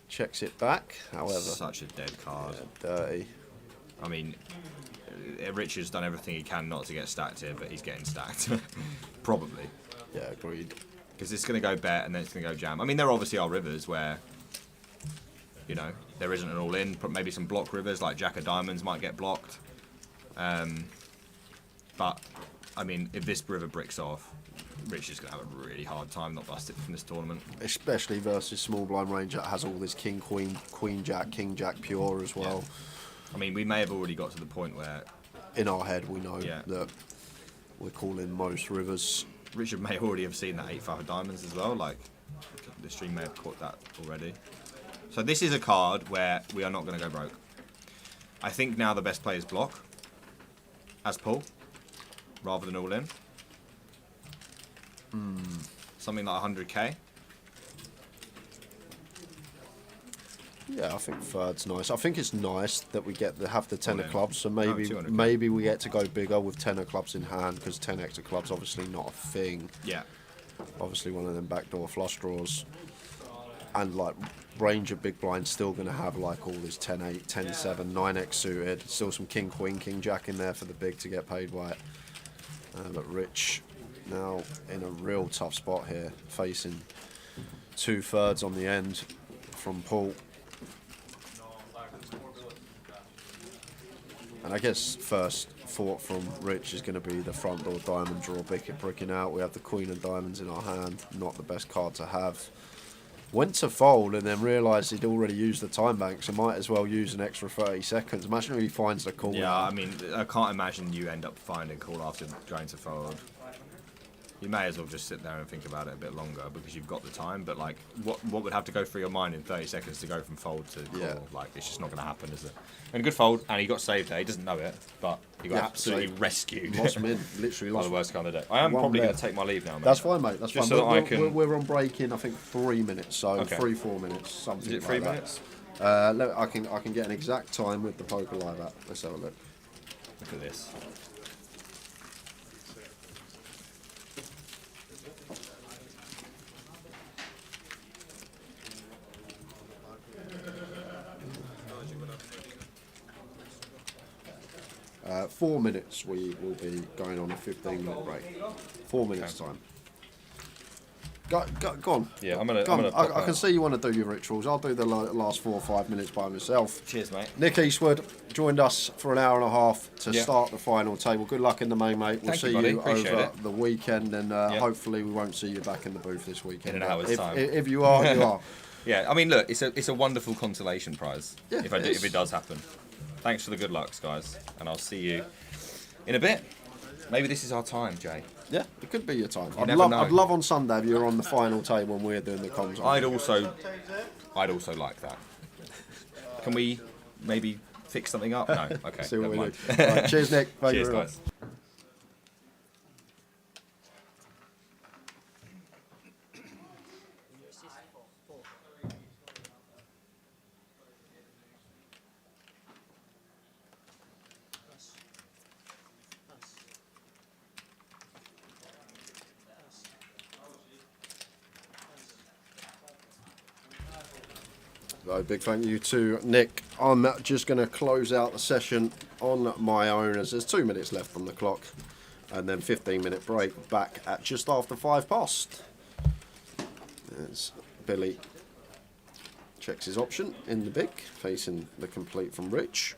Checks it back, however. Such a dead card. Yeah, dirty. I mean, Richard's done everything he can not to get stacked here, but he's getting stacked. Probably. Yeah, agreed. Because it's going to go bet and then it's going to go jam. I mean, there obviously are rivers where, you know, there isn't an all-in. Maybe some block rivers like Jack of Diamonds might get blocked. But, I mean, if this river bricks off, Richard's going to have a really hard time not busted from this tournament. Especially versus small blind range that has all this king, queen, queen, jack, king, jack pure as well. Yeah. I mean, we may have already got to the point where... In our head, we know that we're calling most rivers. Richard may already have seen that 8-5 of diamonds as well. Like, the stream may have caught that already. So this is a card where we are not going to go broke. I think now the best play is block as pull rather than all in. Something like 100k. Yeah, I think third's nice. I think it's nice that we get to have the 10 of clubs, so maybe 200k. maybe we get to go bigger with 10 of clubs in hand, because 10x of clubs obviously not a thing. Yeah. Obviously one of them backdoor flush draws. And like range of big blinds still going to have like all this 10-8, 10-7, 9x suited. Still some king, queen, king, jack in there for the big to get paid by it. But Rich now in a real tough spot here, facing 2/3 on the end from Paul. And I guess first thought from Rich is going to be the front door diamond draw, bricking out. We have the queen of diamonds in our hand, not the best card to have. Went to fold and then realised he'd already used the time bank, so might as well use an extra 30 seconds. Imagine if he finds the call. Yeah, I mean, I can't imagine you end up finding call after going to fold. You may as well just sit there and think about it a bit longer because you've got the time. But like, what would have to go through your mind in 30 seconds to go from fold to call? Yeah. Like, it's just not going to happen, is it? And a good fold, and he got saved there. He doesn't know it, but he got absolutely rescued. Lost him in, literally lost. The worst card of the day. I am probably going to take my leave now, mate. That's fine, mate. That's just fine. So that I can... We're on break in, I think, 3 minutes. So okay. 3-4 minutes, something. Is it like 3 minutes? I can get an exact time with the poker live app. Let's have a look. Look at this. 4 minutes, we will be going on a 15-minute break. 4 minutes time. Go on. Yeah, I'm gonna. I can see you want to do your rituals. I'll do the last 4 or 5 minutes by myself. Cheers, mate. Nick Eastwood joined us for an hour and a half to start the final table. Good luck in the main, mate. We'll see you over the weekend, and hopefully we won't see you back in the booth this weekend. In an hour's time. If you are, you are. Yeah, I mean, look, it's a wonderful consolation prize. Yeah, if it does happen. Thanks for the good lucks, guys, and I'll see you in a bit. Maybe this is our time, Jay. Yeah, it could be your time. I'd love on Sunday if you're on the final table when we're doing the comms. I'd also like that. Can we maybe fix something up? No. Okay. See what never we mind. do. Right, cheers, Nick. Thank you Cheers, very much. guys. Big thank you to Nick. I'm just going to close out the session on my own as there's 2 minutes left on the clock, and then 15-minute break back at just after 5 past. There's Billy checks his option in the big, facing the complete from Rich.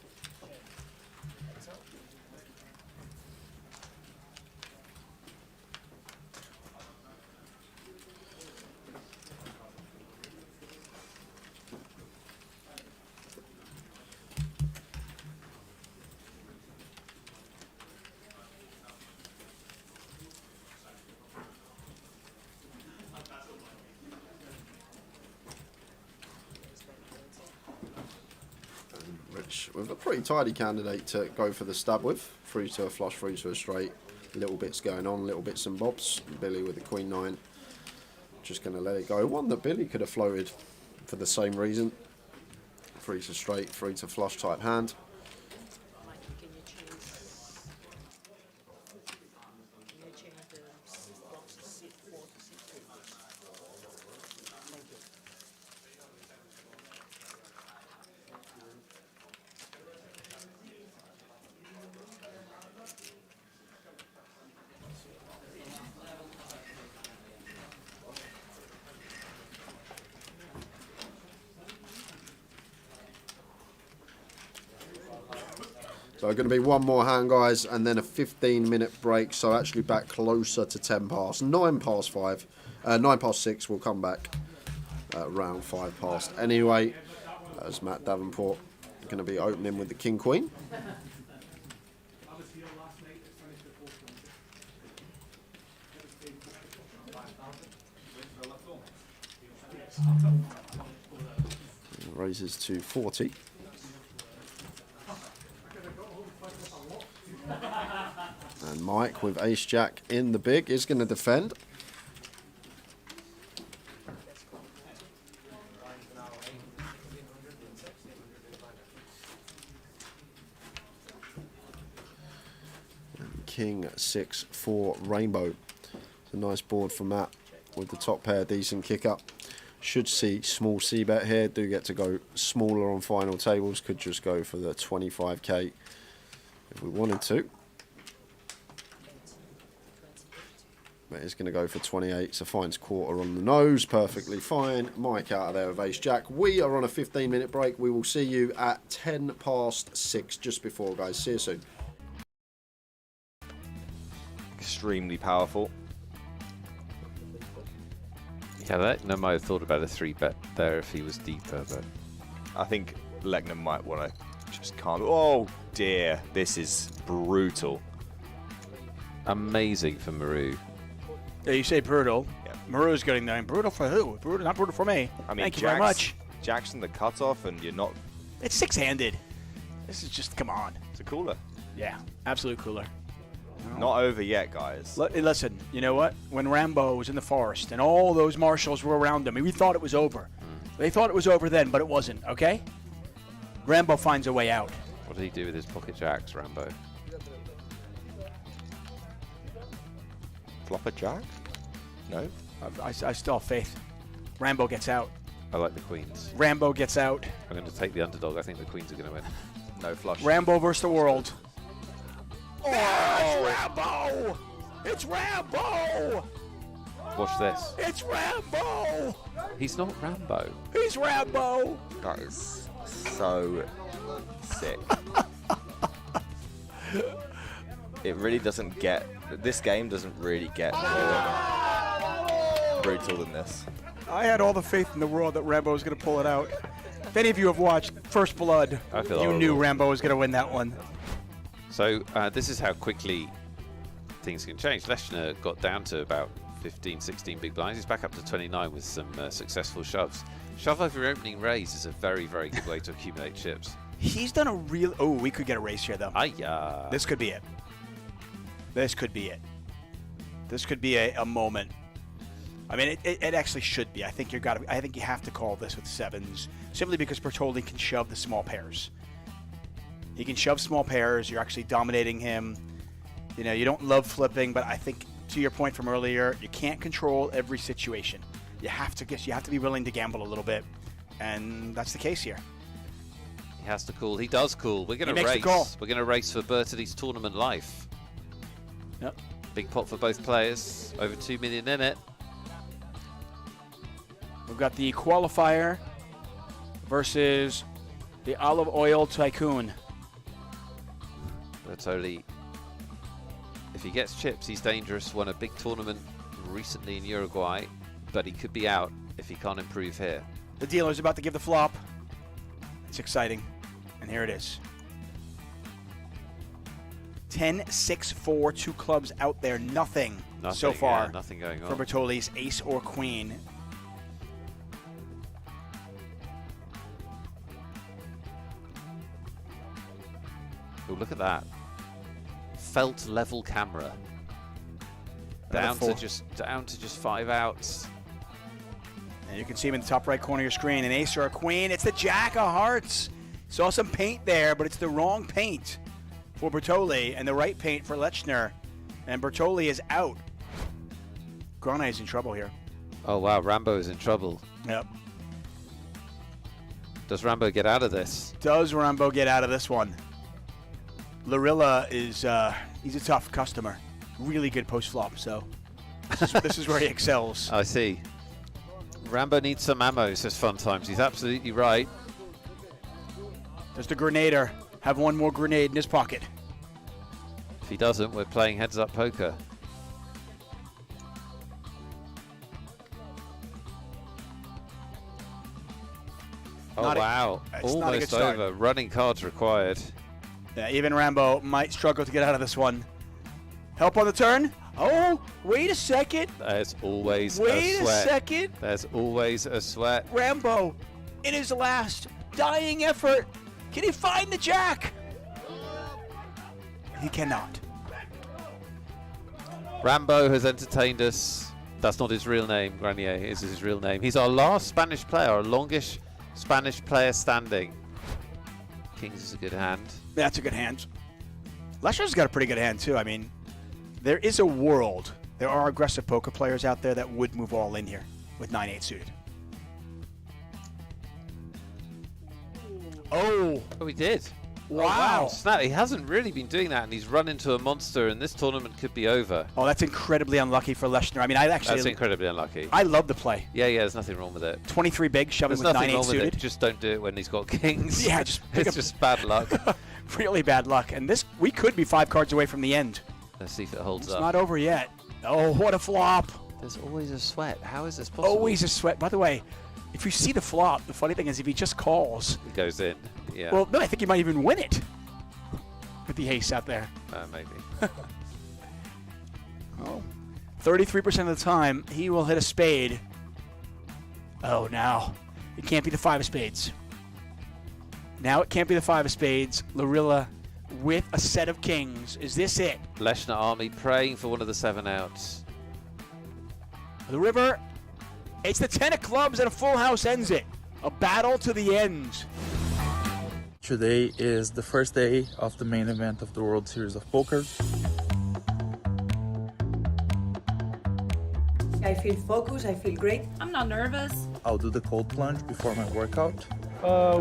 stage with a pretty tidy candidate to go for the stab with. Through to a flush, through to a straight. Little bits going on, little bits and bobs. Billy with the queen 9. Just going to let it go. One that Billy could have floated for the same reason. Through to straight, through to flush type hand. So going to be one more hand, guys, and then a 15-minute break. So actually back closer to 10 past, 9 past 5, 9 past 6. We'll come back around 5 past. Anyway, as Matt Davenport going to be opening with the King Queen. Raises to 40. And Mike with ace-jack in the big is going to defend. And King 6-4 rainbow. It's a nice board from Matt with the top pair, decent kick up. Should see small c-bet here. Do get to go smaller on final tables. Could just go for the 25k if we wanted to. But it's going to go for 28, so finds quarter on the nose. Perfectly fine. Mike out of there with ace-jack. We are on a 15-minute break. We will see you at 10 past 6 just before, guys. See you soon. Extremely powerful. Yeah, Lechner might have thought about a 3-bet there if he was deeper, but I think Lechner might want to just calm. Oh dear, this is brutal. Amazing for Maru. Yeah, you say brutal. Yeah. Maru's getting there. Brutal for who? Brutal, not brutal for me. I mean, thank you very much. Jackson the cutoff, and you're not. It's six-handed. This is just, come on. It's a cooler. Yeah, absolute cooler. Not over yet, guys. Listen, you know what? When Rambo was in the forest and all those marshals were around him, we thought it was over. They thought it was over then, but it wasn't, okay? Rambo finds a way out. What did he do with his pocket jacks, Rambo? Flop a jack? No? I still have faith. Rambo gets out. I like the queens. Rambo gets out. I'm going to take the underdog. I think the queens are going to win. No flush. Rambo versus the world. Oh, it's Rambo! It's Rambo! Watch this. It's Rambo! He's not Rambo. He's Rambo! That is so sick. It really doesn't get... This game doesn't really get more brutal than this. I had all the faith in the world that Rambo was going to pull it out. If any of you have watched First Blood, you knew Rambo was going to win that one. So this is how quickly things can change. Lechner got down to about 15, 16 big blinds. He's back up to 29 with some successful shoves. Shove over opening raise is a very, very good way to accumulate chips. He's done a real... Oh, we could get a race here, though. This could be it. This could be it. This could be a moment. I mean, it actually should be. I think you have to call this with sevens, simply because Bertoldi can shove the small pairs. He can shove small pairs. You're actually dominating him. You know, you don't love flipping, but I think to your point from earlier, you can't control every situation. You have to be willing to gamble a little bit, and that's the case here. He has to call. He does call. We're going to race. We're going to race for Bertoldi's tournament life. Yep. Big pot for both players. Over 2 million in it. We've got the qualifier versus the olive oil tycoon. Bertoldi, if he gets chips, he's dangerous. Won a big tournament recently in Uruguay, but he could be out if he can't improve here. The dealer's about to give the flop. It's exciting, and here it is. 10, 6, 4, 2 clubs out there. Nothing so far. Yeah, nothing going on. For Bertoldi's ace or queen. look at that. Felt level camera. Down to just 5 outs. And you can see him in the top right corner of your screen. An ace or a queen. It's the Jack of Hearts. Saw some paint there, but it's the wrong paint for Bertoli and the right paint for Lechner. And Bertoli is out. Grane is in trouble here. Oh, wow. Rambo is in trouble. Yep. Does Rambo get out of this? Does Rambo get out of this one? Lorilla is, he's a tough customer. Really good post-flop, so this is where he excels. I see. Rambo needs some ammo, says Fun Times. He's absolutely right. Does the Grenader have one more grenade in his pocket? If he doesn't, we're playing heads-up poker. Oh, wow. Almost over. Running cards required. Yeah, even Rambo might struggle to get out of this one. Help on the turn. Oh, wait a second. There's always a sweat. Wait a second. There's always a sweat. Rambo, in his last dying effort, can he find the Jack? He cannot. Rambo has entertained us. That's not his real name. Grenier is his real name. He's our last Spanish player, our longest Spanish player standing. Kings is a good hand. That's a good hand. Lechner's got a pretty good hand, too. I mean, there is a world. There are aggressive poker players out there that would move all in here with 9-8 suited. Oh, he did. Wow. Oh, snap. He hasn't really been doing that, and he's run into a monster, and this tournament could be over. Oh, that's incredibly unlucky for Lechner. I mean, That's incredibly unlucky. I love the play. Yeah, there's nothing wrong with it. 23 big, shoving There's with 9-8 nothing wrong suited. with it. Just don't do it when he's got kings. Yeah, it's just bad luck. Really bad luck. And this, we could be 5 cards away from the end. Let's see if it holds It's up. not over yet. Oh, what a flop. There's always a sweat. How is this possible? Always a sweat. By the way, if you see the flop, the funny thing is if he just calls. It goes in. Yeah. Well, no, I think he might even win it. With the ace out there. Maybe. Oh, 33% of the time, he will hit a spade. Oh, now. It can't be the 5 of spades. Now it can't be the 5 of spades. Lorilla with a set of kings. Is this it? Lechner Army praying for one of the 7 outs. The river. It's the 10 of clubs and a full house ends it. A battle to the end. Today is the first day of the main event of the World Series of Poker. I feel focused, I feel great. I'm not nervous. I'll do the cold plunge before my workout.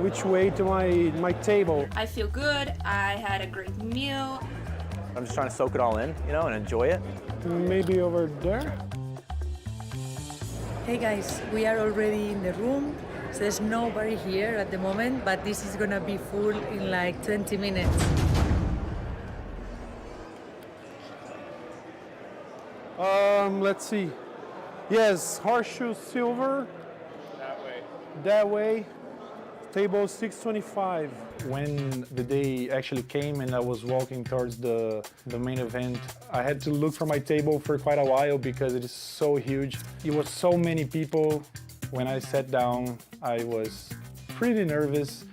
Which way to my table? I feel good. I had a great meal. I'm just trying to soak it all in, you know, and enjoy it. Maybe over there? Hey guys, we are already in the room. So there's nobody here at the moment, but this is gonna be full in like 20 minutes. Let's see. Yes, horseshoe silver. That way. That way. Table 625. When the day actually came and I was walking towards the main event, I had to look for my table for quite a while because it is so huge. It was so many people. When I sat down, I was pretty nervous,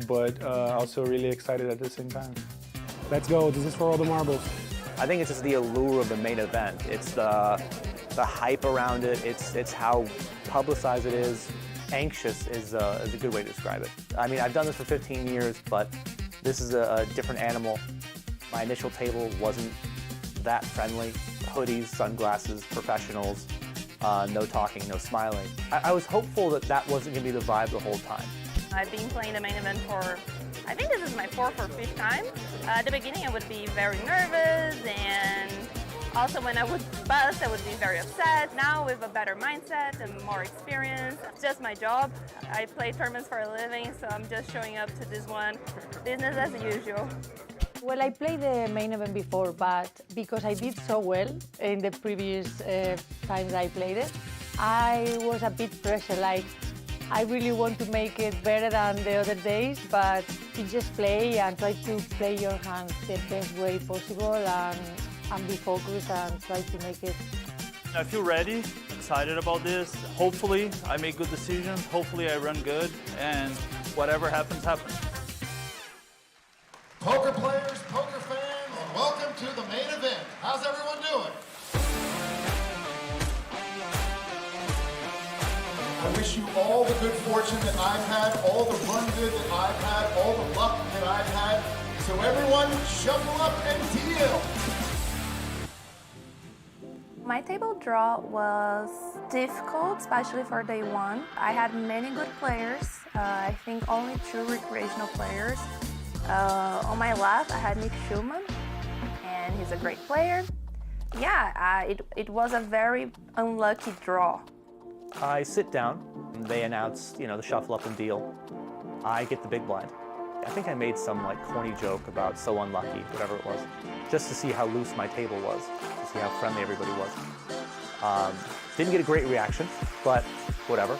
but also really excited at the same time. Let's go. This is for all the marbles. I think it's just the allure of the main event. It's the hype around it. It's how publicized it is. Anxious is a good way to describe it. I mean, I've done this for 15 years, but this is a different animal. My initial table wasn't that friendly. Hoodies, sunglasses, professionals, no talking, no smiling. I was hopeful that that wasn't going to be the vibe the whole time. I've been playing the main event for, I think this is my 4th or 5th time. At the beginning I would be very nervous, and also when I would bust I would be very upset. Now with a better mindset and more experience, it's just my job. I play tournaments for a living, so I'm just showing up to this one. Business as usual. Well, I played the main event before, but because I did so well in the previous times I played it, I was a bit pressure, like I really want to make it better than the other days, but you just play and try to play your hand the best way possible and be focused and try to make it. I feel ready, excited about this. Hopefully I make good decisions, hopefully I run good, and whatever happens, happens. Poker players, poker How's everyone doing? I wish you all the good fortune that I've had, all the run good that I've had, all the luck that I've had. So everyone, shuffle up and deal. My table draw was difficult, especially for day one. I had many good players. I think only 2 recreational players. On my left, I had Nick Schulman, and he's a great player. Yeah, it was a very unlucky draw. I sit down, and they announce, the shuffle up and deal. I get the big blind. I think I made some corny joke about so unlucky, whatever it was, just to see how loose my table was, to see how friendly everybody was. Didn't get a great reaction, but whatever.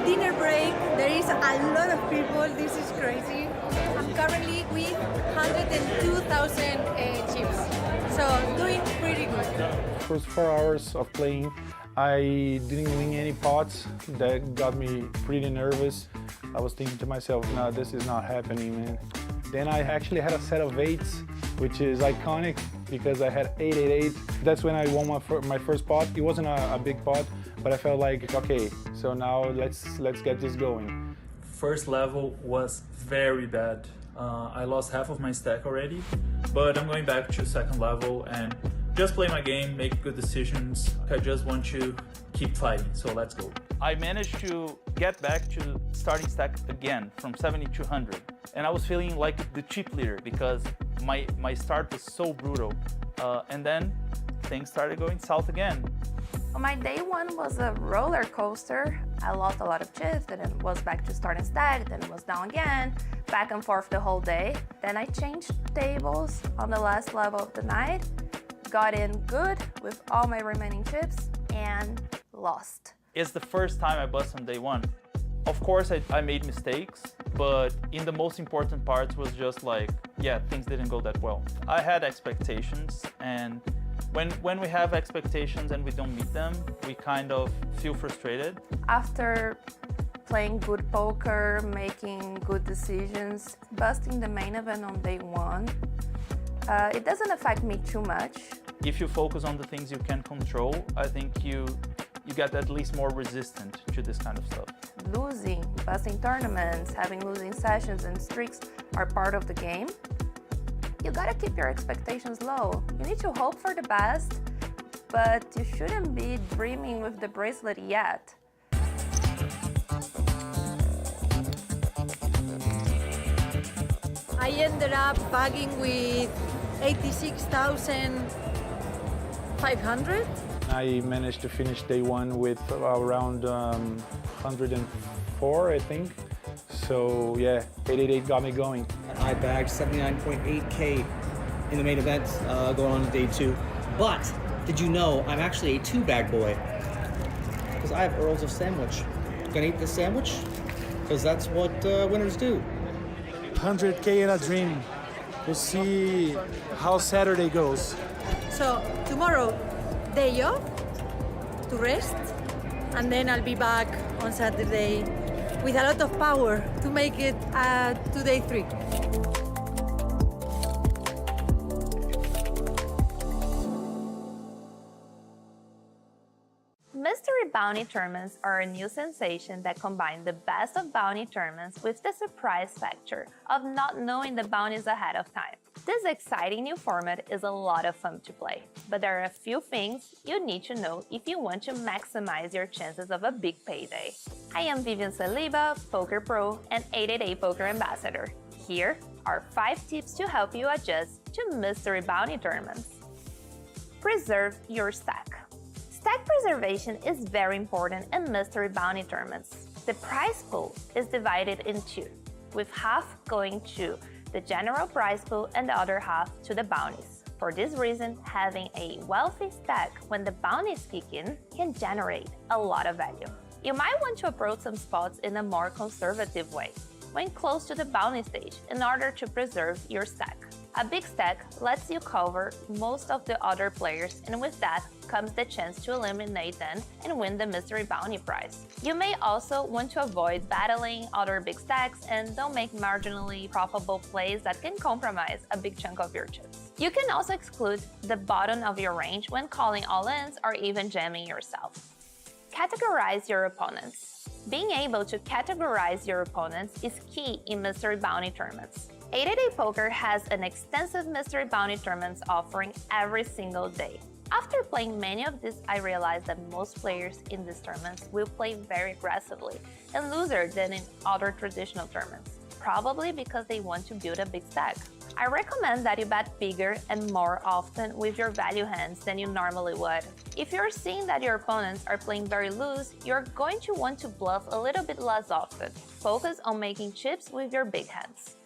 Dinner break, there is a lot of people, this is crazy. I'm currently with 102,000 chips, so doing pretty good. First 4 hours of playing, I didn't win any pots. That got me pretty nervous. I was thinking to myself, no, this is not happening, man. Then I actually had a set of 8s, which is iconic because I had 888. That's when I won my first pot. It wasn't a big pot, but I felt like, okay, so now let's get this going. First level was very bad. I lost half of my stack already, but I'm going back to second level and just play my game, make good decisions. I just want to keep fighting, so let's go. I managed to get back to starting stack again from 7200, and I was feeling like the chip leader because my start was so brutal, and then things started going south again. My day one was a roller coaster. I lost a lot of chips, then it was back to starting stack, then it was down again, back and forth the whole day. Then I changed tables on the last level of the night, got in good with all my remaining chips, and lost. It's the first time I bust on day one. Of course, I made mistakes, but in the most important parts was just things didn't go that well. I had expectations, and when we have expectations and we don't meet them, we kind of feel frustrated. After playing good poker, making good decisions, busting the main event on day one, it doesn't affect me too much. If you focus on the things you can control, I think you get at least more resistant to this kind of stuff. Losing, busting tournaments, having losing sessions and streaks are part of the game. You gotta keep your expectations low. You need to hope for the best, but you shouldn't be dreaming with the bracelet yet. I ended up bagging with 86,500. I managed to finish day one with around 104, I think. So yeah, 888 got me going. I bagged 79.8K in the main event going on to day 2. But did you know I'm actually a 2-bag boy? Because I have Earls of Sandwich. Gonna eat this sandwich? Because that's what winners do. 100K in a dream. We'll see how Saturday goes. So tomorrow, day off to rest, and then I'll be back on Saturday with a lot of power to make it to day 3. Mystery bounty tournaments are a new sensation that combine the best of bounty tournaments with the surprise factor of not knowing the bounties ahead of time. This exciting new format is a lot of fun to play, but there are a few things you need to know if you want to maximize your chances of a big payday. I am Vivian Saliba, Poker Pro and 888 Poker Ambassador. Here are 5 tips to help you adjust to mystery bounty tournaments. Preserve your stack. Stack preservation is very important in mystery bounty tournaments. The prize pool is divided in 2, with half going to the general prize pool and the other half to the bounties. For this reason, having a wealthy stack when the bounties kick in can generate a lot of value. You might want to approach some spots in a more conservative way when close to the bounty stage in order to preserve your stack. A big stack lets you cover most of the other players, and with that comes the chance to eliminate them and win the mystery bounty prize. You may also want to avoid battling other big stacks and don't make marginally profitable plays that can compromise a big chunk of your chips. You can also exclude the bottom of your range when calling all-ins or even jamming yourself. Categorize your opponents. Being able to categorize your opponents is key in mystery bounty tournaments. 888 Poker has an extensive mystery bounty tournaments offering every single day. After playing many of these, I realized that most players in these tournaments will play very aggressively and looser than in other traditional tournaments, probably because they want to build a big stack. I recommend that you bet bigger and more often with your value hands than you normally would. If you're seeing that your opponents are playing very loose, you're going to want to bluff a little bit less often. Focus on making chips with your big hands.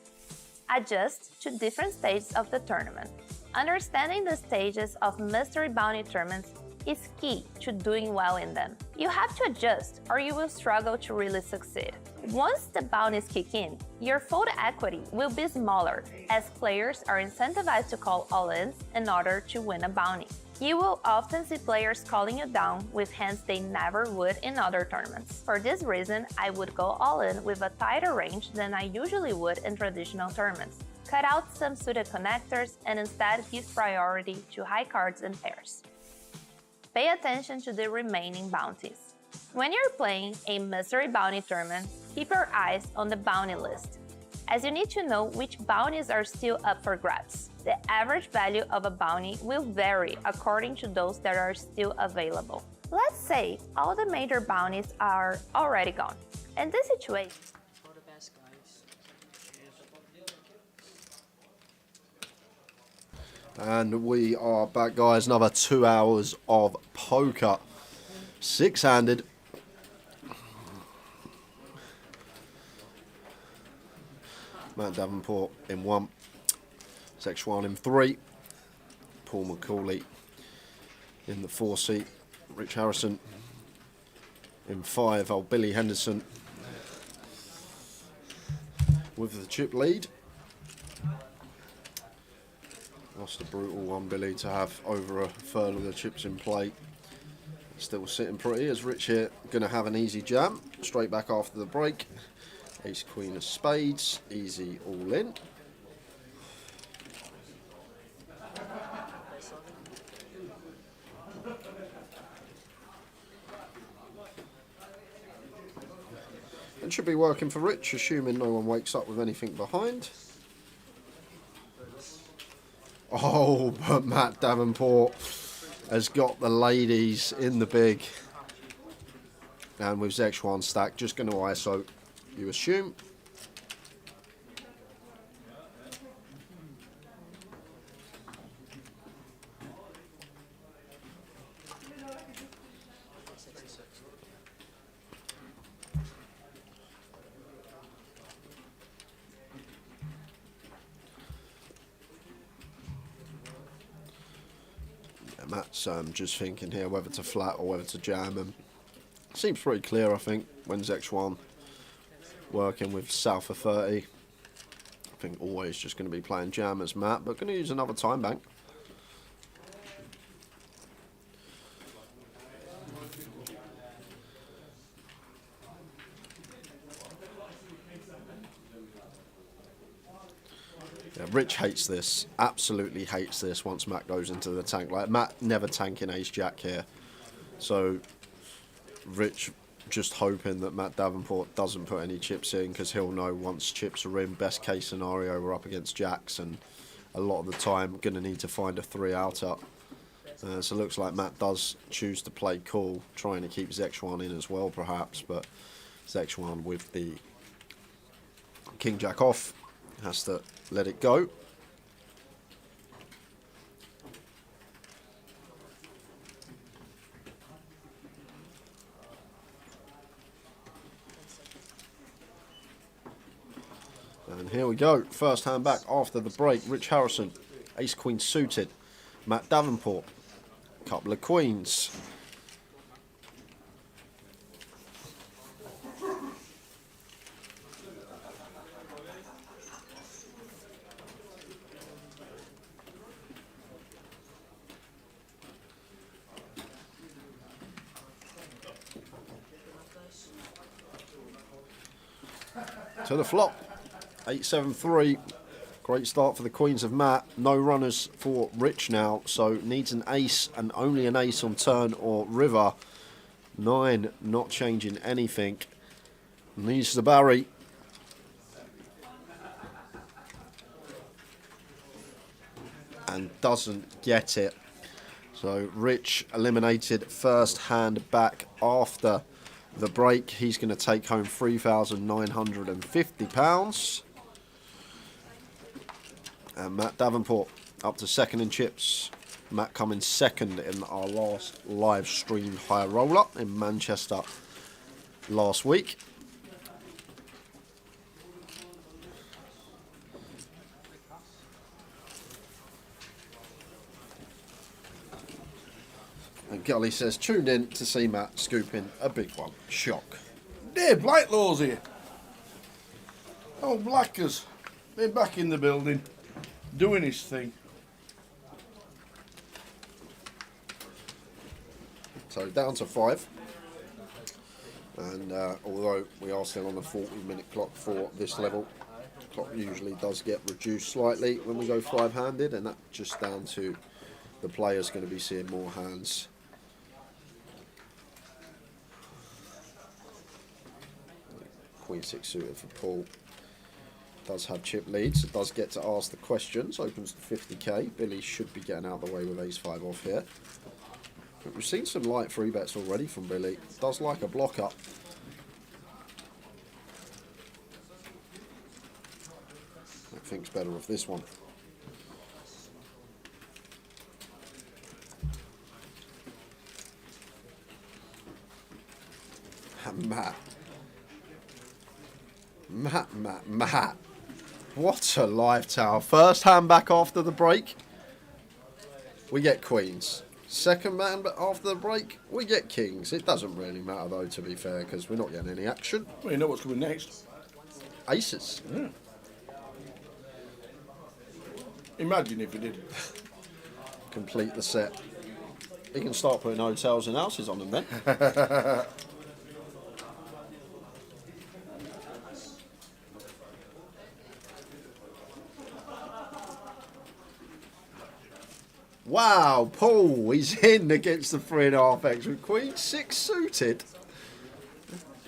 Adjust to different stages of the tournament. Understanding the stages of mystery bounty tournaments is key to doing well in them. You have to adjust or you will struggle to really succeed. Once the bounties kick in, your fold equity will be smaller as players are incentivized to call all-ins in order to win a bounty. You will often see players calling you down with hands they never would in other tournaments. For this reason, I would go all-in with a tighter range than I usually would in traditional tournaments. Cut out some suited connectors and instead give priority to high cards and pairs. Pay attention to the remaining bounties. When you're playing a mystery bounty tournament, keep your eyes on the bounty list, as you need to know which bounties are still up for grabs. The average value of a bounty will vary according to those that are still available. Let's say all the major bounties are already gone. In this situation, And we are back, guys. Another 2 hours of poker. Six-handed. Matt Davenport in 1. Szechuan in 3. Paul McCauley in the 4 seat. Rich Harrison in 5. Old Billy Henderson with the chip lead. Lost a brutal one, Billy, to have over a third of the chips in play. Still sitting pretty as Rich here going to have an easy jam. Straight back after the break. Ace, Queen of Spades. Easy all in. It should be working for Rich, assuming no one wakes up with anything behind. Oh, but Matt Davenport has got the ladies in the big. And with Szechuan stack, just going to ISO, you assume. Matt's just thinking here whether to flat or whether to jam him. Seems pretty clear, I think, when Szechuan working with south of 30. I think always just going to be playing jam as Matt, but going to use another time bank. Yeah, Rich hates this, absolutely hates this once Matt goes into the tank. Like, Matt never tanking ace-jack here. So, Rich just hoping that Matt Davenport doesn't put any chips in, because he'll know once chips are in, best case scenario, we're up against jacks, and a lot of the time going to need to find a 3-outer. So it looks like Matt does choose to play cool, trying to keep Szechuan in as well, perhaps, but Szechuan with the king-jack off has to let it go. And here we go. First hand back after the break. Rich Harrison, ace queen suited. Matt Davenport, couple of queens. to the flop. 8-7-3. Great start for the Queens of Matt. No runners for Rich now, so needs an ace and only an ace on turn or river. 9 not changing anything. Needs the Barry. And doesn't get it. So Rich eliminated first hand back after the break. He's going to take home £3,950. And Matt Davenport up to second in chips. Matt coming second in our last live stream high roller in Manchester last week. And Gully says, tuned in to see Matt scooping a big one. Shock. Dave Blacklaw's here. Oh, Blackers. Been back in the building, doing his thing. So down to 5. And although we are still on a 40-minute clock for this level, the clock usually does get reduced slightly when we go 5-handed, and that's just down to the players going to be seeing more hands. Queen 6 suited for Paul. Does have chip leads, so does get to ask the questions. Opens to 50k. Billy should be getting out of the way with ace 5 off here. But we've seen some light free bets already from Billy. Does like a block up. I think's better of this one. And Matt. Matt. What a live tower. First hand back after the break, we get queens. Second hand after the break, we get kings. It doesn't really matter though, to be fair, because we're not getting any action. Well, you know what's coming next? Aces. Yeah. Imagine if he did. Complete the set. He can start putting hotels and houses on them then. Wow, Paul, he's in against the 3.5x with Queen 6 suited.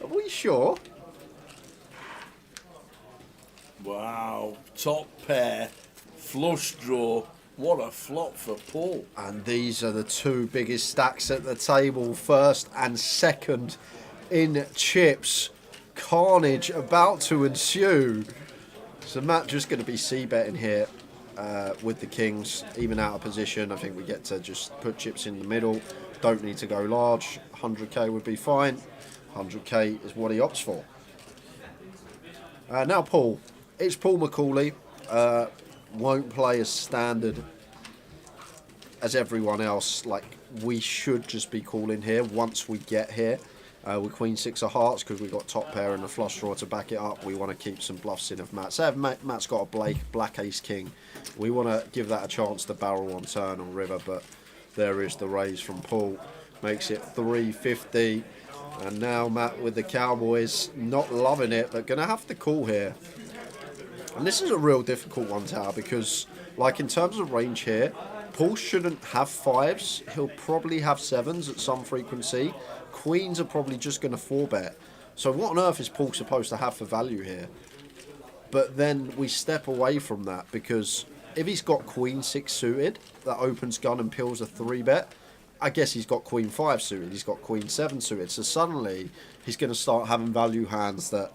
Are we sure? Wow, top pair, flush draw. What a flop for Paul. And these are the two biggest stacks at the table, first and second in chips. Carnage about to ensue. So Matt just going to be c-betting here. With the kings, even out of position, I think we get to just put chips in the middle. Don't need to go large. 100k would be fine. 100k is what he opts for. Now Paul. It's Paul McCauley. Won't play as standard as everyone else. Like, we should just be calling here once we get here. With Queen 6 of hearts, because we've got top pair and a flush draw to back it up. We want to keep some bluffs in of Matt. So if Matt's got a black ace king, we want to give that a chance to barrel on turn or river, but there is the raise from Paul. Makes it 350. And now Matt with the Cowboys, not loving it, but going to have to call here. And this is a real difficult one, Tower, because like in terms of range here, Paul shouldn't have 5s. He'll probably have 7s at some frequency. Queens are probably just going to 4-bet. So what on earth is Paul supposed to have for value here? But then we step away from that, because if he's got Queen 6 suited, that opens gun and pills a 3-bet, I guess he's got Queen 5 suited, he's got Queen 7 suited. So suddenly he's going to start having value hands that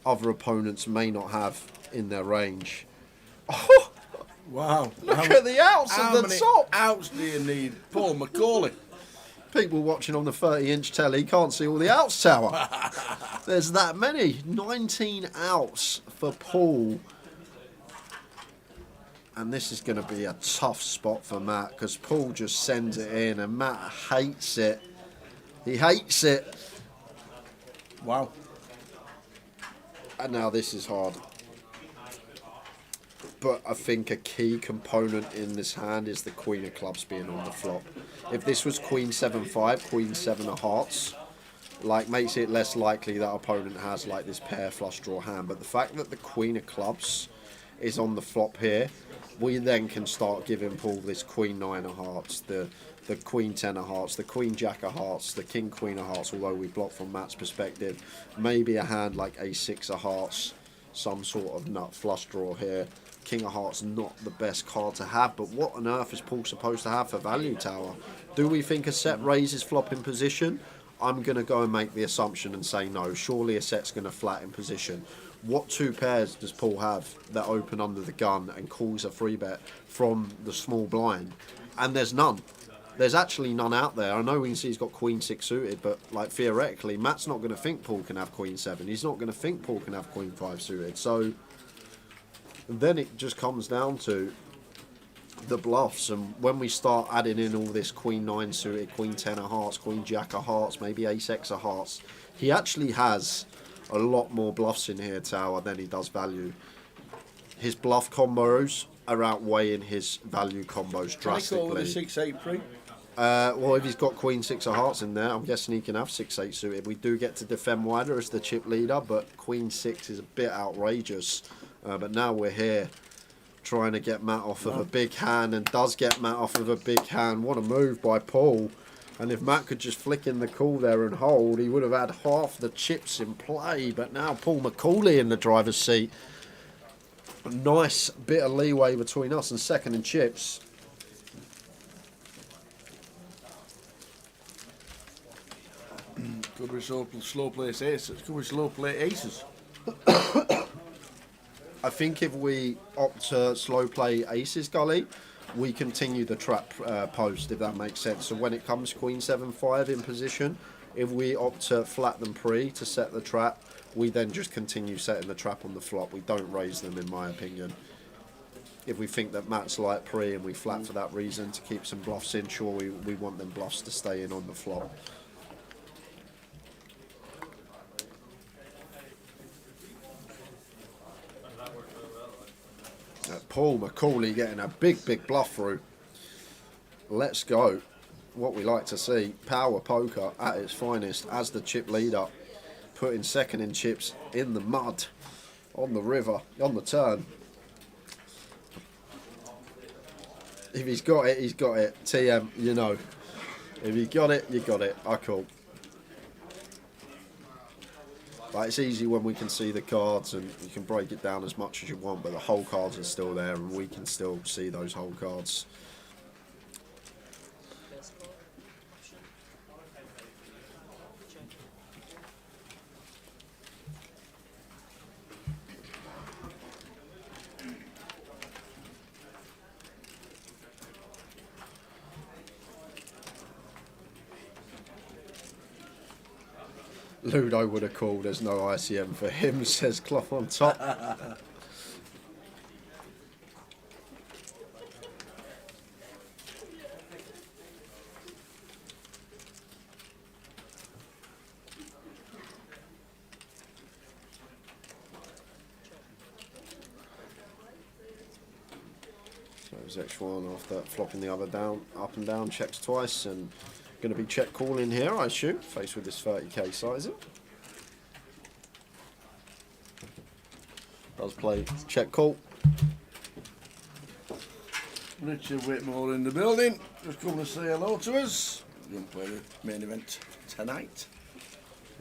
other opponents may not have in their range. Oh, wow. Look at the outs at the top. How many outs do you need? Paul McCauley. People watching on the 30-inch telly can't see all the outs, Tower. There's that many. 19 outs for Paul. And this is going to be a tough spot for Matt, because Paul just sends it in and Matt hates it. He hates it. Wow. And now this is hard. But I think a key component in this hand is the Queen of Clubs being on the flop. If this was Queen 7-5, Queen 7 of Hearts, like makes it less likely that opponent has like this pair flush draw hand. But the fact that the Queen of Clubs is on the flop here, we then can start giving Paul this Queen 9 of Hearts, the Queen 10 of Hearts, the Queen Jack of Hearts, the King Queen of Hearts, although we block from Matt's perspective. Maybe a hand like Ace 6 of Hearts, some sort of nut flush draw here. King of Hearts not the best card to have, but what on earth is Paul supposed to have for value tower? Do we think a set raises flop in position? I'm going to go and make the assumption and say no. Surely a set's going to flat in position. What two pairs does Paul have that open under the gun and calls a free bet from the small blind? And there's none. There's actually none out there. I know we can see he's got Queen 6 suited, but like theoretically, Matt's not going to think Paul can have Queen 7. He's not going to think Paul can have Queen 5 suited. So then it just comes down to the bluffs, and when we start adding in all this Queen 9 suited, Queen 10 of Hearts, Queen Jack of Hearts, maybe Ace X of Hearts, he actually has a lot more bluffs in here, Tower, than he does value. His bluff combos are outweighing his value combos drastically. Can I call with a 6-8 pre? Well, if he's got Queen 6 of Hearts in there, I'm guessing he can have 6-8 suited. We do get to defend wider as the chip leader, but Queen 6 is a bit outrageous. But now we're here trying to get Matt off of a big hand, and does get Matt off of a big hand. What a move by Paul. And if Matt could just flick in the call there and hold, he would have had half the chips in play. But now Paul McCauley in the driver's seat. A nice bit of leeway between us and second in chips. Could be slow play aces. Could be slow play aces. I think if we opt to slow play aces, Gully, we continue the trap post, if that makes sense. So when it comes Queen 7-5 in position, if we opt to flat them pre to set the trap, we then just continue setting the trap on the flop. We don't raise them, in my opinion. If we think that Matt's light pre and we flat for that reason to keep some bluffs in, sure, we want them bluffs to stay in on the flop. Paul McCauley getting a big bluff through. Let's go. What we like to see, power poker at its finest as the chip leader, putting second in chips in the mud, on the river, on the turn. If he's got it, he's got it. TM, you know. If you got it, you got it. I call. Like, it's easy when we can see the cards and you can break it down as much as you want, but the whole cards are still there and we can still see those whole cards. Ludo would have called, there's no ICM for him, says Cloth on top. So X1 after flopping the other down, up and down, checks twice, and going to be check calling here, I assume, faced with this 30k sizing. Does play check call. Richard Whitmore in the building, just come to say hello to us. We're going to play the main event tonight.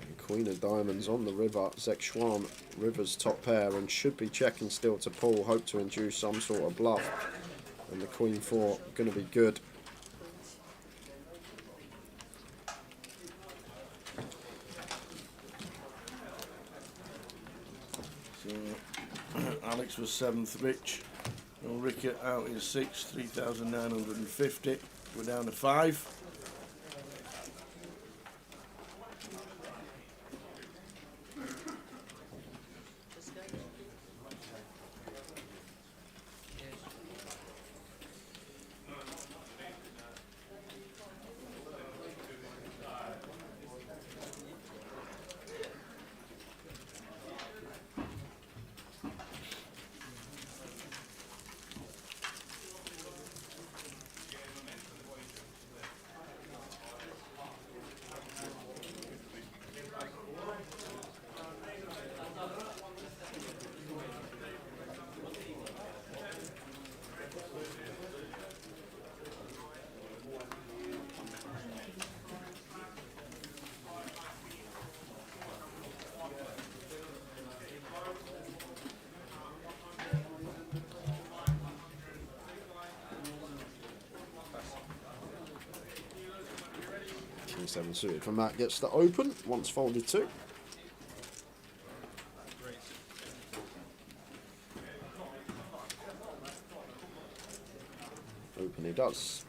And Queen of Diamonds on the river, Zexuan, river's top pair, and should be checking still to Paul, hope to induce some sort of bluff. And the Queen 4 going to be good. Alex was 7th, Rich. And Rickett out in 6th, 3,950. We're down to 5. King 7 suited for Matt gets the open, once folded 2. Open he does.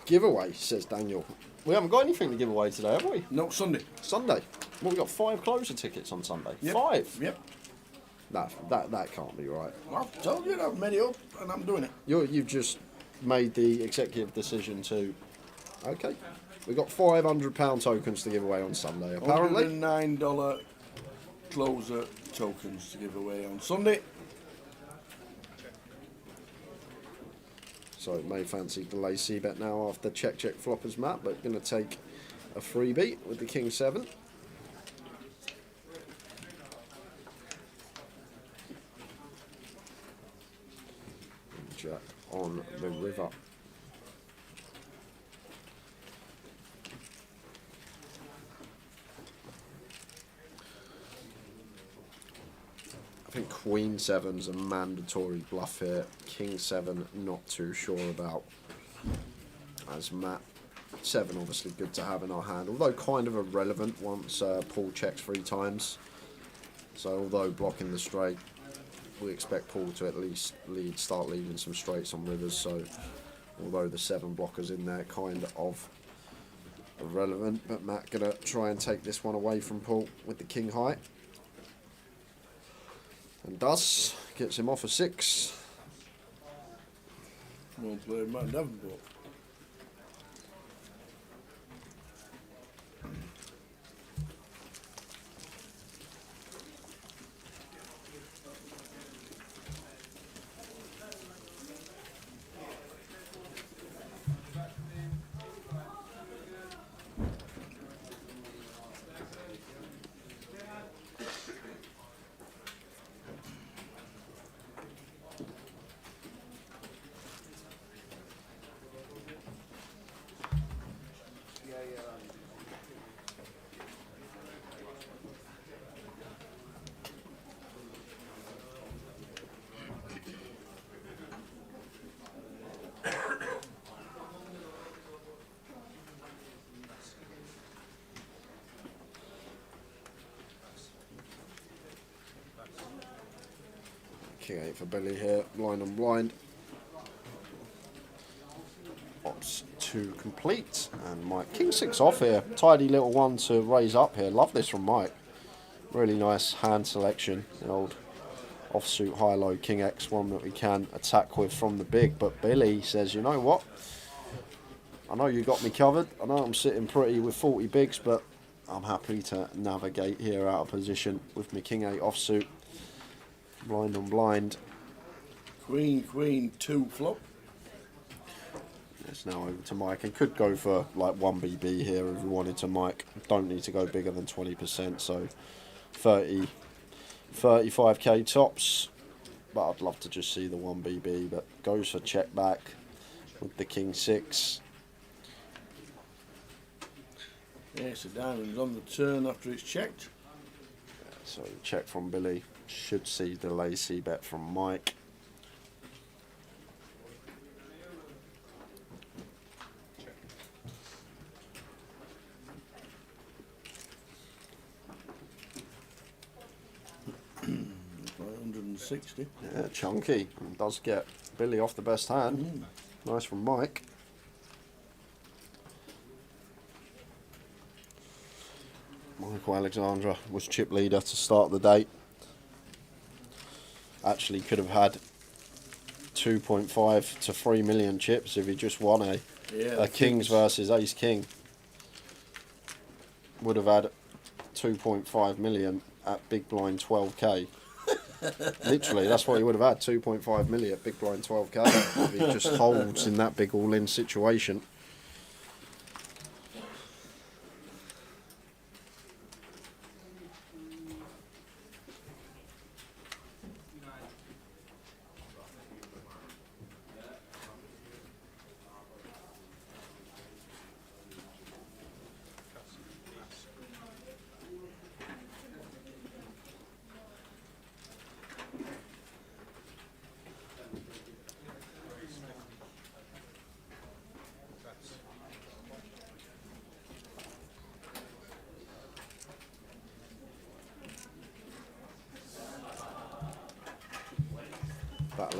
Giveaway, says Daniel. We haven't got anything to give away today, have we? No, Sunday. Sunday. Well, we got 5 closer tickets on Sunday. Yep. 5? Yep. No, that can't be right. I've told you I've made it up and I'm doing it. You've just made the executive decision to... Okay. We've got £500 tokens to give away on Sunday, apparently. $109 closer tokens to give away on Sunday. So may fancy the lazy bet now after check floppers Matt, but going to take a freebie with the King 7. Jack on the river. I think Queen 7's a mandatory bluff here. King 7 not too sure about. As Matt 7 obviously good to have in our hand, although kind of irrelevant once Paul checks 3 times. So although blocking the straight, we expect Paul to at least start leaving some straights on rivers. So although the 7 blockers in there kind of irrelevant, but Matt gonna try and take this one away from Paul with the King high. And does, gets him off a 6. Well played, Matt Davenport. King 8 for Billy here, blind on blind. Ops 2 complete, and Mike King 6 off here. Tidy little one to raise up here. Love this from Mike. Really nice hand selection. The old offsuit high-low King X, one that we can attack with from the big. But Billy says, you know what? I know you got me covered. I know I'm sitting pretty with 40 bigs, but I'm happy to navigate here out of position with my King 8 offsuit. Blind on blind. Queen 2 flop. It's now over to Mike, and could go for like 1BB here if we wanted to. Mike don't need to go bigger than 20%, so 35k tops, but I'd love to just see the 1BB, but goes for check back with the King 6. Ace of diamonds on the turn after it's checked. So check from Billy, should see the lazy bet from Mike. $160. Yeah, chunky. And does get Billy off the best hand. Nice from Mike. Michael Alexandra was chip leader to start the day. Actually could have had 2.5 to 3 million chips if he just won a Kings versus Ace King. Would have had 2.5 million at big blind 12k. Literally, that's what he would have had, 2.5 million at big blind 12k if he just holds in that big all-in situation.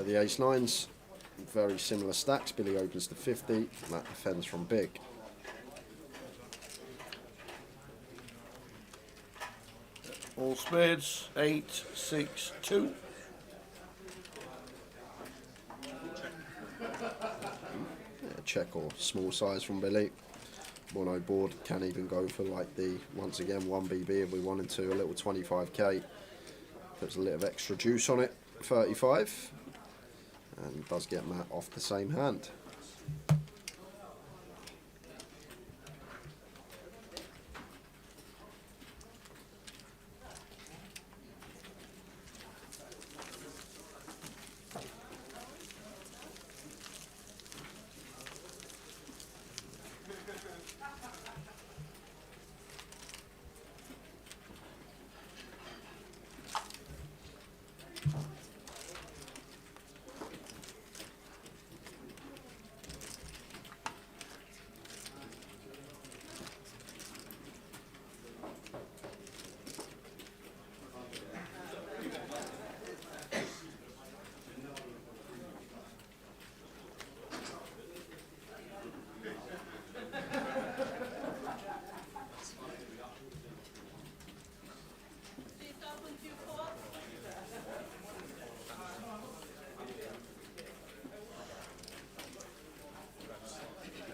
the ace-9s, very similar stacks. Billy opens to 50, Matt defends from big. All spades, 8, 6, 2. Check or small size from Billy. Mono board can even go for like the, once again, 1BB if we wanted to, a little 25k. Puts a little extra juice on it, 35. And does get Matt off the same hand.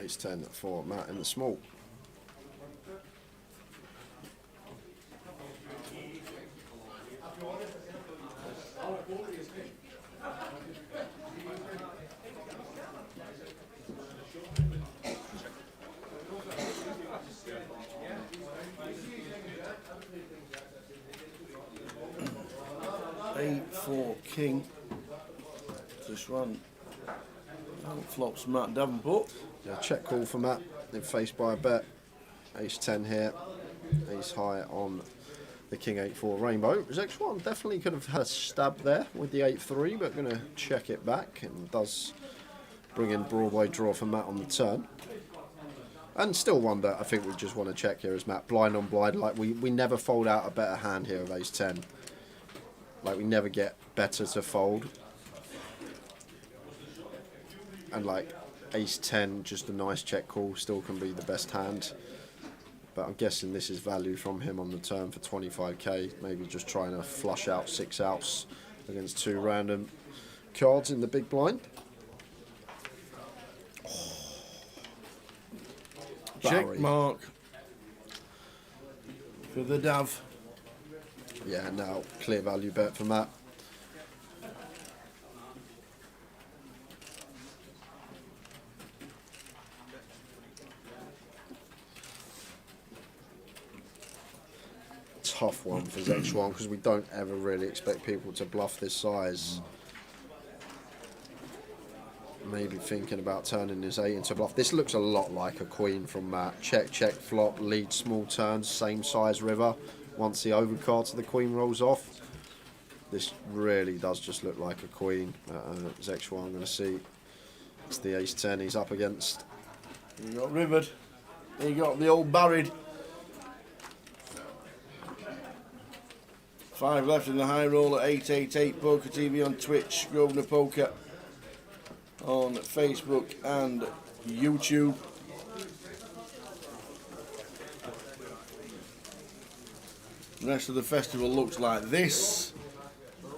Ace 10 for Matt in the small. Eight, 4, king. This one. Flops Matt Davenport. Yeah, check call for Matt, then faced by a bet. Ace 10 here, ace high on the king 8-4 rainbow. X1 definitely could have had a stab there with the 8-3, but going to check it back, and does bring in Broadway draw for Matt on the turn. And still wonder, I think we just want to check here as Matt, blind on blind, like we never fold out a better hand here of ace 10. Like we never get better to fold. And like ace 10, just a nice check call, still can be the best hand. But I'm guessing this is value from him on the turn for 25k. Maybe just trying to flush out 6 outs against 2 random cards in the big blind. Check mark for the Dav. Yeah, now clear value bet for Matt. Tough one for X1 because we don't ever really expect people to bluff this size. Maybe thinking about turning his 8 into bluff. This looks a lot like a queen from Matt. Check, check, flop, lead, small turns, same size river. Once the overcard to the queen rolls off, this really does just look like a queen. X1, I'm going to see. It's the ace 10 he's up against. You got rivered. You got the old buried. 5 left in the high roll at 888 Poker TV on Twitch, Grosvenor Poker on Facebook and YouTube. The rest of the festival looks like this.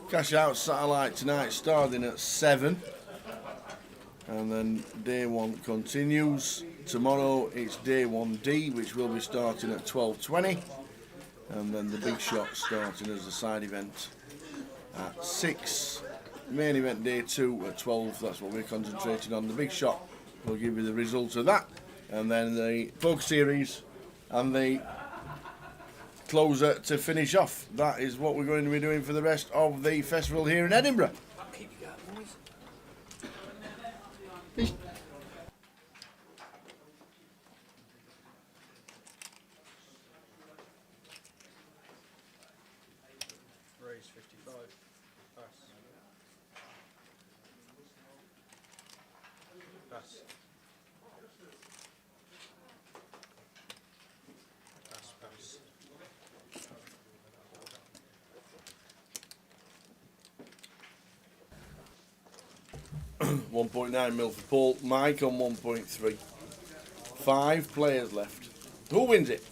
Cash out satellite tonight starting at 7. And then day 1 continues. Tomorrow it's day 1D, which will be starting at 12:20. And then the big shot starting as a side event at 6. Main event day 2 at 12. That's what we're concentrating on. The big shot will give you the results of that. And then the poker series and the closer to finish off. That is what we're going to be doing for the rest of the festival here in Edinburgh. Raise 55. Pass. Pass. Pass, pass. 1.9 mil for Paul. Mike on 1.3. 5 players left. Who wins it?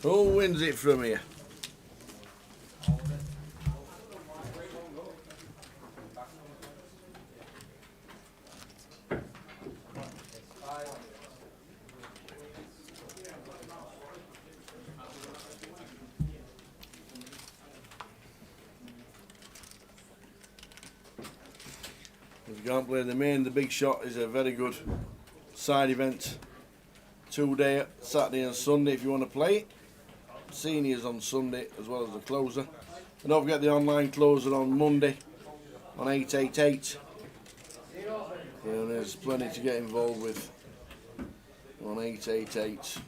Who wins it from here? If you can't play the main, the big shot is a very good side event. 2-day, Saturday and Sunday if you want to play it. Seniors on Sunday as well as the closer. And don't forget the online closer on Monday on 888. And there's plenty to get involved with on 888.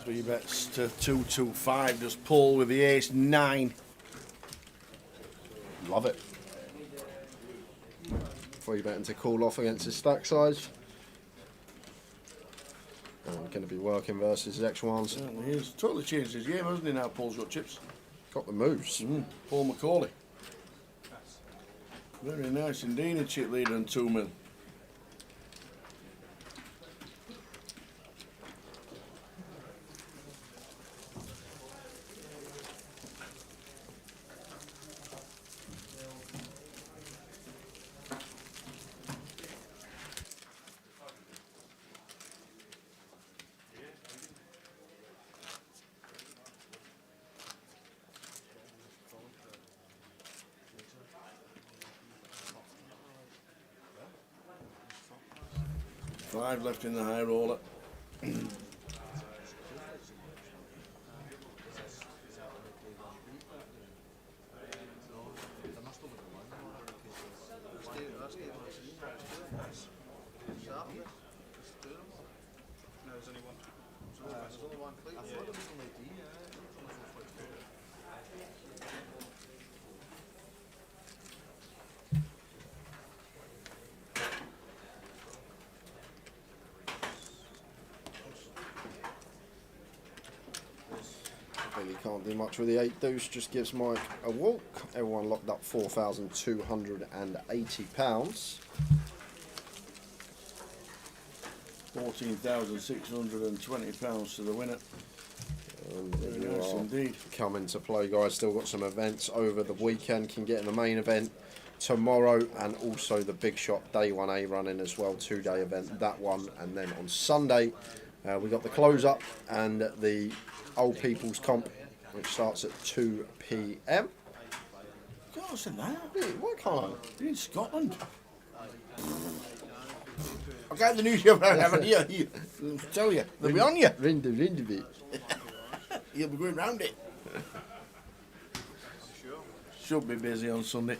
Three bets to 225. Just Paul with the ace 9. Love it. 3 betting to call off against his stack size. And going to be working versus his X1s. Certainly is. Totally changed his game, hasn't he, now Paul's got chips? Got the moves. Paul Macaulay. Very nice indeed, a chip leader and 2 mil. Five left in the high roller. Really can't do much with the 8 deuce, just gives Mike a walk. Everyone locked up £4,280. 14,620 pounds to the winner. Very You nice are indeed. coming to play, guys. Still got some events over the weekend. Can get in the main event tomorrow, and also the big shot day 1A running as well. 2-day event, that one. And then on Sunday, we got the close up and the Old People's Comp, which starts at 2 p.m. God, I said that. Why can't I? You're in Scotland. I got the news here, haven't you? Tell you, they'll be on you. Ring the bit. You'll be going round it. Should be busy on Sunday.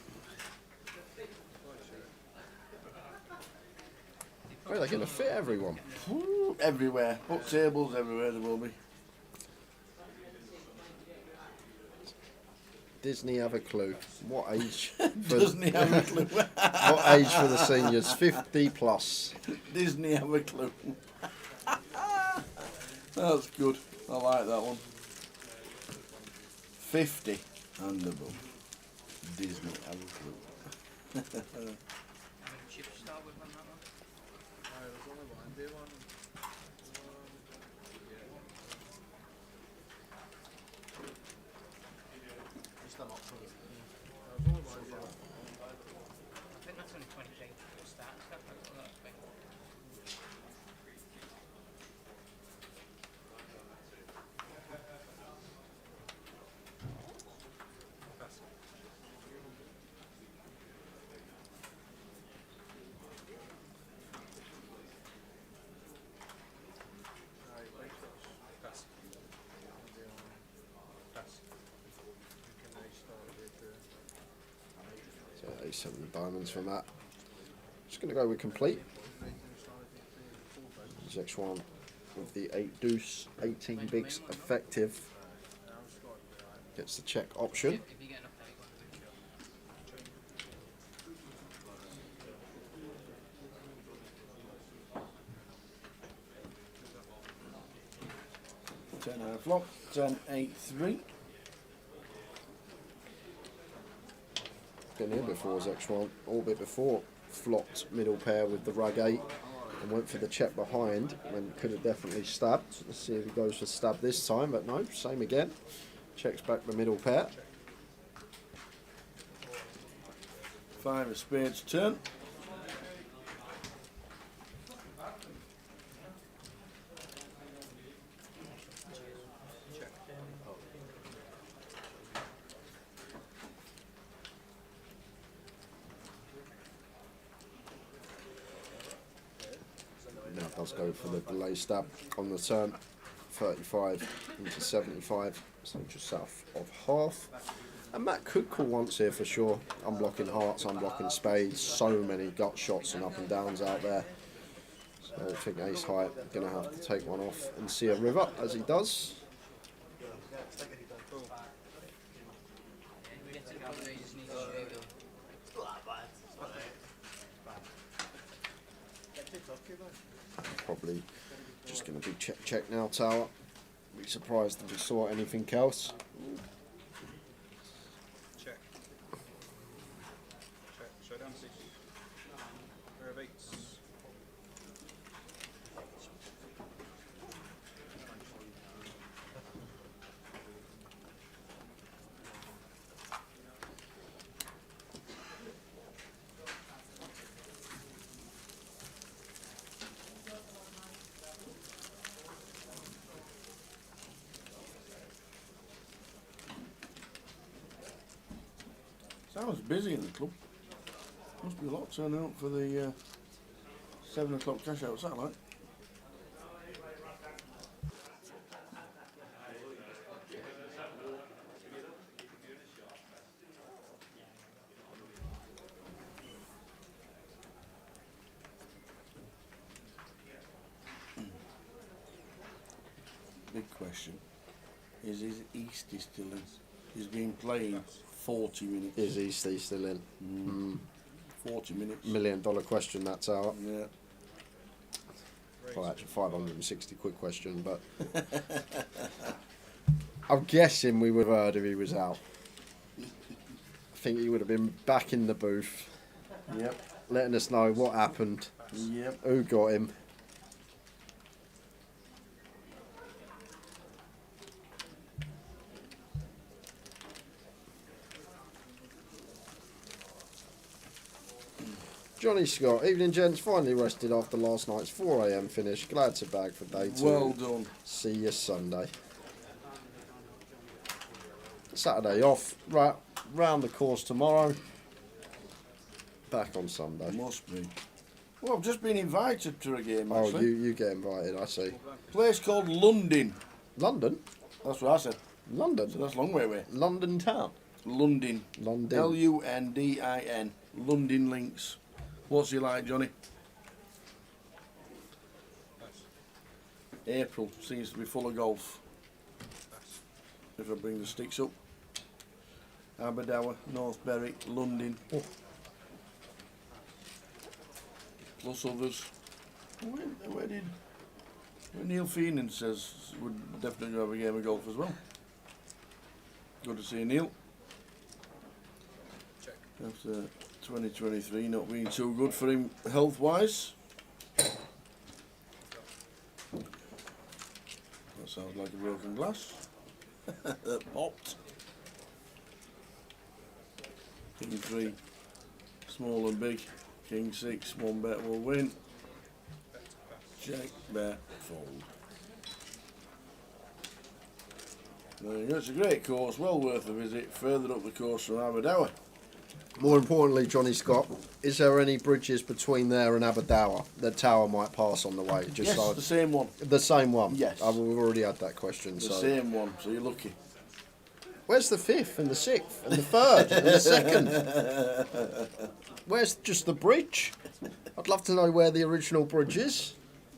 Where are they going to fit everyone? Ooh, everywhere. Book tables, everywhere there will be. Disney have a clue. What age? Disney have a clue. What age for the seniors? 50 plus. Disney have a clue. That's good. I like that one. 50 and above. Disney have a clue. A7 diamonds from that. Just going to go with complete. X1 with the 8 deuce, 18 bigs effective. Gets the check option. Ten out of flop, 10-8-3. Been here before as X1, all bit before. Flopped middle pair with the rug 8 and went for the check behind and could have definitely stabbed. Let's see if he goes for stab this time, but no, same again. Checks back the middle pair. 5 of spades turn. Now does go for the delay stab on the turn. 35 into 75, so just south of half. And Matt could call once here for sure. Unblocking hearts, unblocking spades, so many gut shots and up and downs out there. So I think ace high going to have to take one off and see a river as he does. Probably just going to be check now, tower. Be surprised if we saw anything else. Check. Check. Showdown 6. Pair of 8s. Sounds busy in the club. Must be a lot turning up for the 7 o'clock cash out satellite. Big question. Is his Eastie still in? He's been playing 40 minutes. Is Eastie still in? 40 minutes. $1 million question, that's out. Yeah. Well, actually, 560 quid question, but I'm guessing we would have heard if he was out. I think he would have been back in the booth. Yep. Letting us know what happened. Yep. Who got him. Johnny Scott, evening gents, finally rested after last night's 4 AM finish. Glad to bag for day 2. Well done. See you Sunday. Saturday off, right round the course tomorrow. Back on Sunday. Must be. Well, I've just been invited to a game, Oh, actually. you get invited, I see. Place called London. London? That's what I said. London? So that's a long way away. London town? London. London. Lundin. London Links. What's he like, Johnny? April seems to be full of golf. If I bring the sticks up. Aberdour, North Berwick, London. Oh. Plus others. Where did Neil Feenan says would definitely have a game of golf as well. Good to see Neil. Check. After 2023 not being too good for him health wise. That sounds like a broken glass. That popped. King 3, small and big. King 6, 1 bet will win. Check, bet, fold. There you go. It's a great course, well worth a visit. Further up the course from Aberdour. More importantly, Johnny Scott, is there any bridges between there and Aberdour that Tower might pass on the way? Yes, the same one. The same one? Yes. We've already had that question. The so same one, so you're lucky. Where's the 5th and the 6th and the 3rd and the 2nd? Where's just the bridge? I'd love to know where the original bridge is.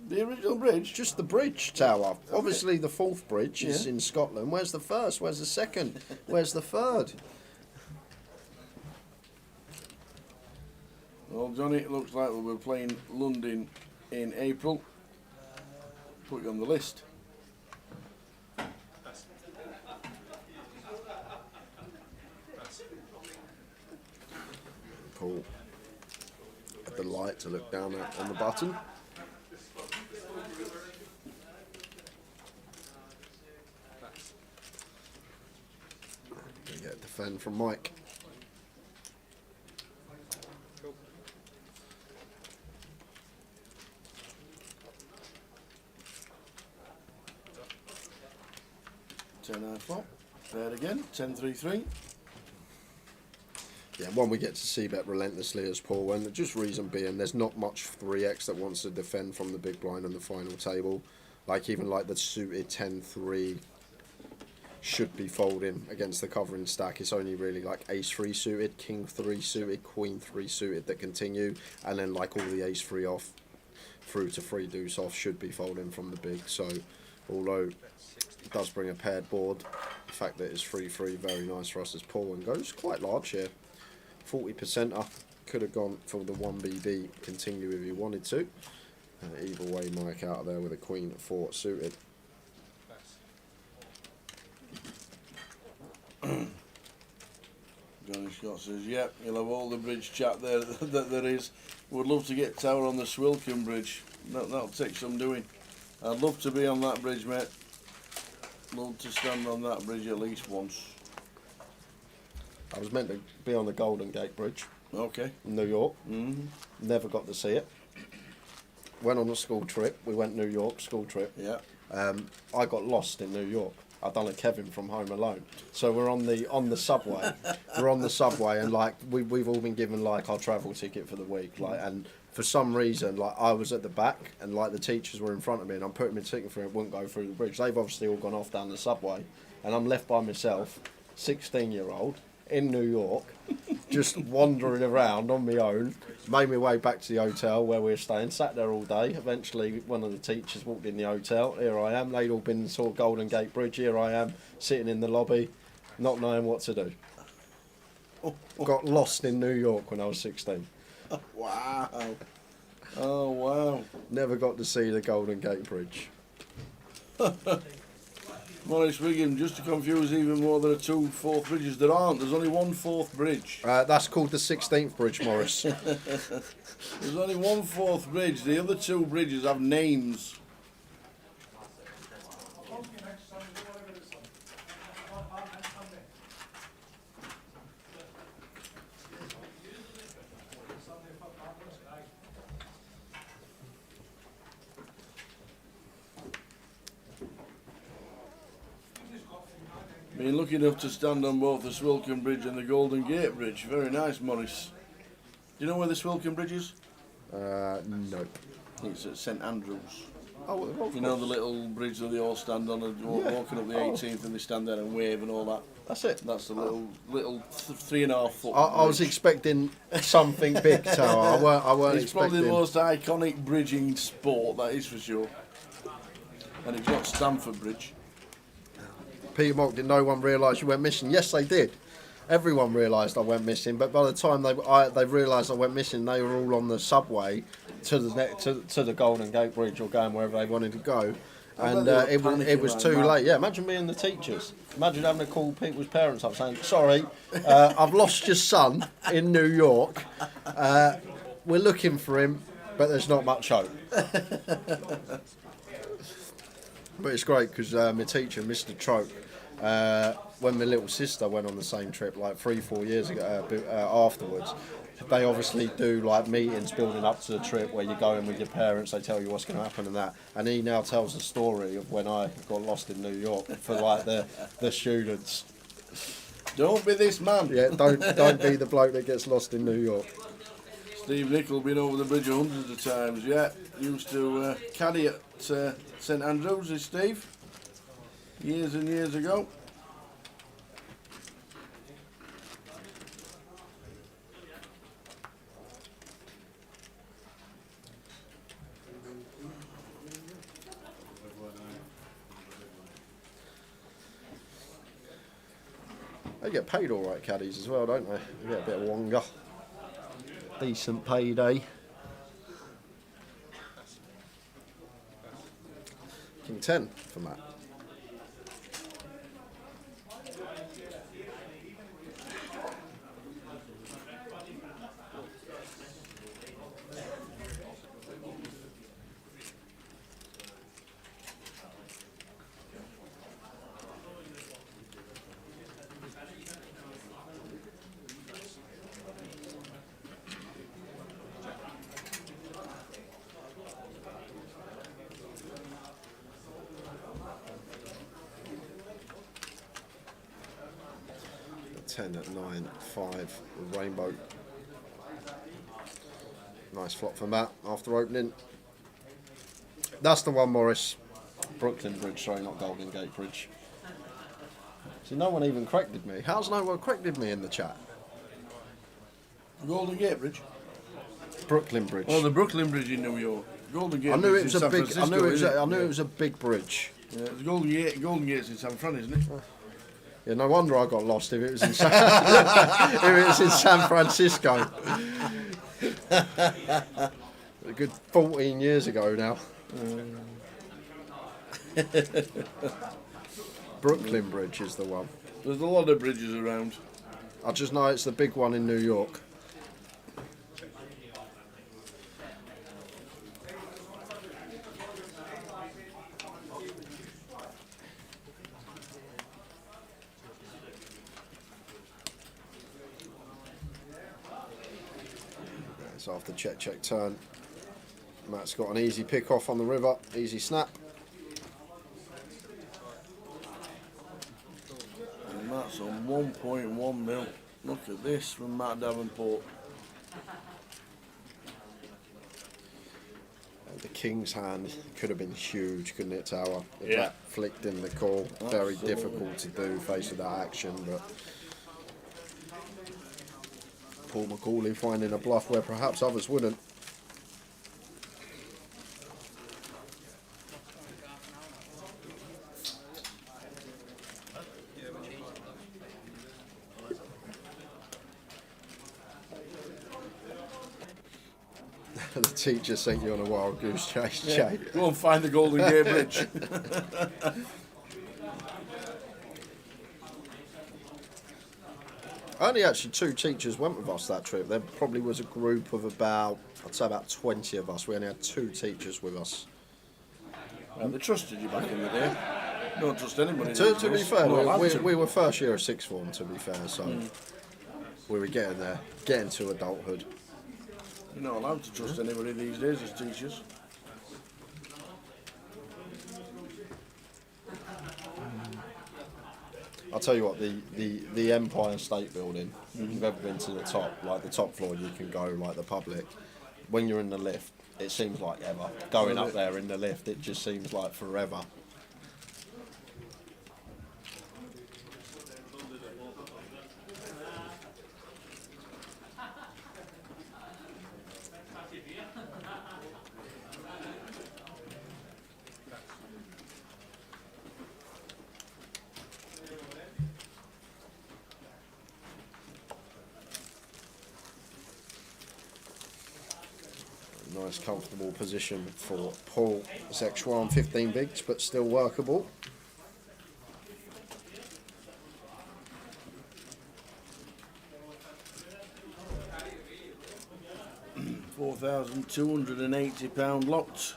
The original bridge? Just the bridge tower. Okay. Obviously the 4th bridge is in Scotland. Where's the 1st? Where's the 2nd? Where's the 3rd? Well, Johnny, it looks like we'll be playing London in April. Put you on the list. Paul had the light to look down on the button. We get a defend from Mike. Flop. There again, 10-3-3. Yeah, one we get to see bet relentlessly as Paul, and just reason being there's not much 3x that wants to defend from the big blind on the final table. Like even like the suited 10-3 should be folding against the covering stack. It's only really like ace-3 suited, king-3 suited, queen-3 suited that continue, and then like all the ace-3 off through to 3 deuce off should be folding from the big. So although it does bring a paired board, the fact that it's 3-3 very nice for us as Paul, and goes quite large here. 40% up, could have gone for the 1BB continue if he wanted to. Either way, Mike out of there with a queen 4 suited. Johnny Scott says, yep, you'll have all the bridge chat there that there is. Would love to get tower on the Swilcan bridge. That'll take some doing. I'd love to be on that bridge, mate. Love to stand on that bridge at least once. I was meant to be on the Golden Gate Bridge. Okay. In New York. Never got to see it. Went on a school trip. We went New York, school trip. Yeah. I got lost in New York. I've done a Kevin from Home Alone. So we're on the subway. We're on the subway, and like we've all been given like our travel ticket for the week. Like, and for some reason, like I was at the back, and like the teachers were in front of me, and I'm putting my ticket through. It wouldn't go through the bridge. They've obviously all gone off down the subway, and I'm left by myself, 16-year-old. In New York, just wandering around on my own. Made my way back to the hotel where we were staying, sat there all day. Eventually one of the teachers walked in the hotel. Here I am, they'd all been saw Golden Gate Bridge. Here I am, sitting in the lobby, not knowing what to do. Got lost in New York when I was 16. Wow. Oh, wow. Never got to see the Golden Gate Bridge. Maurice Wiggin, just to confuse even more, there are 2 4th bridges. There aren't. There's only 1 4th bridge. That's called the 16th bridge, Morris. There's only 1 4th bridge. The other 2 bridges have names. Been lucky enough to stand on both the Swilcan Bridge and the Golden Gate Bridge. Very nice, Morris. Do you know where the Swilcan Bridge is? No. It's at St Andrews. Oh, of you know the little bridge that they all stand on and walking up the 18th and they stand there and wave and all that? That's it. That's the little 3.5 foot I was expecting something big, Tower. I weren't It's expecting... probably the most iconic bridging sport, that is for sure. And it's not Stamford Bridge. Peter Mock, did no one realise you went missing? Yes, they did. Everyone realised I went missing, but by the time they realised I went missing, they were all on the subway to the Golden Gate Bridge or going wherever they wanted to go, and it was too late. Yeah, imagine being the teachers. Imagine having to call people's parents up saying, "Sorry, I've lost your son in New York. We're looking for him, but there's not much hope." But it's great because my teacher, Mr. Troke, when my little sister went on the same trip like 3-4 years ago afterwards, they obviously do like meetings building up to the trip where you go in with your parents, they tell you what's going to happen and that. And he now tells the story of when I got lost in New York for like the students. Don't be this man. Yeah, don't be the bloke that gets lost in New York. Steve Nicol been over the bridge hundreds of times. Yeah, used to caddy at St Andrews, is Steve. Years and years ago. They get paid all right, caddies, as well, don't they? They get a bit of wonga. Decent payday. King 10 for Matt. At 9-5 with Rainbow. Nice flop for Matt after opening. That's the one, Morris. Brooklyn Bridge, sorry, not Golden Gate Bridge. See, no one even corrected me. How's no one corrected me in the chat? Golden Gate Bridge? Brooklyn Bridge. Oh, the Brooklyn Bridge in New York. Golden Gate. I knew Bridge it was in a San big. I Francisco, knew it was. isn't I knew Yeah. it was a big bridge. Yeah, it's Golden Gate. Golden Gate's in San Fran, isn't it? Yeah, no wonder I got lost if it was in San, if it was in San Francisco. A good 14 years ago now. Brooklyn Bridge is the one. There's a lot of bridges around. I just know it's the big one in New York. So after check turn, Matt's got an easy pick off on the river, easy snap. And that's on 1.1 mil. Look at this from Matt Davenport. The king's hand could have been huge, couldn't it, Tower? If Yeah. that flicked in the call. Very Absolutely. difficult to do facing that action, but Paul McCauley finding a bluff where perhaps others wouldn't. The teacher sent you on a wild goose chase, Yeah. Jay. Go and find the Golden Gate Bridge. Only actually 2 teachers went with us that trip. There probably was a group of about, I'd say about 20 of us. We only had 2 teachers with us. Well, they trusted you back in the day. Don't trust anybody. To these be days. fair, Not allowed to. we were first year of sixth form, to be fair, so we were getting there, getting to adulthood. You're not allowed to trust anybody these days as teachers. I'll tell you what, the Empire State Building, if you've ever been to the top, like the top floor, you can go like the public. When you're in the lift, it seems like ever. Going up there in the lift, it just seems like forever. Nice comfortable position for Paul Zexuan, 15 bigs, but still workable. £4,280 locked.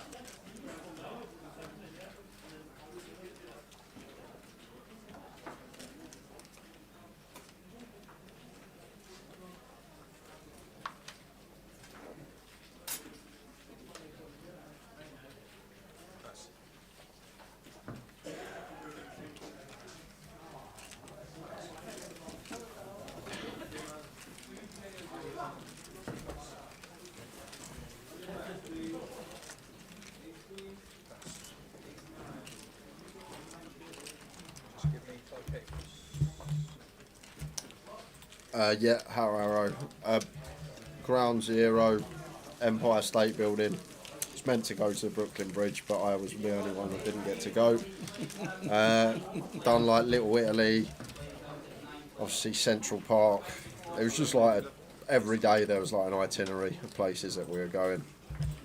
Yeah, Harrow. Ground Zero, Empire State Building. It's meant to go to the Brooklyn Bridge, but I was the only one that didn't get to go. Done like Little Italy, obviously Central Park. It was just like every day there was like an itinerary of places that we were going.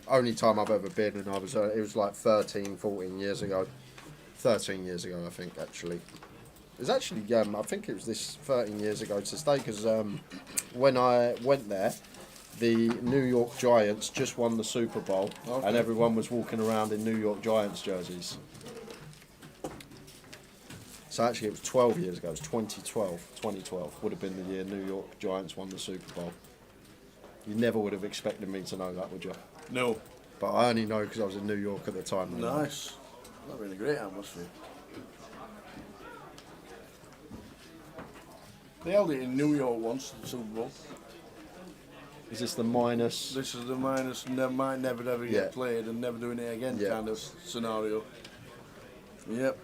Only time I've ever been, and it was like 13, 14 years ago. 13 years ago, I think, actually. It was actually, I think it was this 13 years ago to stay, because when I went there, the New York Giants just won the Super Bowl, and everyone was walking around in New York Giants jerseys. So actually it was 12 years ago, it was 2012. 2012 would have been the year New York Giants won the Super Bowl. You never would have expected me to know that, would you? No. But I only know because I was in New York at the time. Nice. That really great atmosphere. They held it in New York once, the Super Bowl. Is this the minus? This is the minus, might never ever get played and never doing it again kind of scenario. Yep.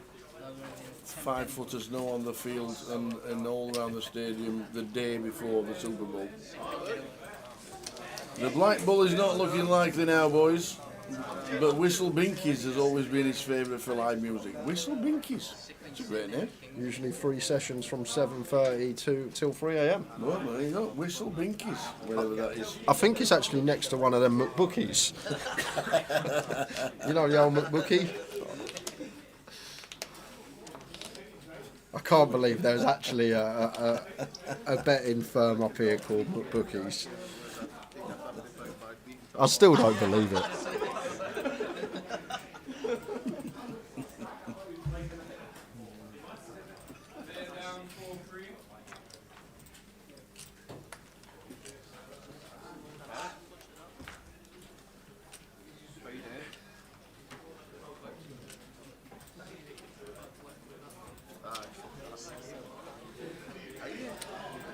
5 foot of snow on the field and all around the stadium the day before the Super Bowl. The Black Bull is not looking like the now, boys. But Whistle Binkies has always been his favourite for live music. Whistle Binkies. It's a great name. Usually 3 sessions from 7:30 till 3 a.m. Well, there you go. Whistle Binkies, wherever that is. I think it's actually next to one of them McBookies. You know the old McBookie? I can't believe there's actually a betting firm up here called McBookies. I still don't believe it.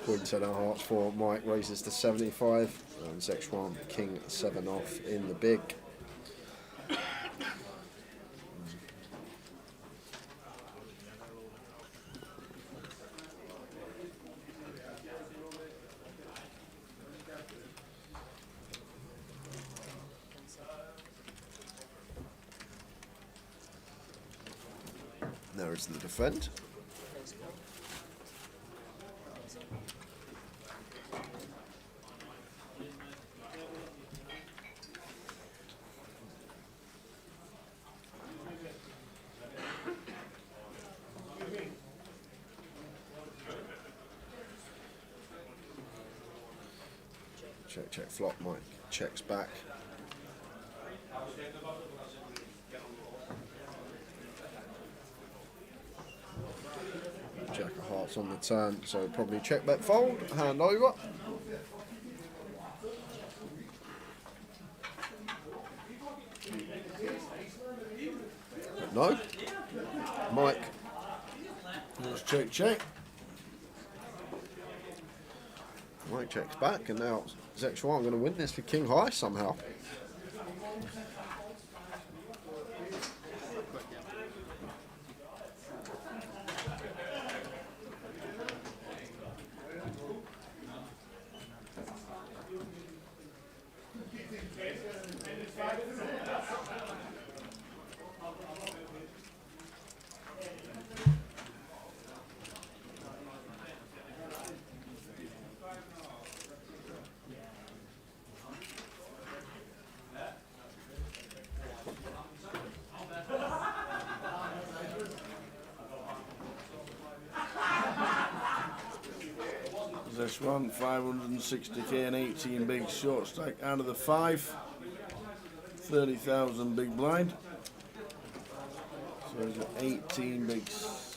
Queen 10 of hearts for Mike raises to 75, and Zexuan King 7 off in the big. There is the defend. Check, check, flop, Mike checks back. Jack of hearts on the turn, so probably check, bet, fold, hand over. But no, Mike. Let's check, check. Mike checks back, and now Zexuan going to win this for King High somehow. This one, 560k and 18 big short stack out of the 5. 30,000 big blind. So he's got 18 bigs.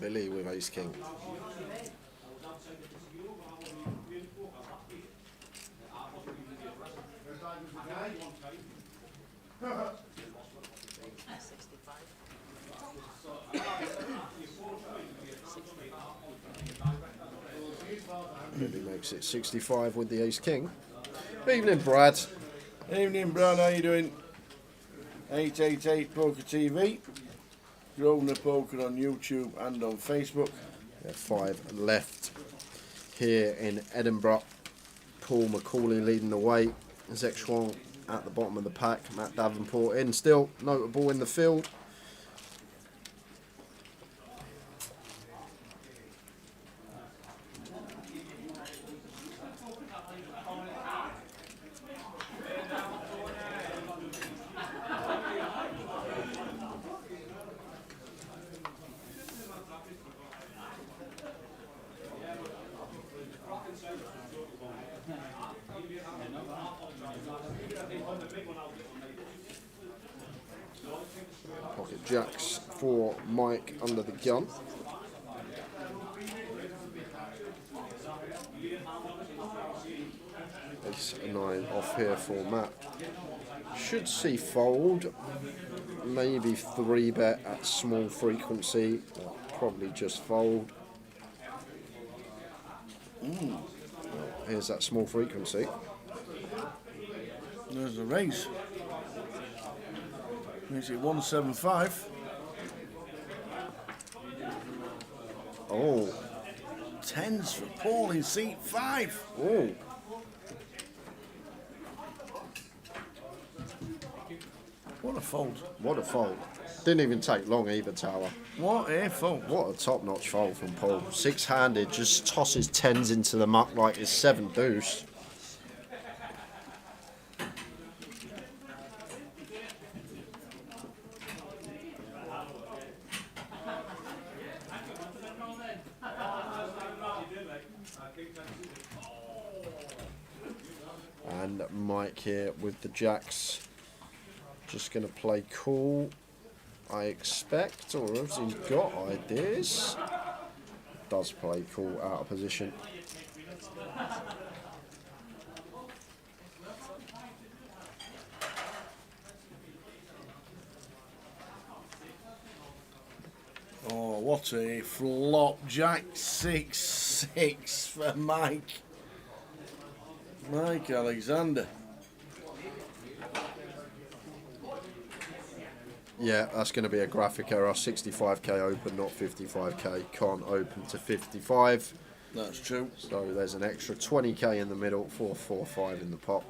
Billy with ace king. Maybe makes it 65 with the ace king. Evening, Brad. Evening, Brad. How you doing? 888 Poker TV. Grosvenor Poker on YouTube and on Facebook. 5 left here in Edinburgh. Paul McCauley leading the way. Zek Schwang at the bottom of the pack. Matt Davenport in still. Notable in the field. Pocket jacks for Mike under the gun. Ace 9 off here for Matt. Should see fold. Maybe 3-bet at small frequency. Probably just fold. Here's that small frequency. There's the raise. Makes it 175. Oh. 10s for Paul in seat 5. Oh. What a fold. What a fold. Didn't even take long either, Tower. What a fold. What a top-notch fold from Paul. 6-handed, just tosses 10s into the muck like it's 7 deuce. And Mike here with the jacks. Just going to play cool, I expect, or has he got ideas? Does play cool out of position. Oh, what a flop. Jack 6-6 for Mike. Mike Alexander. Yeah, that's going to be a graphic error. 65k open, not 55k. Can't open to 55. That's true. So there's an extra 20k in the middle, 445 in the pot.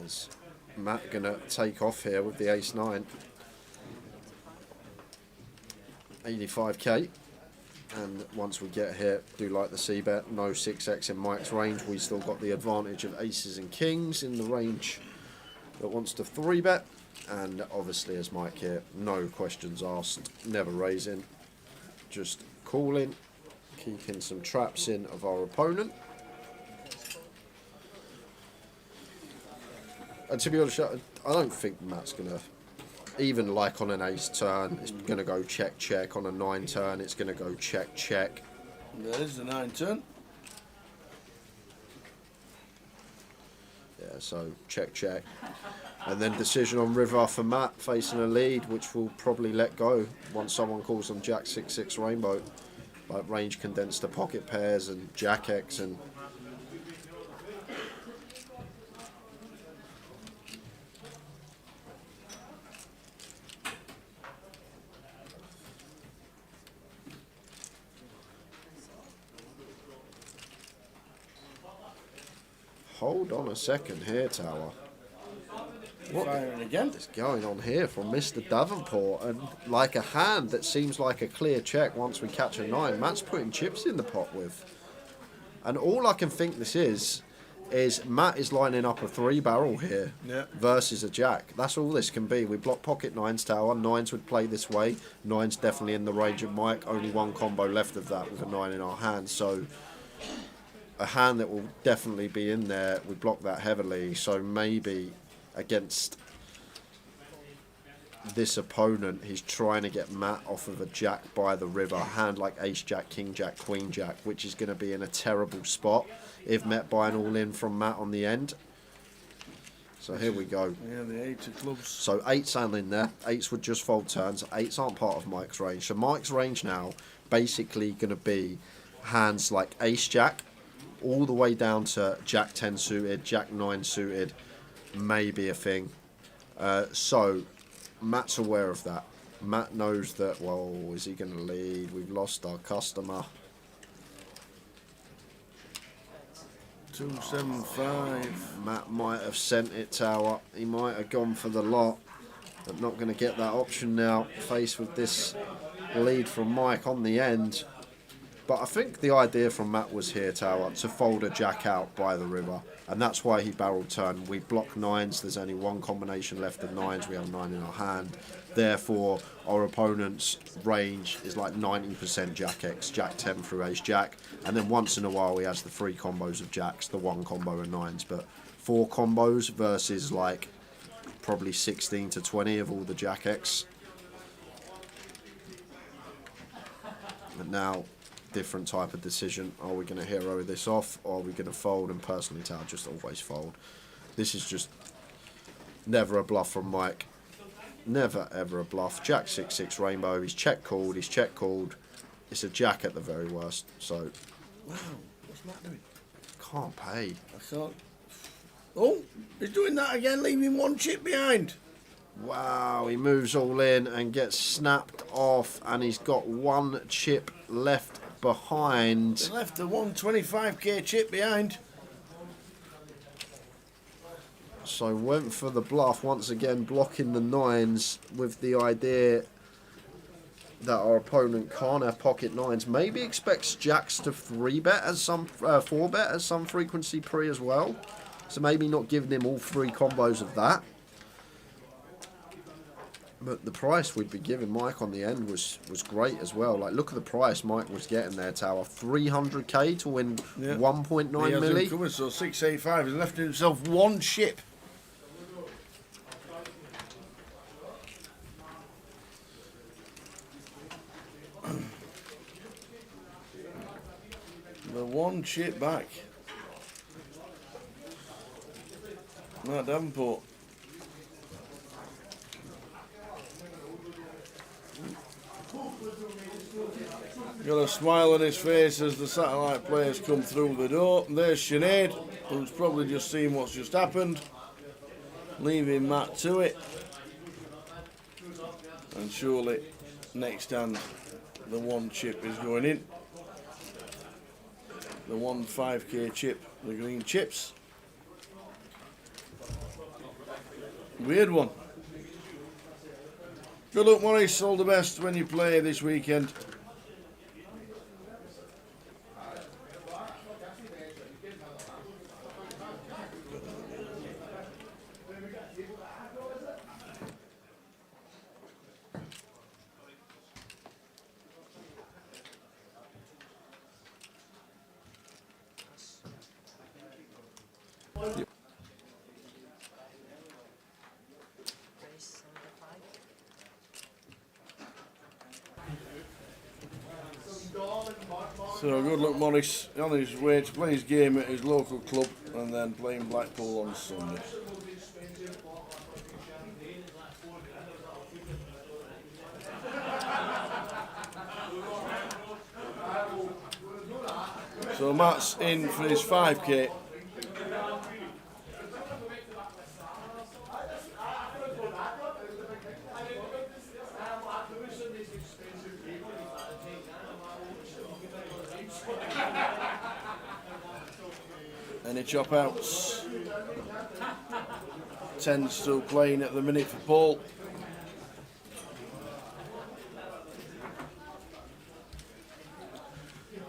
As Matt going to take off here with the ace 9. 85k. And once we get here, do like the C-bet. No 6x in Mike's range. We still got the advantage of aces and kings in the range that wants to 3-bet. And obviously, as Mike here, no questions asked, never raising, just calling, keeping some traps in of our opponent. And to be honest, I don't think Matt's going to, even like on an ace turn, it's going to go check, check. On a 9 turn, it's going to go check, check. There's the 9 turn. Yeah, so check, check. And then decision on river for Matt, facing a lead, which will probably let go once someone calls on Jack 6-6 rainbow. Like range condensed to pocket pairs and Jack X and... Hold on a second here, Tower. What is going on here from Mr. Davenport? And like a hand that seems like a clear check once we catch a 9. Matt's putting chips in the pot with. And all I can think this is Matt is lining up a 3-barrel here versus a jack. That's all this can be. We block pocket 9s, Tower. 9s would play this way. 9s definitely in the range of Mike. Only one combo left of that with a 9 in our hand. So a hand that will definitely be in there. We block that heavily. So maybe against this opponent, he's trying to get Matt off of a jack by the river. A hand like ace jack, king jack, queen jack, which is going to be in a terrible spot if met by an all-in from Matt on the end. So here we go. Yeah, the 8 of clubs. So 8's in there. 8's would just fold turns. 8's aren't part of Mike's range. So Mike's range now basically going to be hands like Ace Jack, all the way down to Jack 10 suited, Jack 9 suited, maybe a thing. So Matt's aware of that. Matt knows that, well, is he going to lead? We've lost our customer. 275. Matt might have sent it tower. He might have gone for the lot, but not going to get that option now, faced with this lead from Mike on the end. But I think the idea from Matt was here, tower, to fold a jack out by the river, and that's why he barreled turn. We block 9s. There's only one combination left of 9s. We have 9 in our hand. Therefore, our opponent's range is like 90% Jack X, Jack 10 through Ace Jack, and then once in a while he has the 3 combos of Jacks, the 1 combo of 9s, but 4 combos versus like probably 16 to 20 of all the Jack X. And now, different type of decision. Are we going to hero this off, or are we going to fold? And personally, Tao just always fold. This is just never a bluff from Mike. Never ever a bluff. Jack 6-6 rainbow. He's check called. He's check called. It's a jack at the very worst. So, wow, what's Matt doing? Can't pay. I can't. Oh, he's doing that again, leaving 1 chip behind. Wow, he moves all in and gets snapped off, and he's got 1 chip left behind. He left the 125k chip behind. So went for the bluff once again, blocking the 9s with the idea that our opponent can't have pocket 9s. Maybe expects jacks to 3-bet as some 4-bet as some frequency pre as well. So maybe not giving him all 3 combos of that. But the price we'd be giving Mike on the end was great as well. Like, look at the price Mike was getting there, Tower. 300k to win 1.9 milli. Covered, so 685. He's left himself 1 chip. The 1 chip back. Matt Davenport. Got a smile on his face as the satellite players come through the door. There's Sinead, who's probably just seen what's just happened, leaving Matt to it. And surely next hand the 1 chip is going in. The 1 5k chip, the green chips. Weird one. Good luck, Maurice. All the best when you play this weekend. So good luck, Morris, on his way to play his game at his local club and then playing Blackpool on Sunday. So Matt's in for his 5k. Any chop outs? 10 still playing at the minute for Paul.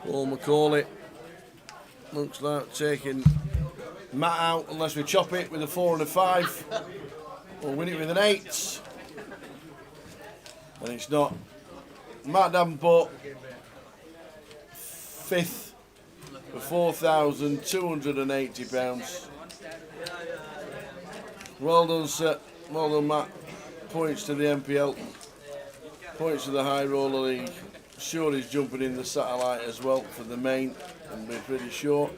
Paul McCauley looks like taking Matt out unless we chop it with a 4 and a 5 or win it with an 8. And it's not. Matt Davenport 5th for £4,280. Well done, sir. Well done, Matt. Points to the MPL. Points to the High Roller League. Sure he's jumping in the satellite as well for the main. And be pretty sure.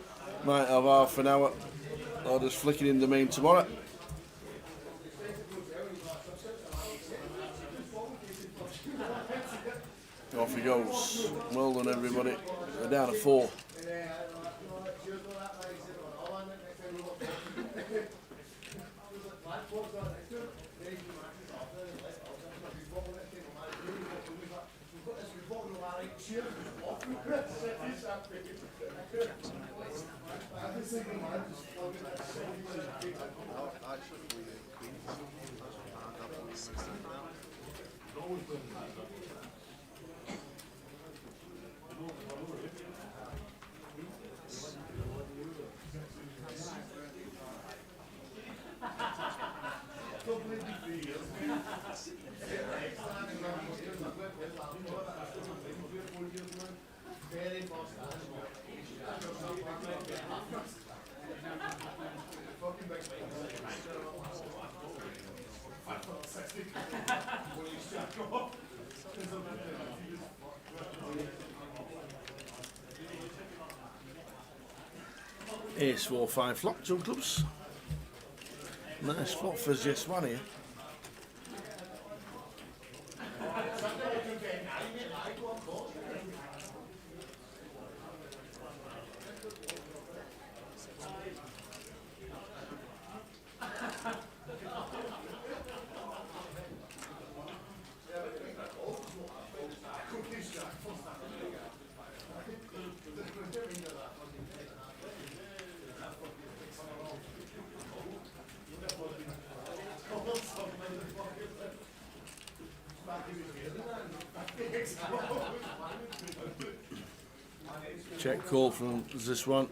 Might have half an hour. Or just flicking in the main tomorrow. Off he goes. Well done, everybody. They're down to 4. Ace 4 5 flop, 2 clubs. Nice flop for Jeswan here. Check call from this one.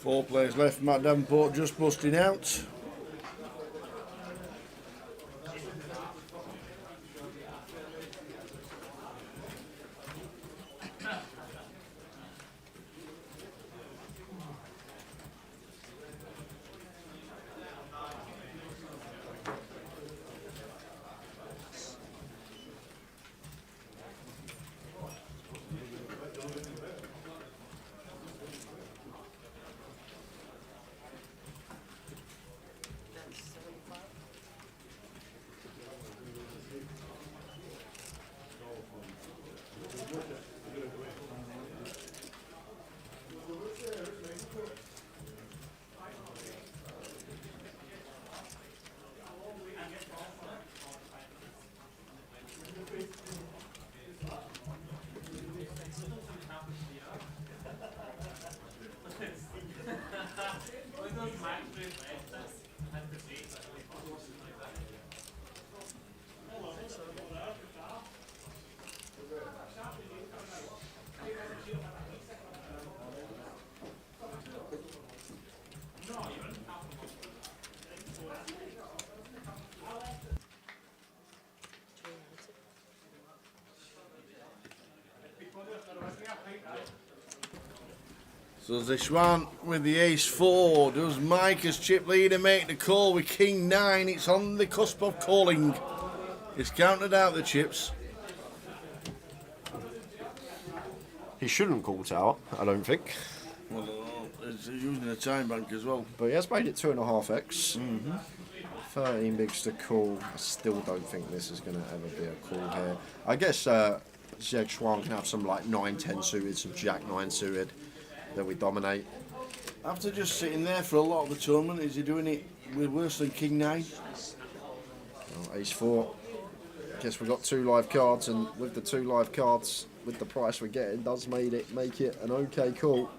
Four players left. Matt Davenport just busting out. So Zeshwan with the ace-4. Does Mike as chip leader make the call with king-9? It's on the cusp of calling. He's counted out the chips. He shouldn't call out, I don't think. Well, he's using a time bank as well. But he has made it 2.5x. 13 bigs to call. I still don't think this is going to ever be a call here. I guess Zeshwan can have some like 9-10 suited, some Jack-9 suited that we dominate. After just sitting there for a lot of the tournament, is he doing it with worse than king-9? Oh, ace-4. Guess we've got 2 live cards, and with the 2 live cards, with the price we're getting, does make it an okay call.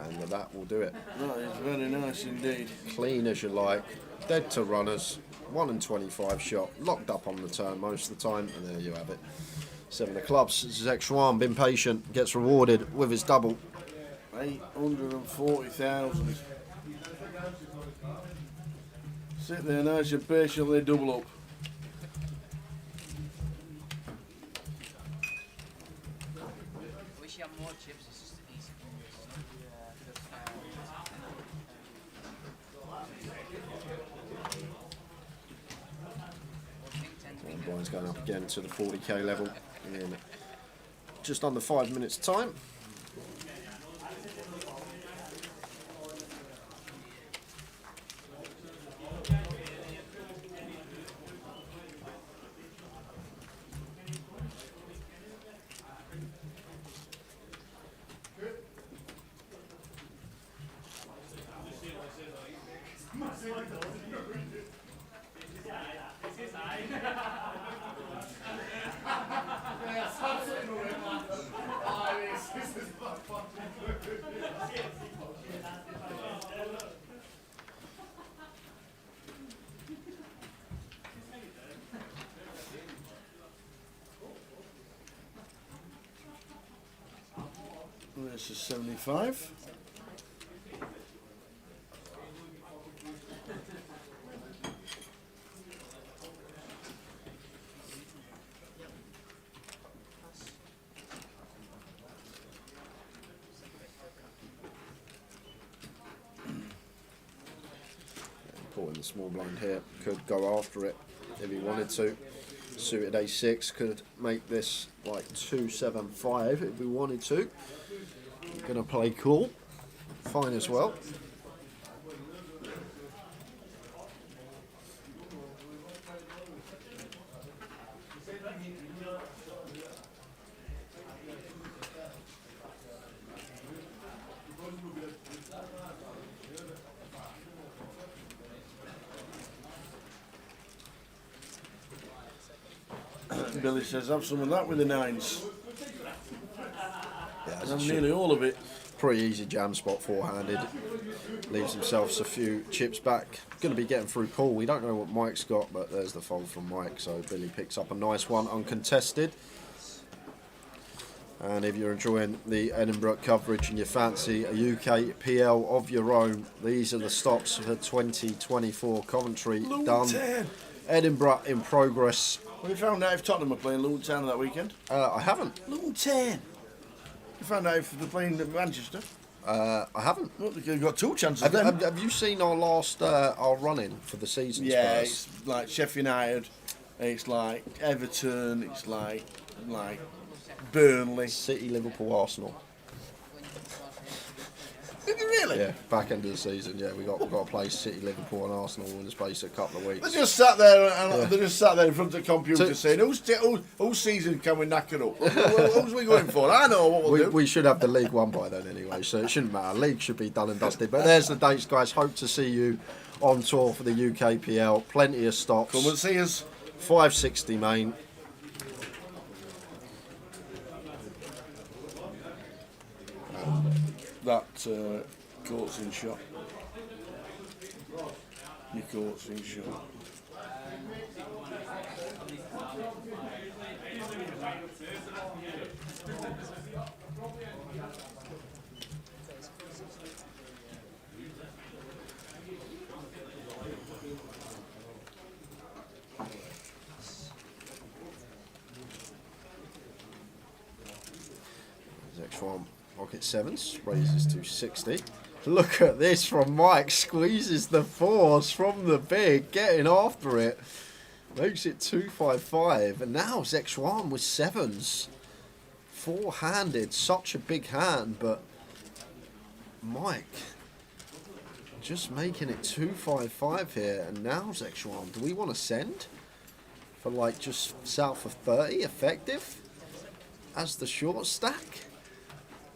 And that will do it. That is very nice indeed. Clean as you like. Dead to runners. 1 and 25 shot. Locked up on the turn most of the time. And there you have it. 7 of clubs. Zeshwan, been patient. Gets rewarded with his double. 840,000. Sit there nice and patiently double up. Brian's going up again to the 40k level in just under 5 minutes time. This is 75. Putting the small blind here, could go after it if he wanted to. Suited a6 could make this like 275 if we wanted to. Gonna play cool, fine as well. Billy says, have some of that with the 9s. Yeah, have nearly all of it. Pretty easy jam spot four-handed. Leaves himself a few chips back. Going to be getting through pool. We don't know what Mike's got, but there's the fold from Mike. So Billy picks up a nice one, uncontested. And if you're enjoying the Edinburgh coverage and you fancy a UKPL of your own, these are the stops for 2024 Coventry done. Edinburgh in progress. Have you found out if Tottenham are playing Luton Town that weekend? I haven't. Luton Town. You found out if they're playing Manchester? I haven't. Well, you've got 2 chances Have you seen our last our run-in for the season? Yeah, it's like Sheffield United, it's like Everton, it's like Burnley. City, Liverpool, Arsenal. Did you really? Yeah, back end of the season. Yeah, we got to play City, Liverpool, and Arsenal in the space of a couple of weeks. They just sat there and they just sat there in front of the computer saying, "Whose season can we knack it up? Who's we going for?" I know what we'll do. We should have the League One by then anyway, so it shouldn't matter. League should be done and dusted. But there's the dates, guys. Hope to see you on tour for the UKPL. Plenty of stops. Come and see us. 560 main. That court's in shot. Your court's in shot. hit sevens, raises to 60. Look at this from Mike, squeezes the fours from the big, getting after it. Makes it 255, and now Zexuan with sevens. Four-handed, such a big hand, but Mike just making it 255 here, and now Zexuan, do we want to send for like just south of 30 effective as the short stack?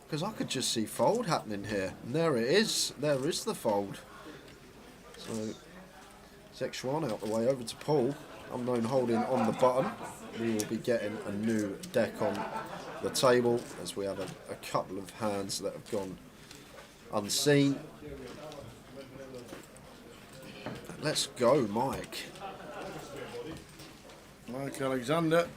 Because I could just see fold happening here, and there it is, there is the fold. So Zexuan out the way, over to Paul. Unknown holding on the button. We will be getting a new deck on the table as we have a couple of hands that have gone unseen. Let's go, Mike. Mike Alexander.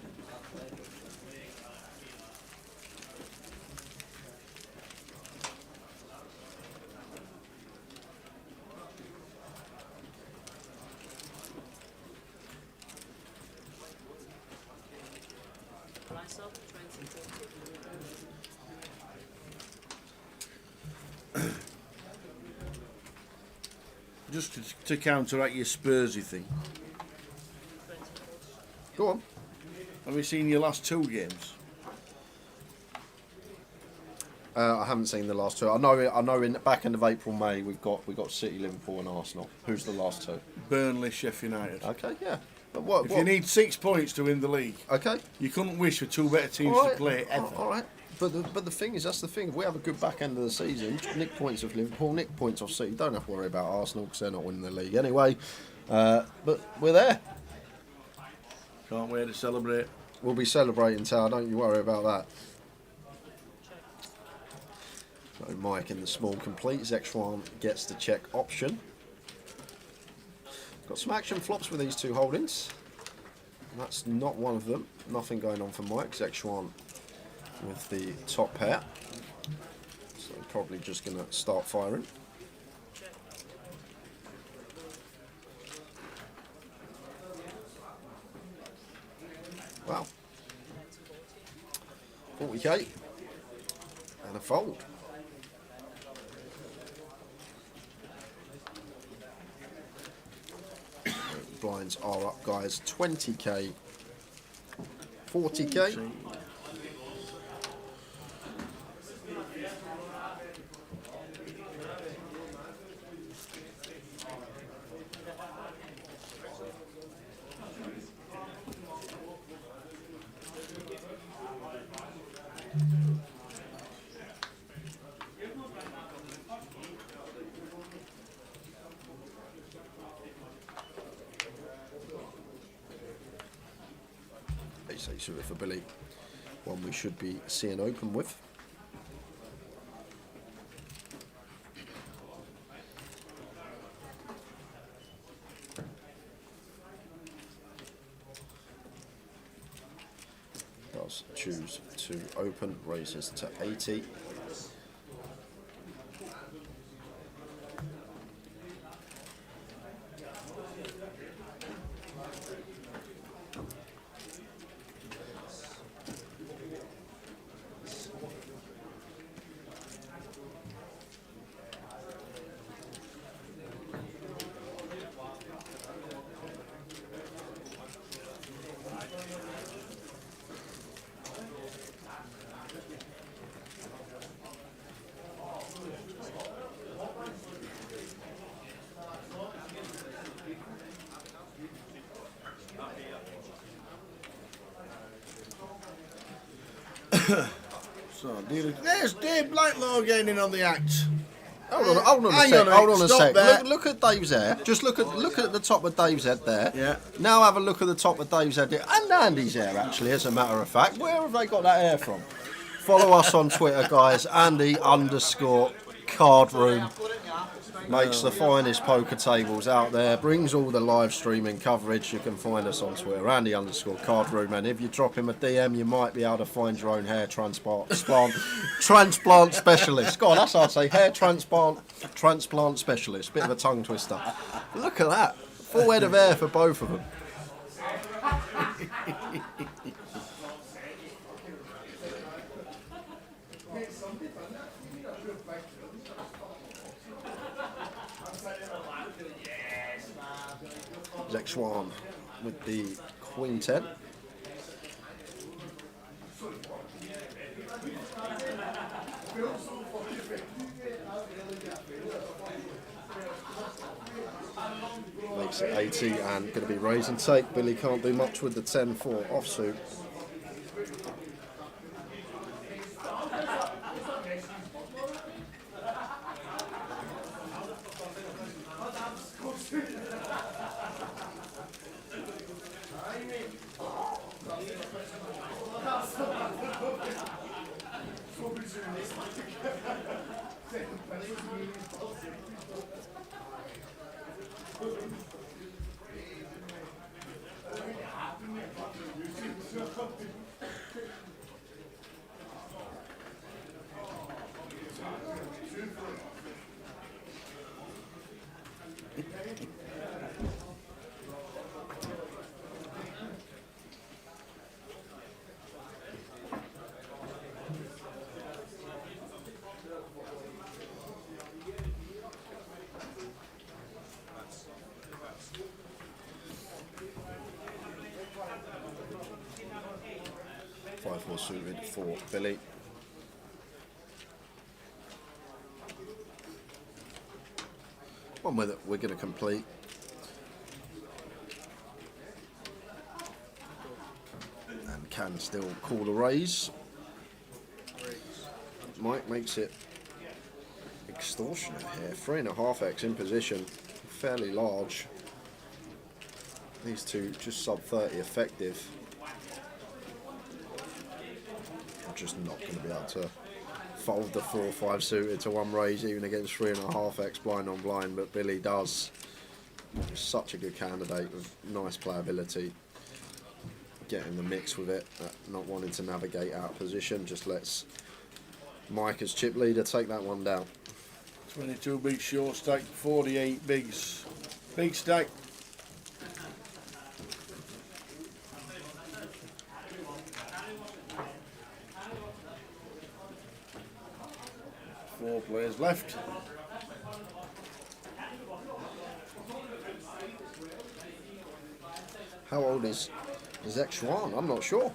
Just to counteract your Spursy thing. Go on. Have you seen your last two games? I haven't seen the last two. I know. In the back end of April, May, we've got City, Liverpool, and Arsenal. Who's the last two? Burnley, Sheffield United. Okay, yeah. But what? If you need 6 points to win the league, okay, you couldn't wish for two better teams to play ever. All right. But the thing is, that's the thing. If we have a good back end of the season, nick points off Liverpool, nick points off City. Don't have to worry about Arsenal because they're not winning the league anyway. But we're there. Can't wait to celebrate. We'll be celebrating, Tower. Don't you worry about that. So Mike in the small complete. Zexuan gets the check option. Got some action flops with these two holdings. And that's not one of them. Nothing going on for Mike. Zexuan with the top pair. So probably just going to start firing. Wow. 40k. And a fold. Blinds are up, guys. 20k. 40k. Suited for Billy, one we should be seeing open with. Does choose to open, raises to 80. So, there's Dave Blacklow getting in on the act. Hold on a sec. Look at Dave's hair. Just look at the top of Dave's head there. Yeah. Now have a look at the top of Dave's head there. And Andy's hair, actually, as a matter of fact. Where have they got that hair from? Follow us on Twitter, guys. Andy_cardroom. Makes the finest poker tables out there. Brings all the live streaming coverage. You can find us on Twitter. Andy_cardroom. And if you drop him a DM, you might be able to find your own hair transplant specialist. God, that's how I say hair transplant specialist. Bit of a tongue twister. Look at that. Full head of hair for both of them. Zexuan with the Queen 10. Makes it 80 and going to be raise and take. Billy can't do much with the 10-4 offsuit. Four suited for Billy. One with it, we're going to complete. And can still call a raise. Mike makes it extortionate here. 3.5x in position, fairly large. These two just sub 30 effective. Just not going to be able to fold the 4-5 suited to one raise even against 3.5x blind on blind, but Billy does. Such a good candidate with nice playability. Get in the mix with it, not wanting to navigate out of position, just lets Mike as chip leader take that one down. 22 big short stack, 48 bigs. Big stack. Four players left. How old is Zexuan? I'm not sure.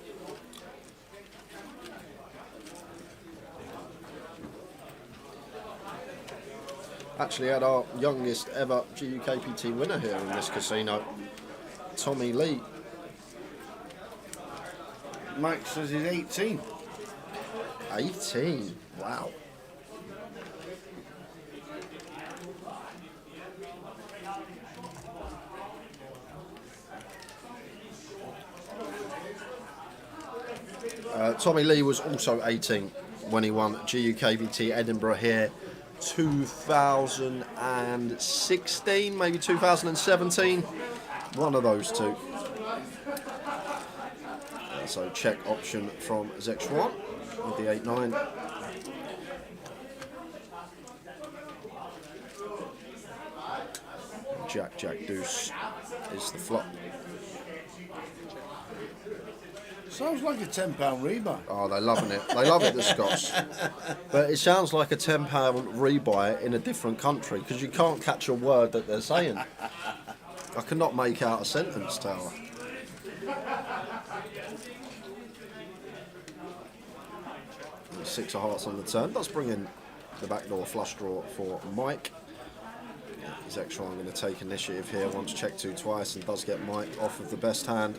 Actually had our youngest ever GUKPT winner here in this casino, Tommy Lee. Max says he's 18. 18, wow. Tommy Lee was also 18 when he won GUKPT Edinburgh here 2016, maybe 2017, one of those two. So check option from Zexuan with the 8-9. Jack, deuce is the flop. Sounds like a £10 rebuy. Oh, they're loving it. They love it, the Scots. But it sounds like a £10 rebuy in a different country because you can't catch a word that they're saying. I cannot make out a sentence, Tower. Six of hearts on the turn. Does bring in the backdoor flush draw for Mike. Zexuan going to take initiative here. Once check two twice and does get Mike off of the best hand.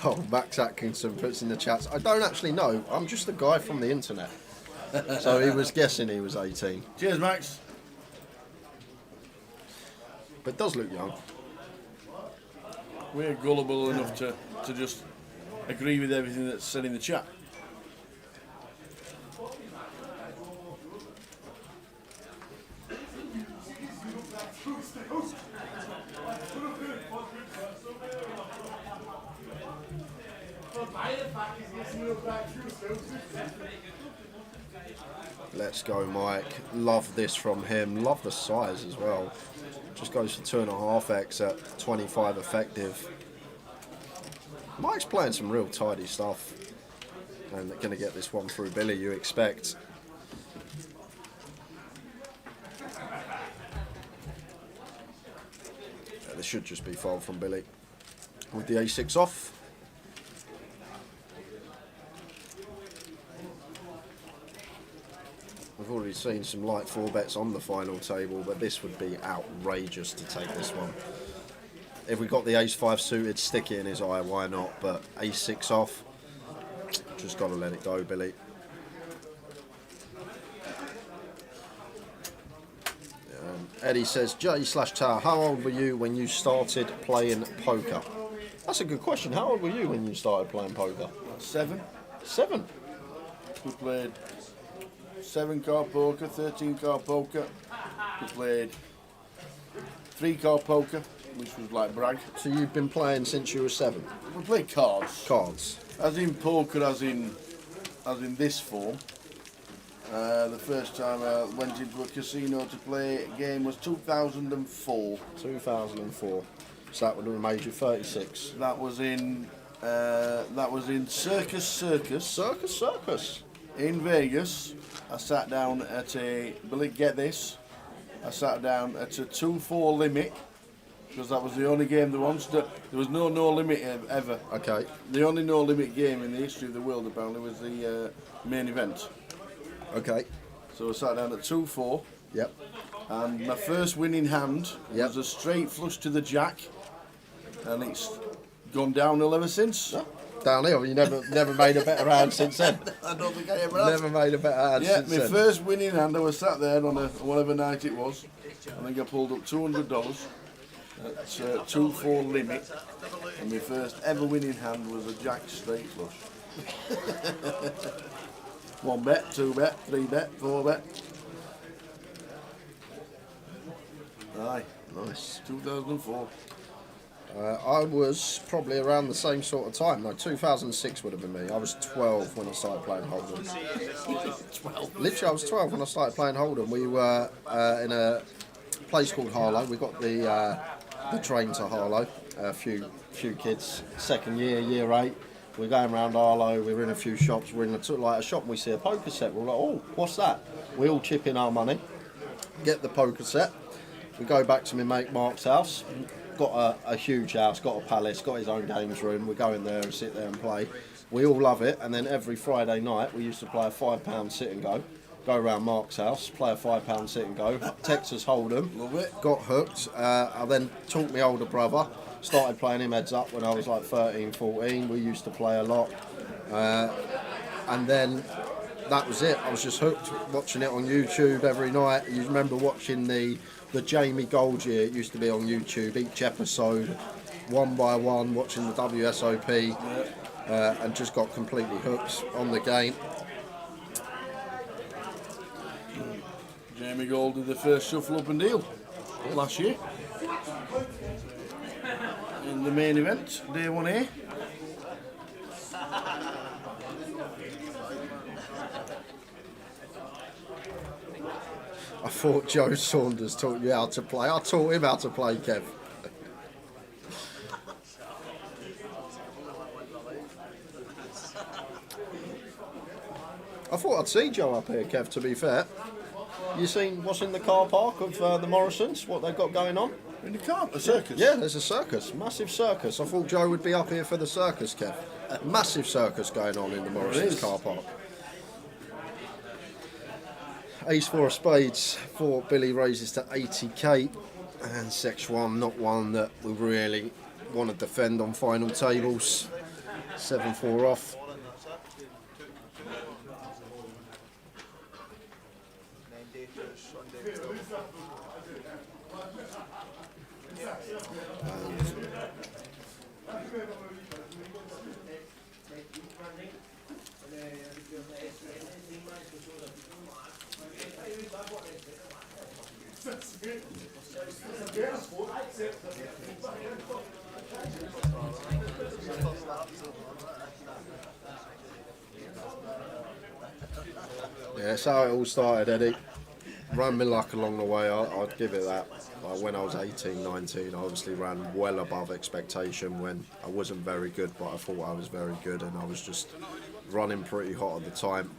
Oh, Max Atkinson puts in the chats, I don't actually know, I'm just a guy from the internet. So he was guessing he was 18. Cheers, Max. But does look young. We're gullible enough to just agree with everything that's said in the chat. Let's go, Mike. Love this from him. Love the size as well. Just goes for 2.5x at 25 effective. Mike's playing some real tidy stuff. And going to get this one through Billy, you expect. Yeah, this should just be fold from Billy. With the A6 off. We've already seen some light 4-bets on the final table, but this would be outrageous to take this one. If we got the ace-5 suited, stick it in his eye, why not? But ace-6 off, just got to let it go, Billy. Eddie says, J/Tower, how old were you when you started playing poker? That's a good question. How old were you when you started playing poker? 7. 7? We played 7-card poker, 13-card poker. We played 3-card poker, which was like brag. So you've been playing since you were 7? We played cards. Cards. As in poker, as in this form. The first time I went into a casino to play a game was 2004. 2004. So that would have made you 36. That was in Circus. Circus. In Vegas. I sat down at a, get this, I sat down at a 2-4 limit, because that was the only game there was. There was no limit ever. Okay. The only no limit game in the history of the world apparently was the main event. Okay. So I sat down at 2-4. Yep. And my first winning hand was a straight flush to the jack, and it's gone downhill ever since. Yeah. Downhill. You never made a better hand since then. I don't think I ever have. Never made a better hand since then. My first winning hand, I was sat there on a whatever night it was. I think I pulled up $200 at 2-4 limit, and my first ever winning hand was a jack straight flush. 1 bet, 2 bet, 3 bet, 4 bet. Aye, nice. 2004. I was probably around the same sort of time. No, 2006 would have been me. I was 12 when I started playing Hold'em. 12. Literally, I was 12 when I started playing Hold'em. We were in a place called Harlow. We got the train to Harlow. A few kids, second year 8. We're going around Harlow. We were in a few shops. We're in a shop and we see a poker set. We're like, oh, what's that? We all chip in our money, get the poker set. We go back to my mate Mark's house. Got a huge house, got a palace, got his own games room. We go in there and sit there and play. We all love it. And then every Friday night, we used to play a £5 sit and go. Go around Mark's house, play a £5 sit and go. Texas Hold'em. Love it. Got hooked. I then taught my older brother. Started playing him heads up when I was like 13, 14. We used to play a lot. And then that was it. I was just hooked, watching it on YouTube every night. You remember watching the Jamie Gold year? It used to be on YouTube, each episode, one by one, watching the WSOP, and just got completely hooked on the game. Jamie Gold did the first shuffle up and deal last year. In the main event, day 1A. I thought Joe Saunders taught you how to play. I taught him how to play, Kev. I thought I'd see Joe up here, Kev, to be fair. You seen what's in the car park of the Morrisons? What they've got going on? In the car? A circus? Yeah, there's a circus. Massive circus. I thought Joe would be up here for the circus, Kev. Massive circus going on in the Morrisons car park. Ace 4 of spades for Billy raises to 80k, and Section 1, not one that we really want to defend on final tables. 7-4 off. Yeah, that's how it all started, Eddie. Ran me luck along the way, I'd give it that. Like when I was 18, 19, I obviously ran well above expectation when I wasn't very good, but I thought I was very good, and I was just running pretty hot at the time.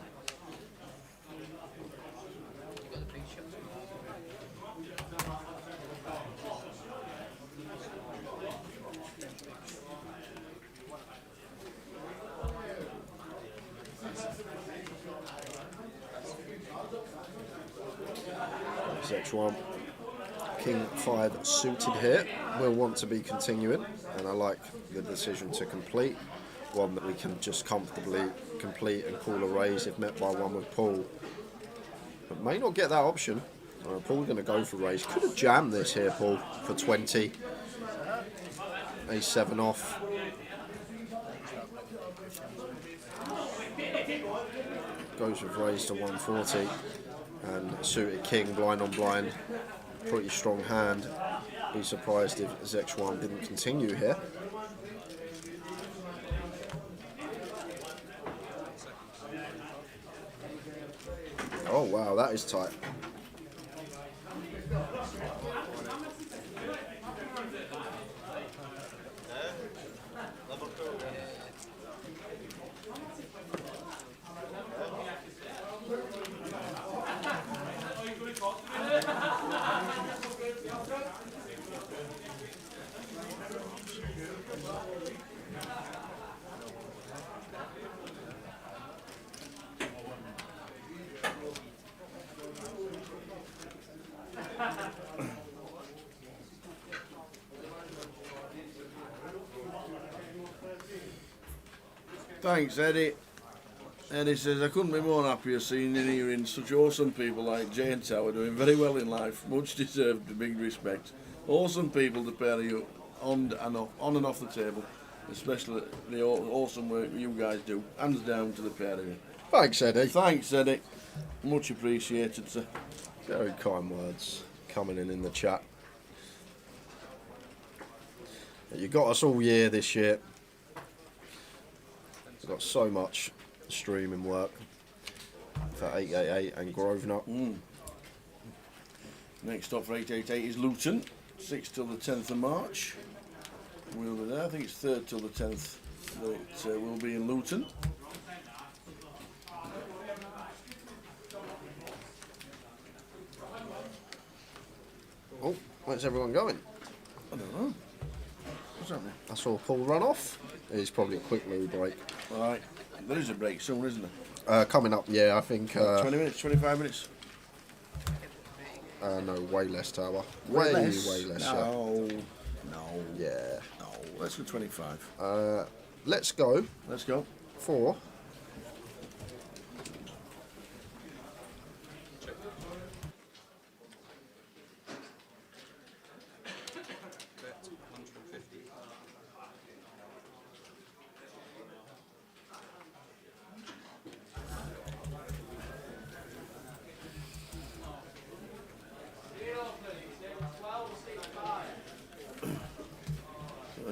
H1. King 5 suited here. We'll want to be continuing, and I like the decision to complete. One that we can just comfortably complete and call a raise if met by one with Paul. But may not get that option. Paul's going to go for raise. Could have jammed this here, Paul, for 20. A7 off. Goes with raise to 140. And suited king, blind on blind. Pretty strong hand. Be surprised if Zech1 didn't continue here. Oh wow, that is tight. Thanks, Eddie. Eddie says, I couldn't be more happier seeing and hearing such awesome people like Jay and Tower doing very well in life. Much deserved, big respect. Awesome people to pair you on and off the table, especially the awesome work you guys do. Hands down to the pair of you. Thanks, Eddie. Thanks, Eddie. Much appreciated, sir. Very kind words coming in the chat. You got us all year this year. We've got so much streaming work for 888 and Grosvenor. Next stop for 888 is Luton, 6th till the 10th of March. We'll be there. I think it's 3rd till the 10th that we'll be in Luton. Oh, where's everyone going? I don't know. What's happening? I saw Paul run off. It's probably a quick little break. Alright, there is a break soon, isn't there? Coming up, yeah, I think... 20 minutes, 25 minutes? No, way less, Tower. Way Way less? less, No. Yeah. No, let's go 25. Let's go. Let's go. 4.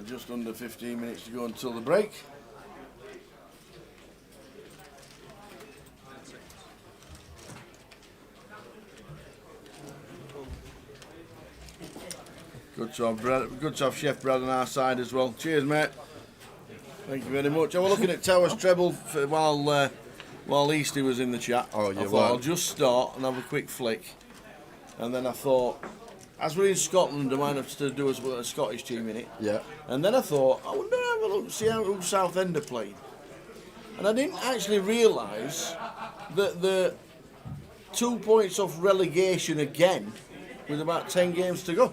Just under 15 minutes to go until the break. Good job, Brad. Good job, Chef Brad, on our side as well. Cheers, mate. Thank you very much. I was looking at Tower's treble while Easty was in the chat. Oh, I thought I'll just start and have a quick flick, and then I thought, as we're in Scotland, I might have to do a Scottish team in it. Yeah. And then I thought, I wonder have a look, see how Southend are playing. And I didn't actually realise that the 2 points off relegation again with about 10 games to go.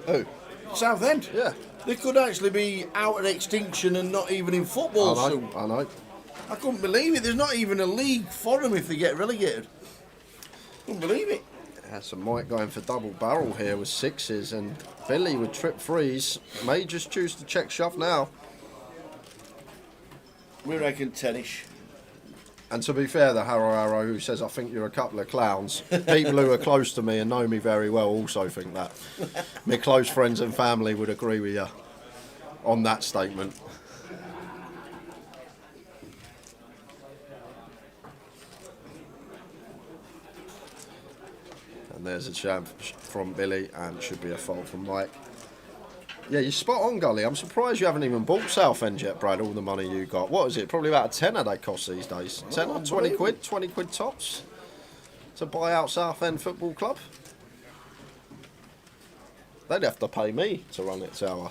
Who? Southend. Yeah. They could actually be out of extinction and not even in football soon. I know. I couldn't believe it. There's not even a league for them if they get relegated. Couldn't believe it. So Mike going for double barrel here with 6s, and Billy with trip 3s. May just choose to check shove now. We reckon 10ish. And to be fair, the Harrow Arrow, who says, I think you're a couple of clowns, people who are close to me and know me very well also think that. My close friends and family would agree with you on that statement. And there's a jab from Billy, and should be a fault from Mike. Yeah, you're spot on, Gully. I'm surprised you haven't even bought Southend yet, Brad, all the money you got. What is it? Probably about a tenner they cost these days. 10 or 20 quid? 20 quid tops to buy out Southend Football Club? They'd have to pay me to run it, Tower.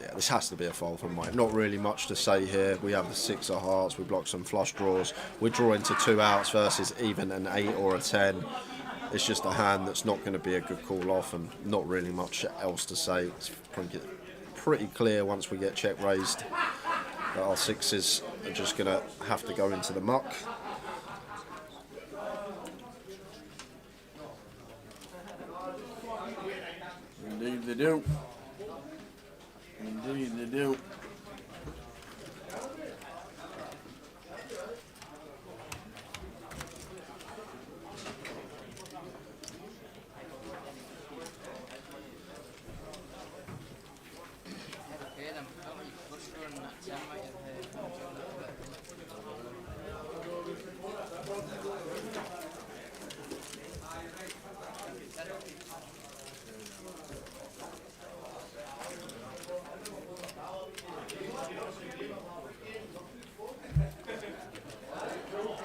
Yeah, this has to be a foul from Mike. Not really much to say here. We have the 6 of hearts. We block some flush draws. We're drawing to 2 outs versus even an 8 or a 10. It's just a hand that's not going to be a good call off, and not really much else to say. It's pretty clear once we get check raised that our 6s are just going to have to go into the muck. Indeed they do. Indeed they do.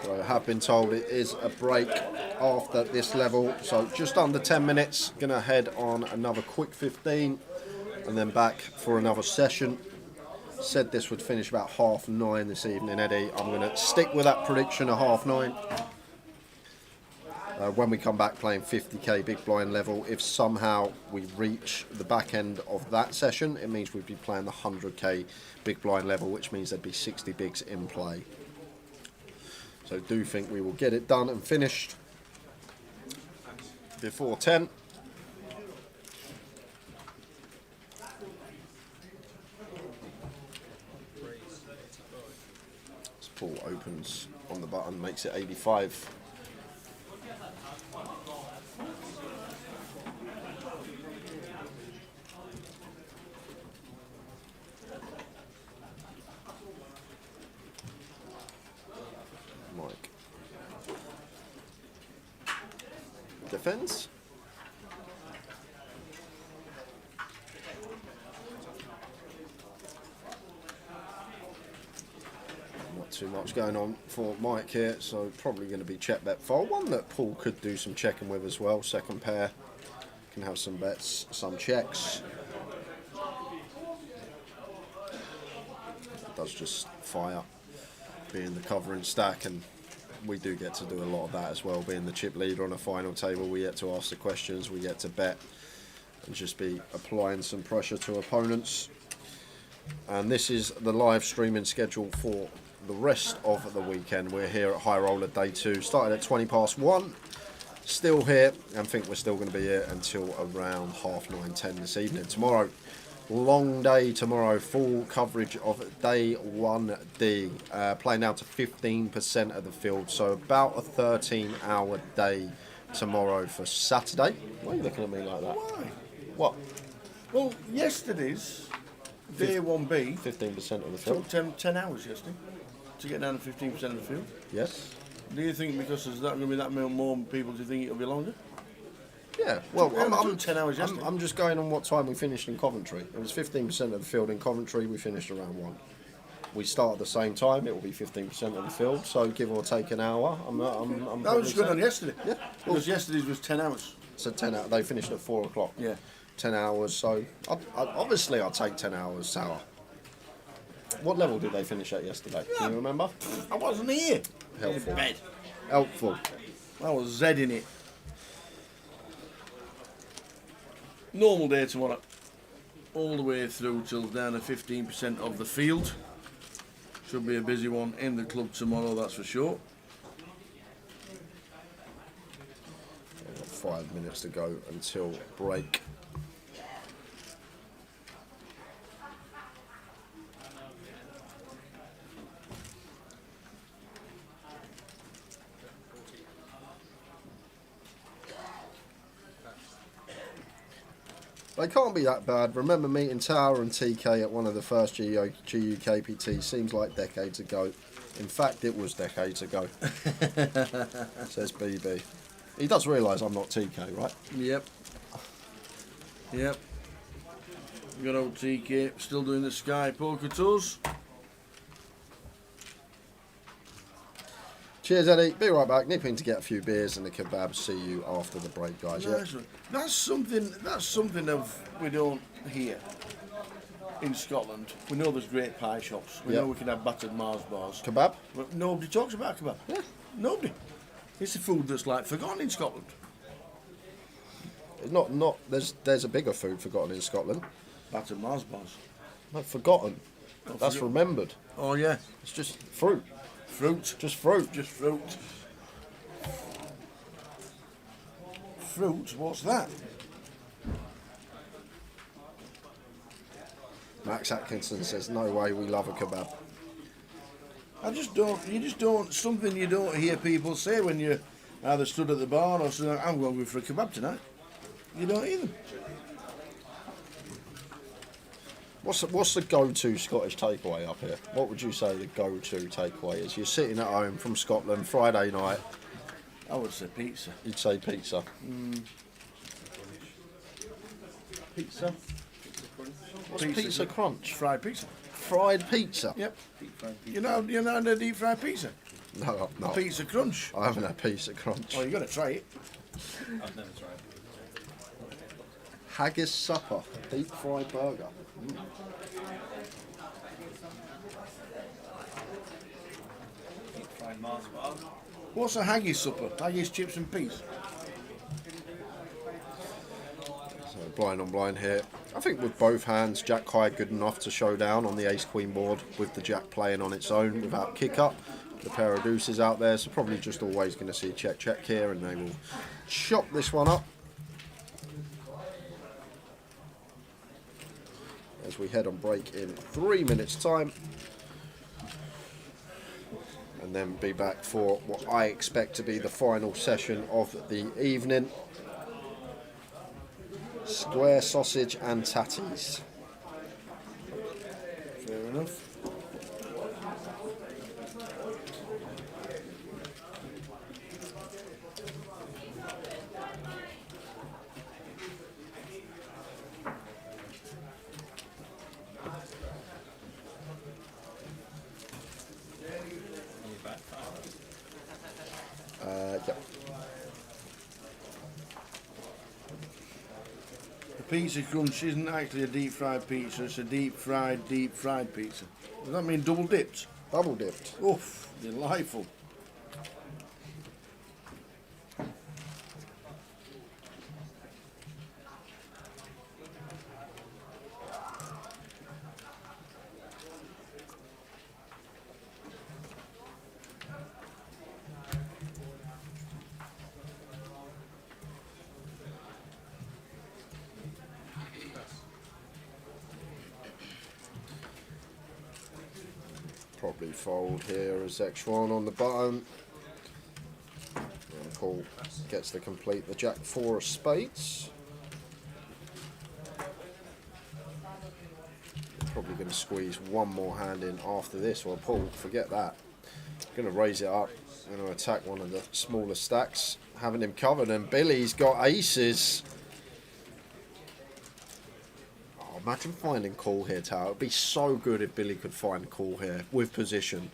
I have been told it is a break after this level, so just under 10 minutes. Gonna head on another quick 15 and then back for another session. Said this would finish about 9:30 this evening, Eddie. I'm gonna stick with that prediction of 9:30. When we come back playing 50k big blind level, if somehow we reach the back end of that session, it means we'd be playing the 100k big blind level, which means there'd be 60 bigs in play. So do think we will get it done and finished before 10. This pull opens on the button, makes it 85. Defense. Not too much going on for Mike here, so probably going to be check bet fold. One that Paul could do some checking with as well. Second pair can have some bets, some checks. It does just fire, being the covering stack, and we do get to do a lot of that as well. Being the chip leader on a final table, we get to ask the questions, we get to bet and just be applying some pressure to opponents. And this is the live streaming schedule for the rest of the weekend. We're here at High Roller Day 2, started at 1:20, still here, and think we're still going to be here until around 9:30, 10 this evening. Tomorrow, long day tomorrow, full coverage of day 1D, playing down to 15% of the field, so about a 13-hour day tomorrow for Saturday. Why are you looking at me like that? Why? What? Well, yesterday's day 1B 15% of the field. took 10 hours yesterday to get down to 15% of the field. Yes. Do you think because there's not going to be that many more people, do you think it'll be longer? Yeah, well, I'm 10 hours yesterday. I'm just going on what time we finished in Coventry. It was 15% of the field in Coventry. We finished around 1. We start at the same time. It will be 15% of the field, so give or take an hour. That was good on yesterday. Yeah, because yesterday's was 10 hours. So 10 hours. They finished at 4 o'clock. Yeah, 10 hours. So obviously, I'll take 10 hours, Sour. What level did they finish at yesterday? Can you remember? I wasn't here. Helpful. In bed. Helpful. I was Z in it. Normal day tomorrow. All the way through till down to 15% of the field. Should be a busy one in the club tomorrow, that's for sure. 5 minutes to go until break. They can't be that bad. Remember meeting Tower and TK at one of the first GUKPT. Seems like decades ago. In fact, it was decades ago. Says BB. He does realise I'm not TK, right? Yep. Yep. Good old TK, still doing the Sky Poker Tours. Cheers, Eddie. Be right back. Nipping to get a few beers and a kebab. See you after the break, guys. Nice one. That's something of we don't hear in Scotland. We know there's great pie shops. We know we can have battered Mars bars. Kebab? But nobody talks about kebab. Yeah. Nobody. It's a food that's like forgotten in Scotland. Not. There's a bigger food forgotten in Scotland. Battered Mars bars. No, forgotten. Not That's forgotten. remembered. Oh yeah. It's just fruit. Fruit. Just fruit. Just fruit. Fruit? What's that? Max Atkinson says, no way, we love a kebab. You just don't, something you don't hear people say when you either stood at the bar or say, I'm going for a kebab tonight. You don't hear them. What's the go-to Scottish takeaway up here? What would you say the go-to takeaway is? You're sitting at home from Scotland, Friday night. I would say pizza. You'd say pizza. Pizza. What's pizza crunch? Fried pizza. Fried pizza? Yep. You know the deep fried pizza? No, I'm not. Pizza crunch. I haven't had pizza crunch. Oh, you got to try it. I've never tried. Haggis supper, deep fried burger. Deep fried Mars bar. What's a haggis supper? Haggis, chips and peas. So blind on blind here. I think with both hands, Jack High good enough to show down on the ace-queen board with the Jack playing on its own without kick-up. The pair of deuces out there, so probably just always going to see check here, and they will chop this one up. As we head on break in 3 minutes' time. And then be back for what I expect to be the final session of the evening. Square sausage and tatties. Fair enough. Yeah. The pizza crunch isn't actually a deep fried pizza, it's a deep fried pizza. Does that mean double dipped? Double dipped. Oof, delightful. Probably fold here as X1 on the button. And Paul gets to complete the Jack 4 of spades. Probably going to squeeze one more hand in after this. Well, Paul, forget that. Going to raise it up. Going to attack one of the smaller stacks, having him covered. And Billy's got aces. Imagine finding call here, Tower. It would be so good if Billy could find call here with position.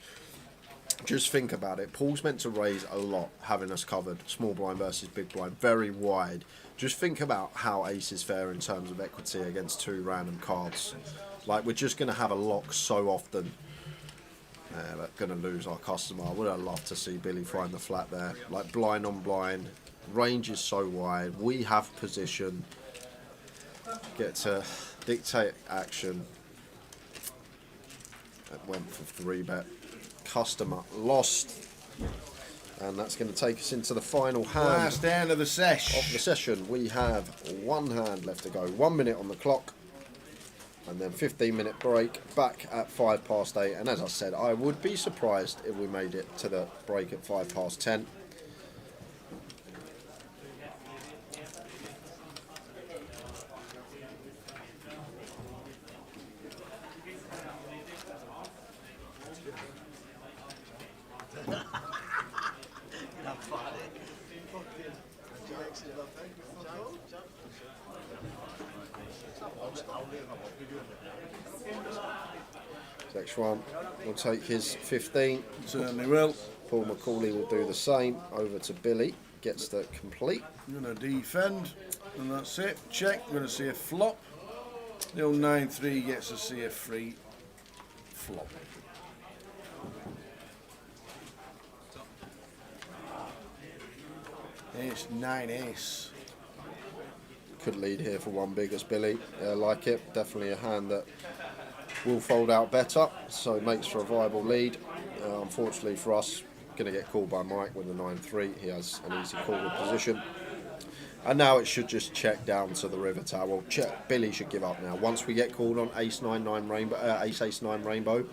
Just think about it. Paul's meant to raise a lot, having us covered. Small blind versus big blind, very wide. Just think about how aces fare in terms of equity against two random cards. Like, we're just going to have a lock so often. We're going to lose our customer. I would have loved to see Billy find the flat there. Like, blind on blind. Range is so wide. We have position. Get to dictate action. That went for 3-bet. Customer lost. And that's going to take us into the final hand. Last hand of the session. Of the session. We have one hand left to go. 1 minute on the clock. And then 15-minute break. Back at 8:05. And as I said, I would be surprised if we made it to the break at 10:05. Next one will take his 15. Certainly will. Paul McCauley will do the same. Over to Billy. Gets the complete. I'm going to defend, and that's it. Check. We're going to see a flop. The old 9-3 gets to see a free flop. Ace, 9 ace. Could lead here for one big as Billy. Like it. Definitely a hand that will fold out better, so it makes for a viable lead. Unfortunately for us, going to get called by Mike with the 9-3. He has an easy call with position. And now it should just check down to the river tower. Well, Billy should give up now. Once we get called on ace-9-9 rainbow, ace-ace-9 rainbow,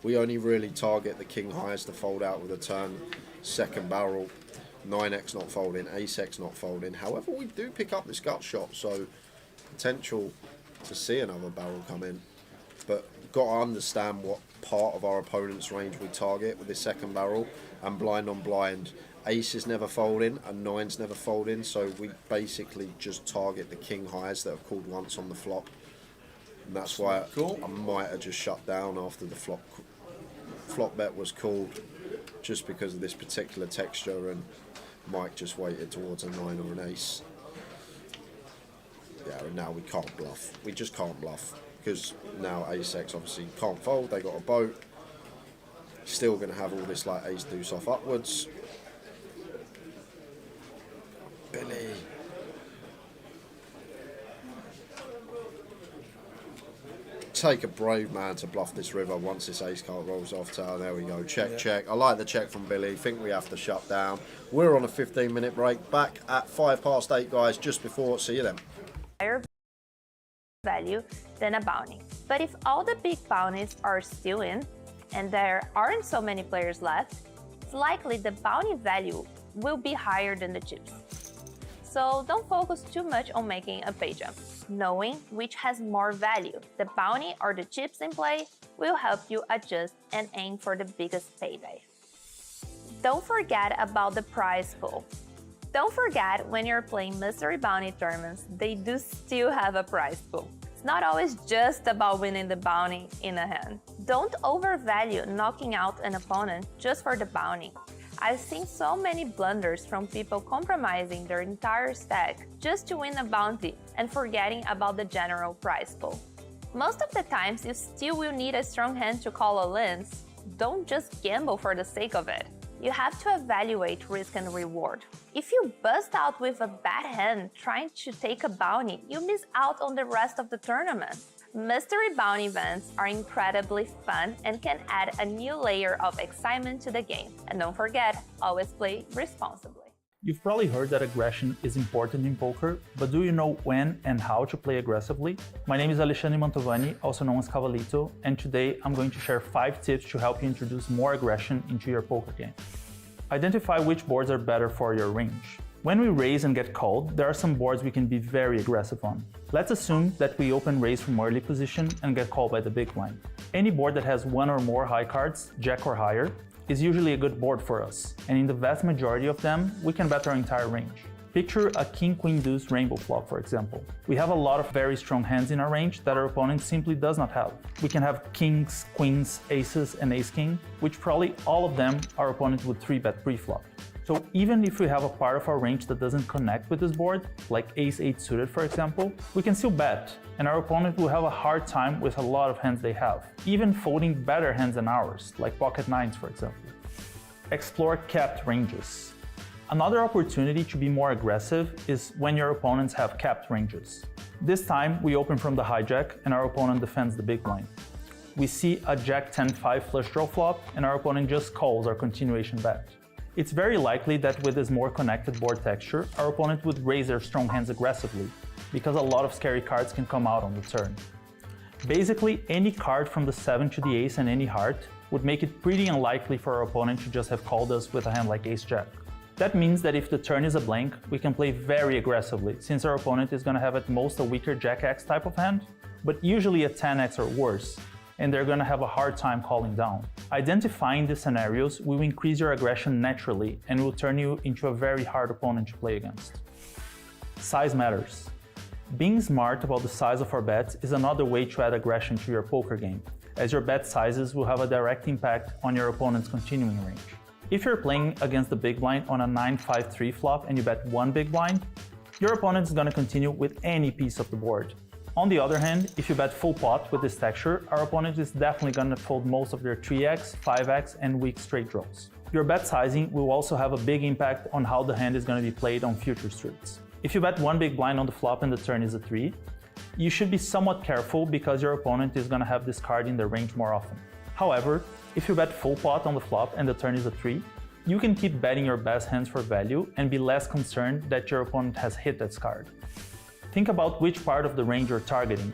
we only really target the king highs to fold out with a turn second barrel. 9x not folding, ace-x not folding. However, we do pick up this gut shot, so potential to see another barrel come in. But got to understand what part of our opponent's range we target with this second barrel. And blind on blind, ace is never folding and 9's never folding, so we basically just target the king highs that have called once on the flop. And that's why I might have just shut down after the flop bet was called, just because of this particular texture, and Mike just waited towards a 9 or an ace. Yeah, and now we can't bluff. We just can't bluff, because now ace-x obviously can't fold. They got a boat. Still going to have all this like ace deuce off upwards. Billy. Take a brave man to bluff this river once this ace card rolls off tower. There we go. Check, check. I like the check from Billy. Think we have to shut down. We're on a 15-minute break. Back at 8:05, guys, just before. See you then. Higher value than a bounty. But if all the big bounties are still in, and there aren't so many players left, it's likely the bounty value will be higher than the chips. So don't focus too much on making a pay jump. Knowing which has more value, the bounty or the chips in play, will help you adjust and aim for the biggest payday. Don't forget about the prize pool. Don't forget, when you're playing mystery bounty tournaments, they do still have a prize pool. It's not always just about winning the bounty in a hand. Don't overvalue knocking out an opponent just for the bounty. I've seen so many blunders from people compromising their entire stack just to win a bounty and forgetting about the general prize pool. Most of the times, you still will need a strong hand to call all ins. Don't just gamble for the sake of it. You have to evaluate risk and reward. If you bust out with a bad hand trying to take a bounty, you miss out on the rest of the tournament. Mystery bounty events are incredibly fun and can add a new layer of excitement to the game. And don't forget, always play responsibly. You've probably heard that aggression is important in poker, but do you know when and how to play aggressively? My name is Alexandre Mantovani, also known as Cavalito, and today I'm going to share 5 tips to help you introduce more aggression into your poker game. Identify which boards are better for your range. When we raise and get called, there are some boards we can be very aggressive on. Let's assume that we open raise from early position and get called by the big blind. Any board that has 1 or more high cards, jack or higher, is usually a good board for us, and in the vast majority of them, we can bet our entire range. Picture a king, queen, deuce rainbow flop, for example. We have a lot of very strong hands in our range that our opponent simply does not have. We can have kings, queens, aces, and ace-king, which probably all of them our opponent would 3-bet pre-flop. So even if we have a part of our range that doesn't connect with this board, like ace-8 suited for example, we can still bet, and our opponent will have a hard time with a lot of hands they have, even folding better hands than ours, like pocket nines for example. Explore capped ranges. Another opportunity to be more aggressive is when your opponents have capped ranges. This time we open from the hijack and our opponent defends the big blind. We see a jack 10-5 flush draw flop and our opponent just calls our continuation bet. It's very likely that with this more connected board texture, our opponent would raise their strong hands aggressively, because a lot of scary cards can come out on the turn. Basically, any card from the 7 to the ace and any heart would make it pretty unlikely for our opponent to just have called us with a hand like ace-jack. That means that if the turn is a blank, we can play very aggressively, since our opponent is going to have at most a weaker jack-x type of hand, but usually a 10x or worse, and they're going to have a hard time calling down. Identifying these scenarios will increase your aggression naturally and will turn you into a very hard opponent to play against. Size matters. Being smart about the size of our bets is another way to add aggression to your poker game. as your bet sizes will have a direct impact on your opponent's continuing range. If you're playing against the big blind on a 9-5-3 flop and you bet one big blind, your opponent is going to continue with any piece of the board. On the other hand, if you bet full pot with this texture, our opponent is definitely going to fold most of their 3x, 5x, and weak straight draws. Your bet sizing will also have a big impact on how the hand is going to be played on future streets. If you bet one big blind on the flop and the turn is a 3, you should be somewhat careful because your opponent is going to have this card in their range more often. However, if you bet full pot on the flop and the turn is a 3, you can keep betting your best hands for value and be less concerned that your opponent has hit that card. Think about which part of the range you're targeting.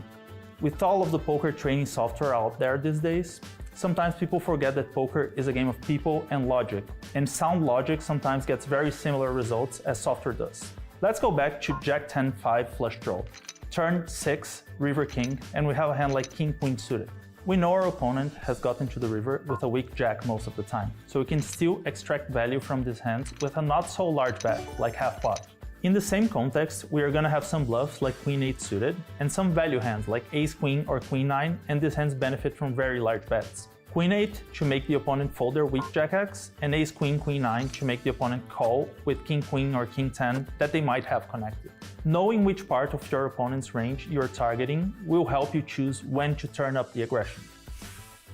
With all of the poker training software out there these days, sometimes people forget that poker is a game of people and logic, and sound logic sometimes gets very similar results as software does. Let's go back to Jack 10-5 flush draw. Turn 6, river king, and we have a hand like king queen suited. We know our opponent has gotten to the river with a weak jack most of the time, so we can still extract value from these hands with a not so large bet, like half pot. In the same context, we are going to have some bluffs like queen 8 suited, and some value hands like ace queen or queen 9, and these hands benefit from very large bets. Queen 8 to make the opponent fold their weak jack X, and ace queen, queen 9 to make the opponent call with king queen or king 10 that they might have connected. Knowing which part of your opponent's range you are targeting will help you choose when to turn up the aggression.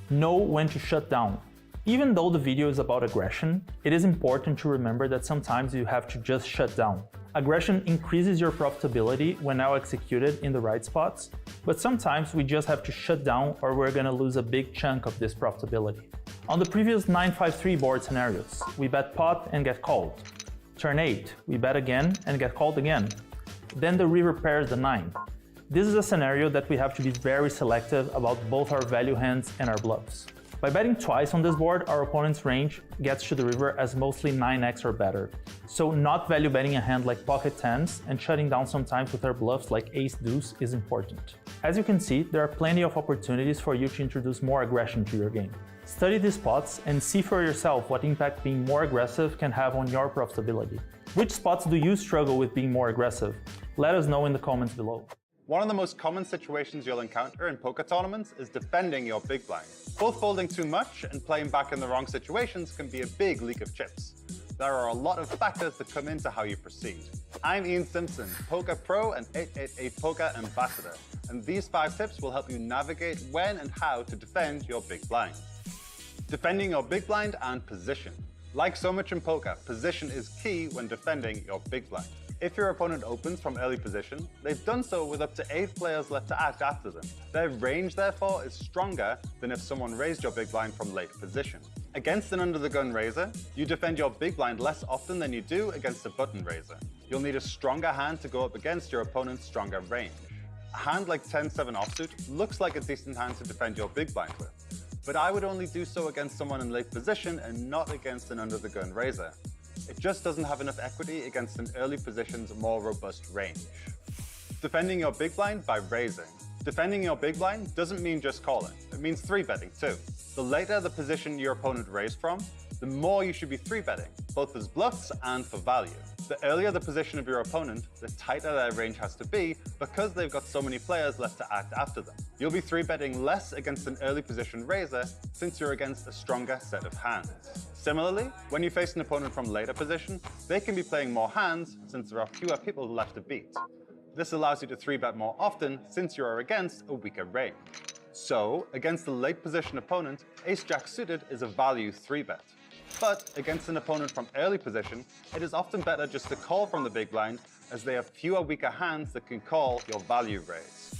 Know when to shut down. Even though the video is about aggression, it is important to remember that sometimes you have to just shut down. Aggression increases your profitability when now executed in the right spots, but sometimes we just have to shut down or we're gonna lose a big chunk of this profitability. On the previous 9-5-3 board scenarios, we bet pot and get called. Turn 8, we bet again and get called again. Then the river pairs the 9. This is a scenario that we have to be very selective about both our value hands and our bluffs. By betting twice on this board, our opponent's range gets to the river as mostly 9x or better. So not value betting a hand like pocket 10s and shutting down sometimes with our bluffs like ace deuce is important. As you can see, there are plenty of opportunities for you to introduce more aggression to your game. Study these spots and see for yourself what impact being more aggressive can have on your profitability. Which spots do you struggle with being more aggressive? Let us know in the comments below. One of the most common situations you'll encounter in poker tournaments is defending your big blind. Both folding too much and playing back in the wrong situations can be a big leak of chips. There are a lot of factors that come into how you proceed. I'm Ian Simpson, Poker Pro and 888 Poker Ambassador, and these 5 tips will help you navigate when and how to defend your big blind. Defending your big blind and position. Like so much in poker, position is key when defending your big blind. If your opponent opens from early position, they've done so with up to 8 players left to act after them. Their range, therefore, is stronger than if someone raised your big blind from late position. Against an under-the-gun raiser, you defend your big blind less often than you do against a button raiser. You'll need a stronger hand to go up against your opponent's stronger range. A hand like 10-7 offsuit looks like a decent hand to defend your big blind with, but I would only do so against someone in late position and not against an under-the-gun raiser. It just doesn't have enough equity against an early position's more robust range. Defending your big blind by raising. Defending your big blind doesn't mean just calling, it means 3-betting too. The later the position your opponent raised from, the more you should be 3-betting, both as bluffs and for value. The earlier the position of your opponent, the tighter their range has to be because they've got so many players left to act after them. You'll be 3-betting less against an early position raiser since you're against a stronger set of hands. Similarly, when you face an opponent from later position, they can be playing more hands since there are fewer people left to beat. This allows you to 3-bet more often since you are against a weaker range. So, against a late position opponent, ace-jack suited is a value 3-bet. But against an opponent from early position, it is often better just to call from the big blind as they have fewer weaker hands that can call your value raise.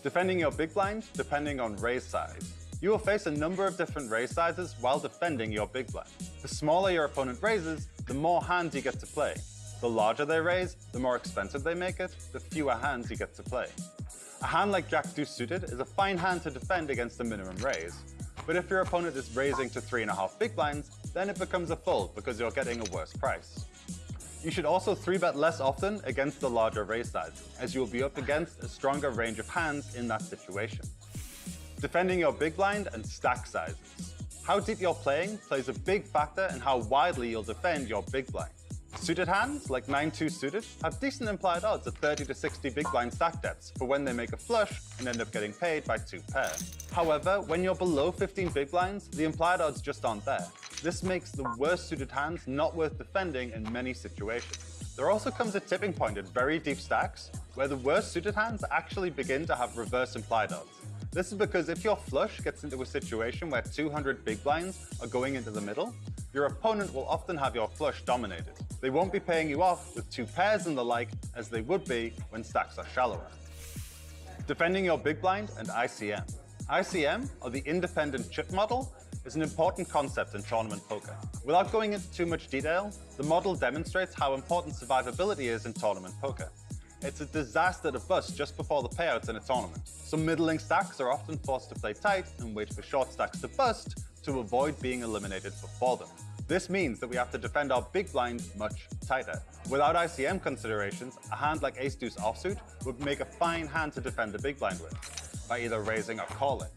Defending your big blind depending on raise size. You will face a number of different raise sizes while defending your big blind. The smaller your opponent raises, the more hands you get to play. The larger they raise, the more expensive they make it, the fewer hands you get to play. A hand like Jack-Deuce suited is a fine hand to defend against a minimum raise. But if your opponent is raising to 3.5 big blinds, then it becomes a fold because you're getting a worse price. You should also 3-bet less often against the larger raise sizes, as you will be up against a stronger range of hands in that situation. Defending your big blind and stack sizes. How deep you're playing plays a big factor in how widely you'll defend your big blind. Suited hands, like 9-2 suited, have decent implied odds at 30 to 60 big blind stack depths for when they make a flush and end up getting paid by 2 pair. However, when you're below 15 big blinds, the implied odds just aren't there. This makes the worst suited hands not worth defending in many situations. There also comes a tipping point at very deep stacks, where the worst suited hands actually begin to have reverse implied odds. This is because if your flush gets into a situation where 200 big blinds are going into the middle, your opponent will often have your flush dominated. They won't be paying you off with 2 pairs and the like as they would be when stacks are shallower. Defending your big blind and ICM. ICM, or the independent chip model, is an important concept in tournament poker. Without going into too much detail, the model demonstrates how important survivability is in tournament poker. It's a disaster to bust just before the payouts in a tournament. Some middling stacks are often forced to play tight and wait for short stacks to bust to avoid being eliminated before them. This means that we have to defend our big blind much tighter. Without ICM considerations, a hand like ace-deuce offsuit would make a fine hand to defend the big blind with, by either raising or calling.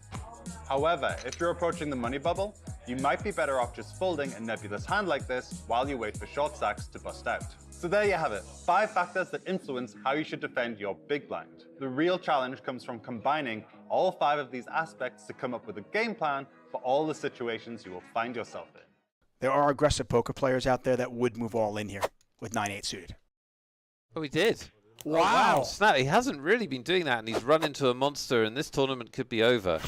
However, if you're approaching the money bubble, you might be better off just folding a nebulous hand like this while you wait for short stacks to bust out. So there you have it, 5 factors that influence how you should defend your big blind. The real challenge comes from combining all 5 of these aspects to come up with a game plan for all the situations you will find yourself in. There are aggressive poker players out there that would move all in here with 9-8 suited. Oh, he did. Wow. Oh, snap. He hasn't really been doing that, and he's run into a monster, and this tournament could be over.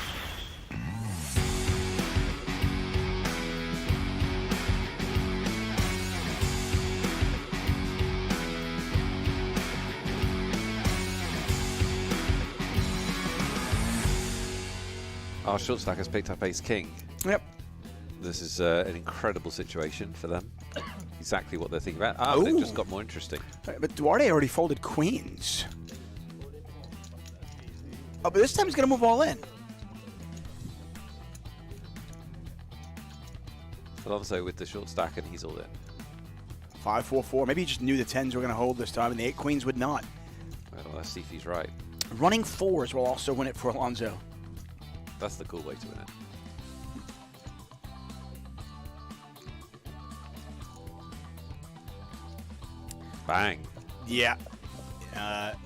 Our short stack has picked up ace-king. Yep. This is an incredible situation for them. Exactly what they're thinking about. They've just got more interesting. But Duarte already folded queens. Oh, but this time he's going to move all in. Alonso with the short stack, and he's all in. 5-4-4. Maybe he just knew the 10s were going to hold this time, and the 8 queens would not. Well, let's see if he's right. Running 4s will also win it for Alonso. That's the cool way to win it. Bang. Yeah.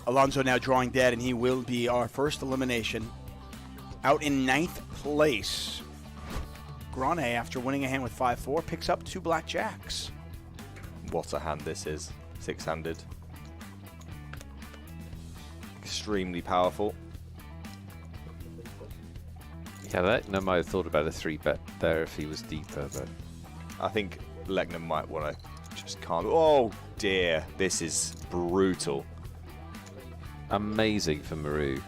Alonso now drawing dead, and he will be our first elimination. Out in 9th place. Grane, after winning a hand with 5-4, picks up 2 blackjacks. What a hand this is. 6-handed. Extremely powerful. Yeah, Leckner might have thought about a 3-bet there if he was deeper, but I think Leckner might want to just calm. Oh dear, this is brutal. Amazing for Maru.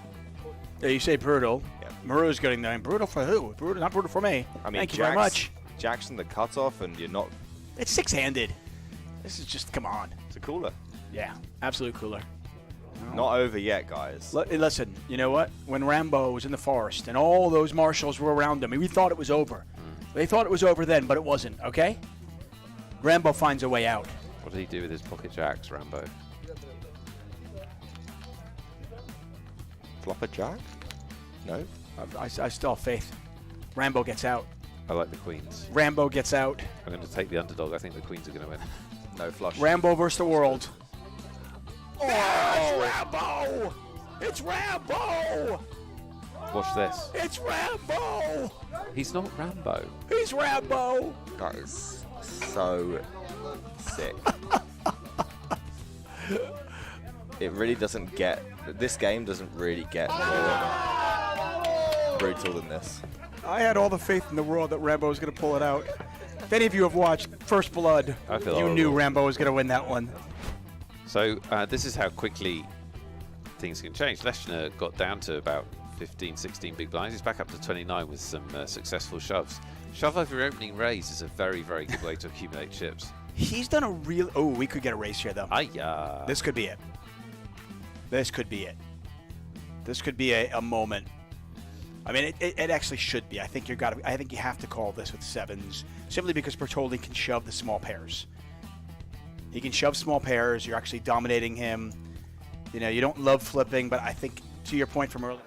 Yeah, you say brutal. Yeah. Maru's getting there. Brutal for who? Brutal, not brutal for me. I mean, thank you very much. Jackson the cutoff, and you're not. It's 6-handed. This is just, come on. It's a cooler. Yeah, absolute cooler. Not over yet, guys. Listen, you know what? When Rambo was in the forest and all those marshals were around him, we thought it was over. They thought it was over then, but it wasn't, okay? Rambo finds a way out. What did he do with his pocket jacks, Rambo? Flop a jack? No? I still have faith. Rambo gets out. I like the queens. Rambo gets out. I'm going to take the underdog. I think the queens are going to win. No flush. Rambo versus the world. Oh, it's Rambo! It's Rambo! Watch this. It's Rambo! He's not Rambo. He's Rambo! That is so sick. It really doesn't get. This game doesn't really get more brutal than this. I had all the faith in the world that Rambo was going to pull it out. If any of you have watched First Blood, you knew Rambo was going to win that one. So this is how quickly things can change. Leshner got down to about 15, 16 big blinds. He's back up to 29 with some successful shoves. Shove over your opening raise is a very, very good way to accumulate chips. He's done a real... Oh, we could get a raise here, though. This could be it. This could be it. This could be a moment. I mean, it actually should be. I think you have to call this with 7s, simply because Bertoldi can shove the small pairs. He can shove small pairs. You're actually dominating him. You know, you don't love flipping, but I think, to your point from earlier,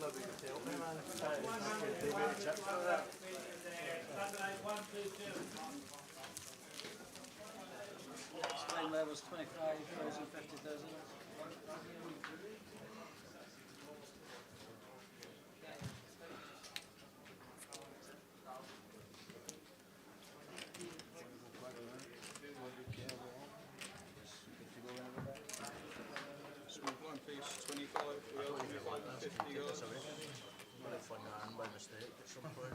Strain levels 25,000, 50,000. Small blind piece, 25, we are 25 and 50 yards. By mistake at some point.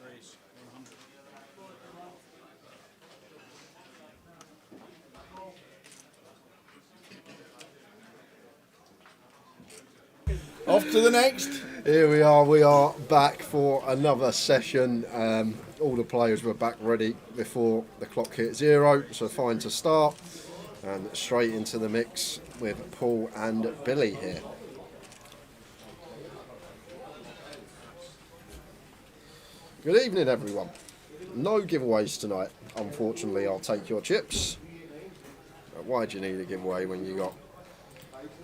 Raise, 100. Off to the next. Here we are back for another session. All the players were back ready before the clock hit 0, so fine to start. And straight into the mix with Paul and Billy here. Good evening, everyone. No giveaways tonight. Unfortunately, I'll take your chips. But why do you need a giveaway when you got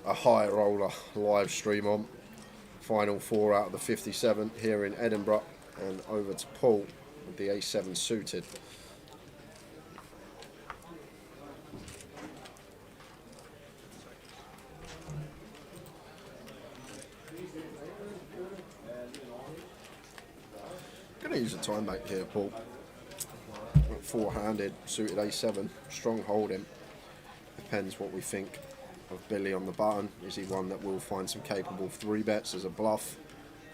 a high roller live stream on? Final 4 out of the 57 here in Edinburgh, and over to Paul with the A7 suited. Gonna use a time bank here, Paul. Four-handed, suited A7, strong holding. Depends what we think of Billy on the button. Is he one that will find some capable 3-bets as a bluff?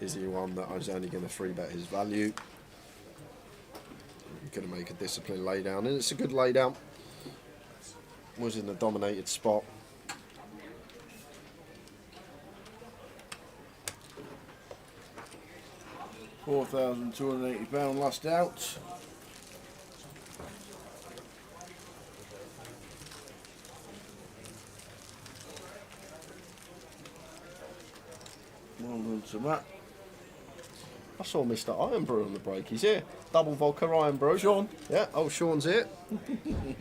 Is he one that is only going to 3-bet his value? Going to make a disciplined laydown, and it's a good laydown. Was in the dominated spot. £4,280 last out. Well done to Matt. I saw Mr. Ironbrew on the break. He's here. Double vodka Ironbrew. Sean. Yeah. Oh, Sean's here.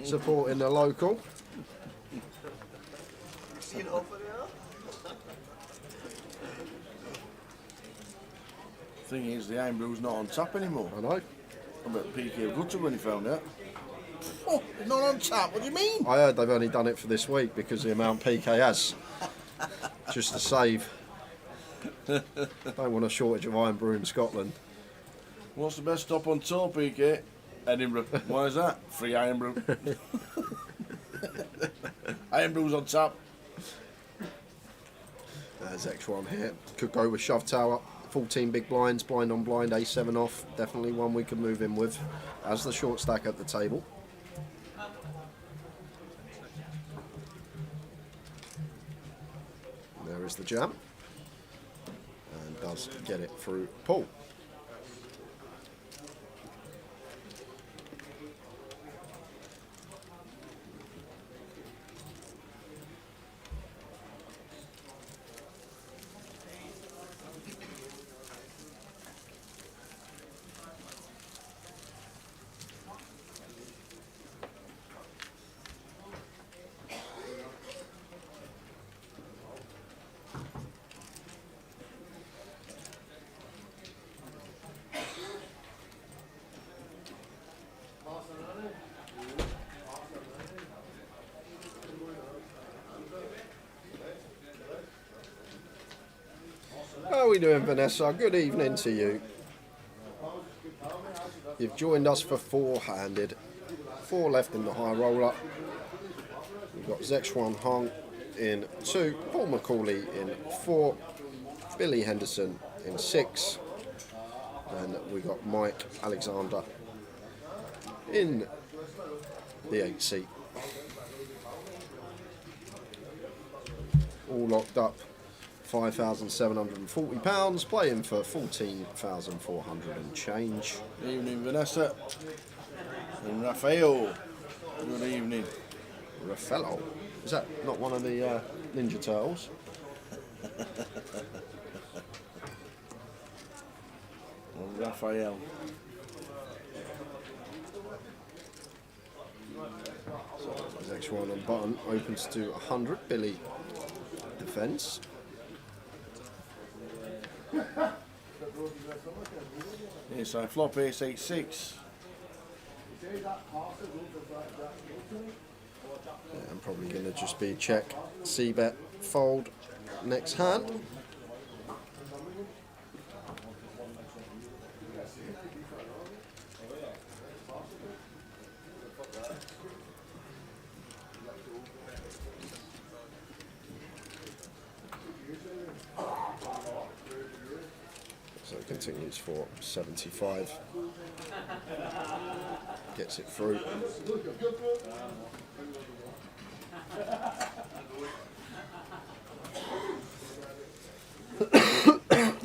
Supporting the local. Thing is, the Ironbrew's not on tap anymore. I know. I bet PK gutted when he found out. Oh, it's not on tap. What do you mean? I heard they've only done it for this week because of the amount PK has. Just to save. Don't want a shortage of Ironbrew in Scotland. What's the best stop on tour, PK? Edinburgh. Why is that? Free Ironbrew. Ironbrew's on tap. There's X1 here. Could go with shove tower. 14 big blinds, blind on blind, A7 off. Definitely one we can move in with as the short stack at the table. There is the jam. And does get it through Paul. How are we doing, Vanessa? Good evening to you. You've joined us for four-handed. 4 left in the high roller. We've got Zexwan Hong in 2, Paul McCauley in 4, Billy Henderson in 6, and we got Mike Alexander in the 8 seat. All locked up. £5,740, playing for 14,400 and change. Evening, Vanessa. And Raphael. Good evening. Raphael? Is that not one of the Ninja Turtles? Or Raphael. So his next one on button opens to 100. Billy defence. Inside flop, ace 8-6. Yeah, I'm probably going to just be check, c-bet, fold, next hand. So it continues for 75. Gets it through.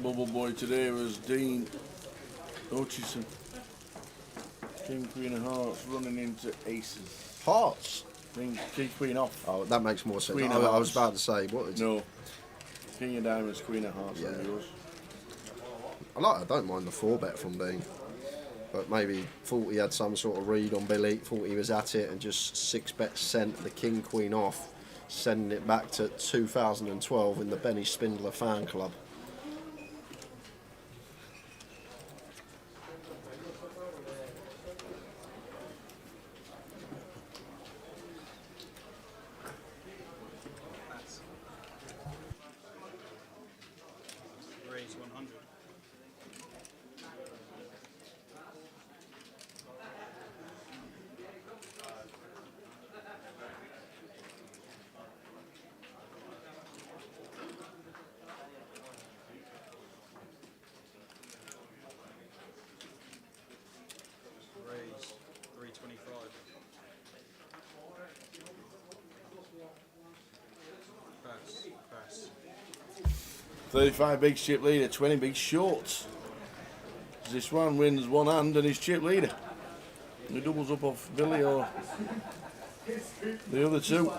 Bubble boy today was Dean Hutchison. King, Queen of Hearts running into aces. Hearts? King, Queen off. Oh, that makes more sense. Queen I of was Hearts. about to say, what is No. King of Diamonds, Queen of Hearts. Yeah. on yours. I don't mind the 4-bet from Dean. But maybe thought he had some sort of read on Billy, thought he was at it, and just 6-bet sent the King Queen off, sending it back to 2012 in the Benny Spindler fan club. Raise 100. Raise 325. Pass, pass. 35 big chip leader, 20 big shorts. This one wins one hand and he's chip leader. He doubles up off Billy or the other two.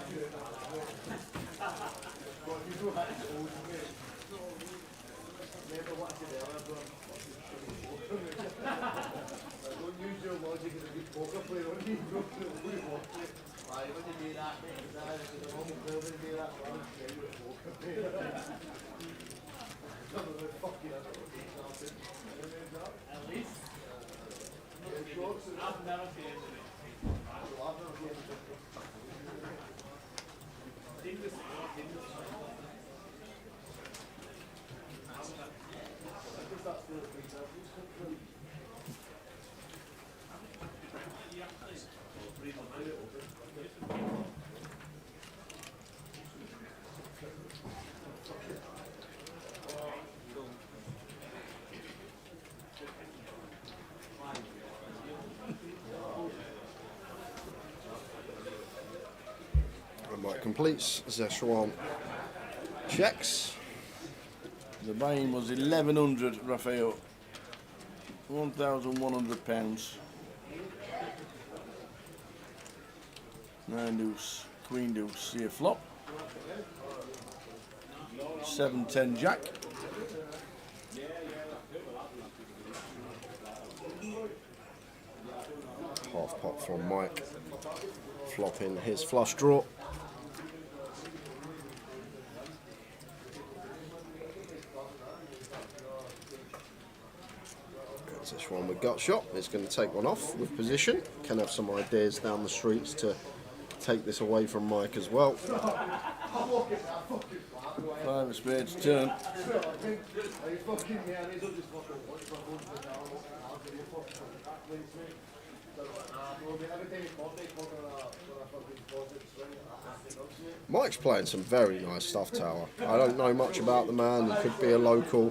And Mike completes. Zeshwan checks. The buy-in was 1,100, Raphael. £1,100. 9 deuce, Queen deuce, see a flop. 7-10 jack. Half pot from Mike. Flopping his flush draw. This one with gut shot is going to take one off with position. Can have some ideas down the streets to take this away from Mike as well. 5 of spades turn. Mike's playing some very nice stuff, Tower. I don't know much about the man. He could be a local.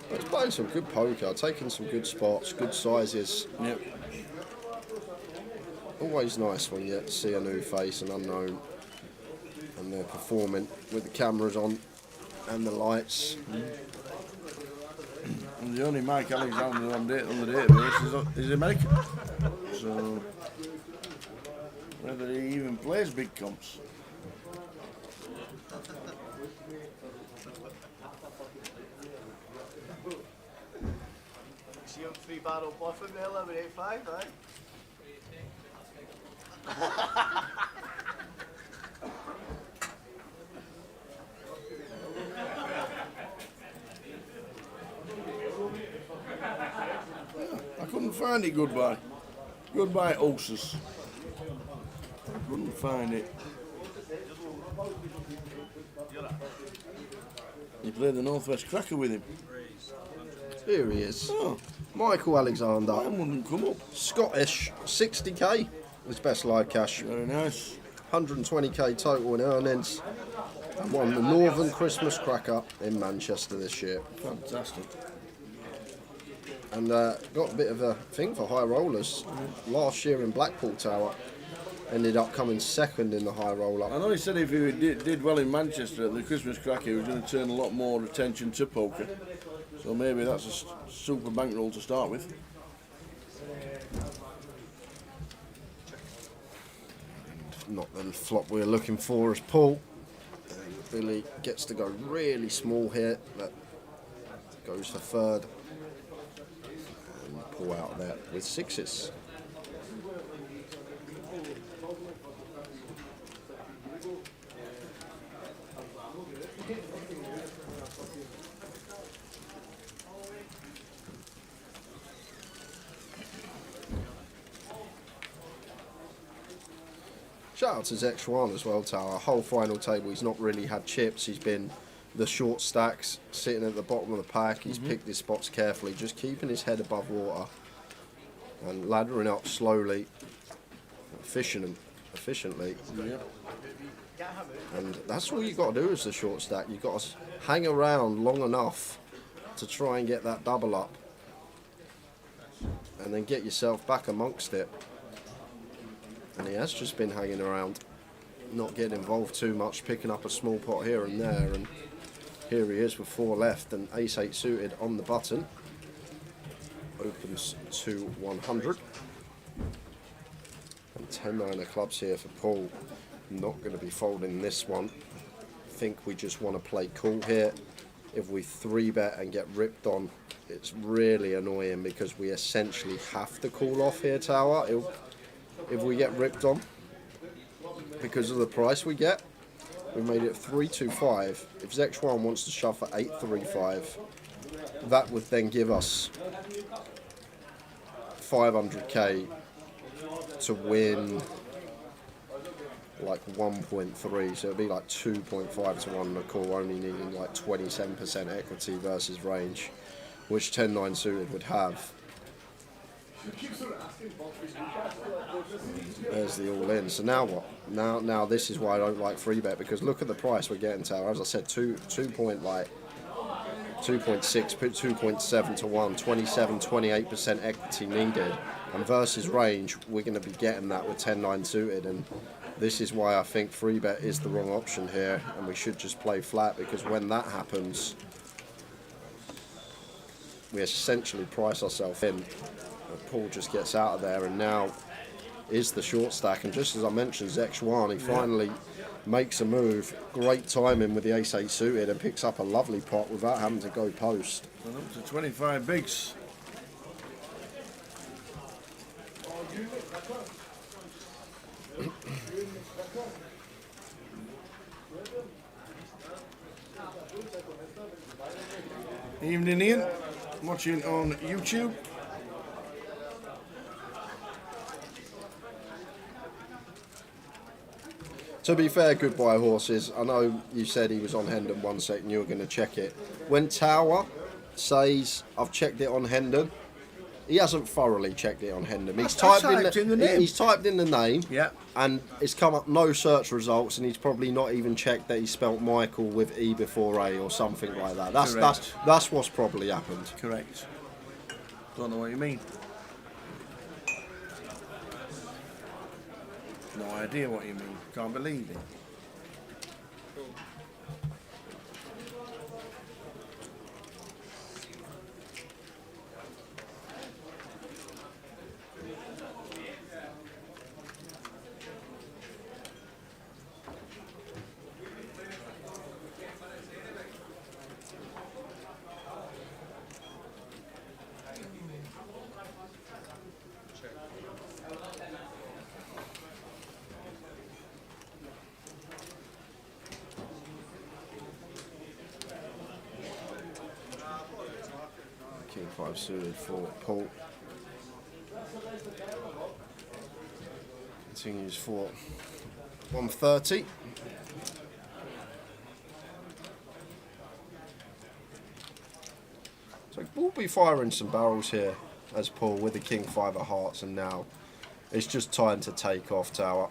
But he's playing some good poker, taking some good spots, good sizes. Yep. Always nice when you see a new face, an unknown, and they're performing with the cameras on and the lights. And the only Mike Alexander on the database is American. So whether he even plays big comps. Is he 3 barrel bluff in there, 1185, aye. I couldn't find it, goodbye. Goodbye, ulcers. I couldn't find it. You played the Northwest Cracker with him. Here he is. Oh. Michael Alexander. Mine wouldn't come up. Scottish, 60k. His best live cash. Very nice. 120k total in earnings. And won the Northern Christmas Cracker in Manchester this year. Fantastic. And got a bit of a thing for high rollers. Last year in Blackpool Tower, ended up coming second in the high roller. I know he said if he did well in Manchester at the Christmas Cracker, he was going to turn a lot more attention to poker. So maybe that's a super bankroll to start with. Not the flop we were looking for as Paul. And Billy gets to go really small here, but goes for third. And Paul out there with sixes. Shout out to Zexuan as well, Tower. Whole final table, he's not really had chips. He's been the short stacks, sitting at the bottom of the pack. He's picked his spots carefully, just keeping his head above water and laddering up slowly, efficiently. And that's all you've got to do as the short stack. You've got to hang around long enough to try and get that double up and then get yourself back amongst it. And he has just been hanging around, not getting involved too much, picking up a small pot here and there. And here he is with 4 left and ace-8 suited on the button. Opens to 100. And 10-9 of clubs here for Paul. Not going to be folding this one. I think we just want to play cool here. If we 3-bet and get ripped on, it's really annoying because we essentially have to call off here, Tower. If we get ripped on because of the price we get. We made it 325. If Zexuan wants to shove for 835, that would then give us 500k to win like 1.3, so it'd be like 2.5 to 1 on a call, only needing like 27% equity versus range, which 10-9 suited would have. There's the all-in. So now what? Now this is why I don't like 3-bet, because look at the price we're getting, Tower. As I said, 2.6, 2.7 to 1, 28% equity needed. And versus range, we're going to be getting that with 10-9 suited. And this is why I think 3-bet is the wrong option here, and we should just play flat, because when that happens, we essentially price ourselves in. Paul just gets out of there, and now is the short stack. And just as I mentioned, Zexuan, he finally makes a move. Great timing with the ace-8 suited, and picks up a lovely pot without having to go post. And up to 25 bigs. Evening, Ian. Watching on YouTube. To be fair, goodbye horses. I know you said he was on Hendon 1 second, you were going to check it. When Tower says, I've checked it on Hendon, he hasn't thoroughly checked it on Hendon. He's typed in the name. He's typed in the name, and it's come up no search results, and he's probably not even checked that he spelt Michael with E before A or something like that. That's what's probably happened. Correct. Don't know what you mean. No idea what you mean. Can't believe it. King 5 suited for Paul. Continues for 130. So we'll be firing some barrels here as Paul with the King 5 of hearts, and now it's just time to take off tower.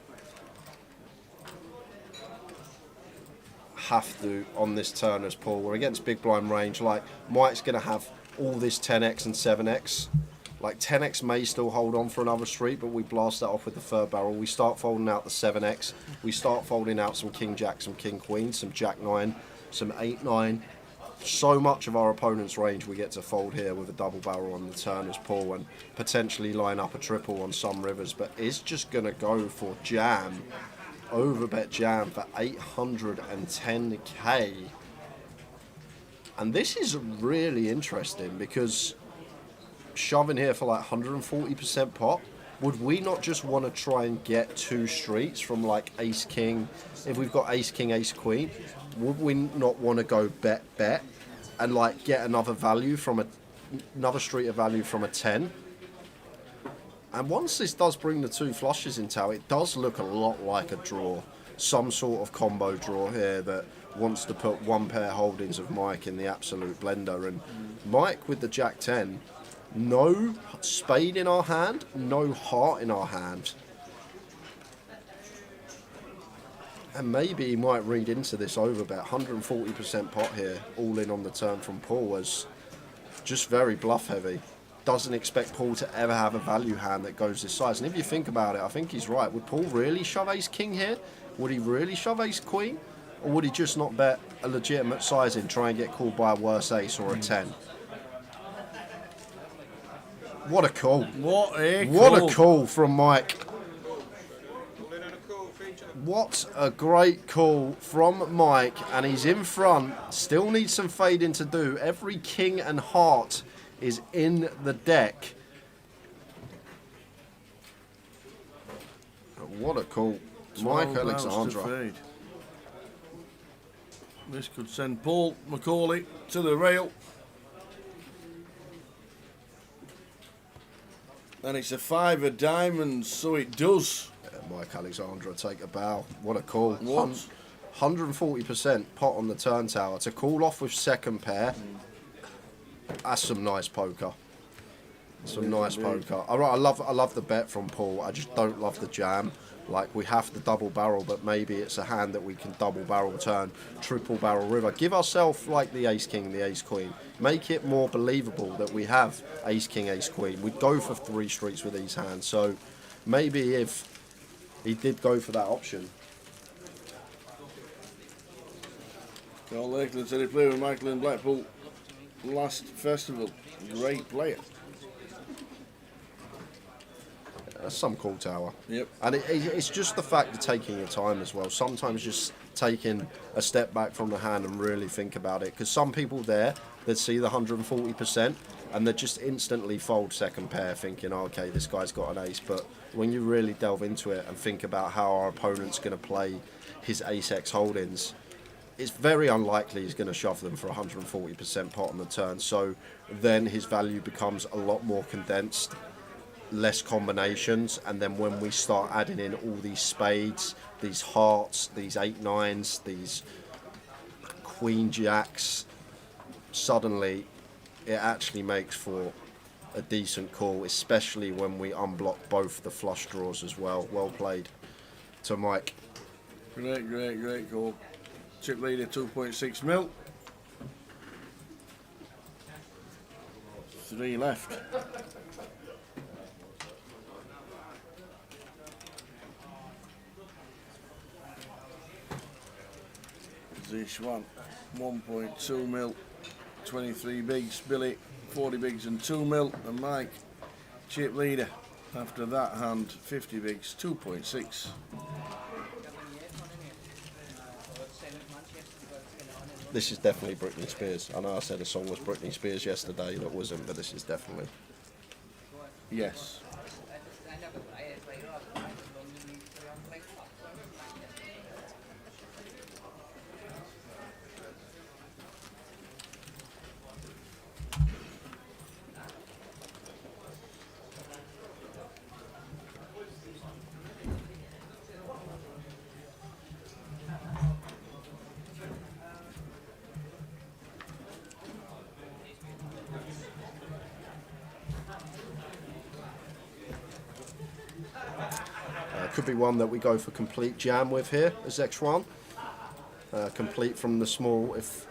Have to on this turn as Paul. We're against big blind range. Like, Mike's going to have all this 10x and 7x. Like, 10x may still hold on for another street, but we blast that off with the third barrel. We start folding out the 7x. We start folding out some King Jack, some King Queen, some Jack 9, some 8-9. So much of our opponent's range we get to fold here with a double barrel on the turn as Paul, and potentially line up a triple on some rivers, but it's just going to go for jam. Overbet jam for 810k. And this is really interesting because shoving here for like 140% pot, would we not just want to try and get 2 streets from like ace king? If we've got ace king, ace queen, would we not want to go bet and like get another value from another street of value from a 10? And once this does bring the 2 flushes in tower, it does look a lot like a draw. Some sort of combo draw here that wants to put 1 pair holdings of Mike in the absolute blender. And Mike with the Jack 10, no spade in our hand, no heart in our hand. And maybe he might read into this overbet. 140% pot here, all in on the turn from Paul, was just very bluff heavy. Doesn't expect Paul to ever have a value hand that goes this size. And if you think about it, I think he's right. Would Paul really shove ace king here? Would he really shove ace queen? Or would he just not bet a legitimate size in, try and get called by a worse ace or a 10? What a call. What a call. What a call from Mike. What a great call from Mike. And he's in front. Still needs some fading to do. Every king and heart is in the deck. What a call. Mike Alexandra. This could send Paul Macaulay to the rail. And it's a 5 of diamonds, so it does. Yeah, Mike Alexandra take a bow. What a call. What? 140% pot on the turn tower. To call off with second pair. That's some nice poker. Some nice poker. All right, I love the bet from Paul. I just don't love the jam. Like, we have the double barrel, but maybe it's a hand that we can double barrel turn, triple barrel river. Give ourselves like the ace king, the ace queen. Make it more believable that we have ace king, ace queen. We'd go for 3 streets with these hands. So maybe if he did go for that option. Carl Lakeland said he played with Michael in Blackpool last festival. Great player. Some cool tower. Yep. And it's just the fact of taking your time as well. Sometimes just taking a step back from the hand and really think about it. Because some people there, they'd see the 140% and they'd just instantly fold second pair thinking, oh, okay, this guy's got an ace. But when you really delve into it and think about how our opponent's going to play his ace-x holdings, it's very unlikely he's going to shove them for 140% pot on the turn. So then his value becomes a lot more condensed, less combinations, and then when we start adding in all these spades, these hearts, these 8-9s, these queen jacks, suddenly it actually makes for a decent call, especially when we unblock both the flush draws as well. Well played to Mike. Great call. Chip leader 2.6 mil. 3 left. This one, 1.2 mil, 23 bigs, Billy, 40 bigs and 2 mil, and Mike, chip leader, after that hand, 50 bigs, 2.6. This is definitely Britney Spears. I know I said a song was Britney Spears yesterday, that wasn't, but this is definitely. Yes. Could be one that we go for complete jam with here as X1. Complete from the small. If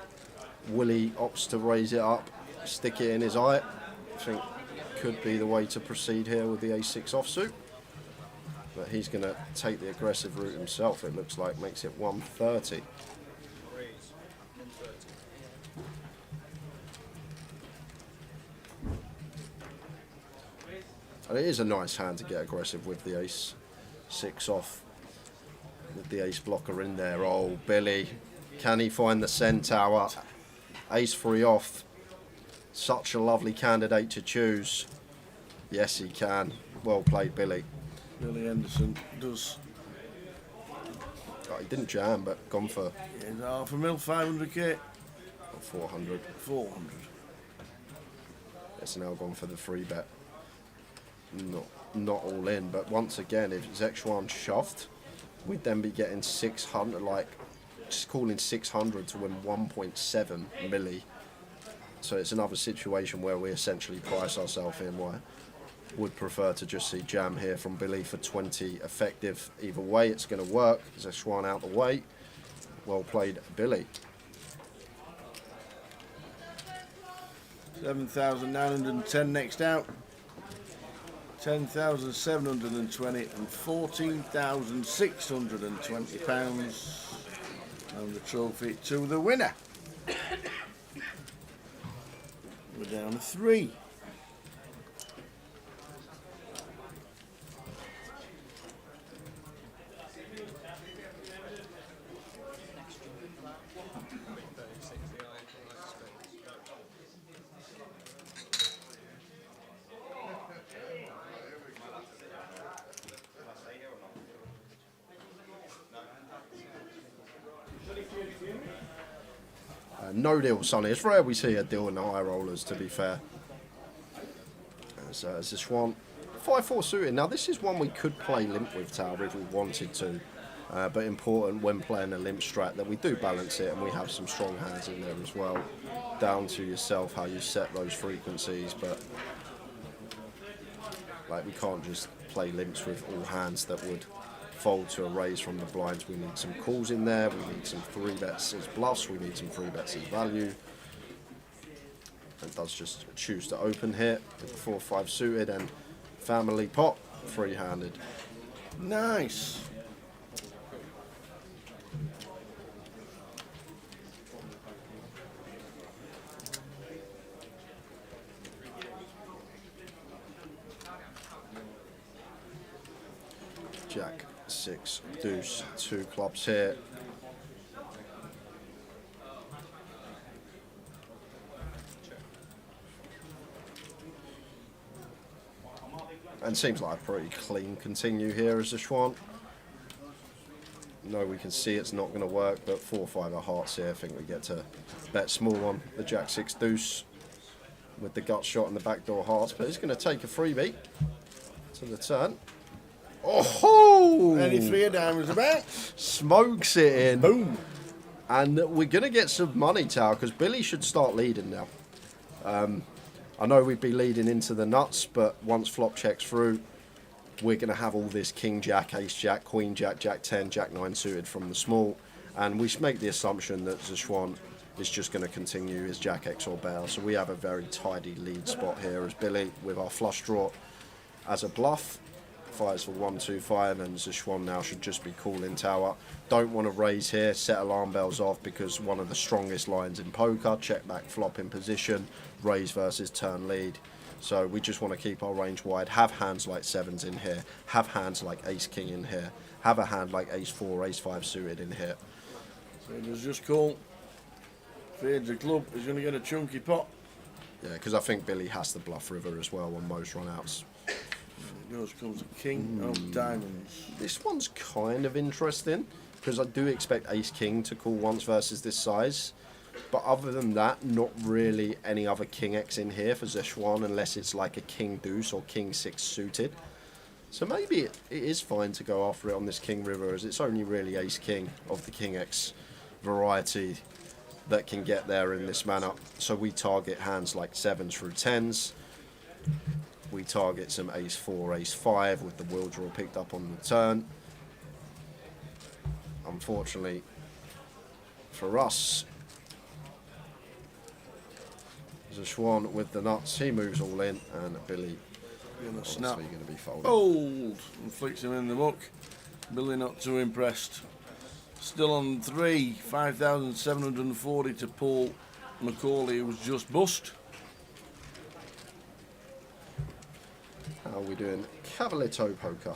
Willie opts to raise it up, stick it in his eye, I think could be the way to proceed here with the A6 offsuit. But he's going to take the aggressive route himself, it looks like, makes it 130. And it is a nice hand to get aggressive with the ace-6 off, with the ace blocker in there. Oh, Billy, can he find the centaur? Ace-3 off. Such a lovely candidate to choose. Yes, he can. Well played, Billy. Billy Henderson does. Oh, he didn't jam, but gone for Half a mil, 500k. 400. 400. It's now gone for the free bet. Not all in, but once again, if Zexuan shoved, we'd then be getting 600, like just calling 600 to win 1.7 milli. So it's another situation where we essentially price ourselves in. Why would prefer to just see jam here from Billy for 20 effective. Either way, it's going to work. Zexuan out the way. Well played, Billy. 7,910 next out. 10,720 and 14,620 pounds, and the trophy to the winner. We're down to 3. No deal, Sonny. It's rare we see a deal in the high rollers, to be fair. As this one, 5-4 suited. Now, this is one we could play limp with, Tower, if we wanted to. But important when playing a limp strat that we do balance it and we have some strong hands in there as well. Down to yourself how you set those frequencies, but like we can't just play limps with all hands that would fold to a raise from the blinds. We need some calls in there, we need some 3 bets as bluffs, we need some 3 bets as value. And does just choose to open here with the 4-5 suited and family pot, 3-handed. Nice. Jack 6 deuce, 2 clubs here. And seems like a pretty clean continue here as a Schwan. No, we can see it's not going to work, but 4-5 of hearts here. I think we get to bet small on the Jack 6 deuce with the gut shot and the backdoor hearts, but he's going to take a freebie to the turn. Oh! Any 3 of diamonds about. Smokes it in. Boom. And we're going to get some money, Tower, because Billy should start leading now. I know we'd be leading into the nuts, but once flop checks through, we're going to have all this King Jack, Ace Jack, Queen Jack, Jack 10, Jack 9 suited from the small. And we make the assumption that Zexuan is just going to continue his Jack X or better. So we have a very tidy lead spot here as Billy, with our flush draw as a bluff, fires for 1-2-5, and Zexuan now should just be calling tower. Don't want to raise here, set alarm bells off, because one of the strongest lines in poker, check back flop in position, raise versus turn lead. So we just want to keep our range wide, have hands like 7s in here, have hands like Ace King in here, have a hand like Ace 4, Ace 5 suited in here. So he does just call. Fades the club, he's going to get a chunky pot. Yeah, because I think Billy has the bluff river as well on most run-outs. Comes the King of Diamonds. This one's kind of interesting, because I do expect Ace King to call once versus this size. But other than that, not really any other King X in here for Zexuan, unless it's like a King Deuce or King 6 suited. So maybe it is fine to go after it on this King River, as it's only really Ace King of the King X variety that can get there in this manner. So we target hands like 7s through 10s. we target some ace-4, ace-5 with the wheel draw picked up on the turn. Unfortunately for us, Zeshwan with the nuts, he moves all in, and Billy Snap. going to be folding. Fold and flicks him in the muck. Billy not too impressed. Still on 3, 5,740 to Paul Macaulay, who was just bust. How are we doing? Cavalito poker.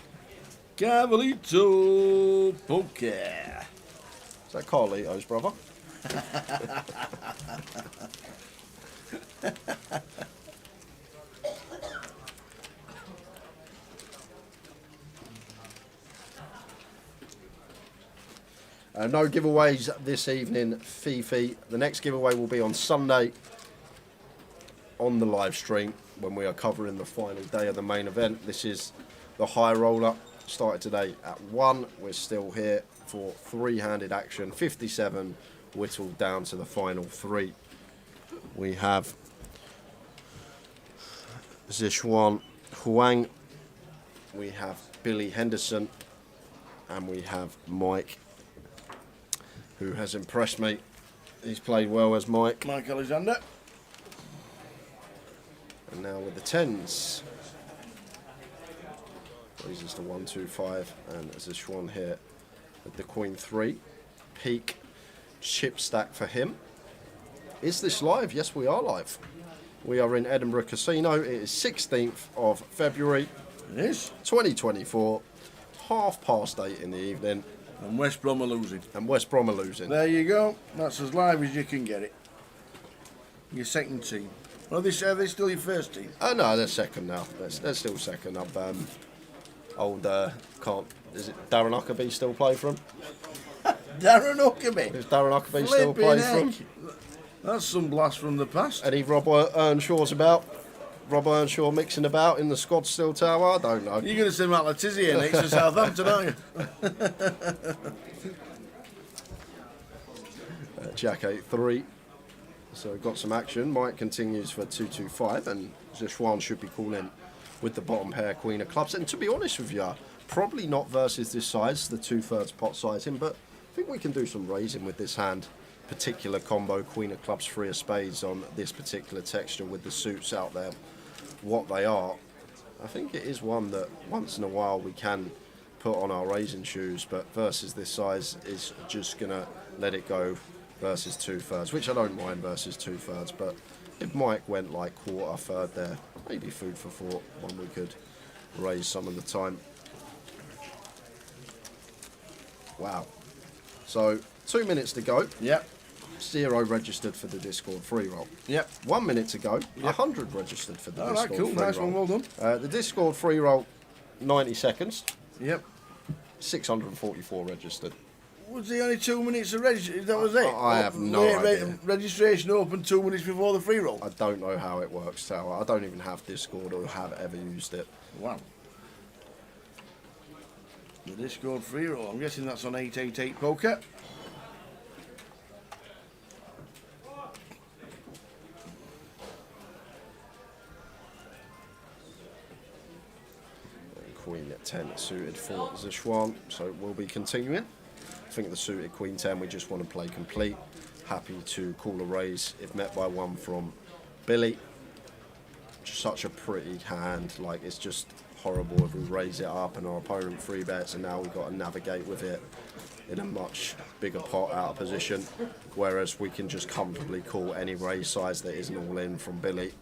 Cavalito poker. Is that Carlito's brother? No giveaways this evening, Fifi. The next giveaway will be on Sunday on the live stream when we are covering the final day of the main event. This is the high roller. Started today at 1. We're still here for 3-handed action. 57 whittled down to the final 3. We have Zeshwan Huang. We have Billy Henderson. And we have Mike, who has impressed me. He's played well as Mike. Mike Alexander. And now with the 10s. Raises to 1, 2, 5, and there's this one here with the Queen 3. Peak chip stack for him. Is this live? Yes, we are live. We are in Edinburgh Casino. It is 16th of February. It is. 2024. 8:30 in the evening. And West Brom are losing. And West Brom are losing. There you go. That's as live as you can get it. Your second team. Are they still your first team? Oh no, they're second now. They're still second. Is it Darren Huckabee still play for him? Darren Huckabee? Does Darren Huckabee still play for him? That's some blast from the past. Any Rob Earnshaw's about? Rob Earnshaw mixing about in the Scottsdale Tower? I don't know. You're going to send Matt Letizia next to Southampton, aren't you? Jack 8-3. So we've got some action. Mike continues for 2-2-5, and Zeshwan should be calling with the bottom pair, Queen of Clubs. And to be honest with you, probably not versus this size, the 2/3 pot sizing, but I think we can do some raising with this hand. Particular combo, Queen of Clubs, 3 of Spades on this particular texture with the suits out there, what they are. I think it is one that once in a while we can put on our raising shoes, but versus this size is just going to let it go versus 2/3, which I don't mind versus 2/3, but if Mike went like 1/4 there, maybe food for thought, one we could raise some of the time. Wow. So 2 minutes to go. Yep. 0 registered for the Discord free roll. Yep. 1 minute to go. 100 registered for the Discord cool. free Nice roll. one, well done. The Discord free roll, 90 seconds. Yep. 644 registered. Was the only 2 minutes to register? That was it? I have no idea. Registration open 2 minutes before the free roll? I don't know how it works, Tower. I don't even have Discord or have ever used it. Wow. The Discord free roll. I'm guessing that's on 888 Poker. Queen at 10 suited for Zeshwan, so we'll be continuing. I think the suited Queen 10 we just want to play complete. Happy to call a raise if met by one from Billy. Such a pretty hand, like it's just horrible if we raise it up and our opponent 3 bets, and now we've got to navigate with it in a much bigger pot out of position, whereas we can just comfortably call any raise size that isn't all in from Billy.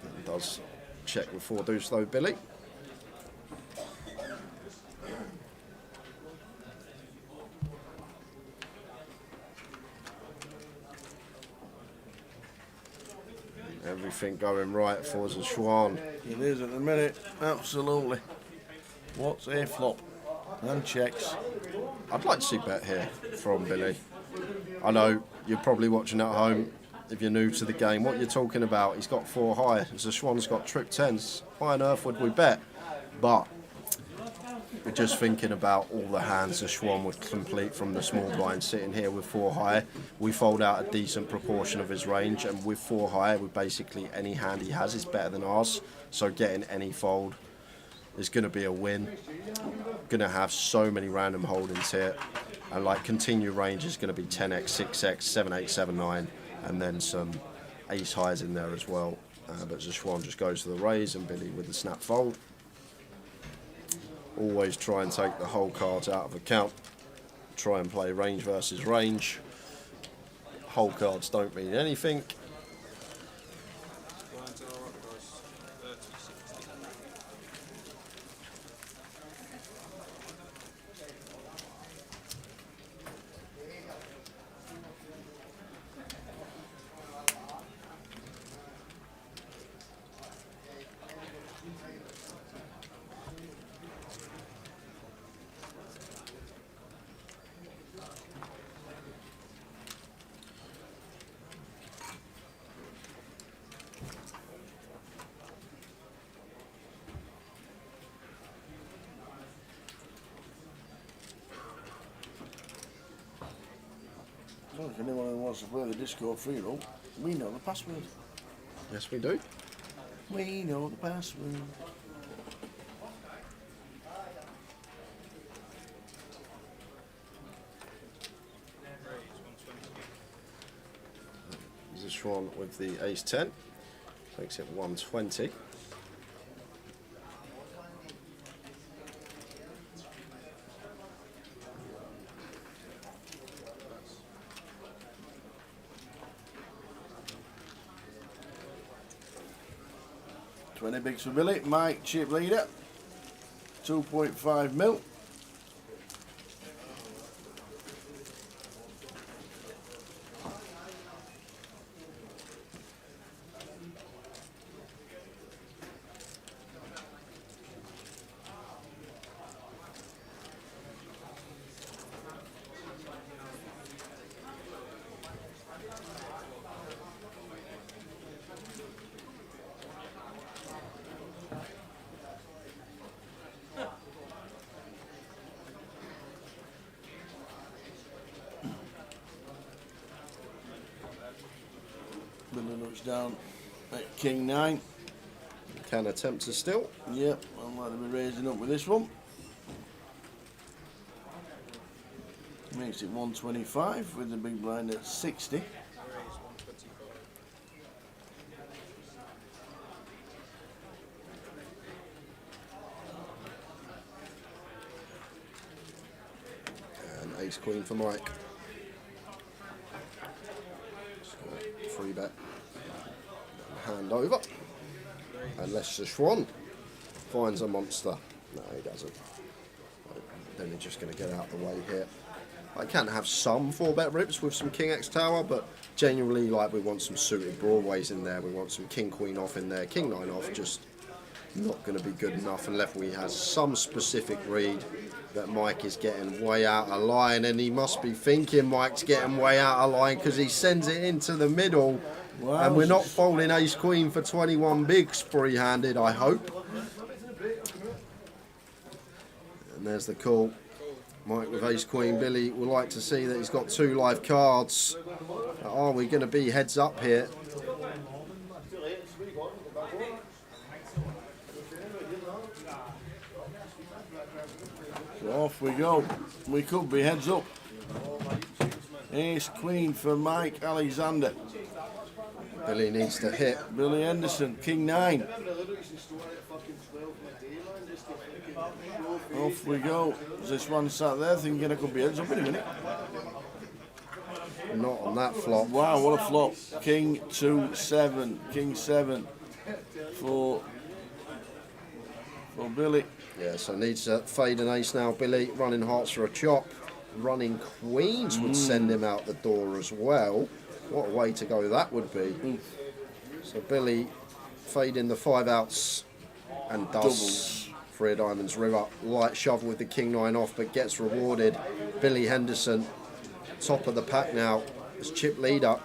It does check with 4 deuce though, Billy. Everything going right for Zeshwan. It is at the minute, absolutely. What's a flop? And checks. I'd like to see bet here from Billy. I know you're probably watching at home if you're new to the game. What you're talking about, he's got 4 high. Zeshwan's got trip 10s. Why on earth would we bet? But just thinking about all the hands the Schwan would complete from the small blind sitting here with 4 high. We fold out a decent proportion of his range, and with 4 high, we basically any hand he has is better than ours. So getting any fold is going to be a win. Going to have so many random holdings here, and like continue range is going to be 10x, 6x, 7, 8, 7, 9, and then some ace highs in there as well. But Schwan just goes to the raise, and Billy with the snap fold. Always try and take the whole cards out of account. Try and play range versus range. Whole cards don't mean anything. Well, if anyone who wants to play the Discord free roll, we know the password. Yes, we do. We know the password. There's a Schwan with the ace 10. Makes it 120. Bigs for Billy. Mike, chip leader. 2.5 mil. Billy looks down at King 9. Can attempt to still. Yep, I'm likely to be raising up with this one. Makes it 125 with the big blind at 60. And ace queen for Mike. Free bet. Hand over. Unless the Schwan finds a monster. No, he doesn't. Then he's just going to get out of the way here. I can have some 4-bet rips with some King X Tower, but genuinely, like, we want some suited broadways in there. We want some King Queen off in there. King 9 off, just not going to be good enough unless we have some specific read that Mike is getting way out of line, and he must be thinking Mike's getting way out of line because he sends it into the middle. Wow. And we're not folding ace queen for 21 bigs free-handed, I hope. And there's the call. Mike with ace queen. Billy would like to see that he's got 2 live cards. Are we going to be heads up here? So off we go. We could be heads up. Ace queen for Mike Alexander. Billy needs to hit. Billy Henderson, King 9. Off we go. This one sat there thinking I could be heads up in a minute. Not on that flop. Wow, what a flop. King 2, 7. King 7 for Billy. Yeah, so needs to fade an ace now. Billy running hearts for a chop. Running queens would send him out the door as well. What a way to go that would be. So Billy fading the 5 outs and does 3 of diamonds river. Light shove with the King 9 off, but gets rewarded. Billy Henderson, top of the pack now, as chip leader.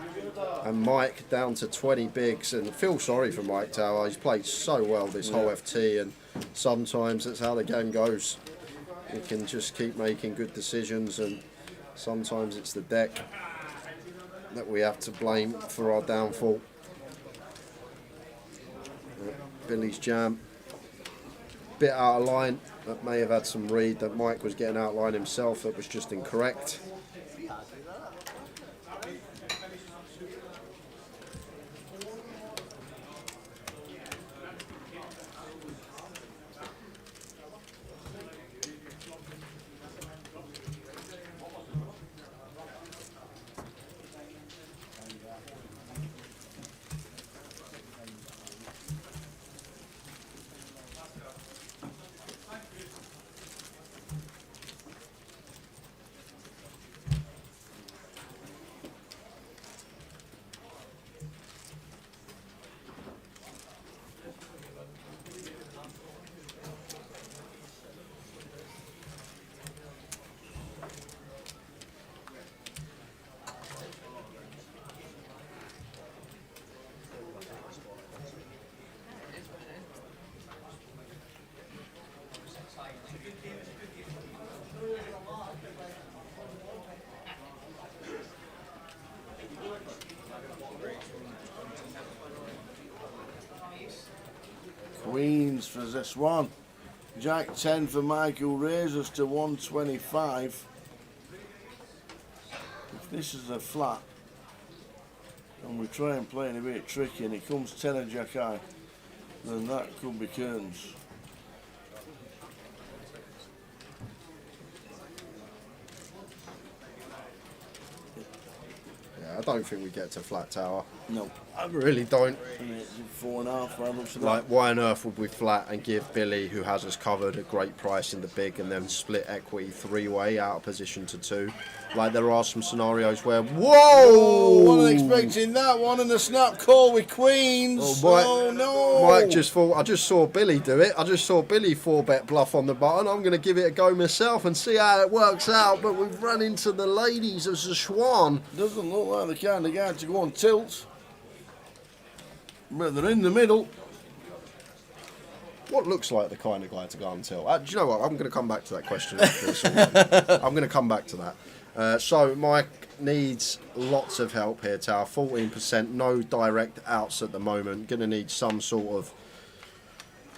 And Mike down to 20 bigs. And feel sorry for Mike Tower. He's played so well this whole FT, and sometimes that's how the game goes. he can just keep making good decisions, and sometimes it's the deck that we have to blame for our downfall. Billy's jam, bit out of line. That may have had some read that Mike was getting out of line himself. That was just incorrect. Queens for this one. Jack 10 for Michael, raises to 125. If this is a flat, and we try and play it a bit tricky, and it comes 10 of Jack high, then that could be Kearns. Yeah, I don't think we get to flat tower. No. I really don't. 4.5. Like, why on earth would we flat and give Billy, who has us covered, a great price in the big, and then split equity three-way out of position to 2? Like, there are some scenarios where, whoa! Wasn't expecting that one, and the snap call with Queens. Oh, no! Mike just thought, I just saw Billy do it. I just saw Billy 4-bet bluff on the button. I'm going to give it a go myself and see how it works out. But we've run into the ladies of Szechuan. Doesn't look like the kind of guy to go on tilt. But they're in the middle. What looks like the kind of guy to go on tilt? Do you know what? I'm going to come back to that question. I'm going to come back to that. So Mike needs lots of help here, Tower. 14%, no direct outs at the moment. Going to need some sort of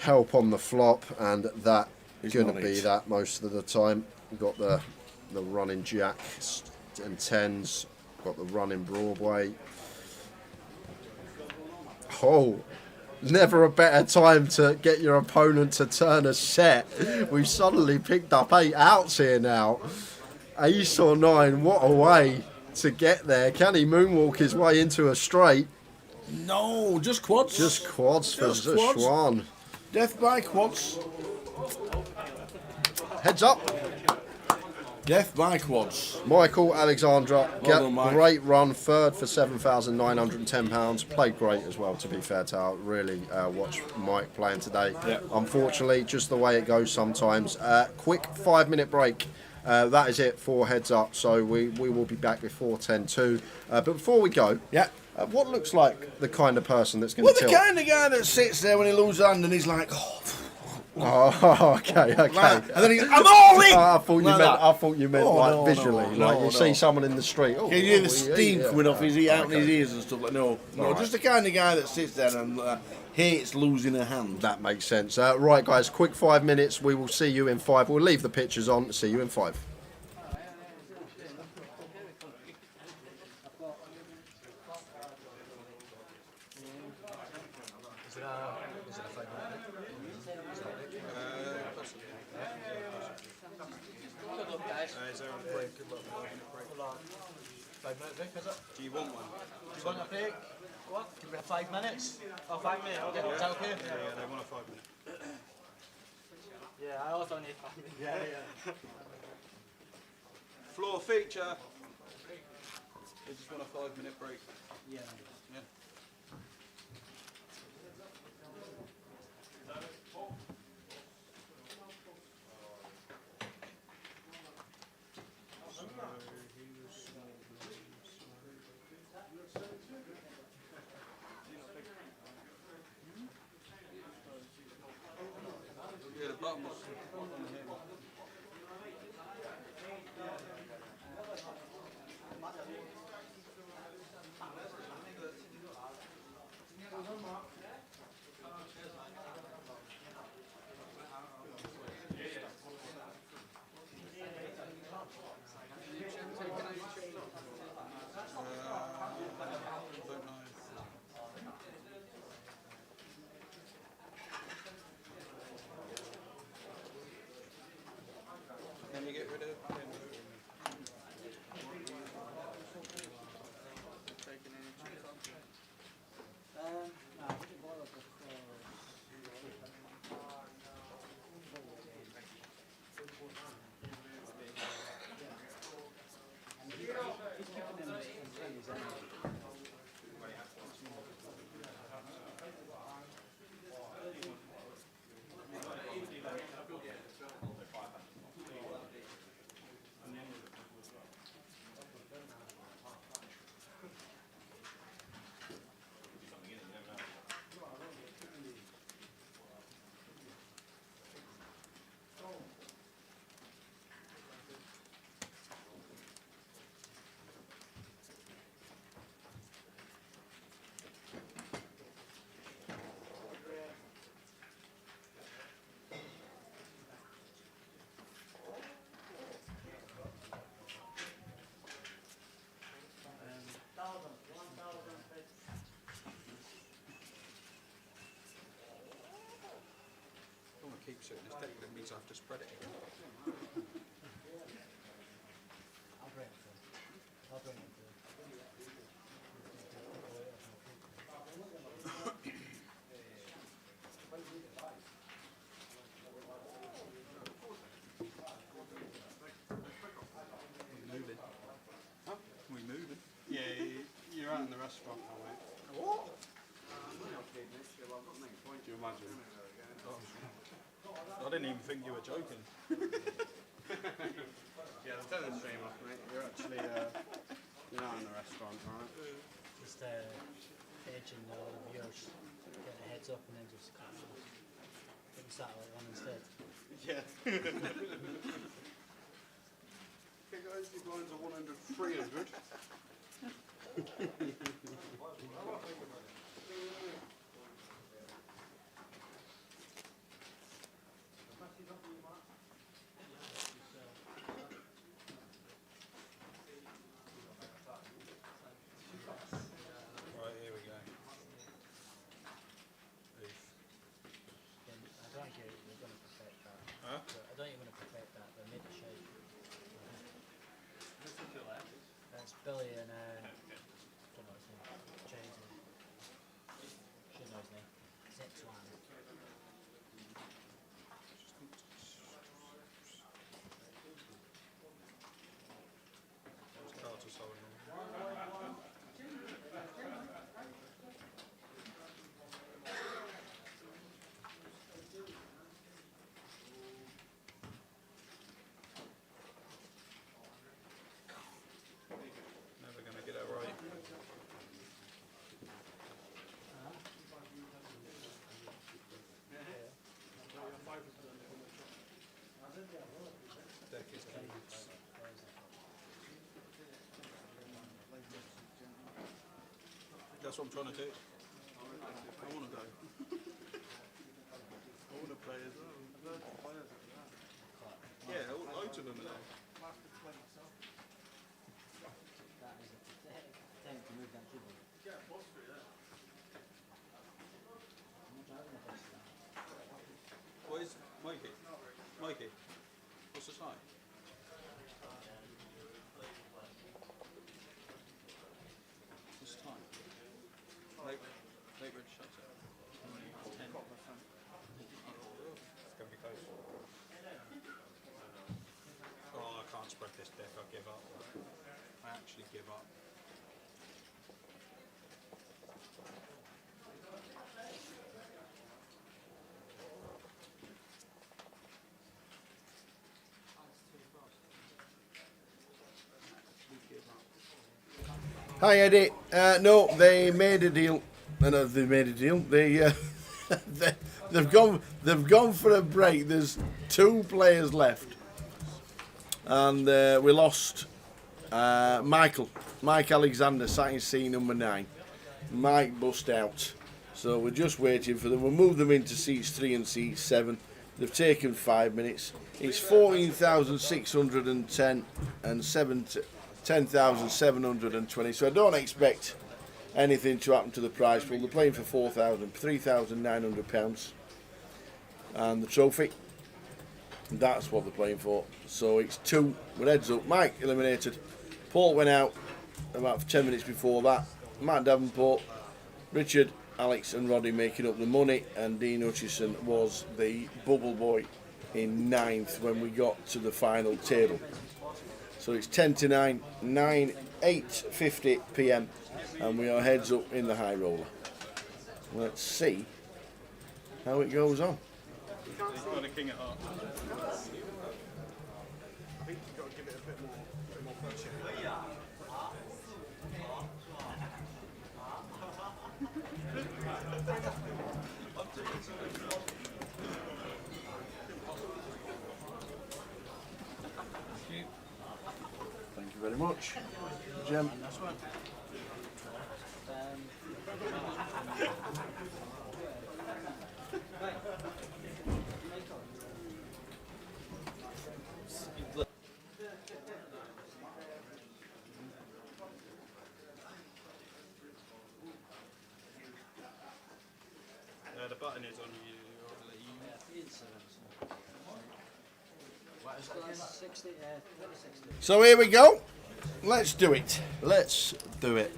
help on the flop, and that is going to be that most of the time. We've got the running jacks and 10s. Got the running Broadway. Oh, never a better time to get your opponent to turn a set. We've suddenly picked up 8 outs here now. Ace or 9, what a way to get there. Can he moonwalk his way into a straight? No, just quads. Just quads for Szechuan. Death by quads. Heads up. Death by quads. Michael Alexandra, Well done, Mike. great run, third for £7,910. Played great as well, to be fair to Al. Really watched Mike playing today. Yep. Unfortunately, just the way it goes sometimes. Quick 5-minute break. That is it for Heads Up. So we will be back before 10-2. But before we go, what looks like the kind of person that's going to tilt? The kind of guy that sits there when he loses hand and he's like, Oh, okay. Like, and then he goes, I'm all in! I thought you Like meant. that. I thought you meant like visually, like you see someone in the street. Oh, you hear the yeah, steam yeah. coming off his out in his ears and stuff like no, Right. just the kind of guy that sits there and hates losing a hand. That makes sense. Right, guys, quick 5 minutes. We will see you in 5. We'll leave the pictures on. See you in 5. Is there a break? Good luck. Do you want one? Do you want a break? What? Can we have 5 minutes? Oh, 5 minutes. Okay, is that okay? Yeah, they want a 5 minute. Yeah, I also need 5 minutes. Yeah. Floor feature. They just want a 5-minute break. Yeah. Yeah. Yeah, the bottom was on here. to it in this deck, but it means I have to spread it again. Moving. Huh? We moving? Yeah, you're out in the restaurant now, mate. What? Do you imagine? Oh. I didn't even think you were joking. Yeah, the turn the stream off, mate. You're actually you're out in the restaurant, right? Just edging the viewers, get the heads up and then just cut it off. Put the satellite on instead. Yeah. Okay guys, your blinds are 100, 300. Right, here we go. Oof. I don't think you're going to perfect that. Huh? I don't think you're going to perfect that, but make it shape. That's Billy and don't know his name. James. Should know his name. Zipswan. Those cards are so annoying. Never gonna get it right. Deck is nuts. That's what I'm trying to do. I want to go. I want to play as well. Yeah, loads of them are there. Where's Mikey? Mikey, what's the time? What's the time? Late Red shuts it. 10. It's going to be close. Oh, I can't spread this deck. I give up. I actually give up. Hi Eddie. No, they made a deal. No, they made a deal. They, they've gone for a break. There's 2 players left, and we lost Mike Alexander, sat in seat number 9. Mike bust out, so we're just waiting for them. We'll move them into seats 3 and seat 7. They've taken 5 minutes. It's 14,610 and 10,720. So I don't expect anything to happen to the prize pool. They're playing for £3,900, and the trophy. That's what they're playing for. So it's 2. We're heads up. Mike eliminated. Paul went out about 10 minutes before that. Matt Davenport, Richard, Alex and Roddy making up the money, and Dean Hutchison was the bubble boy in 9th when we got to the final table. So it's 10 to 9, 8:50 p.m. and we are heads up in the high roller. Let's see how it goes on. He's got a king at heart. I think you've got to give it a bit more pressure. Thank you very much, Jem. The button is on you. So here we go. Let's do it. Let's do it.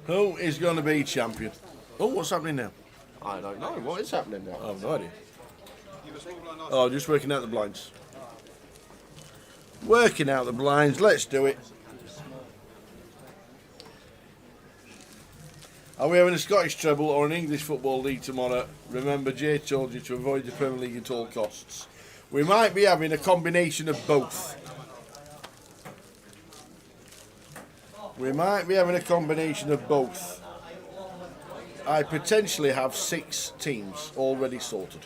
Who is going to be champion? Oh, what's happening now? I don't know. What is happening now? I have no idea. Oh, just working out the blinds. Working out the blinds. Let's do it. Are we having a Scottish treble or an English Football League tomorrow? Remember, Jay told you to avoid the Premier League at all costs. We might be having a combination of both. We might be having a combination of both. I potentially have 6 teams already sorted.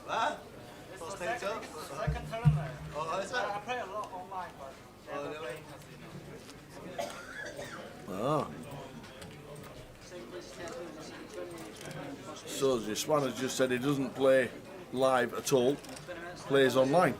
Ah. So this one has just said he doesn't play live at all, plays online.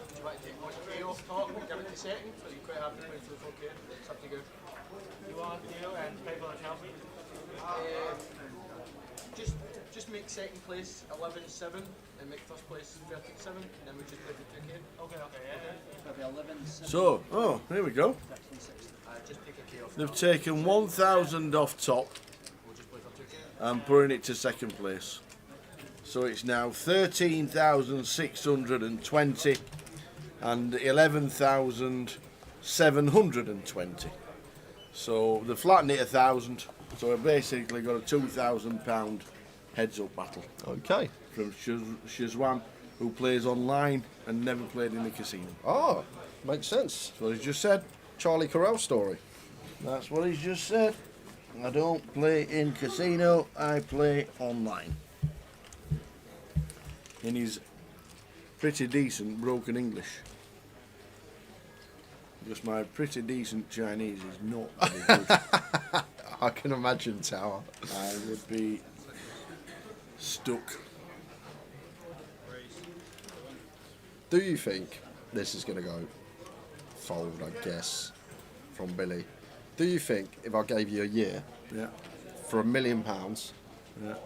Just make second place 11-7 and make first place 13-7, and then we just play for 2K. Okay, yeah. So, oh, here we go. Just take a K off. They've taken 1,000 off top and putting it to second place. So it's now 13,620 and 11,720. So they flattened it 1,000. So we've basically got a £2,000 heads-up battle. Okay. From Shazwan, who plays online and never played in the casino. Oh, makes sense. That's what he's just said. Charlie Corral story. That's what he's just said. I don't play in casino, I play online. In his pretty decent broken English. Because my pretty decent Chinese is not very good. I can imagine, Tower. I would be stuck. Do you think this is going to go fold, I guess, from Billy? Do you think if I gave you a year for £1 million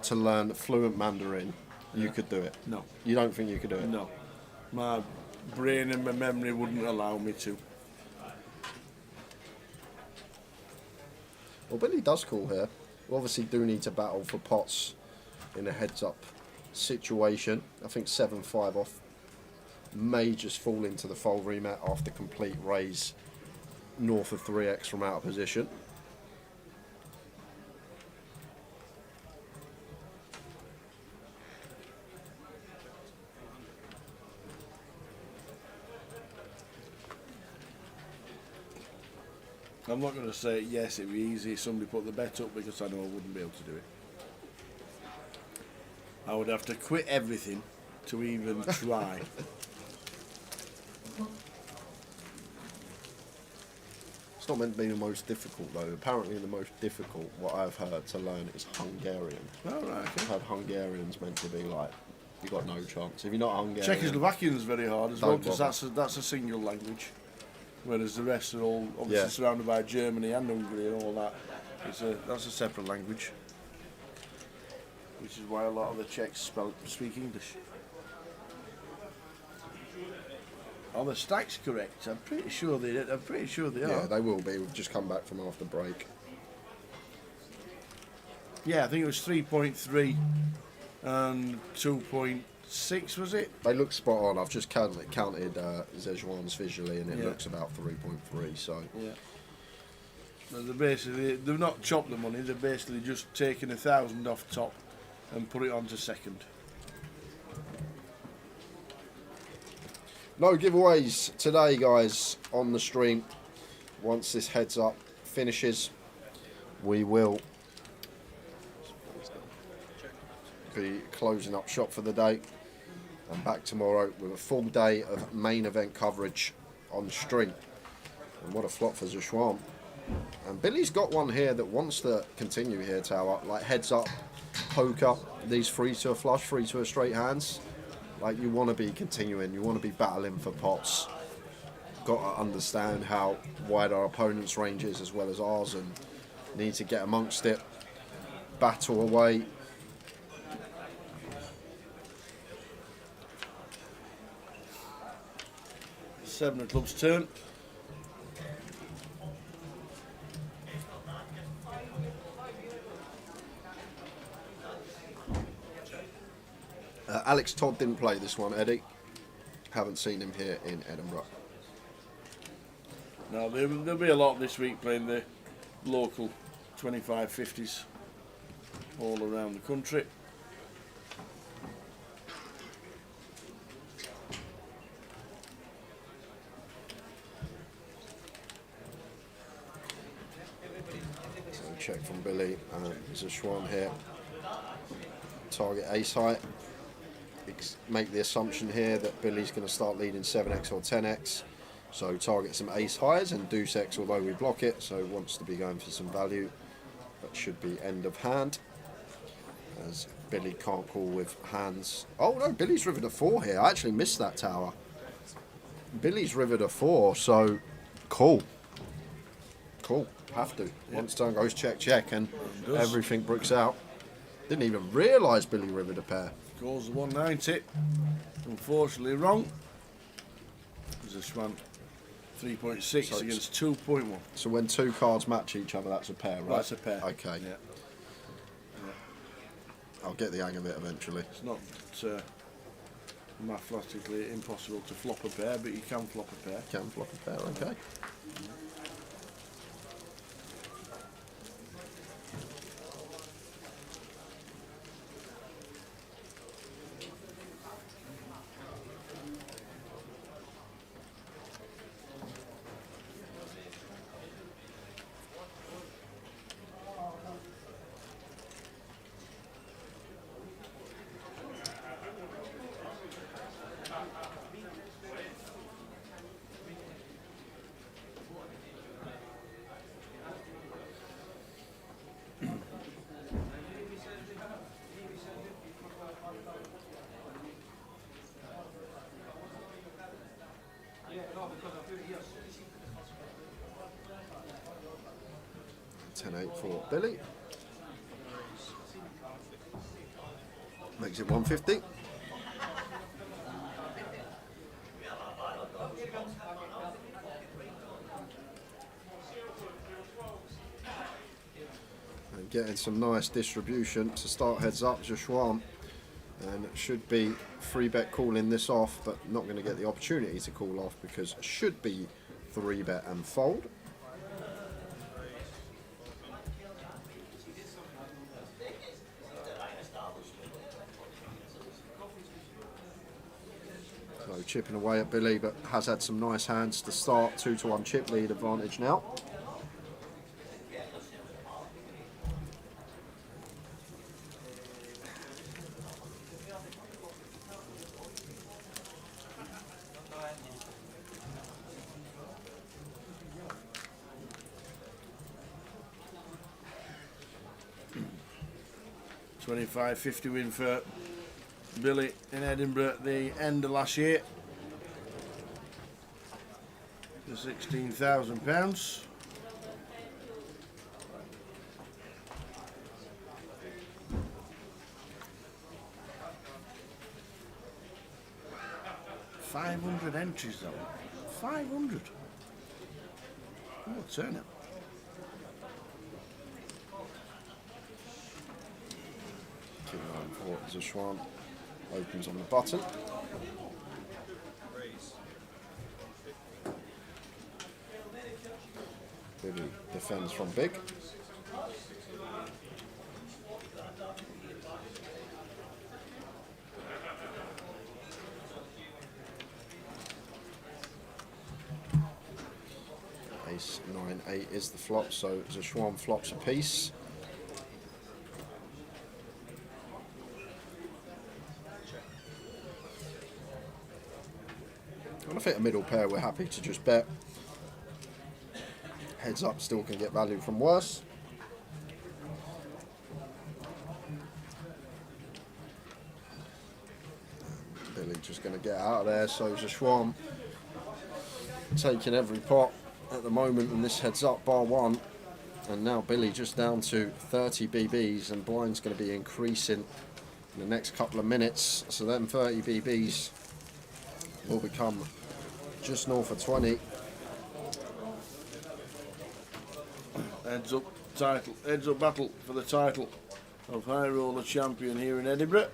to learn fluent Mandarin, you could do it? No. You don't think you could do it? No. My brain and my memory wouldn't allow me to. Well, Billy does call here. We obviously do need to battle for pots in a heads-up situation. I think 7-5 off may just fall into the fold remat after complete raise north of 3x from out of position. I'm not going to say yes, it'd be easy if somebody put the bet up because I know I wouldn't be able to do it. I would have to quit everything to even try. It's not meant to be the most difficult though. Apparently the most difficult, what I've heard to learn, is Hungarian. Oh, right, okay. I've heard Hungarian's meant to be like, you've got no chance. If you're not Hungarian... Czechoslovakian's very hard as well, Don't because bother. that's a single language. Whereas the rest are all obviously surrounded by Germany and Hungary and all that. That's a separate language. Which is why a lot of the Czechs speak English. Are the stacks correct? I'm pretty sure they are. Yeah, they will be. We've just come back from after break. Yeah, I think it was 3.3 and 2.6, was it? They look spot on. I've just counted Zhejuan's visually, and it looks about 3.3. So yeah, they've not chopped the money. They've basically just taken 1,000 off top and put it onto second. no giveaways today, guys, on the stream. Once this heads up finishes, we will be closing up shop for the day and back tomorrow with a full day of main event coverage on stream. And what a flop for Zhejuan. And Billy's got one here that wants to continue here, Tower, like heads up, poker, these free to a flush, free to a straight hands. Like, you want to be continuing, you want to be battling for pots. Got to understand how wide our opponent's range is as well as ours, and need to get amongst it, battle away. Seven of clubs turn. Alex Todd didn't play this one, Eddie. Haven't seen him here in Edinburgh. No, there'll be a lot this week playing the local 25-50s all around the country. So check from Billy. There's a Schwan here. Target ace height. Make the assumption here that Billy's going to start leading 7x or 10x. So target some ace highs and deuce x, although we block it. So wants to be going for some value. That should be end of hand, as Billy can't call with hands. Oh no, Billy's rivered a 4 here. I actually missed that tower. Billy's rivered a 4, so cool. Cool, have to. Once turn goes check, check, and everything brooks out. Didn't even realise Billy rivered a pair. Goes the 190. Unfortunately wrong. There's a Schwan 3.6 So against 2.1. So when two cards match each other, that's a pair, right? That's a pair. Okay. Yeah. I'll get the hang of it eventually. It's not mathematically impossible to flop a pair, but you can flop a pair. Can flop a pair, okay. For Billy. Makes it 150. And getting some nice distribution to start heads up, Joshua. And it should be 3-bet calling this off, but not going to get the opportunity to call off because it should be 3-bet and fold. Chipping away at Billy, but has had some nice hands to start. 2-1 chip lead advantage now. $25.50 win for Billy in Edinburgh at the end of last year. For £16,000. $500 entries though. 500. Oh, turn it. King 9-4 is a Schwan. Opens on the button. Billy defends from big. Ace 9-8 is the flop, so Schwan flops a piece. And I think a middle pair we're happy to just bet. Heads up still can get value from worse. Billy just going to get out of there, so Schwan taking every pot at the moment, and this heads up bar one. And now Billy just down to 30 BBs, and blind's going to be increasing in the next couple of minutes. So then 30 BBs will become Just north of 20. Heads up title, heads up battle for the title of High Roller Champion here in Edinburgh.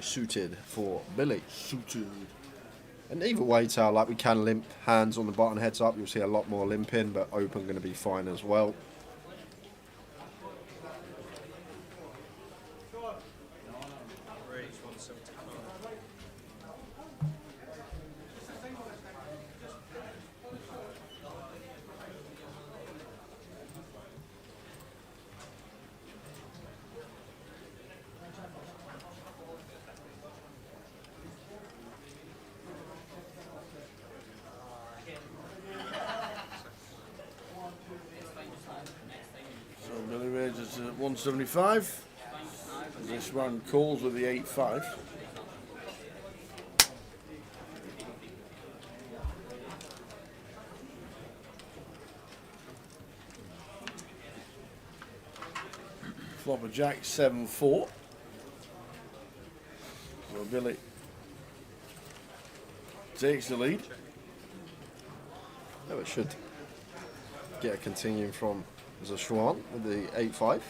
Suited for Billy. Suited. And either way, Tal, like we can limp hands on the button, heads up. You'll see a lot more limping, but open going to be fine as well. So Billy raises at 175. This one calls with the 8-5. Flopper Jack 7-4. So Billy takes the lead. Oh, it should get a continuing from Zhuan with the 8-5.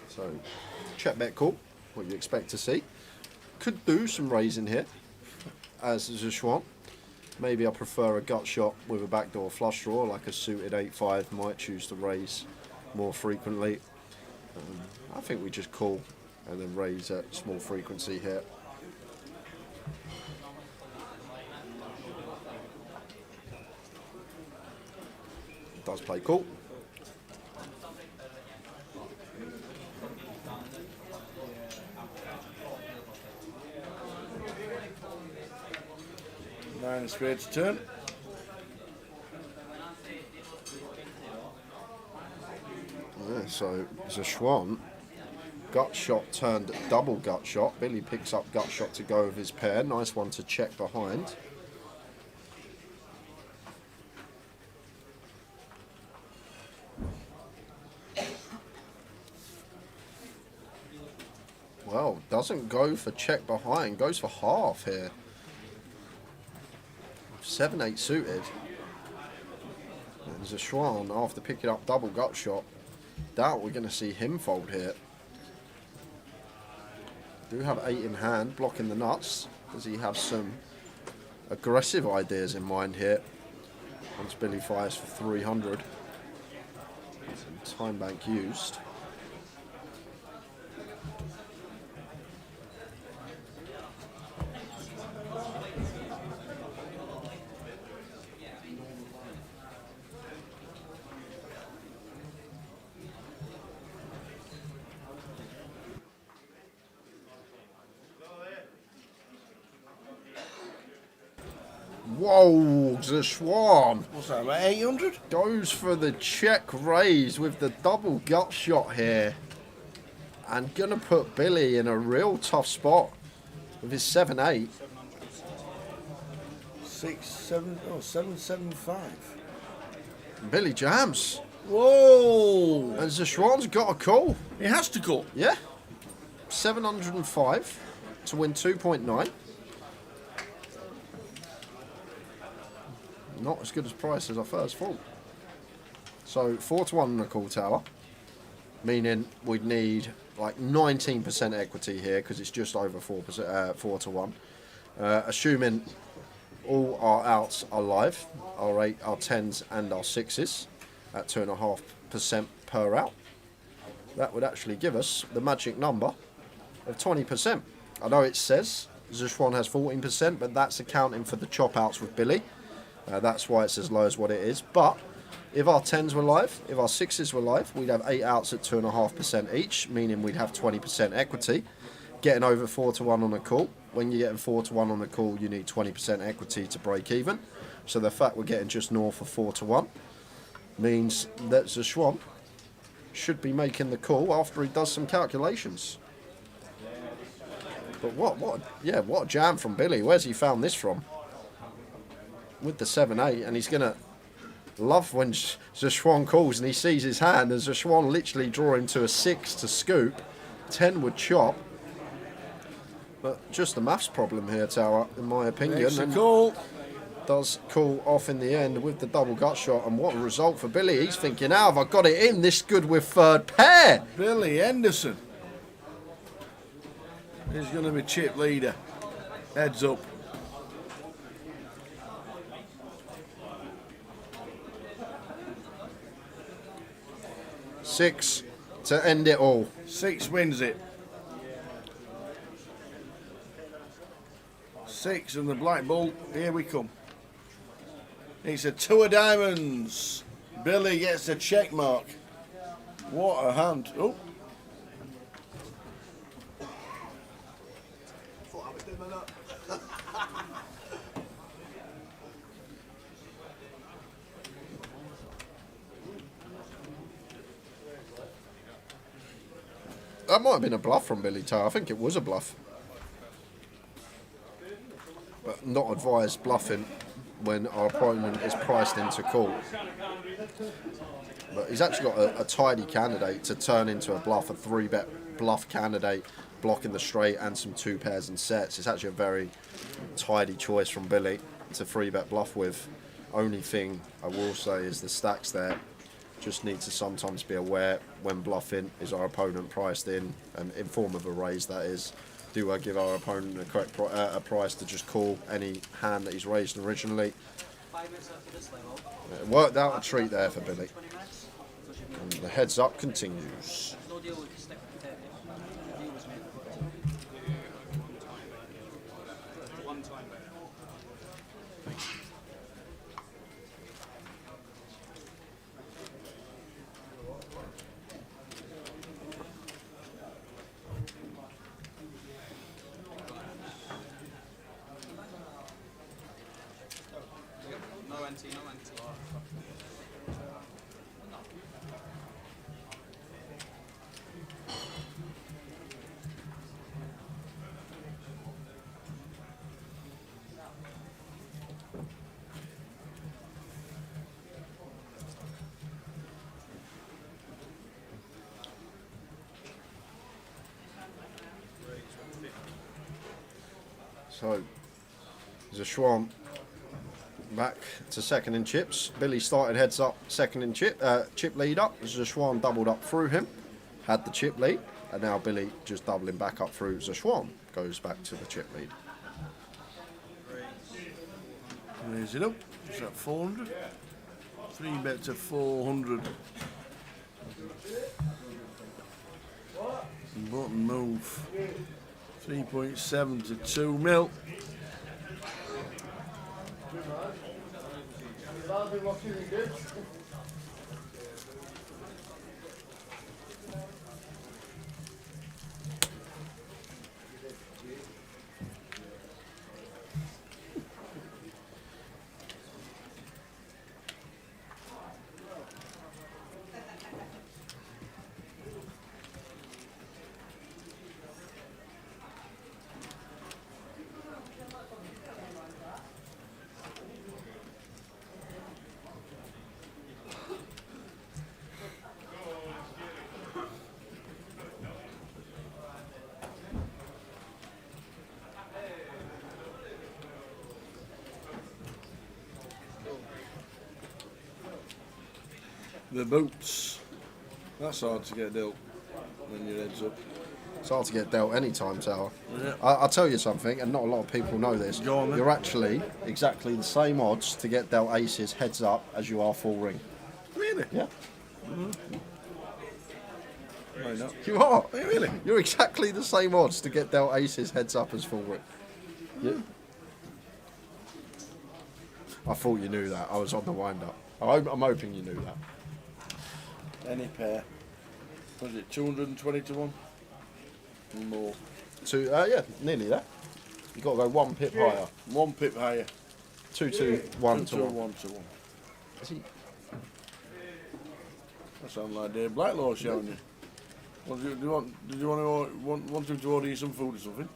So check bet call, what you expect to see. Could do some raising here as Zhuan. Maybe I prefer a gut shot with a backdoor flush draw, like a suited 8-5. Might choose to raise more frequently. I think we just call and then raise at small frequency here. Does play cool. Nine of spades turn. Yeah, so Zhuan, gut shot turned double gut shot. Billy picks up gut shot to go with his pair. Nice one to check behind. Well, doesn't go for check behind, goes for half here. 7-8 suited. And Zhuan, after picking up double gut shot, doubt we're going to see him fold here. Do have 8 in hand, blocking the nuts. Does he have some aggressive ideas in mind here? Once Billy fires for 300. Some time bank used. Whoa, Zhuan. What's that, about 800? Goes for the check raise with the double gut shot here. And gonna put Billy in a real tough spot with his 7-8. 775. Billy jams. Whoa! And Zhuan's got a call. He has to call. Yeah. 705 to win 2.9. Not as good as price as I first thought. So 4-1 on the call tower, meaning we'd need like 19% equity here because it's just over 4-1. Assuming all our outs are live, our 8, our 10s and our 6s at 2.5% per out. That would actually give us the magic number of 20%. I know it says Zhuan has 14%, but that's accounting for the chop outs with Billy. That's why it's as low as what it is. But if our 10s were live, if our 6s were live, we'd have 8 outs at 2.5% each, meaning we'd have 20% equity. Getting over 4-1 on a call. When you're getting 4-1 on a call, you need 20% equity to break even. So the fact we're getting just north of 4-1 means that Zhuan should be making the call after he does some calculations. But what a jam from Billy. Where's he found this from? With the 7-8, and he's going to love when Zhuan calls and he sees his hand, and Zhuan literally draw him to a 6 to scoop. 10 would chop. But just a maths problem here, Tower, in my opinion. Makes a and call. Does call off in the end with the double gut shot, and what a result for Billy. He's thinking, now have I got it in? This good with third pair. Billy Henderson. He's going to be chip leader. Heads up. Six to end it all. 6 wins it. 6 and the black ball. Here we come. It's a 2 of diamonds. Billy gets a check mark. What a hand. Oh. That might have been a bluff from Billy Tower. I think it was a bluff. But not advised bluffing when our opponent is priced into call. But he's actually got a tidy candidate to turn into a bluff, a 3-bet bluff candidate, blocking the straight and some 2 pairs and sets. It's actually a very tidy choice from Billy to 3-bet bluff with. Only thing I will say is the stacks there. Just need to sometimes be aware when bluffing, is our opponent priced in form of a raise, that is. Do I give our opponent a correct a price to just call any hand that he's raised originally? 5 minutes after this level. It worked out a treat there for Billy. And the heads up continues. No deal with stick. Deal was made. One time. No anti, no anti. So, Zhuan back to second in chips. Billy started heads up, second in chip lead up. Zhuan doubled up through him, had the chip lead, and now Billy just doubling back up through Zhuan, goes back to the chip lead. Raise it up. Is that 400? 3-bet to 400. Button move. 3.7 to 2 mil. The boots. That's hard to get dealt when your head's up. It's hard to get dealt any time, Tower. Yeah. I'll tell you something, and not a lot of people know this. Go on, then. You're actually exactly the same odds to get dealt aces heads up as you are full ring. Really? Yeah. No, not. You are. Really? You're exactly the same odds to get dealt aces heads up as full ring. Yeah. I thought you knew that. I was on the wind up. I'm hoping you knew that. Any pair. Was it 220 to 1? Or more. Yeah, nearly that. You've got to go 1 pip higher. 1 pip higher. 2 to 1 to 1. 1 to 1. Is he? That sounds like Dave Blacklaw showing you. What, do you want him to order you some food or something?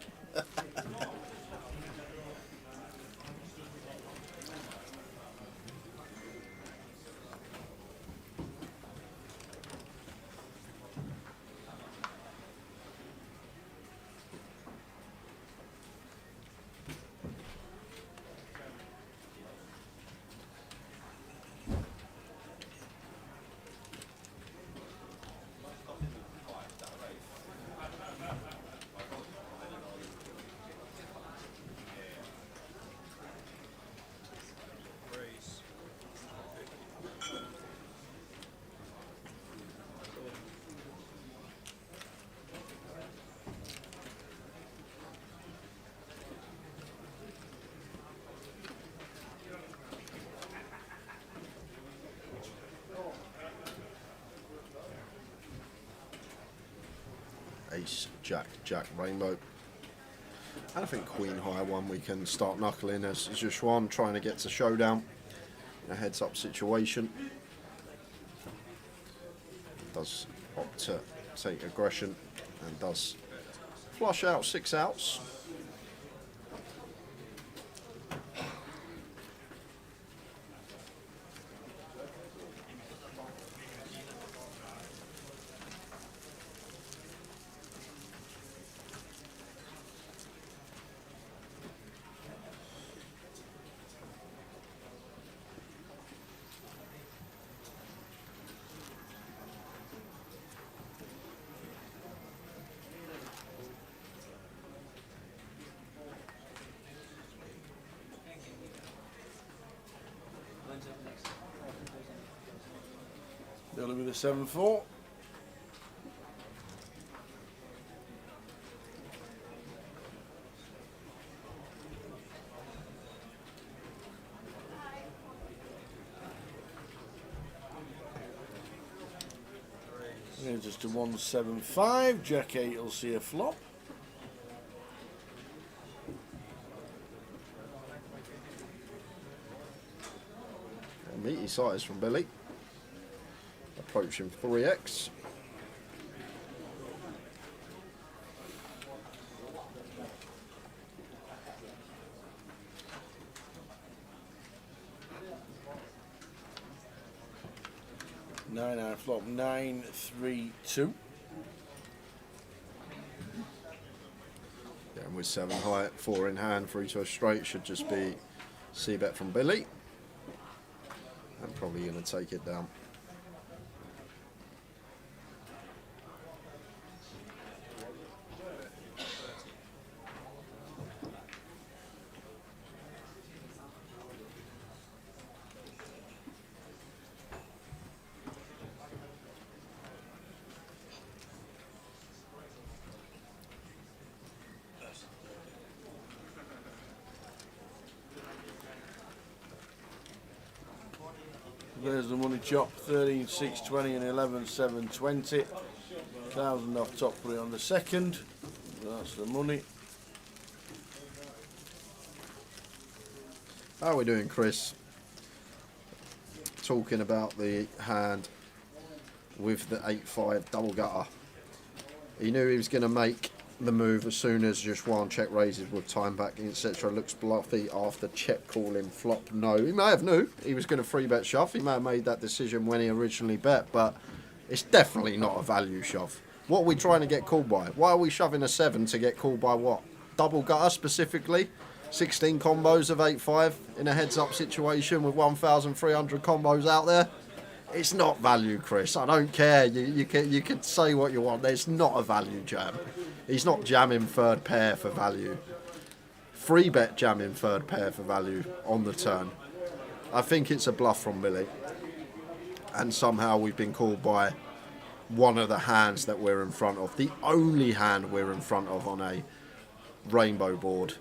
Ace, Jack, Jack, Rainbow. And I think Queen High one we can start knuckling as Jushuan trying to get to showdown in a heads up situation. Does opt to take aggression and does flush out 6 outs. Dealing with a 7-4. Here's just a 1-7-5. Jack 8 will see a flop. Meaty size from Billy. Approaching 3x. Nine out flop 9-3-2. Yeah, and with 7 high, 4 in hand, 3 to a straight should just be C-bet from Billy. I'm probably going to take it down. There's the money chop, 13-6-20 and 11-7-20. 1,000 off top, put it on the second. That's the money. How are we doing, Chris? Talking about the hand with the 8-5 double gutter. He knew he was going to make the move as soon as just one check raises with time back, etc. Looks bluffy after check calling flop. No, he may have knew he was going to 3-bet shove. He may have made that decision when he originally bet, but it's definitely not a value shove. What are we trying to get called by? Why are we shoving a 7 to get called by what? Double gutter specifically? 16 combos of 8-5 in a heads up situation with 1,300 combos out there? It's not value, Chris. I don't care. You can say what you want. There's not a value jam. He's not jamming third pair for value. 3-bet jamming third pair for value on the turn. I think it's a bluff from Billy. And somehow we've been called by one of the hands that we're in front of. The only hand we're in front of on a rainbow board.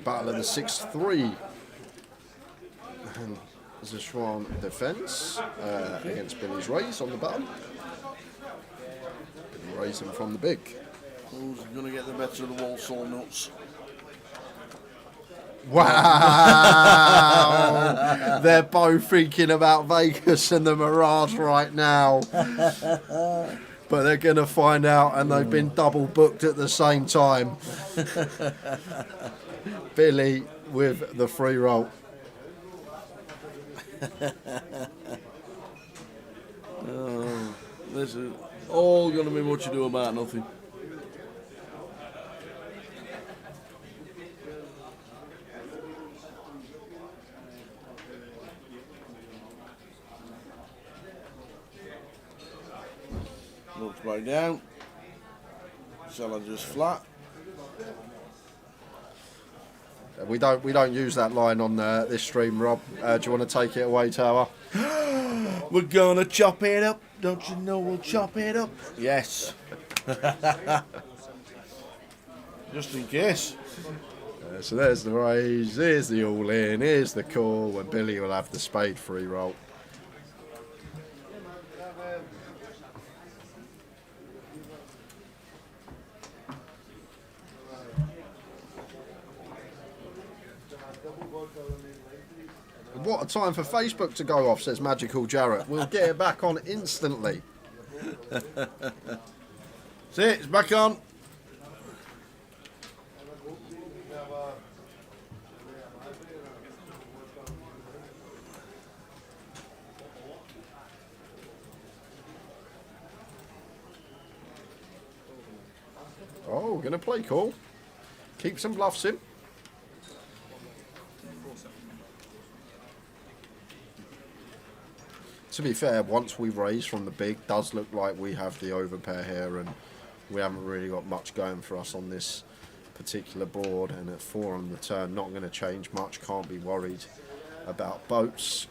battle of the 6-3. And Zeshwan defence against Billy's raise on the bottom. Billy raising from the big. Who's going to get the better of the Walsall nuts? Wow! They're both thinking about Vegas and the Mirage right now. But they're going to find out, and they've been double booked at the same time. Billy with the free roll. Oh, this is all going to be much ado about nothing. Looks back down. Seller just flat. We don't use that line on this stream, Rob. Do you want to take it away, Tower? We're gonna chop it up. Don't you know we'll chop it up? Yes. Just in case. So there's the raise, here's the all-in, here's the call, and Billy will have the spade free roll. What a time for Facebook to go off, says Magical Jarrett. We'll get it back on instantly. See, it's back on. Oh, gonna play cool. Keep some bluffs in. To be fair, once we raise from the big, does look like we have the overpair here, and we haven't really got much going for us on this particular board. And at 4 on the turn, not going to change much. Can't be worried about boats.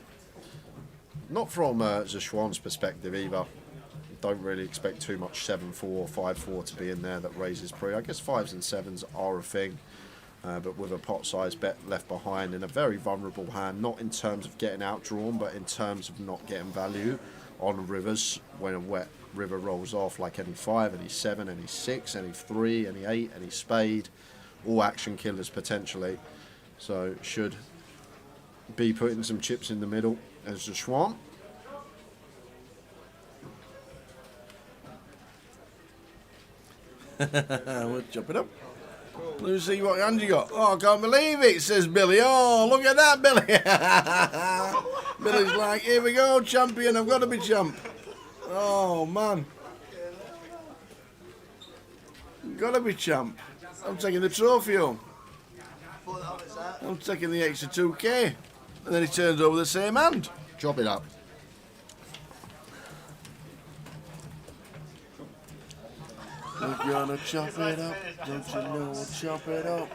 Not from Zeshwan's perspective either. Don't really expect too much 7-4, 5-4 to be in there that raises pre. I guess 5s and 7s are a thing. But with a pot size bet left behind in a very vulnerable hand, not in terms of getting outdrawn, but in terms of not getting value on rivers when a wet river rolls off, like any 5, any 7, any 6, any 3, any 8, any spade, all action killers potentially. So should be putting some chips in the middle as the Schwan. We'll chop it up. Let's see what hand you got. Oh, I can't believe it, says Billy. Oh, look at that, Billy. Billy's like, here we go, champion. I've got to be champ. Oh, man. Got to be champ. I'm taking the trophy home. I'm taking the extra 2K. And then he turns over the same hand. Chop it up. We're gonna chop it up, don't you know we'll chop it up.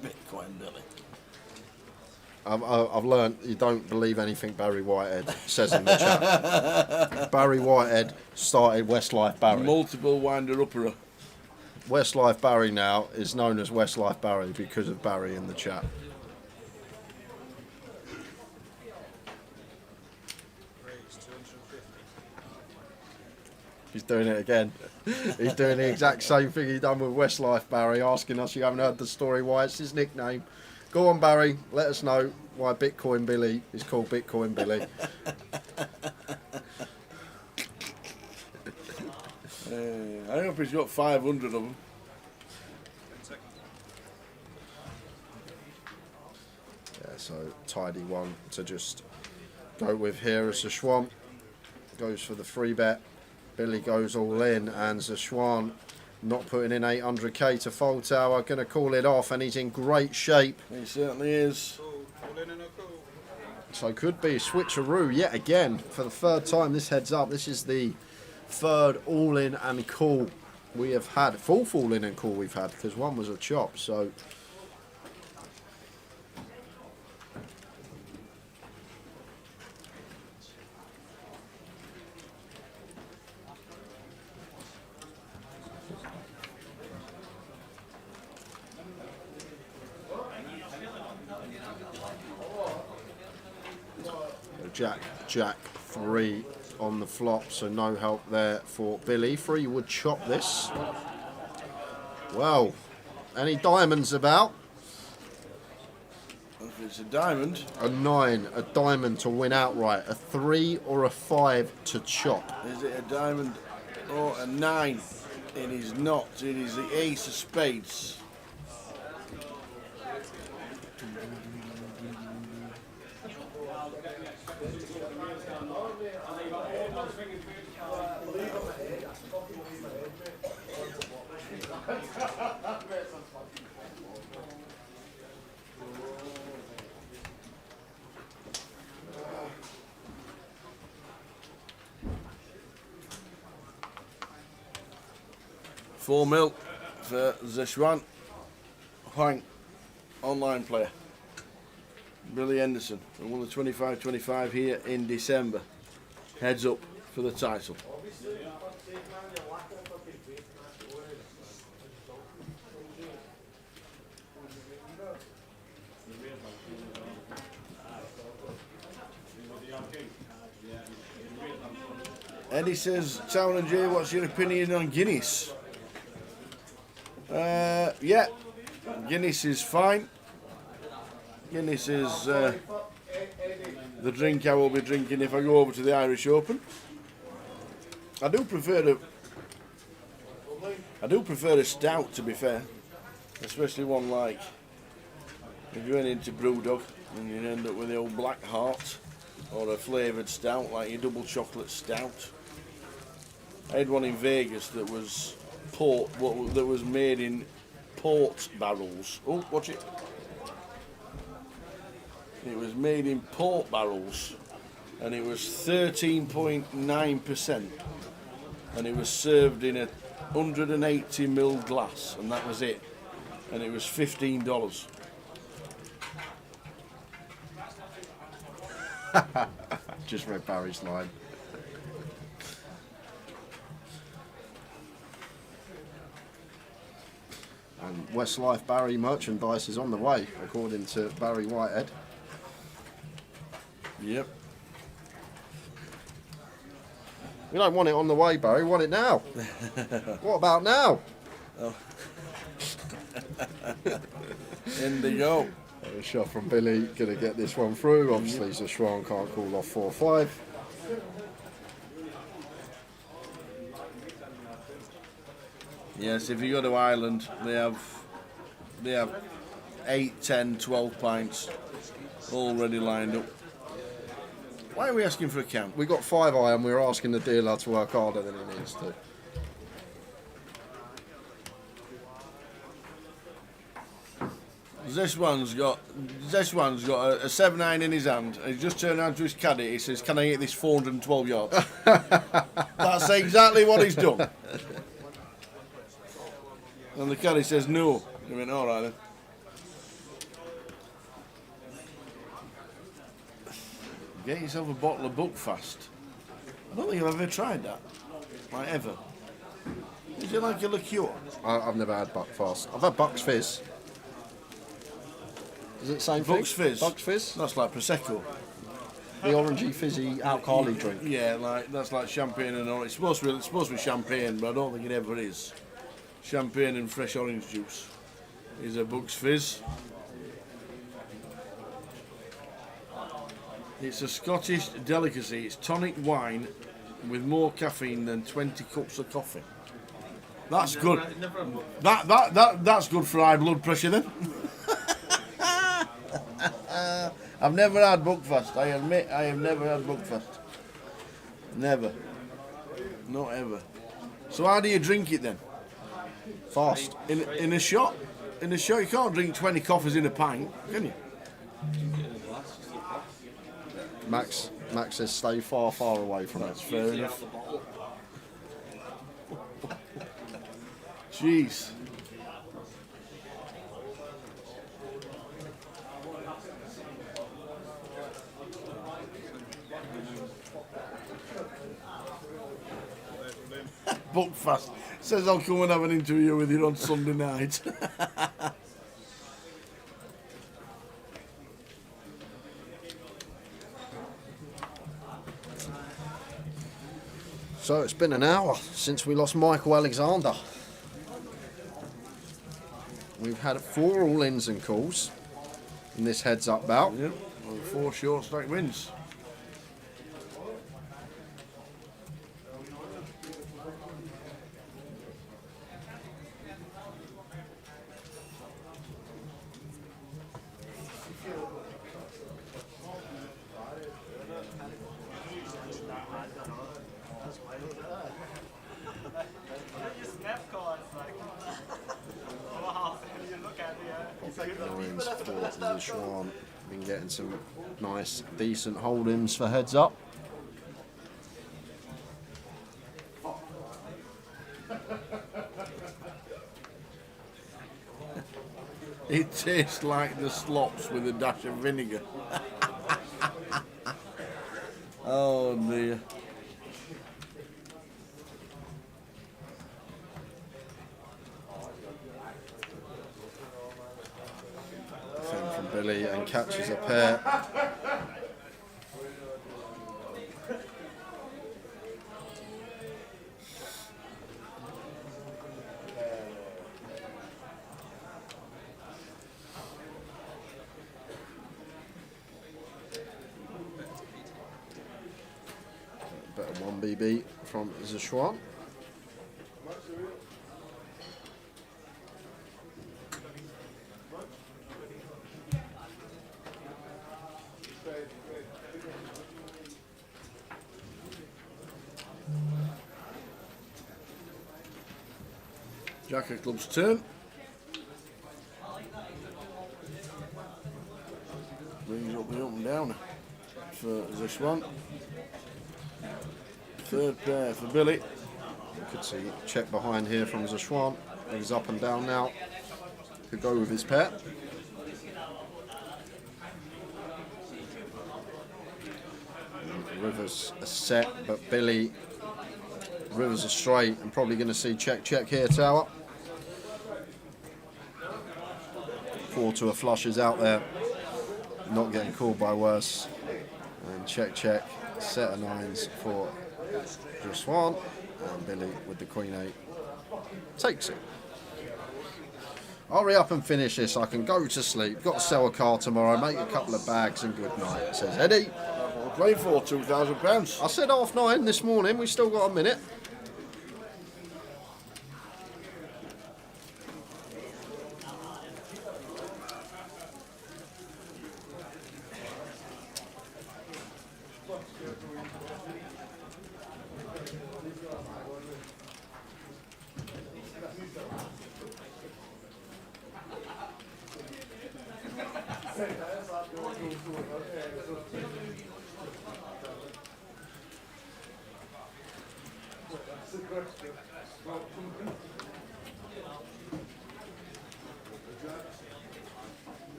Bitcoin Billy. I've learned you don't believe anything Barry Whitehead says in the chat. Barry Whitehead started Westlife Barry. Multiple winder-upper. Westlife Barry now is known as Westlife Barry because of Barry in the chat. He's doing it again. He's doing the exact same thing he done with Westlife Barry, asking us, you haven't heard the story, why it's his nickname. Go on, Barry, let us know why Bitcoin Billy is called Bitcoin Billy. I hope he's got 500 of them. Yeah, so tidy one to just go with here as Zeshwan goes for the free bet. Billy goes all in, and Zeshwan not putting in 800k to Fold Tower, going to call it off, and he's in great shape. He certainly is. So could be a switcheroo yet again for the third time this heads up. This is the third all-in and call we have had. Fourth all-in and call we've had, because one was a chop, so... Jack 3 on the flop, so no help there for Billy. 3 would chop this. Well, any diamonds about? If it's a diamond. A 9, a diamond to win outright. A 3 or a 5 to chop. Is it a diamond or a 9? It is not. It is the ace of spades. $4 mil for Zeshwan Huang, online player. Billy Henderson, who won the 25-25 here in December. Heads up for the title. Eddie says, Town and Jay, what's your opinion on Guinness? Yeah, Guinness is fine. Guinness is the drink I will be drinking if I go over to the Irish Open. I do prefer a stout, to be fair, especially one like, if you went into Brewdog and you end up with the old Black Heart, or a flavoured stout like your double chocolate stout. I had one in Vegas that was port, that was made in port barrels. Oh, watch it. It was made in port barrels, and it was 13.9%, and it was served in a 180 ml glass, and that was it, and it was $15. Just read Barry's line. And Westlife Barry merchandise is on the way, according to Barry Whitehead. Yep. We don't want it on the way, Barry. We want it now. What about now? Oh. In they go. A shot from Billy, gonna get this one through. Obviously, Zeshwan can't call off 4-5. Yes, if you go to Ireland, they have 8, 10, 12 pints already lined up. Why are we asking for a count? We got 5 iron. We were asking the dealer to work harder than he needs to. This one's got a 7-9 in his hand, and he's just turned around to his caddy. He says, "Can I hit this 412 yards?" That's exactly what he's done. And the caddy says, "No." He went, "All right then." Get yourself a bottle of Buckfast. I don't think I've ever tried that. Like, ever. Is it like a liqueur? I've never had Buckfast. I've had Bucks Fizz. Is it the same thing? Bucks Fizz. Bucks Fizz? That's like Prosecco. The orangey fizzy alcoholic drink. Yeah, like that's like champagne and orange. It's supposed to be champagne, but I don't think it ever is. Champagne and fresh orange juice is a Bucks Fizz. It's a Scottish delicacy. It's tonic wine with more caffeine than 20 cups of coffee. That's good. That's good for high blood pressure then. I've never had Buckfast. I admit I have never had Buckfast. Never. Not ever. So how do you drink it then? Fast. In a shot? In a shot, you can't drink 20 coffees in a pint, can you? Max says stay far, far away from That's fair enough. Jeez. Buckfast says I'll come and have an interview with you on Sunday night. So it's been an hour since we lost Michael Alexander. We've had 4 all-ins and calls in this heads-up bout. Yep, 4 short stack wins. Schwan been getting some nice, decent hold-ins for heads up. It tastes like the slops with a dash of vinegar. Oh dear. From Billy and catches a pair. Better 1BB from Zhuan. Jack of clubs turn. Brings up the up and down for Zhuan. Third pair for Billy. You could see check behind here from Zhuan. He's up and down now. Could go with his pair. Rivers a set, but Billy, Rivers are straight and probably going to see check here, Tower. 4 to a flush is out there, not getting called by worse. And check, set of 9s for Zhuan, and Billy with the Queen 8 takes it. Hurry up and finish this, I can go to sleep. Got to sell a car tomorrow, make a couple of bags and good night, says Eddie. We're playing for £2,000. I said 9:30 this morning, we've still got a minute.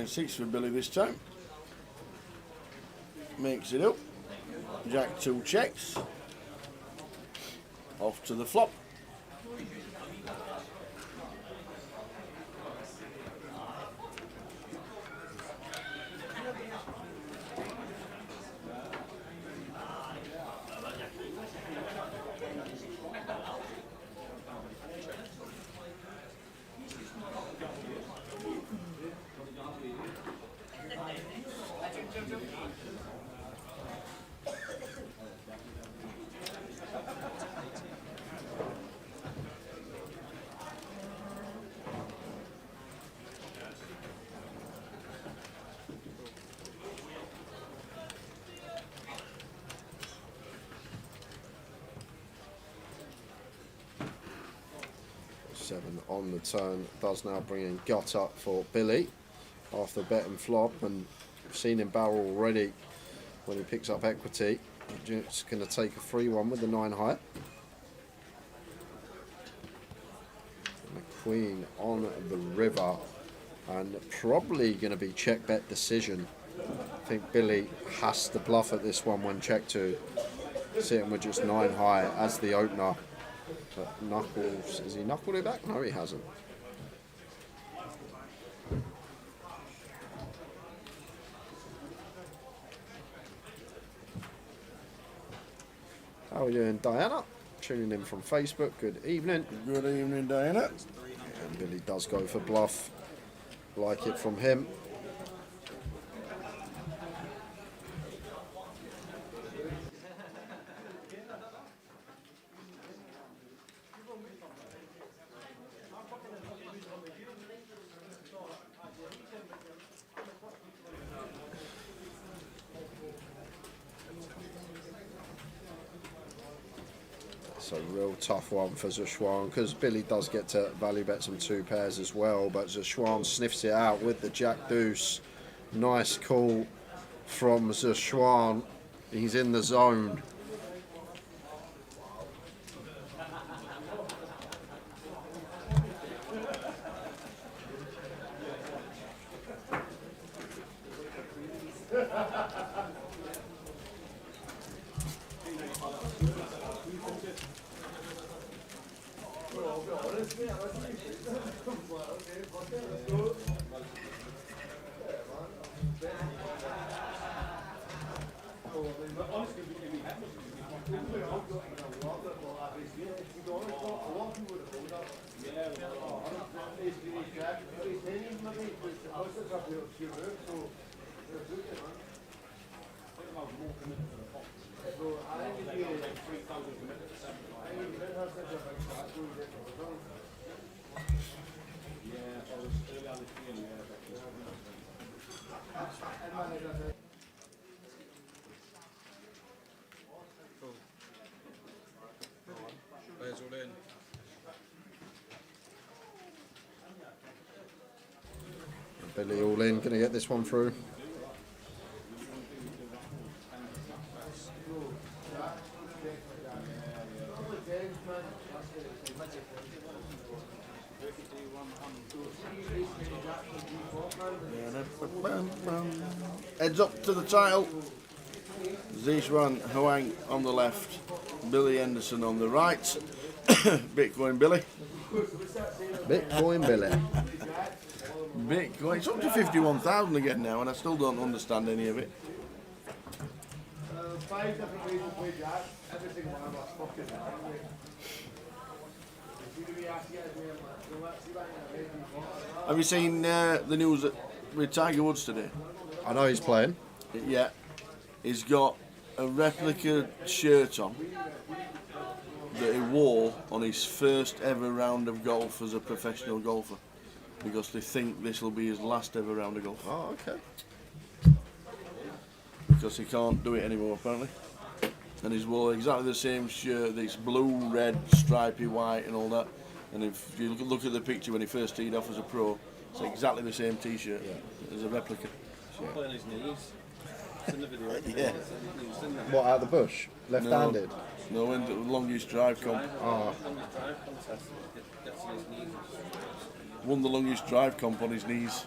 Six for Billy this time. Makes it up. Jack 2 checks. Off to the flop. A7 on the turn does now bring in gut up for Billy after bet and flop, and we've seen him barrel already when he picks up equity. Just going to take a 3-1 with the 9 high. And the queen on the river, and probably going to be check bet decision. I think Billy has to bluff at this one when check 2, sitting with just 9 high as the opener. But Knuckles, has he knuckled it back? No, he hasn't. How are you doing, Diana? Tuning in from Facebook. Good evening. Good evening, Diana. And Billy does go for bluff. Like it from him. It's a real tough one for Zhuan, because Billy does get to value bet some 2 pairs as well, but Zhuan sniffs it out with the Jack Deuce. Nice call from Zhuan. He's in the zone. Players all in. Billy all in, going to get this one through. Heads up to the title. Zishuan Huang on the left, Billy Henderson on the right. Bitcoin Billy. Bitcoin Billy. Bitcoin. It's up to 51,000 again now, and I still don't understand any of it. 5 different ways to play Jack. Every single one of us fucking Have you seen the news with Tiger Woods today? I know he's playing. Yeah. He's got a replica shirt on that he wore on his first ever round of golf as a professional golfer, because they think this will be his last ever round of golf. Oh, okay. Because he can't do it anymore, apparently. And he's wore exactly the same shirt, this blue, red, stripy, white and all that. And if you look at the picture when he first teed off as a pro, it's exactly the same t-shirt as a replica. Playing his knees. It's in the video. Yeah. What, out of the bush? Left-handed? No, in the longest drive comp. Oh. Won the longest drive comp on his knees.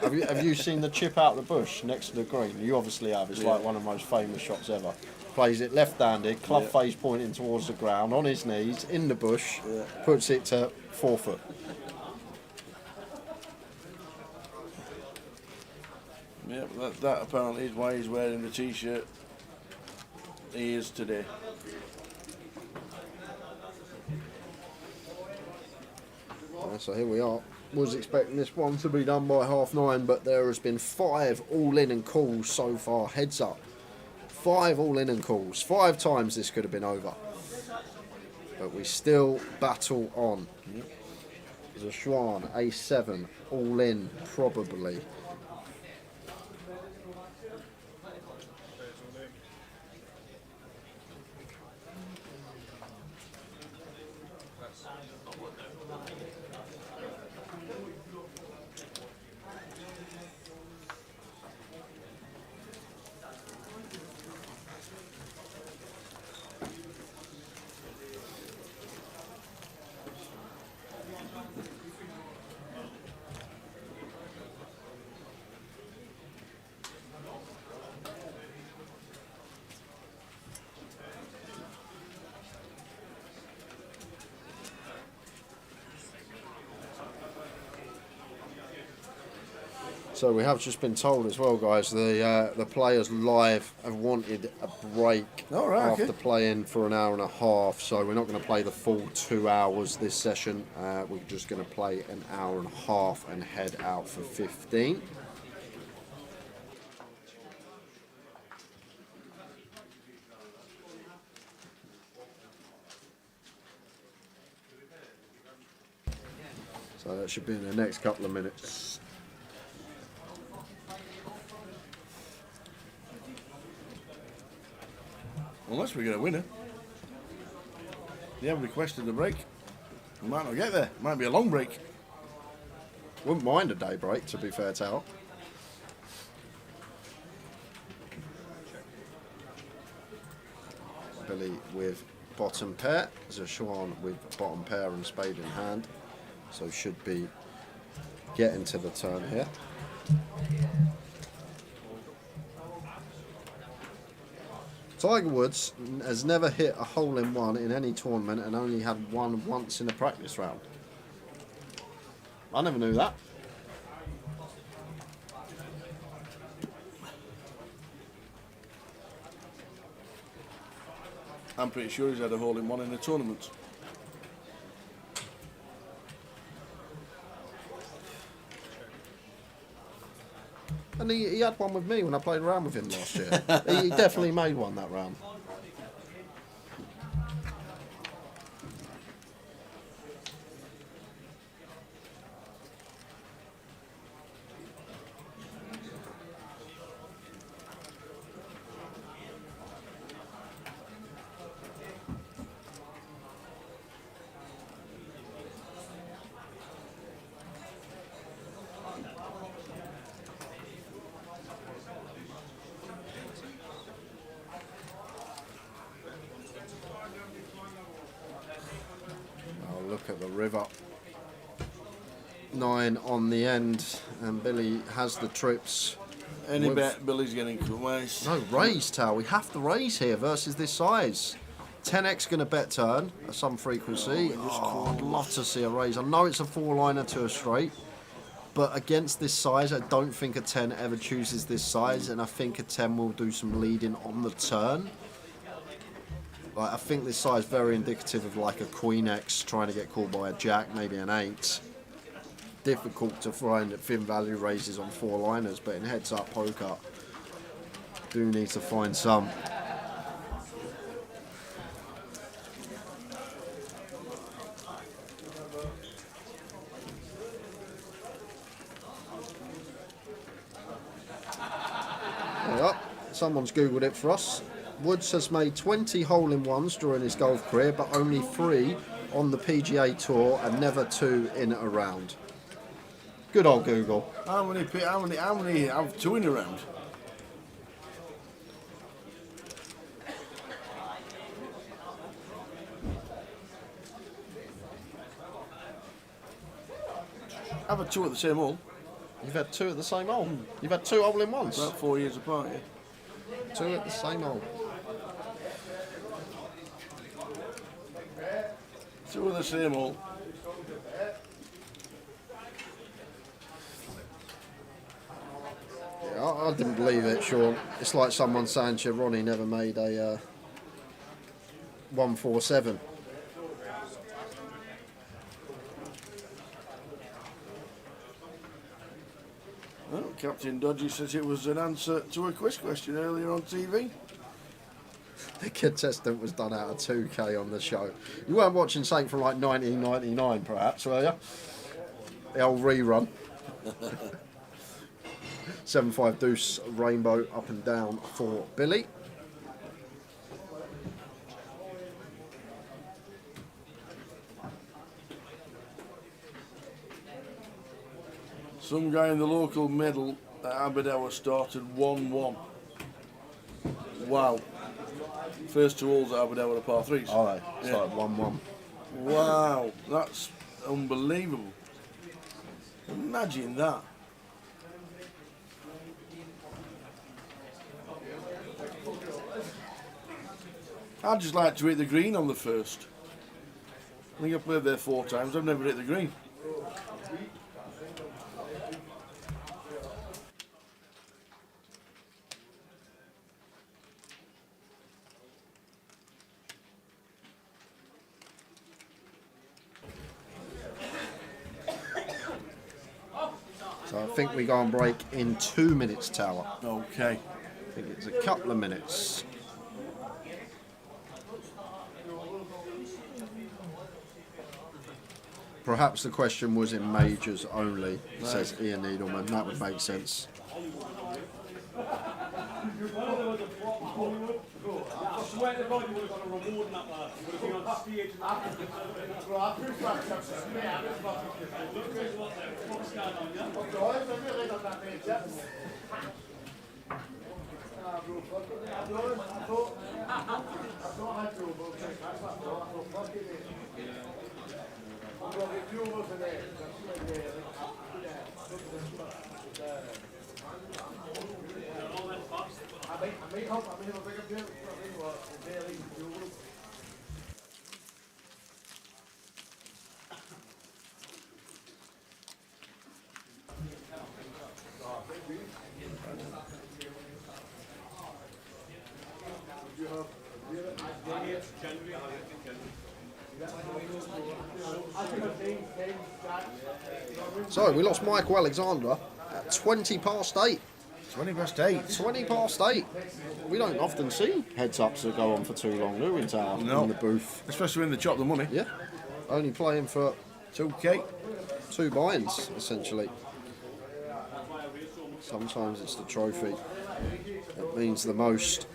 Have you seen the chip out of the bush next to the green? You obviously have. It's like one of the most famous shots ever. Plays it left-handed, club face pointing towards the ground, on his knees, in the bush, puts it to 4 foot. Yeah, but that apparently is why he's wearing the t-shirt he is today. So here we are. Was expecting this one to be done by 9:30, but there has been 5 all-in and calls so far. Heads up. 5 all-in and calls. 5 times this could have been over. But we still battle on. Zhuan, A7, all-in, probably. So we have just been told as well, guys, the players live have wanted a break after playing for an hour and a half. So we're not going to play the full 2 hours this session. We're just going to play an hour and a half and head out for 15. So that should be in the next couple of minutes. Unless we get a winner. They haven't requested a break. We might not get there. Might be a long break. Wouldn't mind a day break, to be fair, Tal. Billy with bottom pair. Zashuan with bottom pair and spade in hand. So should be getting to the turn here. Tiger Woods has never hit a hole-in-one in any tournament and only had one once in a practice round. I never knew that. I'm pretty sure he's had a hole-in-one in a tournament. And he had one with me when I played around with him last year. He definitely made one that round. Look at the river. 9 on the end, and Billy has the trips. Any bet Billy's getting raised? No, raise, Tal. We have to raise here versus this size. 10x going to bet turn at some frequency. I'd love to see a raise. I know it's a 4-liner to a straight, but against this size, I don't think a 10 ever chooses this size, and I think a 10 will do some leading on the turn. Like, I think this size is very indicative of like a Queen X trying to get called by a Jack, maybe an 8. Difficult to find thin value raises on 4-liners, but in heads-up poker, do need to find some. There we are. Someone's Googled it for us. Woods has made 20 hole-in-ones during his golf career, but only 3 on the PGA Tour and never 2 in a round. Good old Google. How many have 2 in a round? I've had 2 at the same hole. You've had 2 at the same hole? You've had 2 hole-in-ones? About 4 years apart, yeah. 2 at the same hole. 2 at the same hole. Yeah, I didn't believe it, Sean. It's like someone saying Ronnie never made a 147. Well, Captain Dodgy says it was an answer to a quiz question earlier on TV. The contestant was done out of 2K on the show. You weren't watching something from like 1999, perhaps, were you? The old rerun. 7-5 deuce rainbow up and down for Billy. Some guy in the local medal at Aberdeen started 1-1. Wow. First 2 holes at Aberdeen were par 3s. Oh, right. Started 1-1. Wow, that's unbelievable. Imagine that. I'd just like to hit the green on the first. I think I've played there 4 times, I've never hit the green. think we go on break in 2 minutes, Tower. Okay. I think it's a couple of minutes. Perhaps the question was in majors only, says Ian Needleman. That would make sense. So we lost Michael Alexander at 20 past 8. 20 past 8. 20 past 8. We don't often see heads ups that go on for too long, do we, Tower? No. In the booth. Especially when they chop the money. Yeah. Only playing for 2K. 2 buy-ins, essentially. Sometimes it's the trophy that means the most.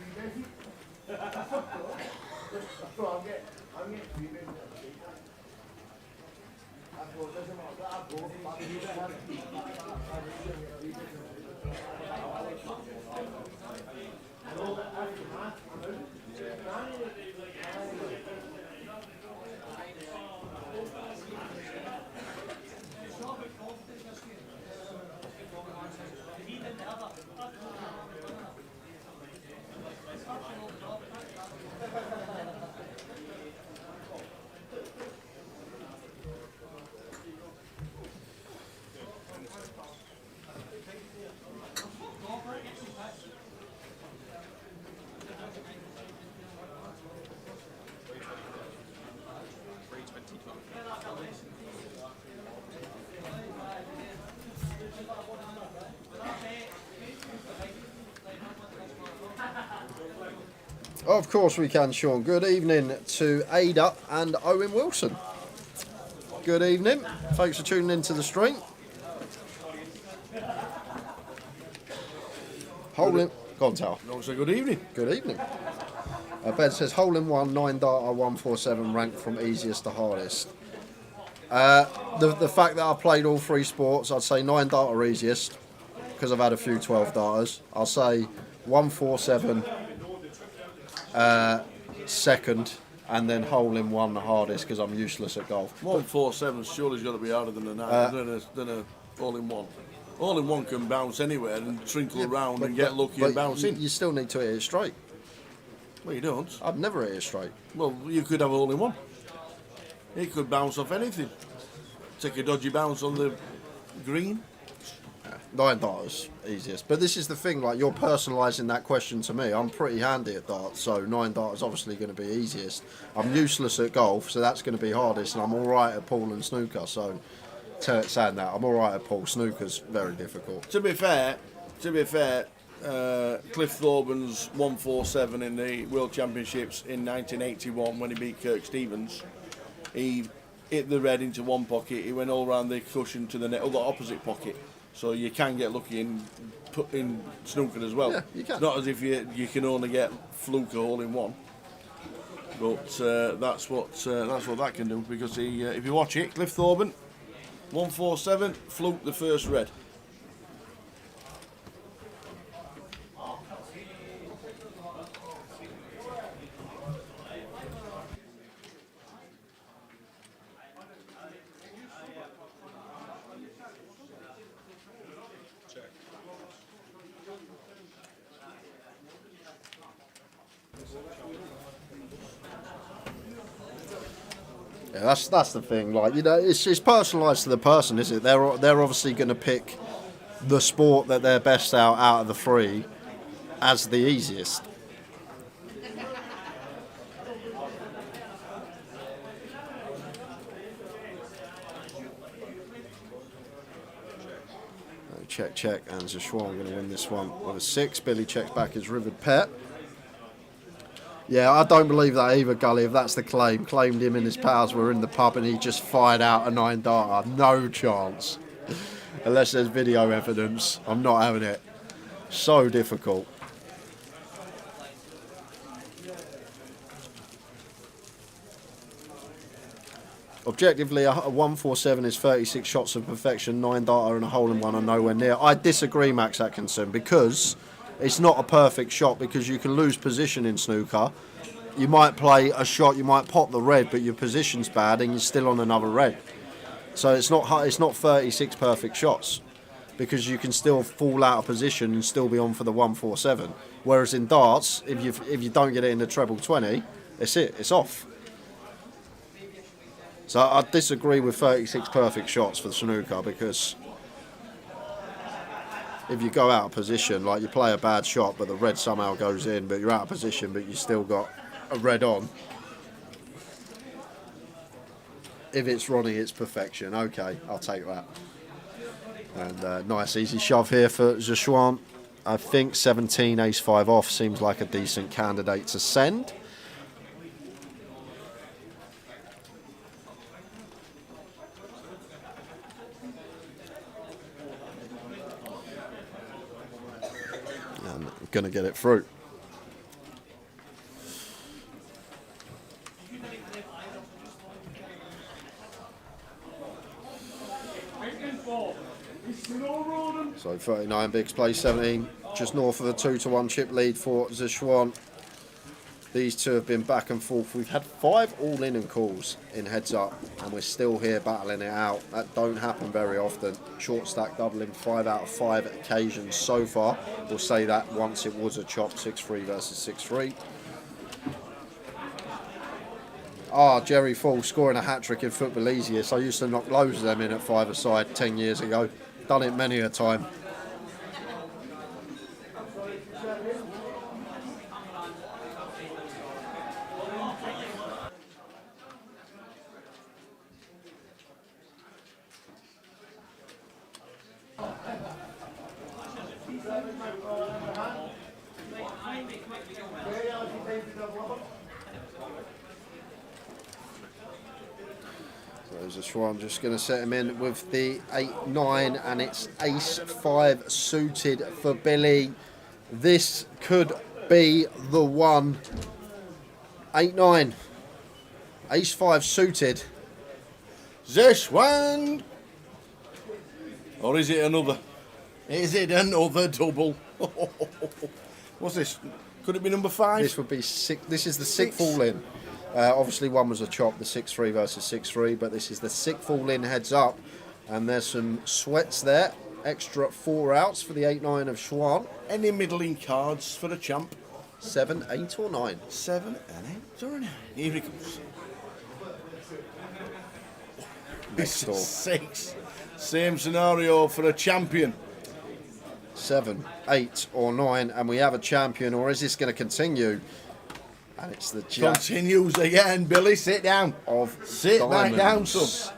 Of course we can, Sean. Good evening to Ada and Owen Wilson. Good evening. Thanks for tuning into the stream. Hole in... Go on, Tower. Also good evening. Good evening. Ben says, hole in one, 9 data, 147, ranked from easiest to hardest. The fact that I played all 3 sports, I'd say 9 data easiest, because I've had a few 12 datas. I'll say 147 second, and then hole in one the hardest, because I'm useless at golf. 147 surely's got to be harder than a 9, than a all in one. All in one can bounce anywhere and trinkle around and get lucky and bounce in. You still need to hit it straight. Well, you don't. I'd never hit it straight. Well, you could have all in one. It could bounce off anything. Take a dodgy bounce on the green. 9 darts, easiest. But this is the thing, like, you're personalising that question to me. I'm pretty handy at darts, so 9 darts is obviously going to be easiest. I'm useless at golf, so that's going to be hardest, and I'm alright at pool and snooker, so saying that, I'm alright at pool. Snooker's very difficult. To be fair, Cliff Thorburns 147 in the World Championships in 1981 when he beat Kirk Stevens. He hit the red into one pocket, he went all round the cushion to the other opposite pocket. So you can get lucky in snooker as well. Yeah, you can. It's not as if you can only get fluke a hole in one. But that's what that can do, because if you watch it, Cliff Thorburn 147 fluke the first red. Yeah, that's the thing. Like, you know, it's personalised to the person, is it? They're obviously going to pick the sport that they're best out of the 3 as the easiest. check, check, and Zeshuan going to win this one with a 6. Billy checks back his Rivered Pet. Yeah, I don't believe that either, Gully, if that's the claim. Claimed him and his pals were in the pub and he just fired out a 9-darter. No chance. Unless there's video evidence. I'm not having it. So difficult. Objectively, a 147 is 36 shots of perfection, 9-darter and a hole-in-one are nowhere near. I disagree, Max Atkinson, because it's not a perfect shot, because you can lose position in snooker. You might play a shot, you might pot the red, but your position's bad and you're still on another red. So it's not 36 perfect shots, because you can still fall out of position and still be on for the 147. Whereas in darts, if you don't get it in the treble 20, it's it, it's off. So I disagree with 36 perfect shots for the snooker, because if you go out of position, like you play a bad shot but the red somehow goes in, but you're out of position but you still got a red on. If it's Ronnie, it's perfection. Okay, I'll take that. And nice easy shove here for Zeshuan. I think 17 ace-5 off seems like a decent candidate to send. Going to get it through. So 39 bigs, plays 17, just north of a 2-1 chip lead for Zeshuan. These two have been back and forth. We've had 5 all-in and calls in heads up, and we're still here battling it out. That don't happen very often. Short stack doubling 5 out of 5 occasions so far. We'll say that once it was a chop, 6-3 versus 6-3. Jerry Fall scoring a hat-trick in Football Easiest. I used to knock loads of them in at 5-a-side 10 years ago. Done it many a time. I'm just going to set him in with the 8-9, and it's ace-5 suited for Billy. This could be the one. 8-9, ace-5 suited. Zeshuan! Or is it another? Is it another double? What's this? Could it be number 5? This would be 6. This is the 6th all-in. Obviously one was a chop, the 6-3 versus 6-3, but this is the 6th all-in heads up, and there's some sweats there. Extra 4 outs for the 8-9 of Schwan. Any middling cards for the champ? 7, 8 or 9? 7 and 8 or 9. Here he comes. Next door. 6. Same scenario for a champion. 7, 8 or 9, and we have a champion, or is this going to continue? And it's the jack. Continues again, Billy. Sit down. Sit back down, son.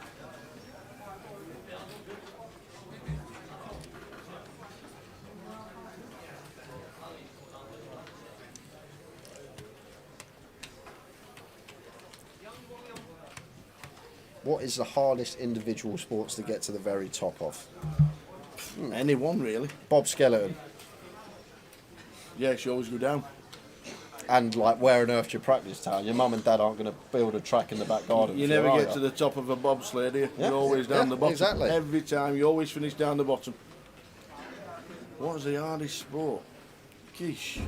What is the hardest individual sports to get to the very top of? Anyone, really. Bob Skeleton. Yeah, she always go down. And like, where on earth do you practice, town? Your mum and dad aren't going to build a track in the back garden. You never get to the top of a bobsleigh, do you? Yeah. You're always down the bottom. Exactly. Every time, you always finish down the bottom. What is the hardest sport? Geesh.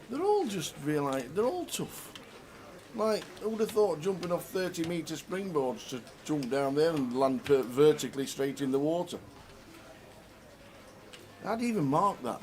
They're all just they're all tough. Like, who would have thought jumping off 30-metre springboards to jump down there and land vertically straight in the water? I'd even mark that.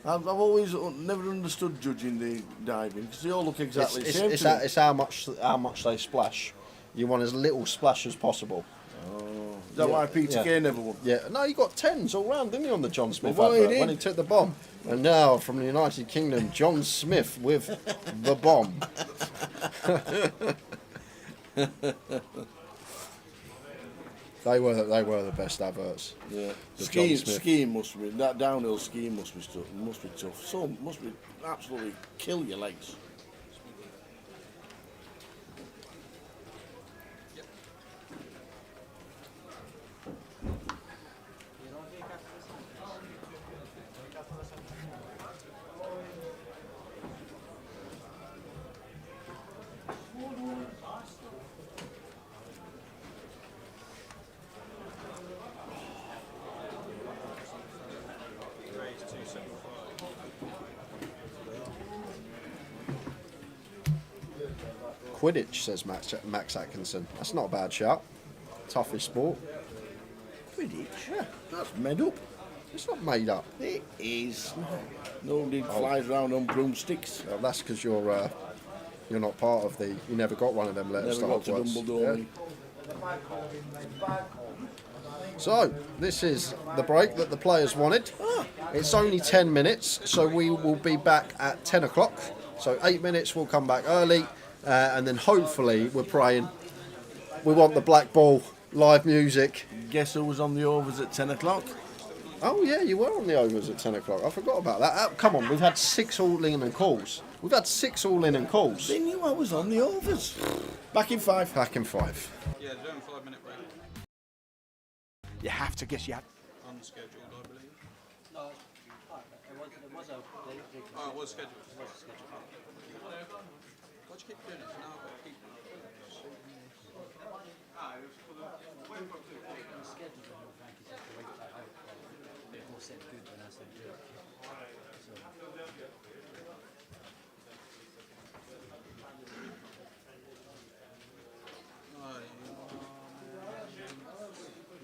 I've always never understood judging the diving, because they all look exactly the same. It's how much they splash. You want as little splash as possible. Oh, is that why Peter Kay never won? Yeah, no, he got 10s all round, didn't he, on the John Smith Well, advert he did. when he took the bomb. And now from the United Kingdom, John Smith with the bomb. They were the best adverts. Yeah. Skiing must be that downhill skiing must be tough. So must be absolutely kill your legs. Quidditch, says Max Atkinson. That's not a bad shout. Toughest sport. Quidditch? Yeah, that's made up. It's not made up. It is. Nobody flies around on broomsticks. Well, that's because you're not part of the. You never got one of them letters. Never got to Dumbledore. Yeah. So this is the break that the players wanted. It's only 10 minutes, so we will be back at 10 o'clock. So 8 minutes. We'll come back early. And then hopefully we're praying. We want the black ball, live music. Guess who was on the overs at 10 o'clock? Oh yeah, you were on the overs at 10 o'clock. I forgot about that. Come on, we've had 6 all-in and calls. We've had 6 all-in and calls. They knew I was on the overs. Back in 5. Back in 5. Yeah, they're doing 5-minute break. You have to guess. You have. Unscheduled, I believe. No, it was a. Oh, it was scheduled. Why'd you keep doing it? Now I've got to keep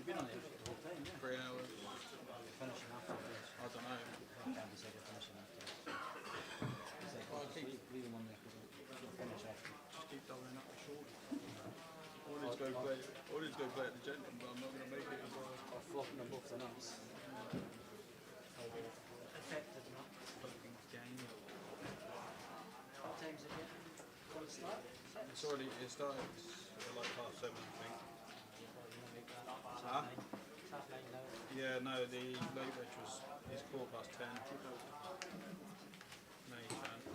You've been on it the whole time, yeah? 3 hours. Finishing after this. I don't know. Can't be said finishing after this. It's like, I'll keep leave them on there because you'll finish after. Just keep doubling up the shoulder. I wanted to go play at the Gentleman, but I'm not going to make it as well. Or flopping them both the nuts. Affected not. What time's it again? Will it start? It started at like 7:30, I think. Huh? It's 9:30 now. Yeah, no, the late reg is 10:15. No chance.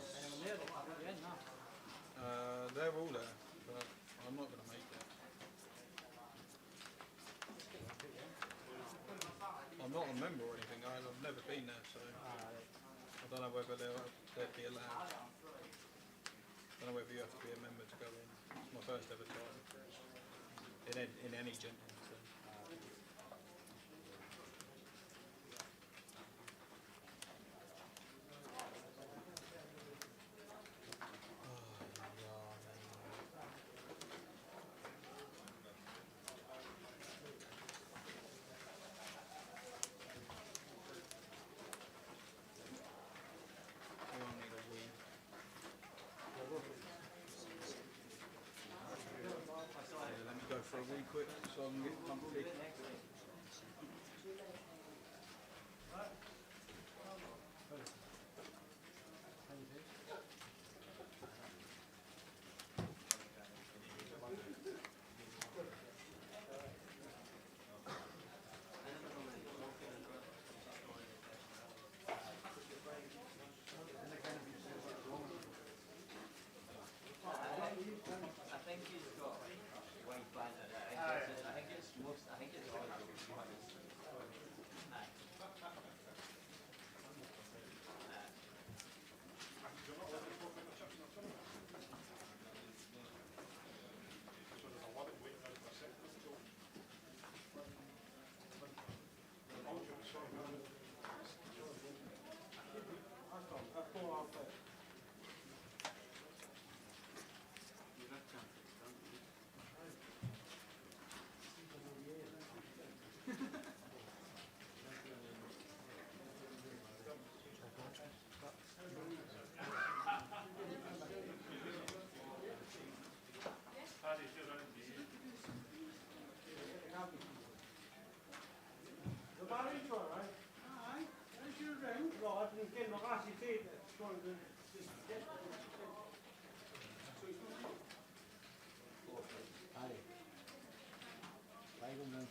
They're all there, but I'm not going to make it. I'm not a member or anything. I've never been there, so I don't know whether they'd be allowed. I don't know whether you have to be a member to go in. It's my first ever time in any gentleman. So. Go for a wee quick so I can get comfy. I think he's got white band. I think it's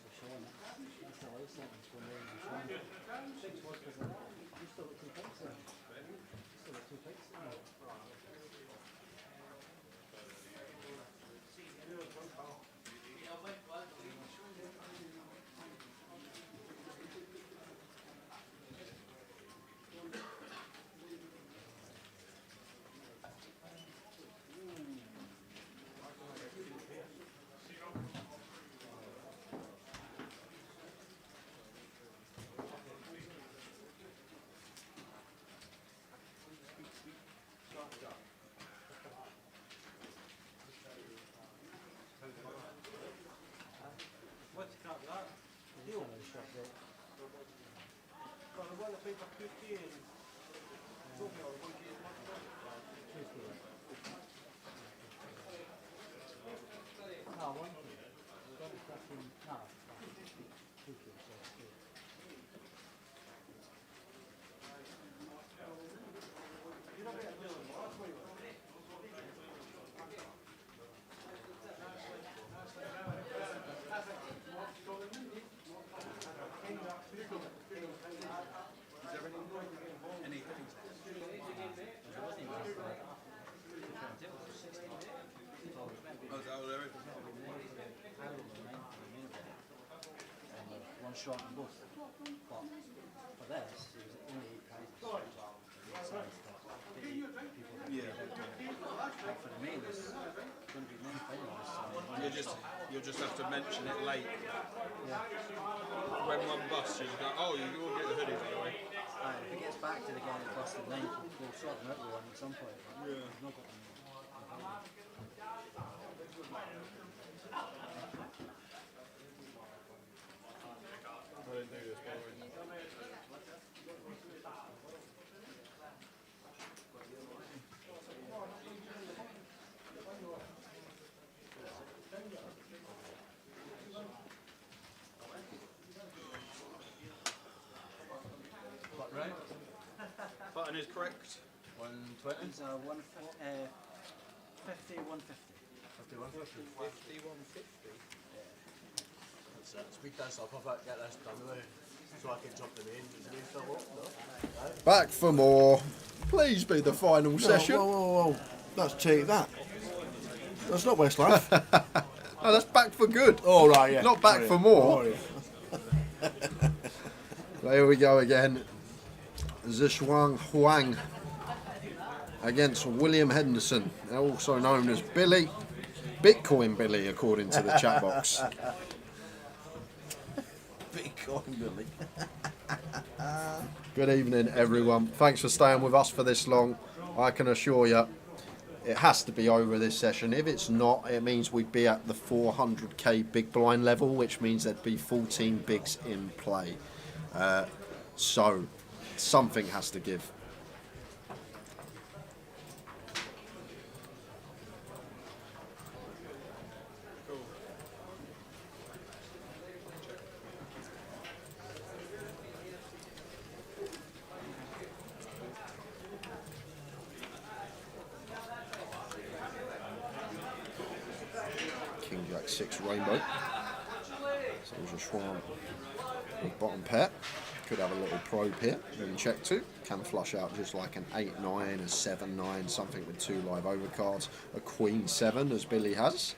for showing it. That's the life sentence for me. 6 was because you still got 2 pints in. You still got 2 pints in. What's the cut that? Deal. Well, the one that paid for 50 and told me all the one kid. No, 1 kilo. We've got it fucking, no, 2 kilos, so 2. You don't get a deal anymore, that's what you want. One shot in both. But for this, it was only 8 prizes. Yeah. But for the main, there's going to be many finalists. You'll just have to mention it late. Yeah. When one busts, you just go, oh, you will get the hoodie by the way. If it gets back to the guy that busted 9, we'll sort them out with one at some point. Yeah. We've not got them. I didn't do this, by the way. What round? Button is correct. 120. It's 50, 150. 50, 150. Speed this up a bit, get this done with, so I can jump the main. Does the main fill up? No? Back for more. Please be the final session. Whoa. Let's take that. That's not Westlife. No, that's back for good. Oh, right, yeah. Not back for more. So here we go again. Zishuang Huang against William Henderson, also known as Billy. Bitcoin Billy, according to the chat box. Bitcoin Billy. Good evening, everyone. Thanks for staying with us for this long. I can assure you, it has to be over this session. If it's not, it means we'd be at the 400k big blind level, which means there'd be 14 bigs in play. So, something has to give. King Jack 6 rainbow. So there's a Schwan with bottom pair. Could have a little probe here, then check 2. Can flush out just like an 8-9, a 7-9, something with 2 live overcards. A Queen 7, as Billy has.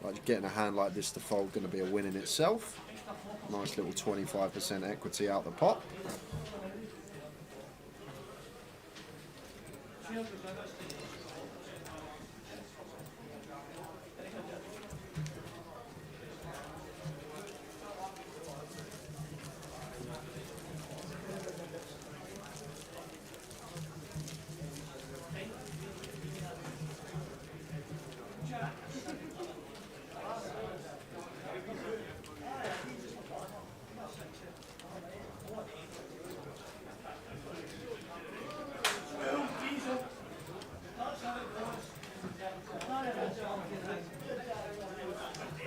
Like getting a hand like this to fold, going to be a win in itself. Nice little 25% equity out the pot.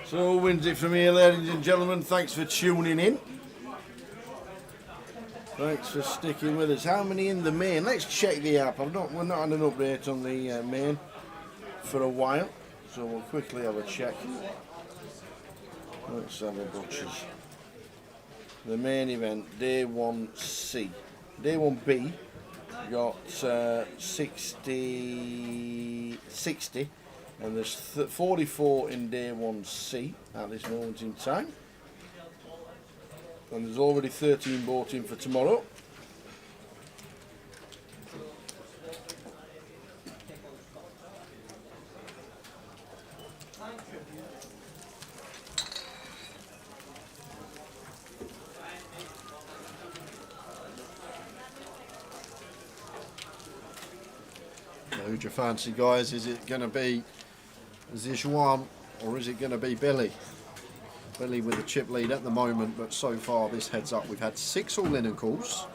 So wins it from here, ladies and gentlemen. Thanks for tuning in. Thanks for sticking with us. How many in the main? Let's check the app. We're not had an update on the main for a while, so we'll quickly have a check. Let's have a butchers. The main event, day 1C. Day 1B, got 60, and there's 44 in day 1C at this moment in time. And there's already 13 bought in for tomorrow. Who do you fancy, guys? Is it going to be Zhijuan or is it going to be Billy? Billy with the chip lead at the moment, but so far this heads up. We've had 6 all-in calls,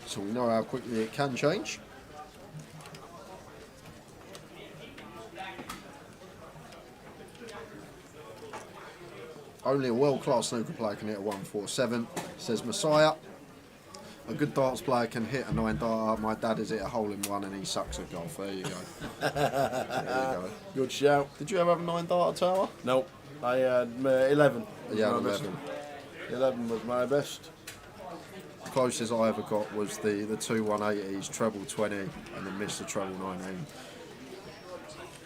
so we know how quickly it can change. Only a world-class snooker player can hit a 147, says Messiah. A good darts player can hit a 9-darter. My dad has hit a hole-in-one and he sucks at golf. There you go. There you go. Good shout. Did you ever have a 9-darter tower? Nope. I had 11. Yeah, 11. 11 was my best. The closest I ever got was the 2 180s, treble 20, and then missed the treble 19.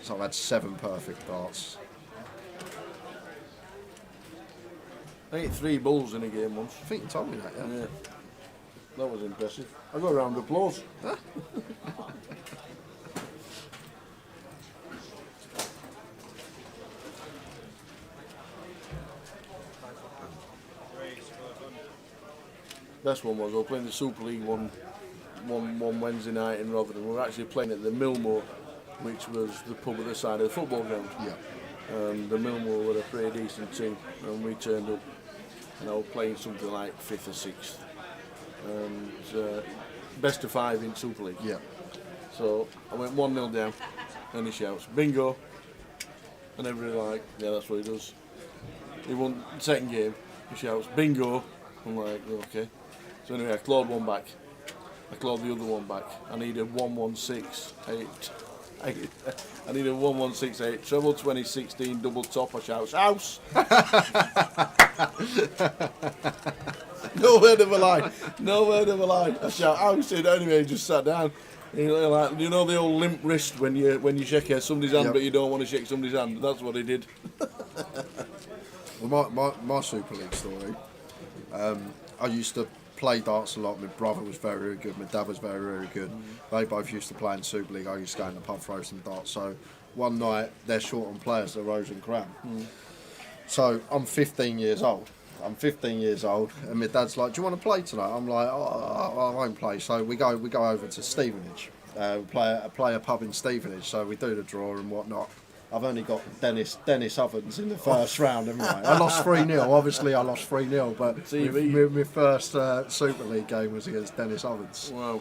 So I've had 7 perfect darts. I hit 3 bulls in a game once. I think you told me that, yeah. Yeah. That was impressive. I got a round of applause. Best one was I was playing the Super League one Wednesday night in Rotherham. We were actually playing at the Millmoor, which was the pub at the side of the football ground. Yeah. And the Millmoor were a pretty decent team, and we turned up, and I was playing something like 5th or 6th. And best of 5 in Super League. Yeah. So I went 1-0 down, and he shouts, bingo. And everybody like, yeah, that's what he does. He won the second game, he shouts, bingo. I'm like, okay. So anyway, I clawed one back. I clawed the other one back. I needed 1-1-6-8. I needed 1-1-6-8. Treble 2016, double top. I shouts, house! No word of a lie. No word of a lie. I shout, house! Anyway, he just sat down. You know, like, you know the old limp wrist when you shake somebody's hand, but you don't want to shake somebody's hand. That's what he did. Well, my Super League story. I used to play darts a lot. My brother was very, very good. My dad was very, very good. They both used to play in Super League. I used to go in the pub, throw some darts. So one night they're short on players at Rose and Crown. So I'm 15 years old. And my dad's like, "Do you want to play tonight?" I'm like, "Oh, I won't play." So we go over to Stevenage. Play a pub in Stevenage. So we do the draw and whatnot. I've only got Dennis Ovens in the first round, haven't I? I lost 3-0. Obviously, I lost 3-0, but my first Super League game was against Dennis Ovens. Wow.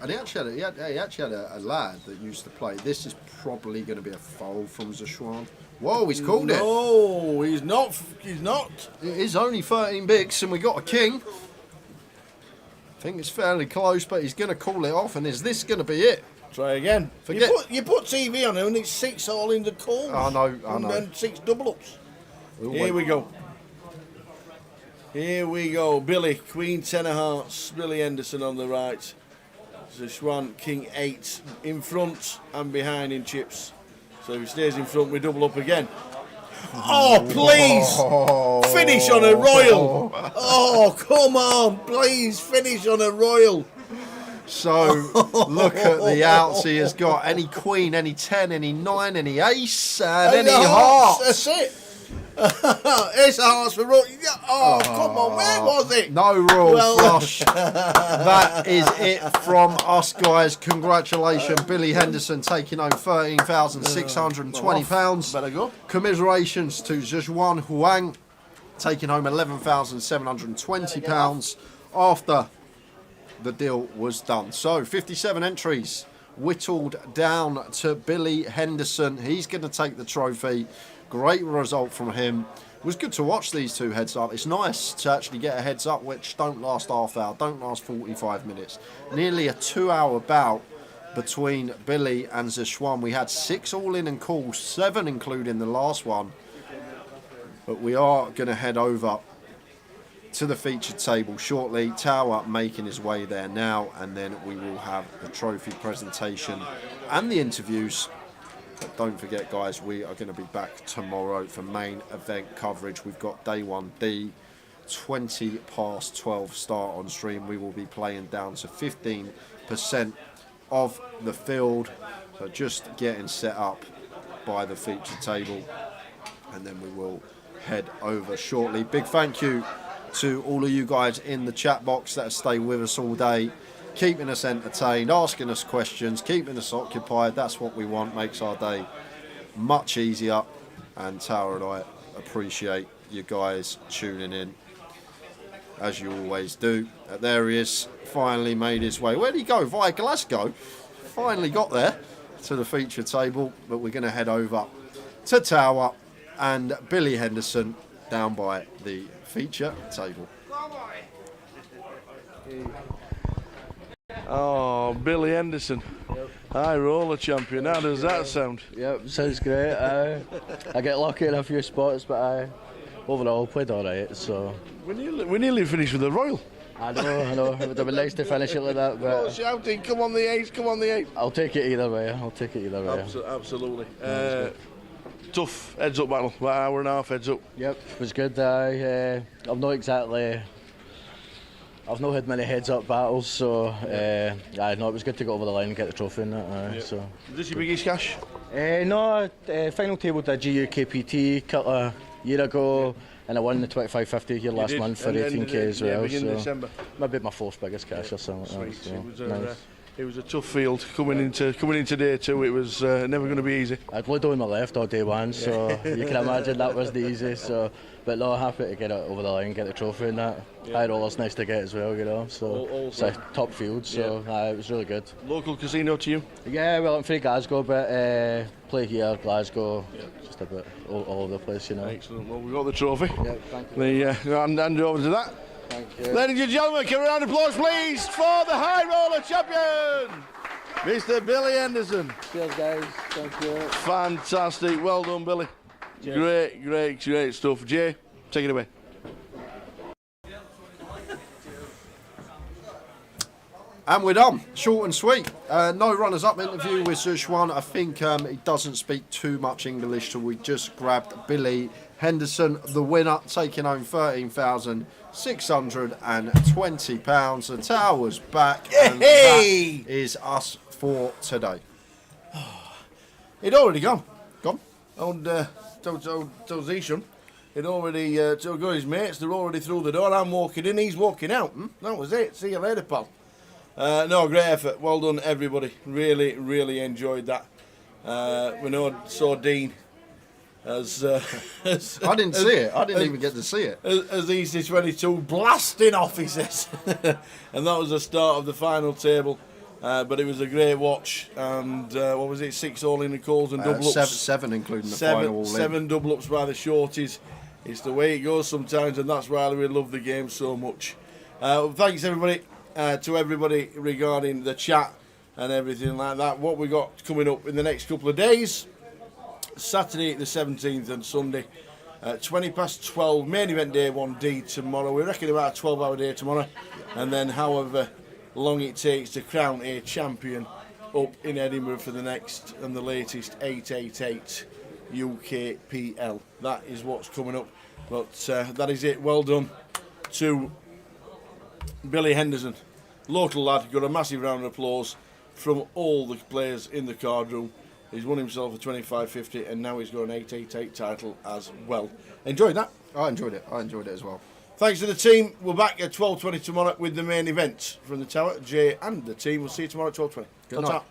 And he actually had a lad that used to play. This is probably going to be a foul from Zhijuan. Whoa, he's called it. No, he's not. He's not. It is only 13 bigs, and we got a king. I think it's fairly close, but he's going to call it off. And is this going to be it? Try again. Forget. You put TV on it, and it's 6 all in the calls. I know. And then 6 double ups. Here we go. Here we go. Billy, Queen 10 of hearts. Billy Henderson on the right. Zhijuan, King 8 in front and behind in chips. So if he stays in front, we double up again. Oh, please! Finish on a royal! Oh, come on! Please, finish on a royal! So, look at the outs he has got. Any queen, any 10, any 9, any ace, and any hearts. That's it! Ace of hearts for royal. Oh, come on, where was it? No royal flush. That is it from us, guys. Congratulations, Billy Henderson taking home £13,620. Better go. Commiserations to Zhijuan Huang taking home £11,720 after the deal was done. So 57 entries whittled down to Billy Henderson. He's going to take the trophy. Great result from him. It was good to watch these two heads up. It's nice to actually get a heads up which don't last half hour, don't last 45 minutes. Nearly a 2-hour bout between Billy and Zishuan. We had 6 all-in and calls, 7 including the last one. But we are going to head over to the featured table shortly. Tower making his way there now, and then we will have the trophy presentation and the interviews. But don't forget, guys, we are going to be back tomorrow for main event coverage. We've got day 1D, 20 past 12 start on stream. We will be playing down to 15% of the field. So just getting set up by the feature table, and then we will head over shortly. Big thank you to all of you guys in the chat box that have stayed with us all day, keeping us entertained, asking us questions, keeping us occupied. That's what we want, makes our day much easier. And Tower and I appreciate you guys tuning in, as you always do. There he is, finally made his way. Where did he go? Via Glasgow. Finally got there to the feature table, but we're going to head over to Tower and Billy Henderson down by the feature table. Oh, Billy Henderson, high roller champion. How does that sound? Yep, sounds great. I get lucky in a few spots, but overall played all right. So we nearly finished with the Royal. I know. It would have been nice to finish it like that. But oh, shouting, come on the ace, come on the ace. I'll take it either way. Absolutely. Tough heads up battle, about an hour and a half heads up. Yep, it was good. I've not had many heads up battles, so it was good to get over the line and get the trophy in that. Yep. So. Is this your biggest cash? No, final table did UKPL a couple of years ago, and I won the 25-50 here last month for 18k as well. Beginning December. Maybe my 4th biggest cash or something like that. So, it was a tough field coming into day 2. It was never going to be easy. I'd Ludo on my left all day 1, so you can imagine that was the easy. So, but no, happy to get it over the line, get the trophy and that. High roller's nice to get as well, you know. So it's a top field, so it was really good. Local casino to you? Yeah, well I'm from Glasgow, but play here, Glasgow, just a bit all over the place, you know. Excellent. Well, we got the trophy. Yeah, thank you. Hand it over to that. Thank you. Ladies and gentlemen, give a round of applause, please, for the high roller champion, Mr. Billy Henderson. Cheers, guys. Thank you. Fantastic. Well done, Billy. Cheers. Great stuff. Jay, take it away. And we're done. Short and sweet. No runners-up interview with Zishuan. I think he doesn't speak too much English, so we just grabbed Billy Henderson, the winner, taking home £13,620. The Tower's back, and that is us for today. He'd already gone. Old Zishan. He'd already got his mates. They're already through the door. I'm walking in. He's walking out. That was it. See you later, pal. No, great effort. Well done, everybody. Really enjoyed that. We saw Dean as I didn't see it. I didn't even get to see it. As EC22 blasting off, he says. And that was the start of the final table. But it was a great watch. And what was it? 6 all-in and calls and double ups. 7 including the final all-in. 7 double ups by the shorties. It's the way it goes sometimes, and that's why we love the game so much. Thanks everybody. To everybody regarding the chat and everything like that. What we got coming up in the next couple of days: Saturday the 17th and Sunday 20 past 12, main event day 1D tomorrow. We reckon about a 12-hour day tomorrow, and then however long it takes to crown a champion up in Edinburgh for the next and the latest 888 UKPL. That is what's coming up. But that is it. Well done to Billy Henderson, local lad. Got a massive round of applause from all the players in the card room. He's won himself a 25-50 and now he's got an 888 title as well. Enjoyed that? I enjoyed it as well. Thanks to the team. We're back at 12:20 tomorrow with the main event from the Tower. Jay and the team. We'll see you tomorrow at 12:20. Good night.